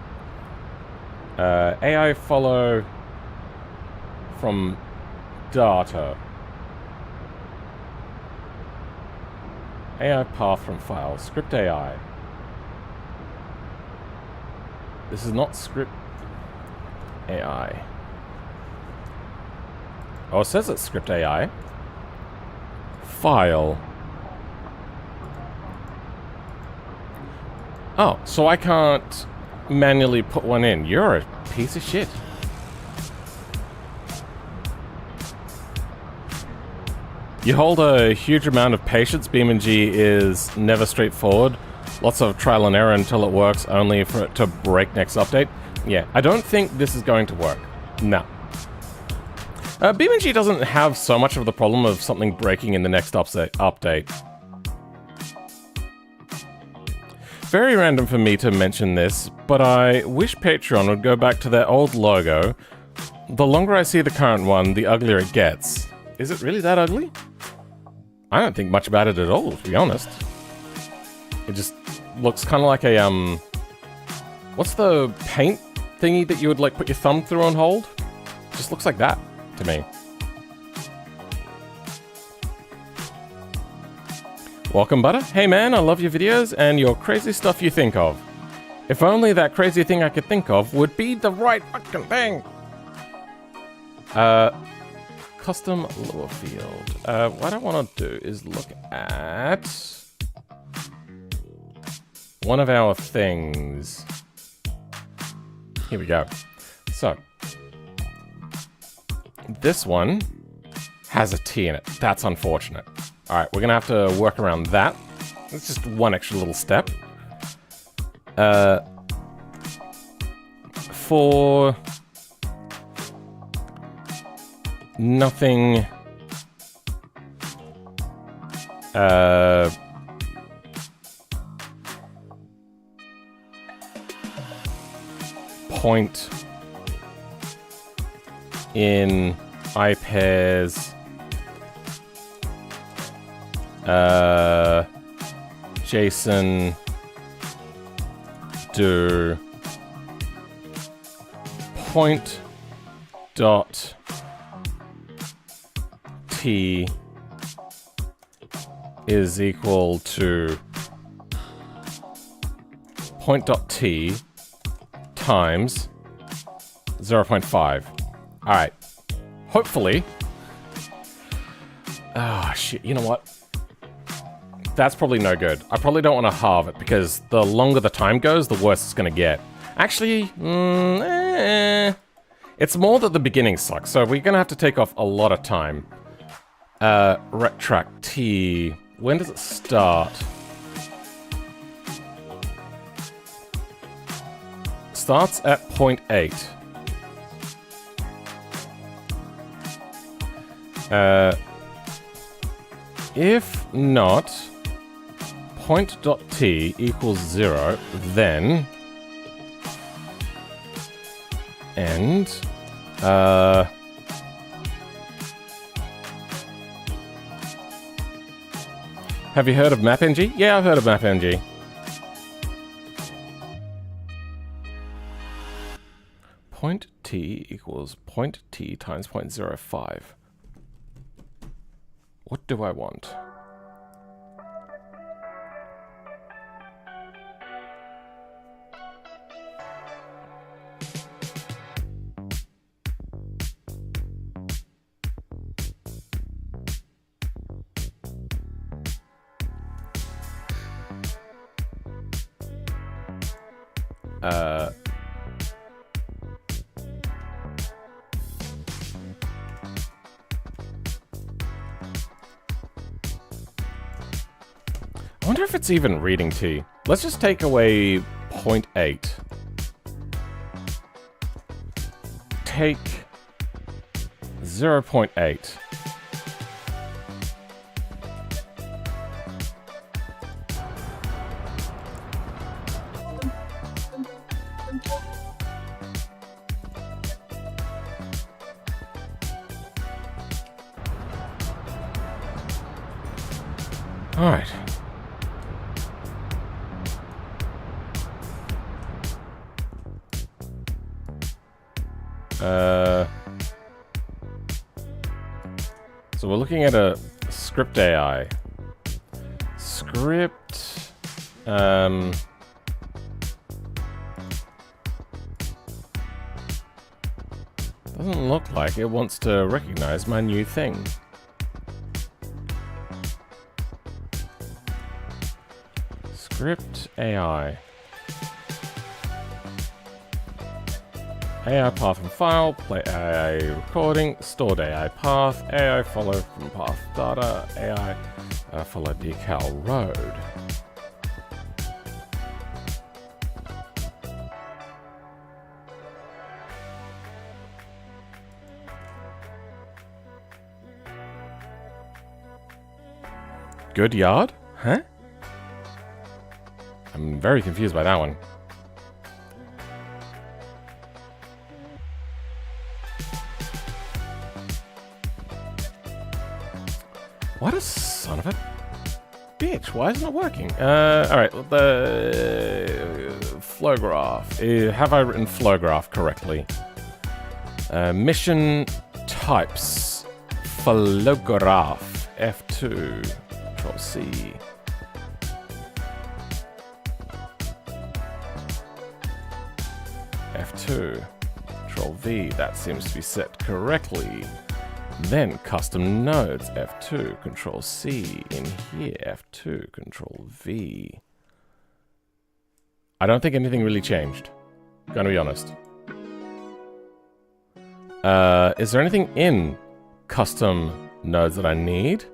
AI follow from data. AI path from file. Script AI. This is not script AI. Oh, it says it's script AI. File. Oh, so I can't manually put one in. You're a piece of shit. You hold a huge amount of patience. BeamNG is never straightforward. Lots of trial and error until it works, only for it to break next update. Yeah, I don't think this is going to work. No. BeamNG doesn't have so much of the problem of something breaking in the next update. Very random for me to mention this, but I wish Patreon would go back to their old logo. The longer I see the current one, the uglier it gets. Is it really that ugly? I don't think much about it at all, to be honest. It just looks kind of like a, what's the paint thingy that you would, like, put your thumb through and hold? It just looks like that, to me. Welcome, Butter. Hey man, I love your videos and your crazy stuff you think of. If only that crazy thing I could think of would be the right fucking thing. Custom lower field. What I want to do is look at one of our things. Here we go. So, this one has a T in it. That's unfortunate. Alright, we're gonna have to work around that. It's just one extra little step. For nothing point in iPairs JSON do point dot t is equal to point dot t times 0.5. Alright. Hopefully. Ah, shit. You know what? That's probably no good. I probably don't want to halve it, because the longer the time goes, the worse it's going to get. Actually, it's more that the beginning sucks, so we're going to have to take off a lot of time. Retract T. When does it start? Starts at 0.8. If not, point.t equals 0, then end. Have you heard of MapNG? Yeah, I've heard of MapNG. Point t equals point t times 0.05. What do I want? I wonder if it's even reading T. Let's just take away 0.8. Take 0.8. All right. So we're looking at a script AI. Script, doesn't look like it wants to recognize my new thing. Script AI. AI path and file, play AI recording, stored AI path, AI follow from path data, AI follow decal road. Good yard? Huh? I'm very confused by that one. What a son of a bitch. Why isn't it working? Alright, the flow graph. Have I written flow graph correctly? Mission types. Flow graph. F2. Control C. F2. Control V. That seems to be set correctly. Then custom nodes, F2, Control C, in here, F2, Control V. I don't think anything really changed. Gonna be honest. Is there anything in custom nodes that I need?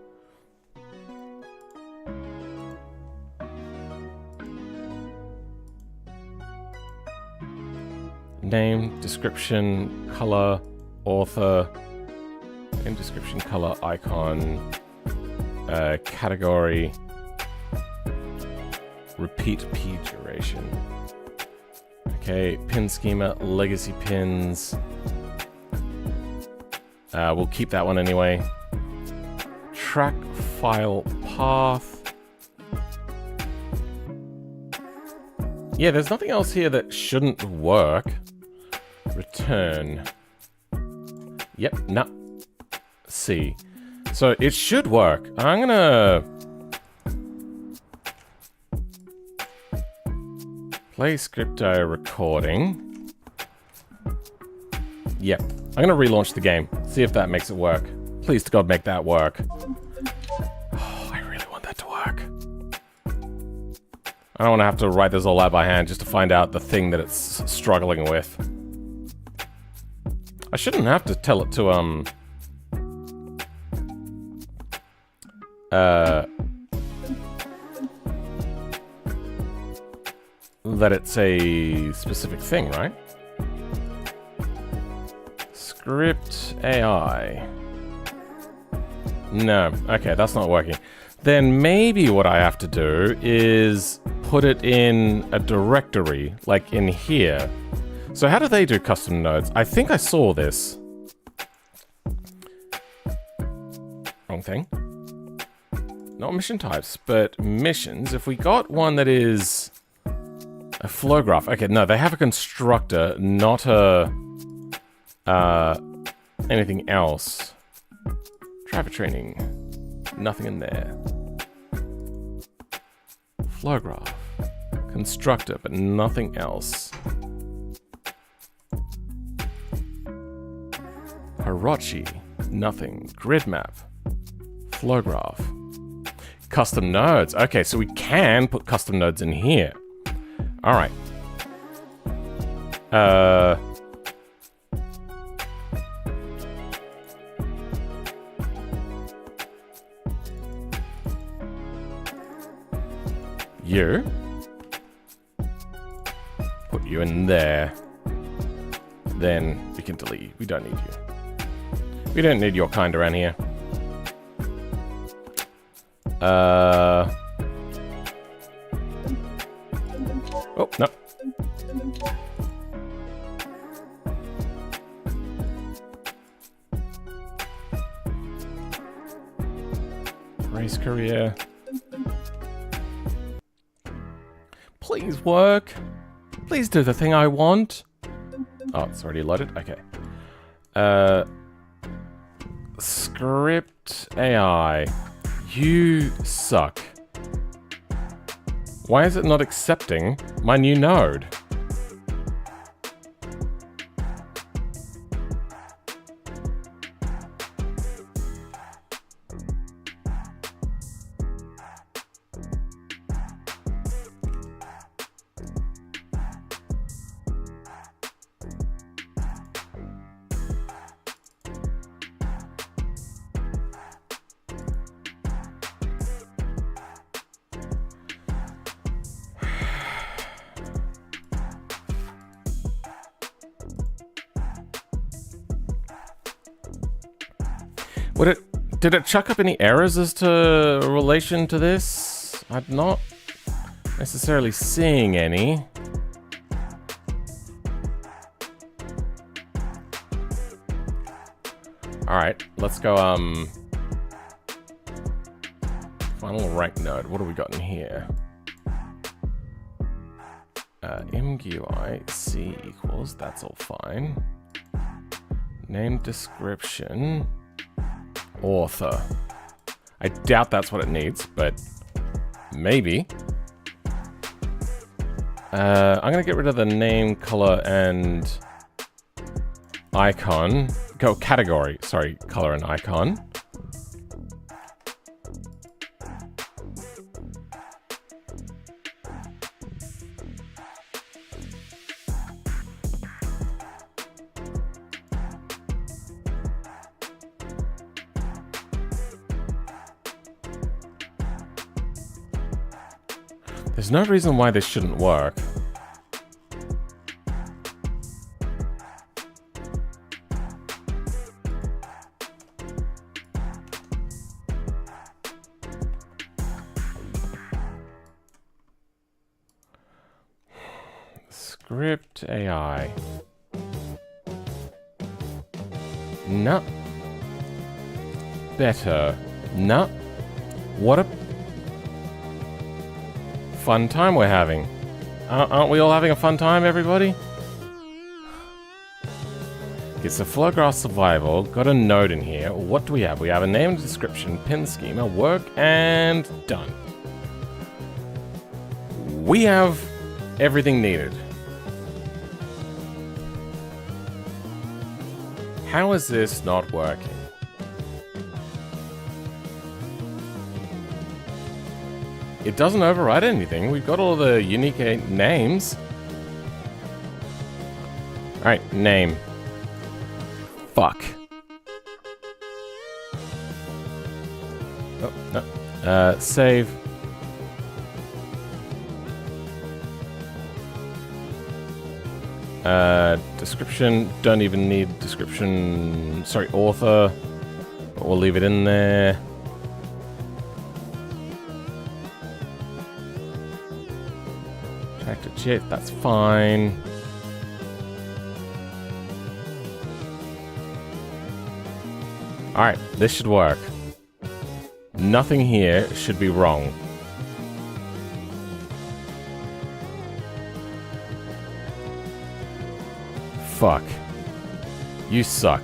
Name, description, color, author. Name, description, color, icon, category, repeat P duration. Okay, pin schema, legacy pins. We'll keep that one anyway. Track file path. Yeah, there's nothing else here that shouldn't work. Return. Yep, no. C. So it should work. I'm gonna play script recording. Yep. I'm gonna relaunch the game. See if that makes it work. Please to God make that work. Oh, I really want that to work. I don't want to have to write this all out by hand just to find out the thing that it's struggling with. I shouldn't have to tell it to that it's a specific thing, right? Script AI. No, okay, that's not working. Then maybe what I have to do is put it in a directory, like in here. So how do they do custom nodes? I think I saw this. Wrong thing. Not mission types, but missions. If we got one that is a flow graph. Okay, no, they have a constructor, not a anything else. Driver training. Nothing in there. Flow graph. Constructor, but nothing else. Hirochi. Nothing. Grid map. Flow graph. Custom nodes. Okay, so we can put custom nodes in here. All right. You. Put you in there. Then we can delete you. We don't need you. We don't need your kind around here. Oh, no. Race career. Please work. Please do the thing I want. Oh, it's already loaded? Okay. Script AI. You suck. Why is it not accepting my new node? Did it chuck up any errors as to relation to this? I'm not necessarily seeing any. Alright, let's go, final rank node. What have we got in here? MGUI C equals, that's all fine. Name description. Author. I doubt that's what it needs, but maybe. I'm gonna get rid of the name, color, and icon. Go category. Sorry, color and icon. There's no reason why this shouldn't work. Script AI. No. Better. No. What a fun time we're having. Aren't we all having a fun time, everybody? It's a Flowgrass Survival. Got a node in here. What do we have? We have a name and description, pin schema, work, and done. We have everything needed. How is this not working? It doesn't override anything. We've got all the unique names. Alright, name. Fuck. Oh, no. Save. Description. Don't even need description. Sorry, author. But we'll leave it in there. Tractor chip, that's fine. Alright, this should work. Nothing here should be wrong. Fuck. You suck.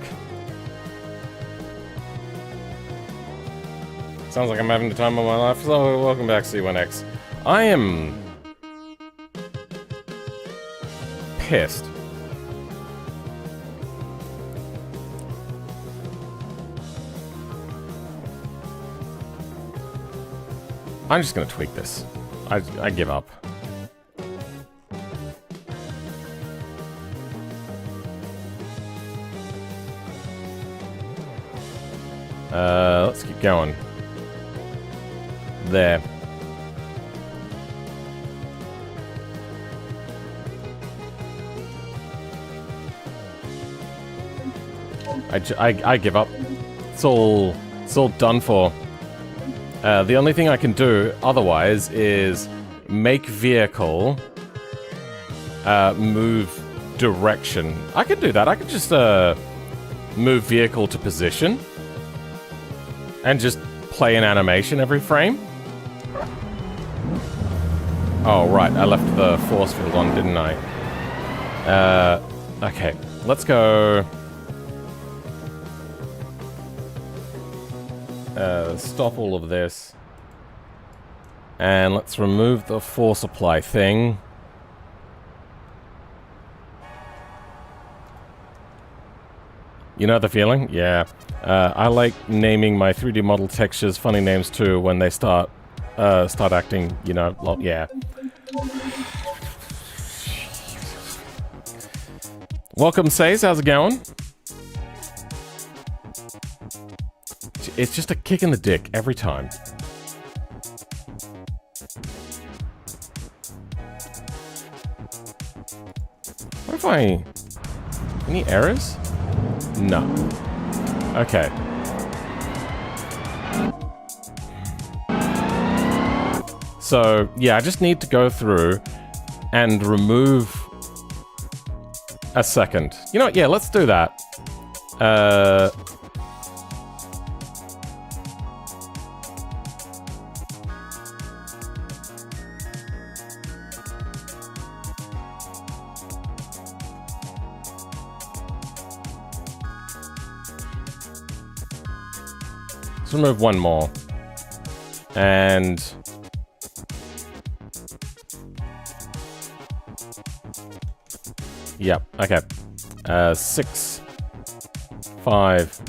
Sounds like I'm having the time of my life. So, welcome back, C1X. I am pissed. I'm just gonna tweak this. I give up. Let's keep going. There. I give up. It's all done for. The only thing I can do otherwise is make vehicle move direction. I can do that. I can just move vehicle to position and just play an animation every frame. Oh, right. I left the force field on, didn't I? Okay. Let's go... stop all of this. And let's remove the force supply thing. You know the feeling? Yeah. I like naming my 3D model textures funny names too when they start acting, you know, yeah. Welcome, Says. How's it going? It's just a kick in the dick every time. What if I... Any errors? No. Okay. So, yeah, I just need to go through and remove a second. You know what? Yeah, let's do that. Let's remove one more. And... Yep, okay. 6, 5,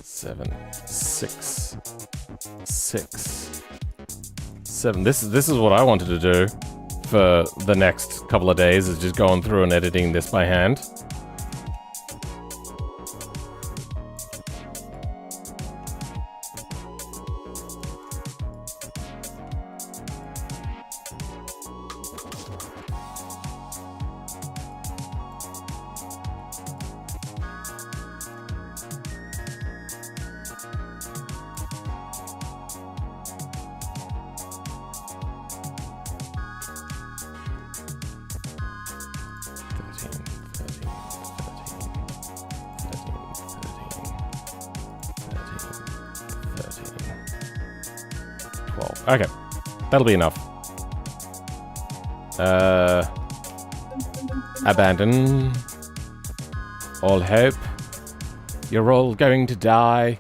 7, 6, 6, 7. This is what I wanted to do for the next couple of days, is just going through and editing this by hand. Okay, that'll be enough. Abandon all hope. You're all going to die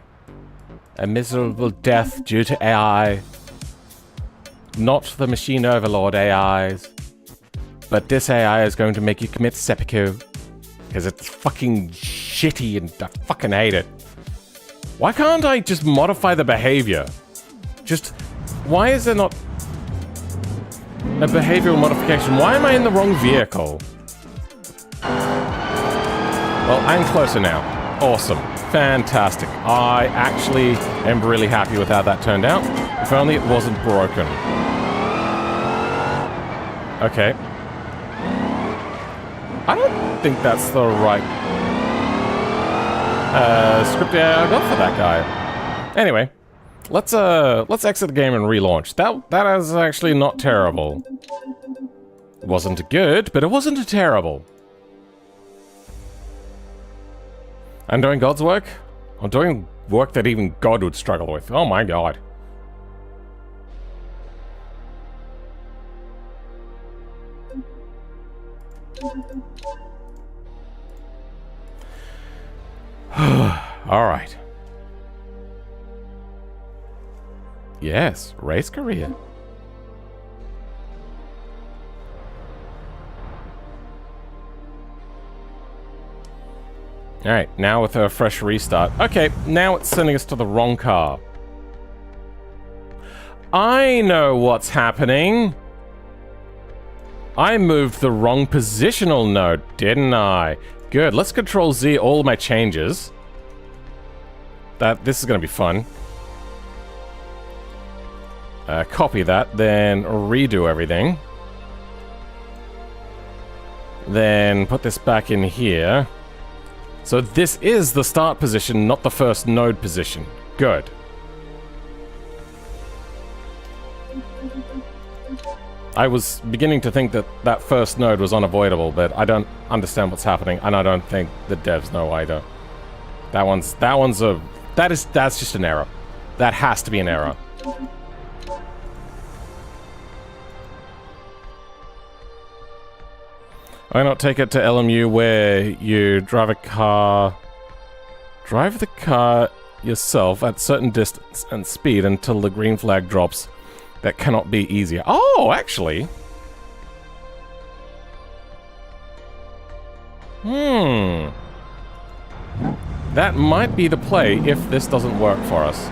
a miserable death due to AI. Not the machine overlord AIs, but this AI is going to make you commit seppuku because it's fucking shitty and I fucking hate it. Why can't I just modify the behavior? Just... Why is there not a behavioral modification? Why am I in the wrong vehicle? Well, I'm closer now. Awesome. Fantastic. I actually am really happy with how that turned out. If only it wasn't broken. Okay. I don't think that's the right script I got for that guy. Anyway. Let's exit the game and relaunch. That is actually not terrible. It wasn't good, but it wasn't terrible. I'm doing God's work? I'm doing work that even God would struggle with. Oh my god. Alright. Yes, race career. Alright, now with a fresh restart. Okay, now it's sending us to the wrong car. I know what's happening. I moved the wrong positional node, didn't I? Good, let's Control Z all my changes. This is gonna be fun. Copy that, then redo everything. Then put this back in here. So this is the start position, not the first node position. Good. I was beginning to think that that first node was unavoidable, but I don't understand what's happening, and I don't think the devs know either. That's just an error. That has to be an error. Why not take it to LMU where you drive the car yourself at certain distance and speed until the green flag drops? That cannot be easier. Oh, actually. That might be the play if this doesn't work for us.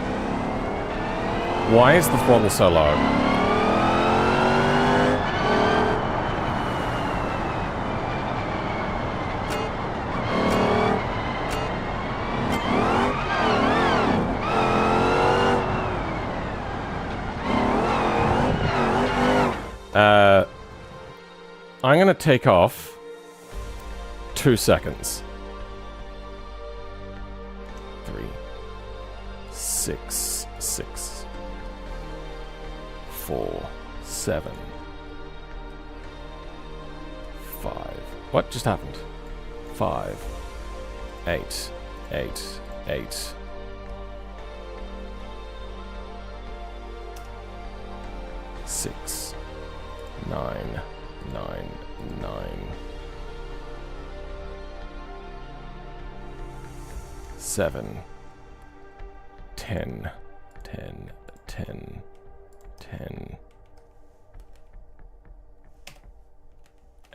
Why is the throttle so low? I'm gonna take off 2 seconds. 3, 6, 6, 4, 7, 5. What just happened? 5, 8, 8, 8. 6, 9, 9, 9. 7, 10, 10, 10, 10.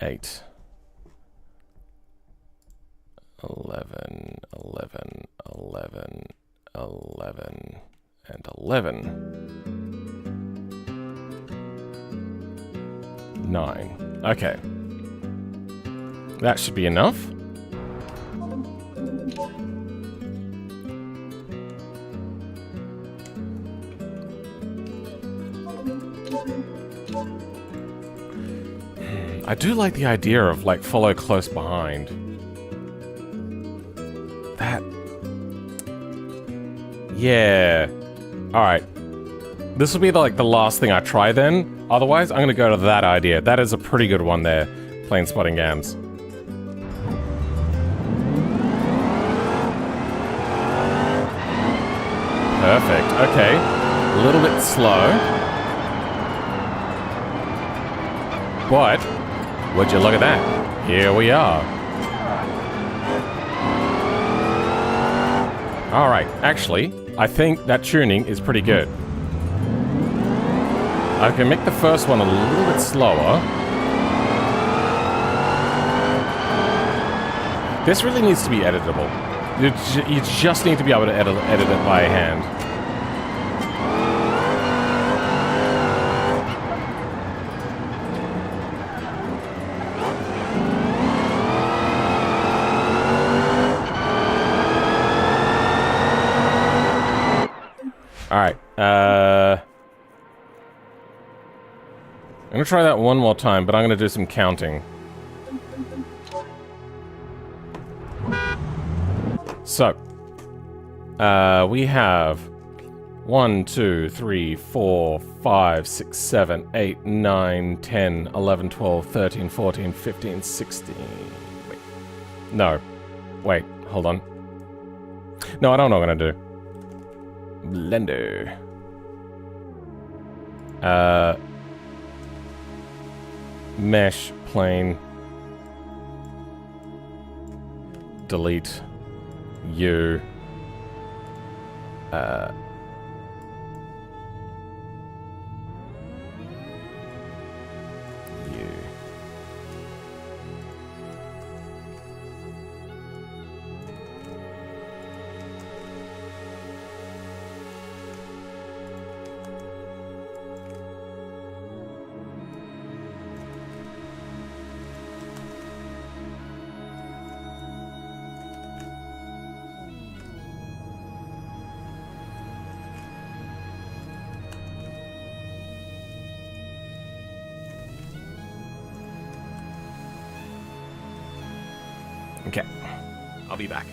8, 11, 11, 11, 11, and 11. 9. Okay. That should be enough. I do like the idea of, like, follow close behind. That... Yeah. Alright. This will be, the last thing I try then. Otherwise, I'm gonna go to that idea. That is a pretty good one there. Plane spotting gams. Perfect. Okay. A little bit slow. But, would you look at that? Here we are. Alright, actually, I think that tuning is pretty good. I can make the first one a little bit slower. This really needs to be editable. You just need to be able to edit it by hand. Alright, I'm gonna try that one more time, but I'm gonna do some counting. So, we have 1, 2, 3, 4, 5, 6, 7, 8, 9, 10, 11, 12, 13, 14, 15, 16. Wait. No. Wait, hold on. No, I don't know what I'm gonna do. Blender. Mesh, plane. Delete. U. U. Okay, I'll be back.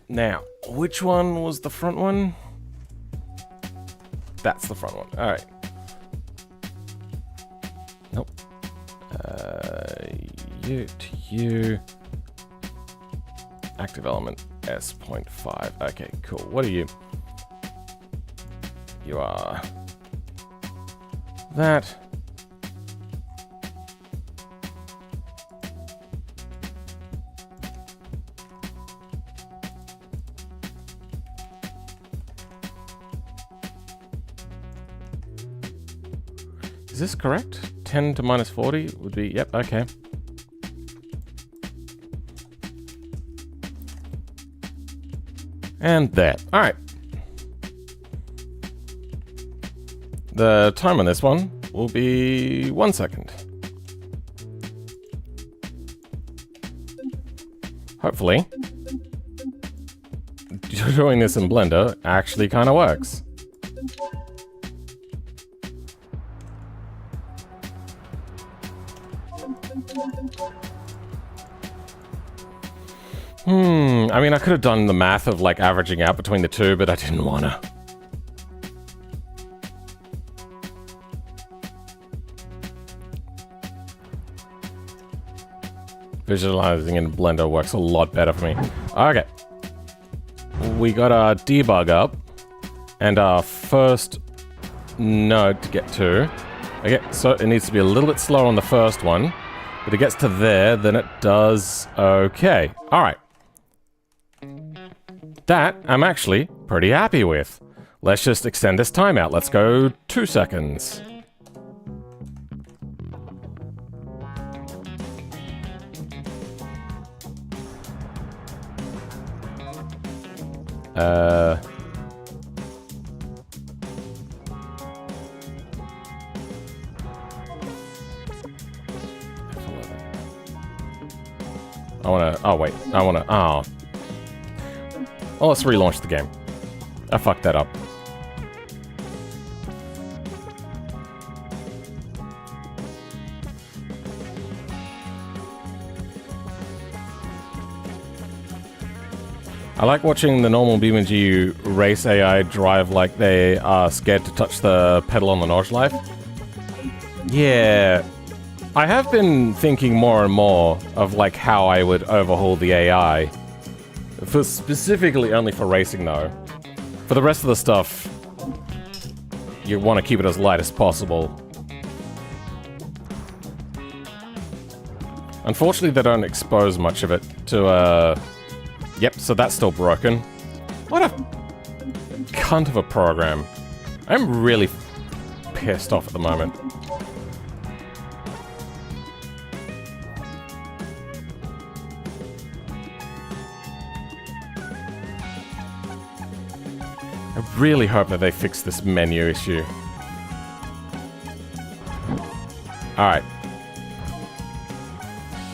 Now, which one was the front one? That's the front one. All right. Nope. You to you. Active element S.5. Okay, cool. What are you? You are that. Is this correct? 10 to minus 40 would be, yep, okay. And there. All right. The time on this one will be 1 second. Hopefully, doing this in Blender actually kind of works. I mean, I could have done the math of like averaging out between the two, but I didn't wanna. Visualizing in Blender works a lot better for me. Okay. We got our debug up and our first node to get to. Okay, so it needs to be a little bit slower on the first one, but it gets to there, then it does okay. All right. That I'm actually pretty happy with. Let's just extend this timeout. Let's go 2 seconds. Well, let's relaunch the game. I fucked that up. I like watching the normal BeamNG race AI drive like they are scared to touch the pedal on the notch life. Yeah, I have been thinking more and more of like how I would overhaul the AI. For specifically only for racing though. For the rest of the stuff, you want to keep it as light as possible. Unfortunately, they don't expose much of it to, Yep, so that's still broken. What a cunt of a program. I'm really pissed off at the moment. I really hope that they fix this menu issue. Alright.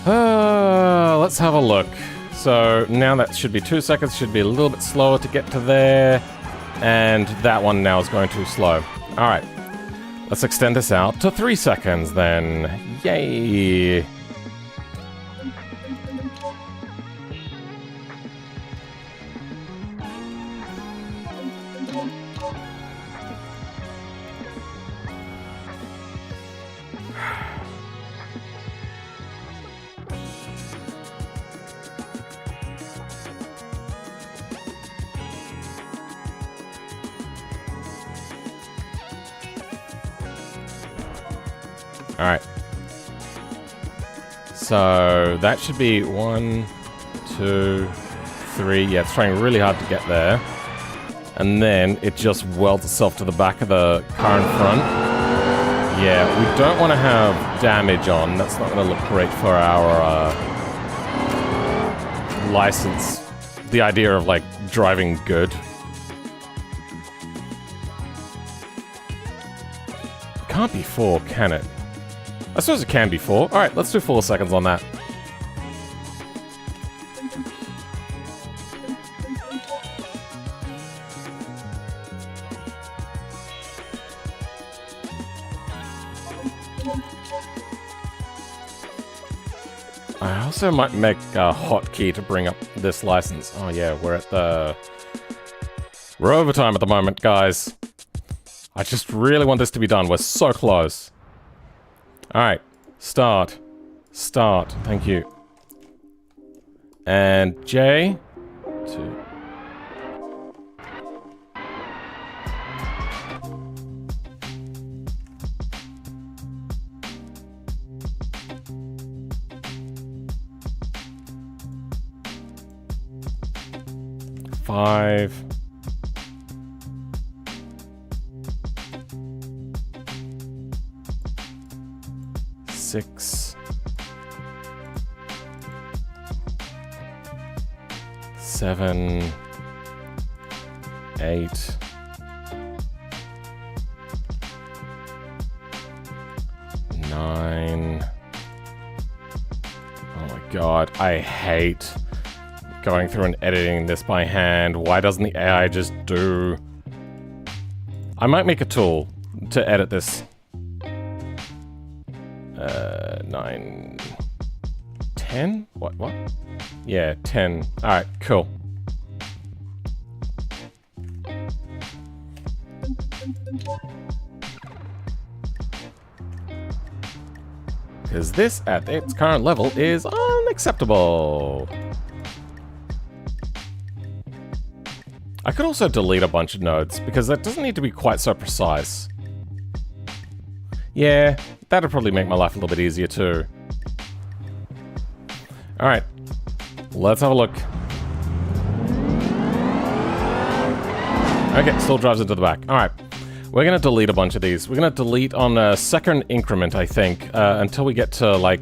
Let's have a look. So now that should be 2 seconds, should be a little bit slower to get to there. And that one now is going too slow. Alright. Let's extend this out to 3 seconds then. Yay! Alright. So that should be 1, 2, 3. Yeah, it's trying really hard to get there. And then it just welds itself to the back of the car in front. Yeah, we don't want to have damage on. That's not going to look great for our license. The idea of, like, driving good. It can't be 4, can it? I suppose it can be 4. Alright, let's do 4 seconds on that. I also might make a hotkey to bring up this license. Oh yeah, we're overtime at the moment, guys. I just really want this to be done. We're so close. Alright. Start. Start. Thank you. And J. 2. Five. 6. 7. 8. 9. Oh my god, I hate going through and editing this by hand. Why doesn't the AI just do... I might make a tool to edit this. 9... 10? What? Yeah, 10. Alright, cool. Because this, at its current level, is unacceptable. I could also delete a bunch of nodes, because that doesn't need to be quite so precise. Yeah, that'd probably make my life a little bit easier too. Alright, let's have a look. Okay, still drives into the back. Alright, we're gonna delete a bunch of these. We're gonna delete on a second increment, I think, until we get to like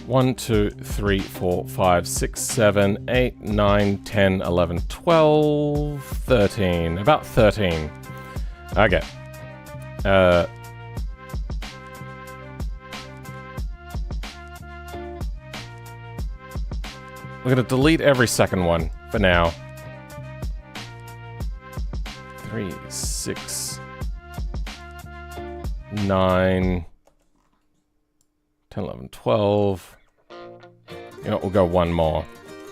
1, 2, 3, 4, 5, 6, 7, 8, 9, 10, 11, 12, 13. About 13. Okay. We're gonna delete every second one for now. 3, 6, 9, 10, 11, 12. You know, we'll go one more.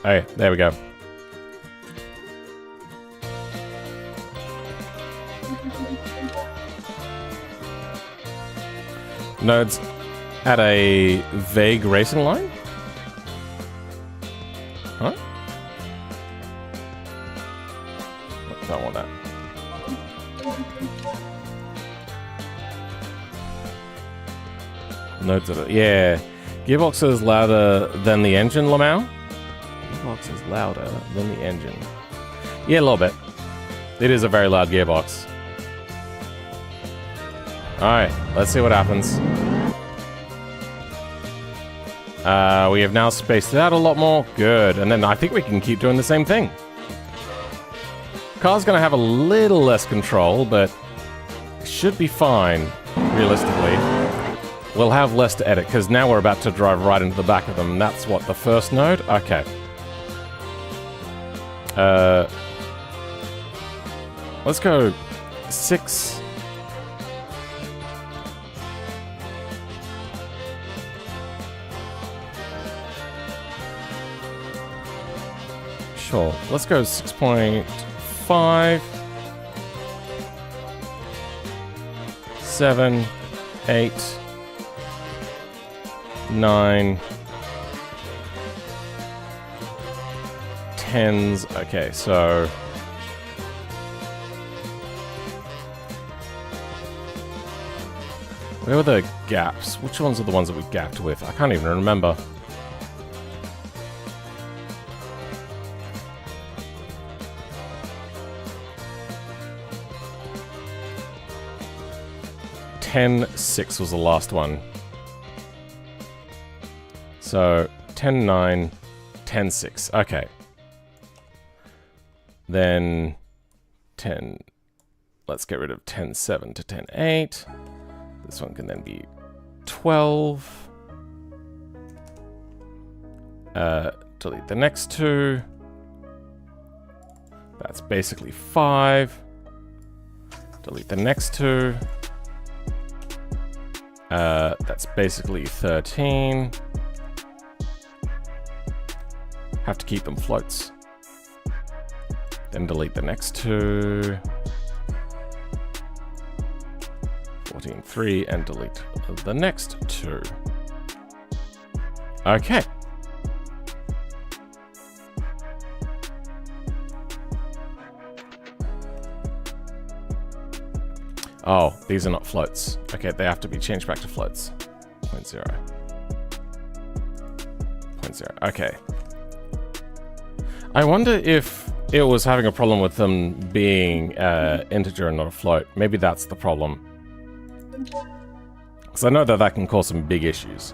Hey, there we go. Nodes at a vague racing line? Huh? Don't want that. Nodes at a... Yeah. Gearbox is louder than the engine, Lamau? Gearbox is louder than the engine. Yeah, a little bit. It is a very loud gearbox. Alright, let's see what happens. We have now spaced it out a lot more. Good. And then I think we can keep doing the same thing. Car's gonna have a little less control, but it should be fine, realistically. We'll have less to edit, because now we're about to drive right into the back of them. And that's what, the first node? Okay. Let's go 6. Sure. Let's go 6.5. 7, 8, 9, 10s. Okay, so where were the gaps? Which ones are the ones that we gapped with? I can't even remember. Ten 6 was the last one. So 10 9, 10 6. Okay. Then 10. Let's get rid of 10 7 to 10 8. This one can then be 12. Delete the next two. That's basically 5. Delete the next two. That's basically 13. Have to keep them floats. Then delete the next 2. 14, 3, and delete the next 2. Okay. Oh, these are not floats. Okay, they have to be changed back to floats. 0.0. 0.0. Okay. I wonder if it was having a problem with them being integer and not a float. Maybe that's the problem. Because I know that that can cause some big issues.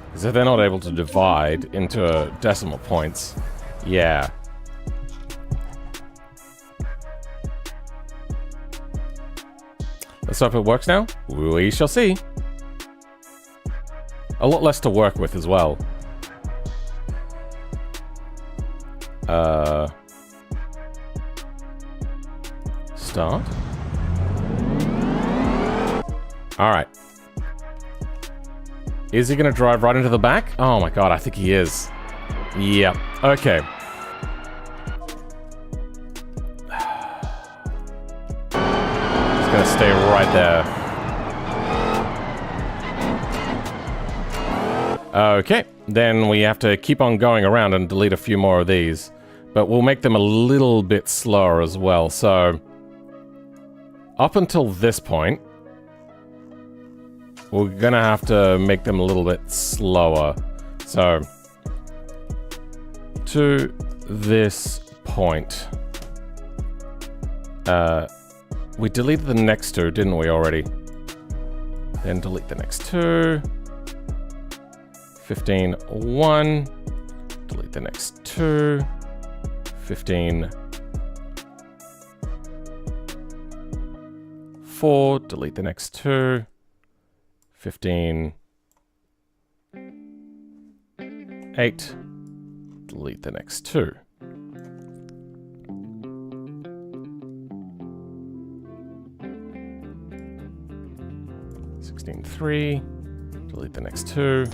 Because if they're not able to divide into decimal points, yeah. Let's hope it works now. We shall see. A lot less to work with as well. Start. Alright. Is he gonna drive right into the back? Oh my god, I think he is. Yep. Okay. He's gonna stay right there. Okay. Then we have to keep on going around and delete a few more of these. But we'll make them a little bit slower as well. So, up until this point, we're gonna have to make them a little bit slower. So, to this point, we deleted the next 2, didn't we already? Then delete the next 2. 15, 1. Delete the next 2. 15, 4. Delete the next 2. 15, 8. Delete the next 2. 16, 3. Delete the next 2.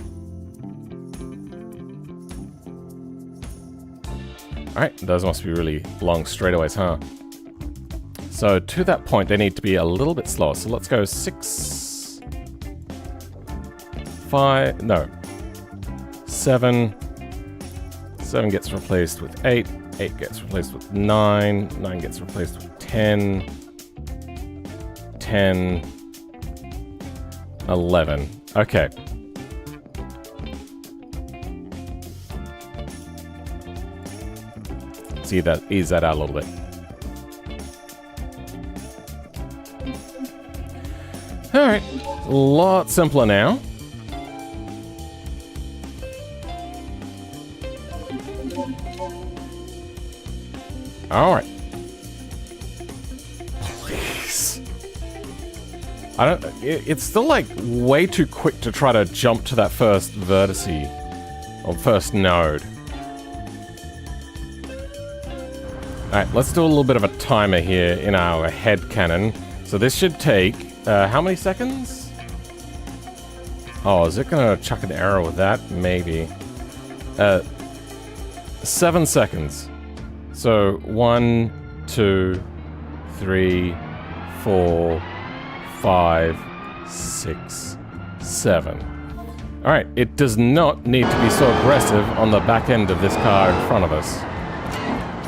Alright, those must be really long straightaways, huh? So to that point, they need to be a little bit slower. So let's go 6, 5, no, 7. 7 gets replaced with 8. 8 gets replaced with 9. 9 gets replaced with 10. 10. 11. Okay. See that, ease that out a little bit. Alright, a lot simpler now. Alright. Please. It's still like way too quick to try to jump to that first vertice, or first node. Alright, let's do a little bit of a timer here in our head cannon. So this should take, how many seconds? Oh, is it gonna chuck an error with that? Maybe. 7 seconds. So 1, 2, 3, 4, 5, 6, 7. Alright, it does not need to be so aggressive on the back end of this car in front of us.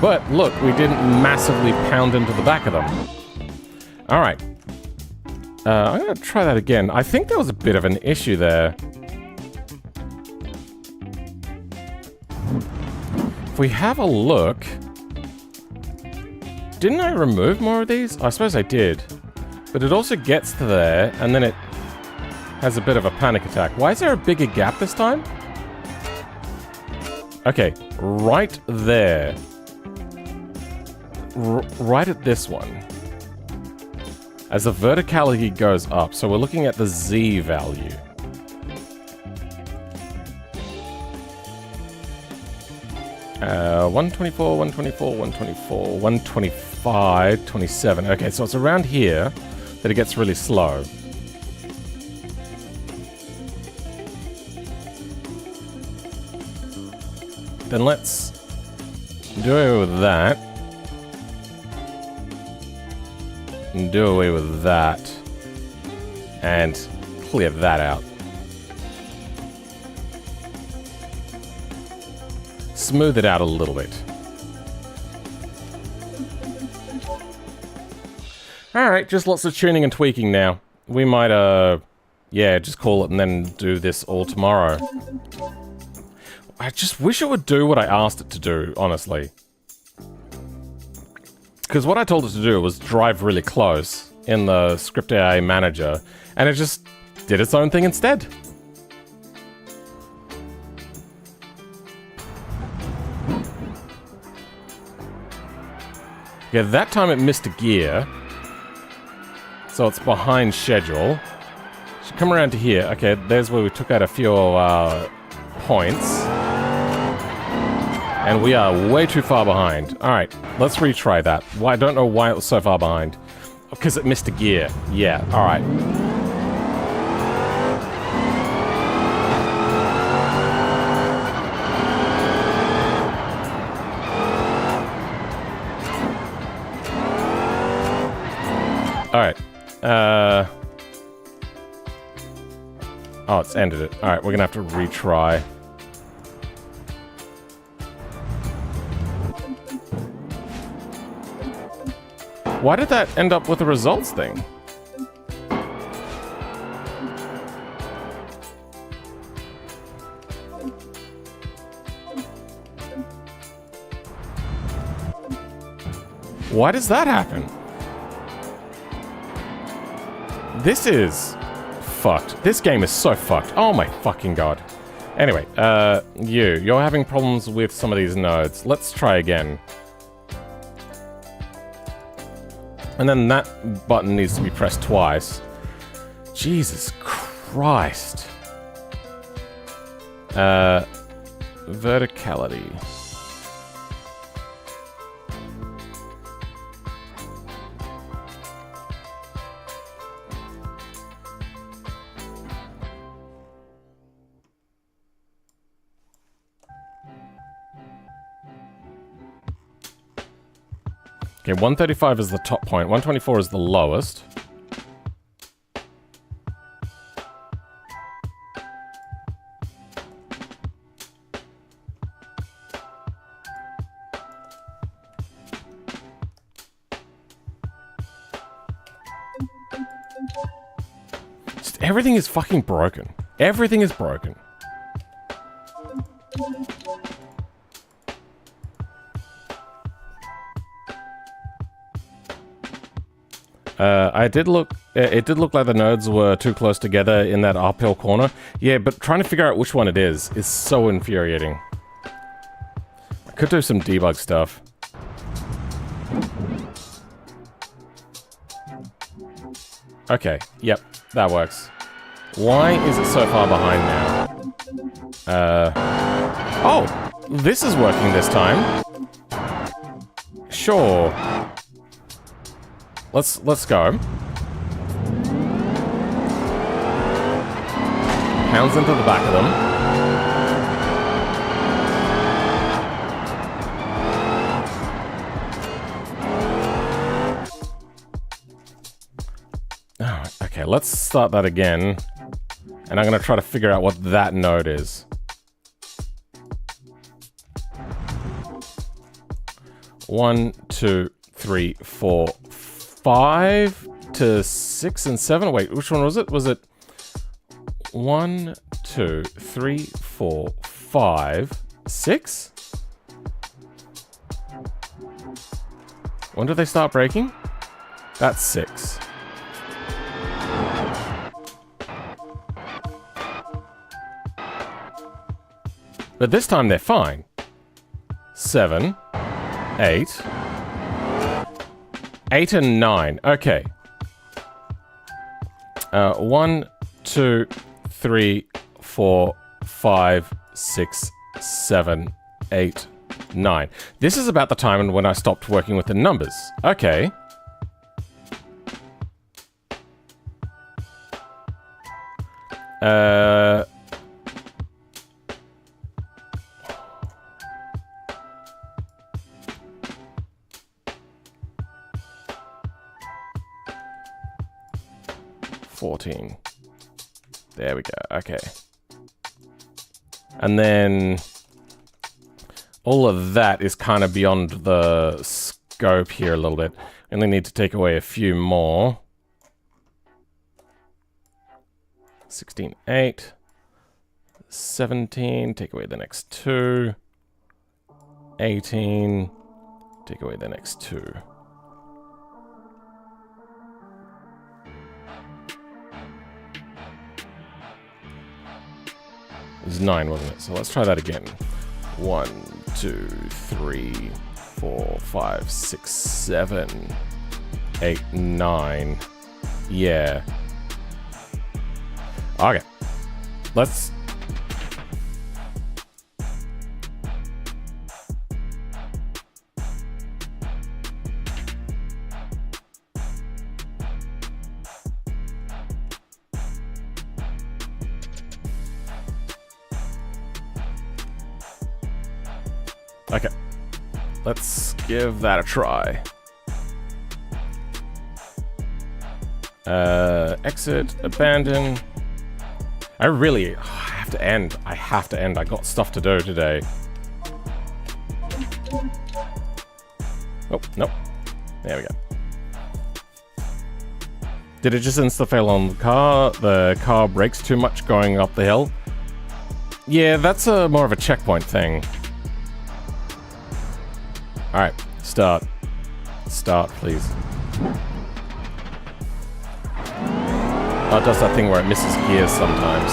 But look, we didn't massively pound into the back of them. Alright. I'm going to try that again. I think there was a bit of an issue there. If we have a look... Didn't I remove more of these? I suppose I did. But it also gets to there, and then it has a bit of a panic attack. Why is there a bigger gap this time? Okay, right there. Right at this one. As the verticality goes up, so we're looking at the Z value. Uh, 124, 124, 124, 125, 27. Okay, so it's around here that it gets really slow. then let's do away with that. And do away with that. And clear that out. Smooth it out a little bit. Alright, just lots of tuning and tweaking now. We might, yeah, just call it and then do this all tomorrow. I just wish it would do what I asked it to do, honestly. Because what I told it to do was drive really close in the script AI manager, and it just did its own thing instead. Yeah, that time it missed a gear. So it's behind schedule. Should come around to here. Okay, there's where we took out a few points. And we are way too far behind. Alright, let's retry that. I don't know why it was so far behind. Because it missed a gear. Yeah, alright. Alright. Oh, it's ended it. Alright, we're gonna have to retry. Why did that end up with a results thing? Why does that happen? This is fucked. This game is so fucked. Oh my fucking god. Anyway, you're having problems with some of these nodes. Let's try again. And then that button needs to be pressed twice. Jesus Christ. Verticality. Okay, 135 is the top point, 124 is the lowest. Just everything is fucking broken. Everything is broken. It did look like the nodes were too close together in that uphill corner. Yeah, but trying to figure out which one it is so infuriating. I could do some debug stuff. Okay, yep, that works. Why is it so far behind now? Oh, this is working this time. Sure. Let's go. Pounds into the back of them. Oh, okay, let's start that again. And I'm gonna try to figure out what that node is. One, two, three, 4, 5 to 6 and 7. Wait, which one was it? Was it 1, 2, 3, 4, 5, 6? When do they start breaking? That's 6. But this time they're fine. 7, 8. 8 and 9. Okay. 1, 2, 3, 4, 5, 6, 7, 8, 9. This is about the time when I stopped working with the numbers. Okay. 14. There we go. Okay. And then all of that is kind of beyond the scope here a little bit. Only need to take away a few more. 16, 8. 17, take away the next 2. 18, take away the next 2. It was 9, wasn't it? So let's try that again. 1, 2, 3, 4, 5, 6, 7, 8, 9. Yeah. Okay. Let's... Okay. Let's give that a try. Exit, abandon. I have to end. I have to end. I got stuff to do today. Oh, nope. There we go. Did it just insta-fail on the car? The car brakes too much going up the hill? Yeah, that's more of a checkpoint thing. Alright, start. Start, please. Oh, it does that thing where it misses gears sometimes.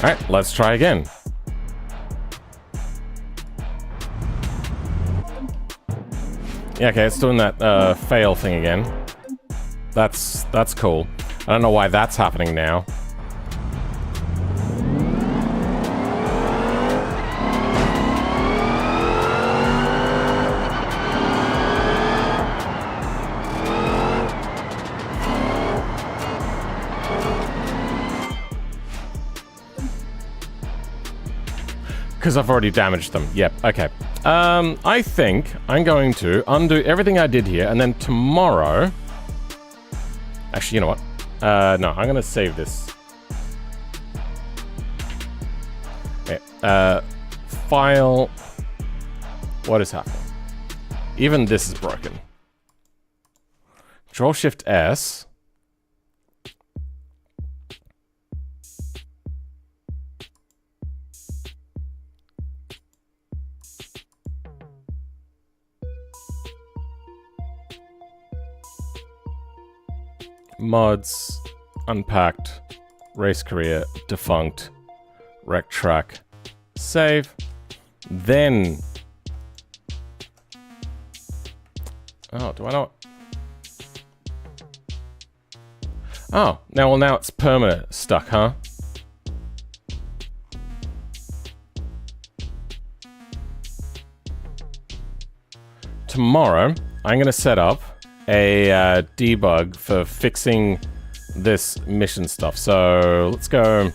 Alright, let's try again. Yeah, okay, it's doing that fail thing again. That's cool. I don't know why that's happening now. Because I've already damaged them. Yep, okay. I think I'm going to undo everything I did here, and then tomorrow... Actually, you know what? No, I'm going to save this. Okay, file... What is happening? Even this is broken. Control-Shift-S... Mods, unpacked, race career, defunct, rec track, save, then... Oh, do I not? Oh, now it's permanent stuck, huh? Tomorrow, I'm going to set up a debug for fixing this mission stuff. So let's go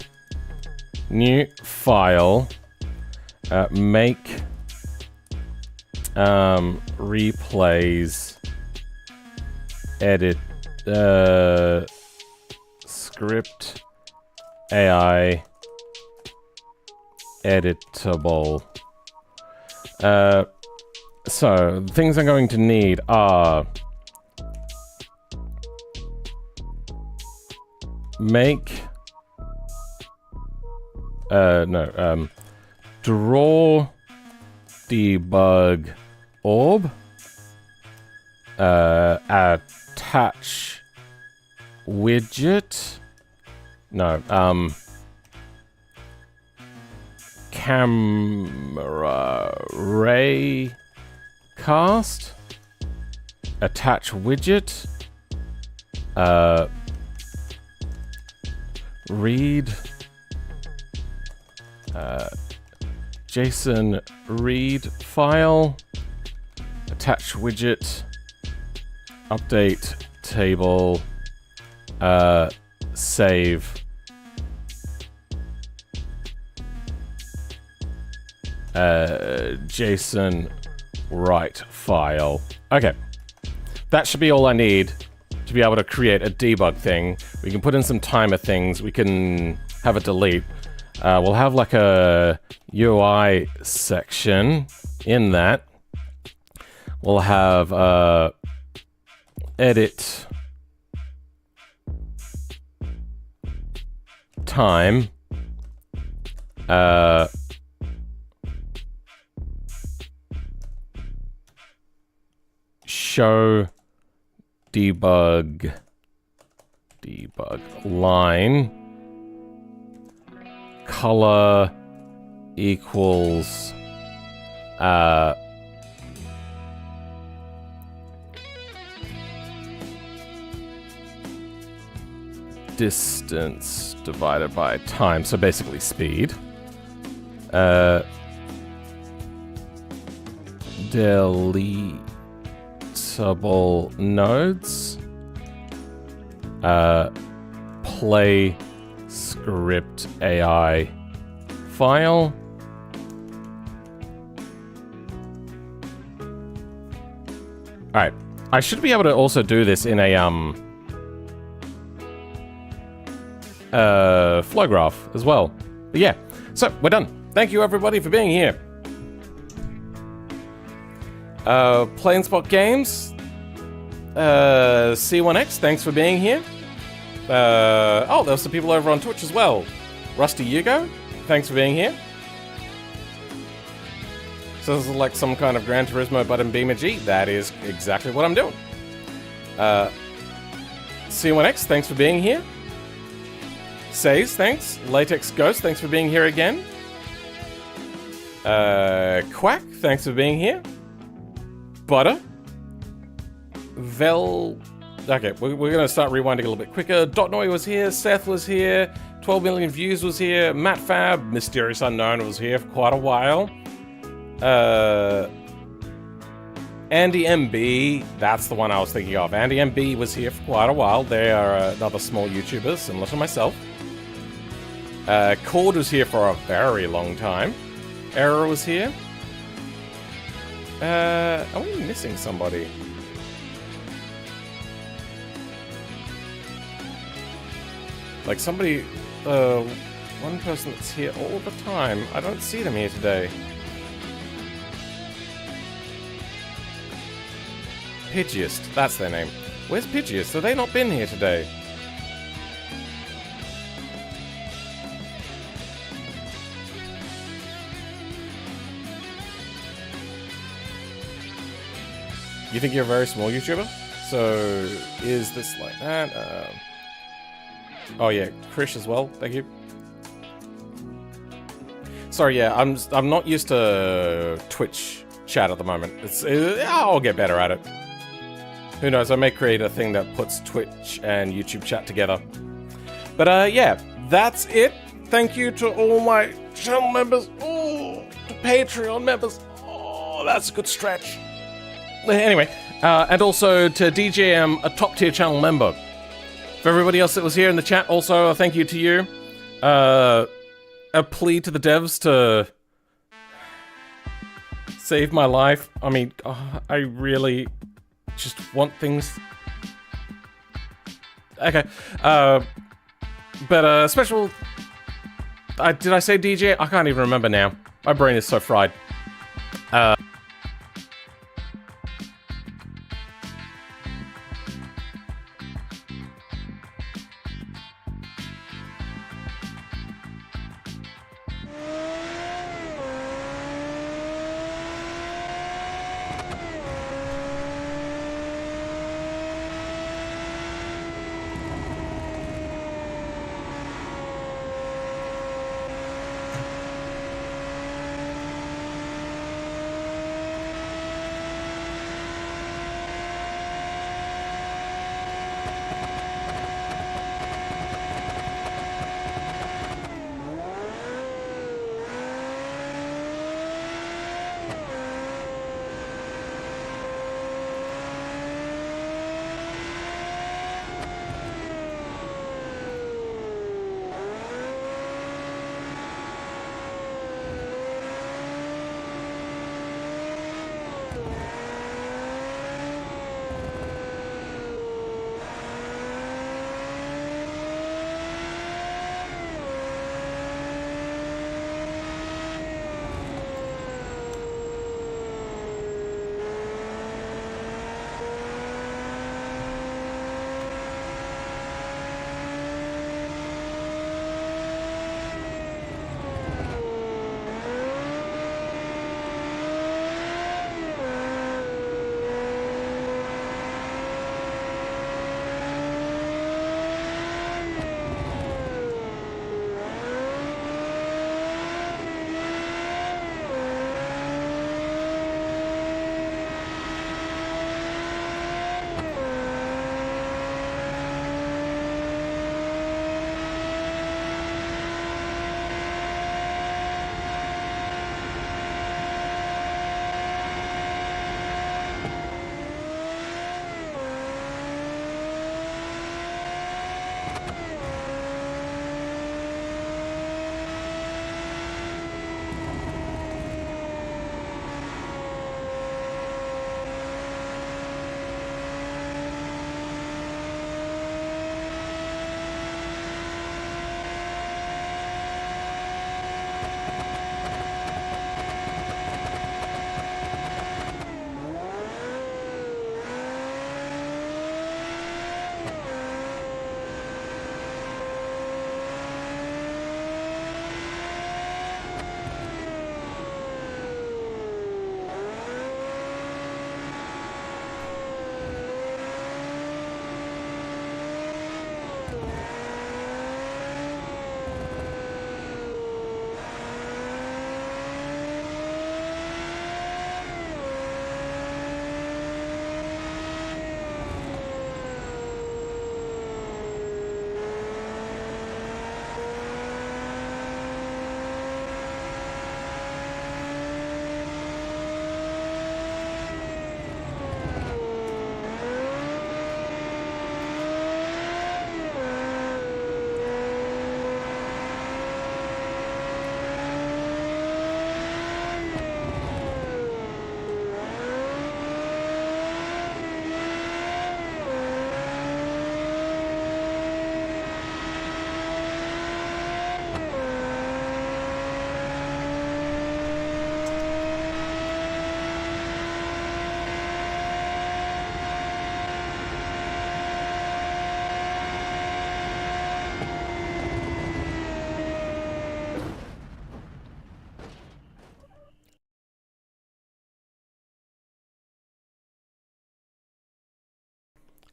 new file, make replays, edit script AI editable. So the things I'm going to need are make draw debug orb, attach widget, camera ray cast, attach widget, read, JSON read file, attach widget, update table, save. JSON write file. Okay. That should be all I need to be able to create a debug thing. We can put in some timer things. We can have a delete. We'll have like a UI section in that. We'll have edit time. Show debug line color equals distance divided by time, so basically speed. Deletable nodes. Play script AI file. Alright, I should be able to also do this in a flow graph as well. But yeah, so we're done. Thank you everybody for being here. Planespot Games, C1X, thanks for being here. Oh, there's some people over on Twitch as well. Rusty Hugo, thanks for being here. So this is like some kind of GranTurismo button beamer G. That is exactly what I'm doing. C1X, thanks for being here. Says, thanks. Latex Ghost, thanks for being here again. Quack, thanks for being here. Butter. Okay, we're going to start rewinding a little bit quicker. Dotnoy was here, Seth was here, 12 million views was here, Matt Fab, Mysterious Unknown was here for quite a while. Andy MB, that's the one I was thinking of. Andy MB was here for quite a while. They are another small YouTuber, similar to myself. Cord was here for a very long time. Error was here. Are we missing somebody? Like somebody, one person that's here all the time. I don't see them here today. Pidgeist, that's their name. Where's Pidgeist? Have they not been here today? You think you're a very small YouTuber? So, is this like that? Oh yeah, Krish as well, thank you. Sorry, yeah, I'm not used to Twitch chat at the moment. I'll get better at it. Who knows, I may create a thing that puts Twitch and YouTube chat together. But yeah, that's it. Thank you to all my channel members. Oh, to Patreon members. Oh, that's a good stretch. Anyway, and also to DJM, a top tier channel member. For everybody else that was here in the chat, also a thank you to you. A plea to the devs to save my life. I mean, I really just want things. Okay, but special. Did I say DJ? I can't even remember now. My brain is so fried.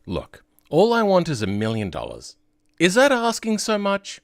Look, all I want is $1 million. Is that asking so much?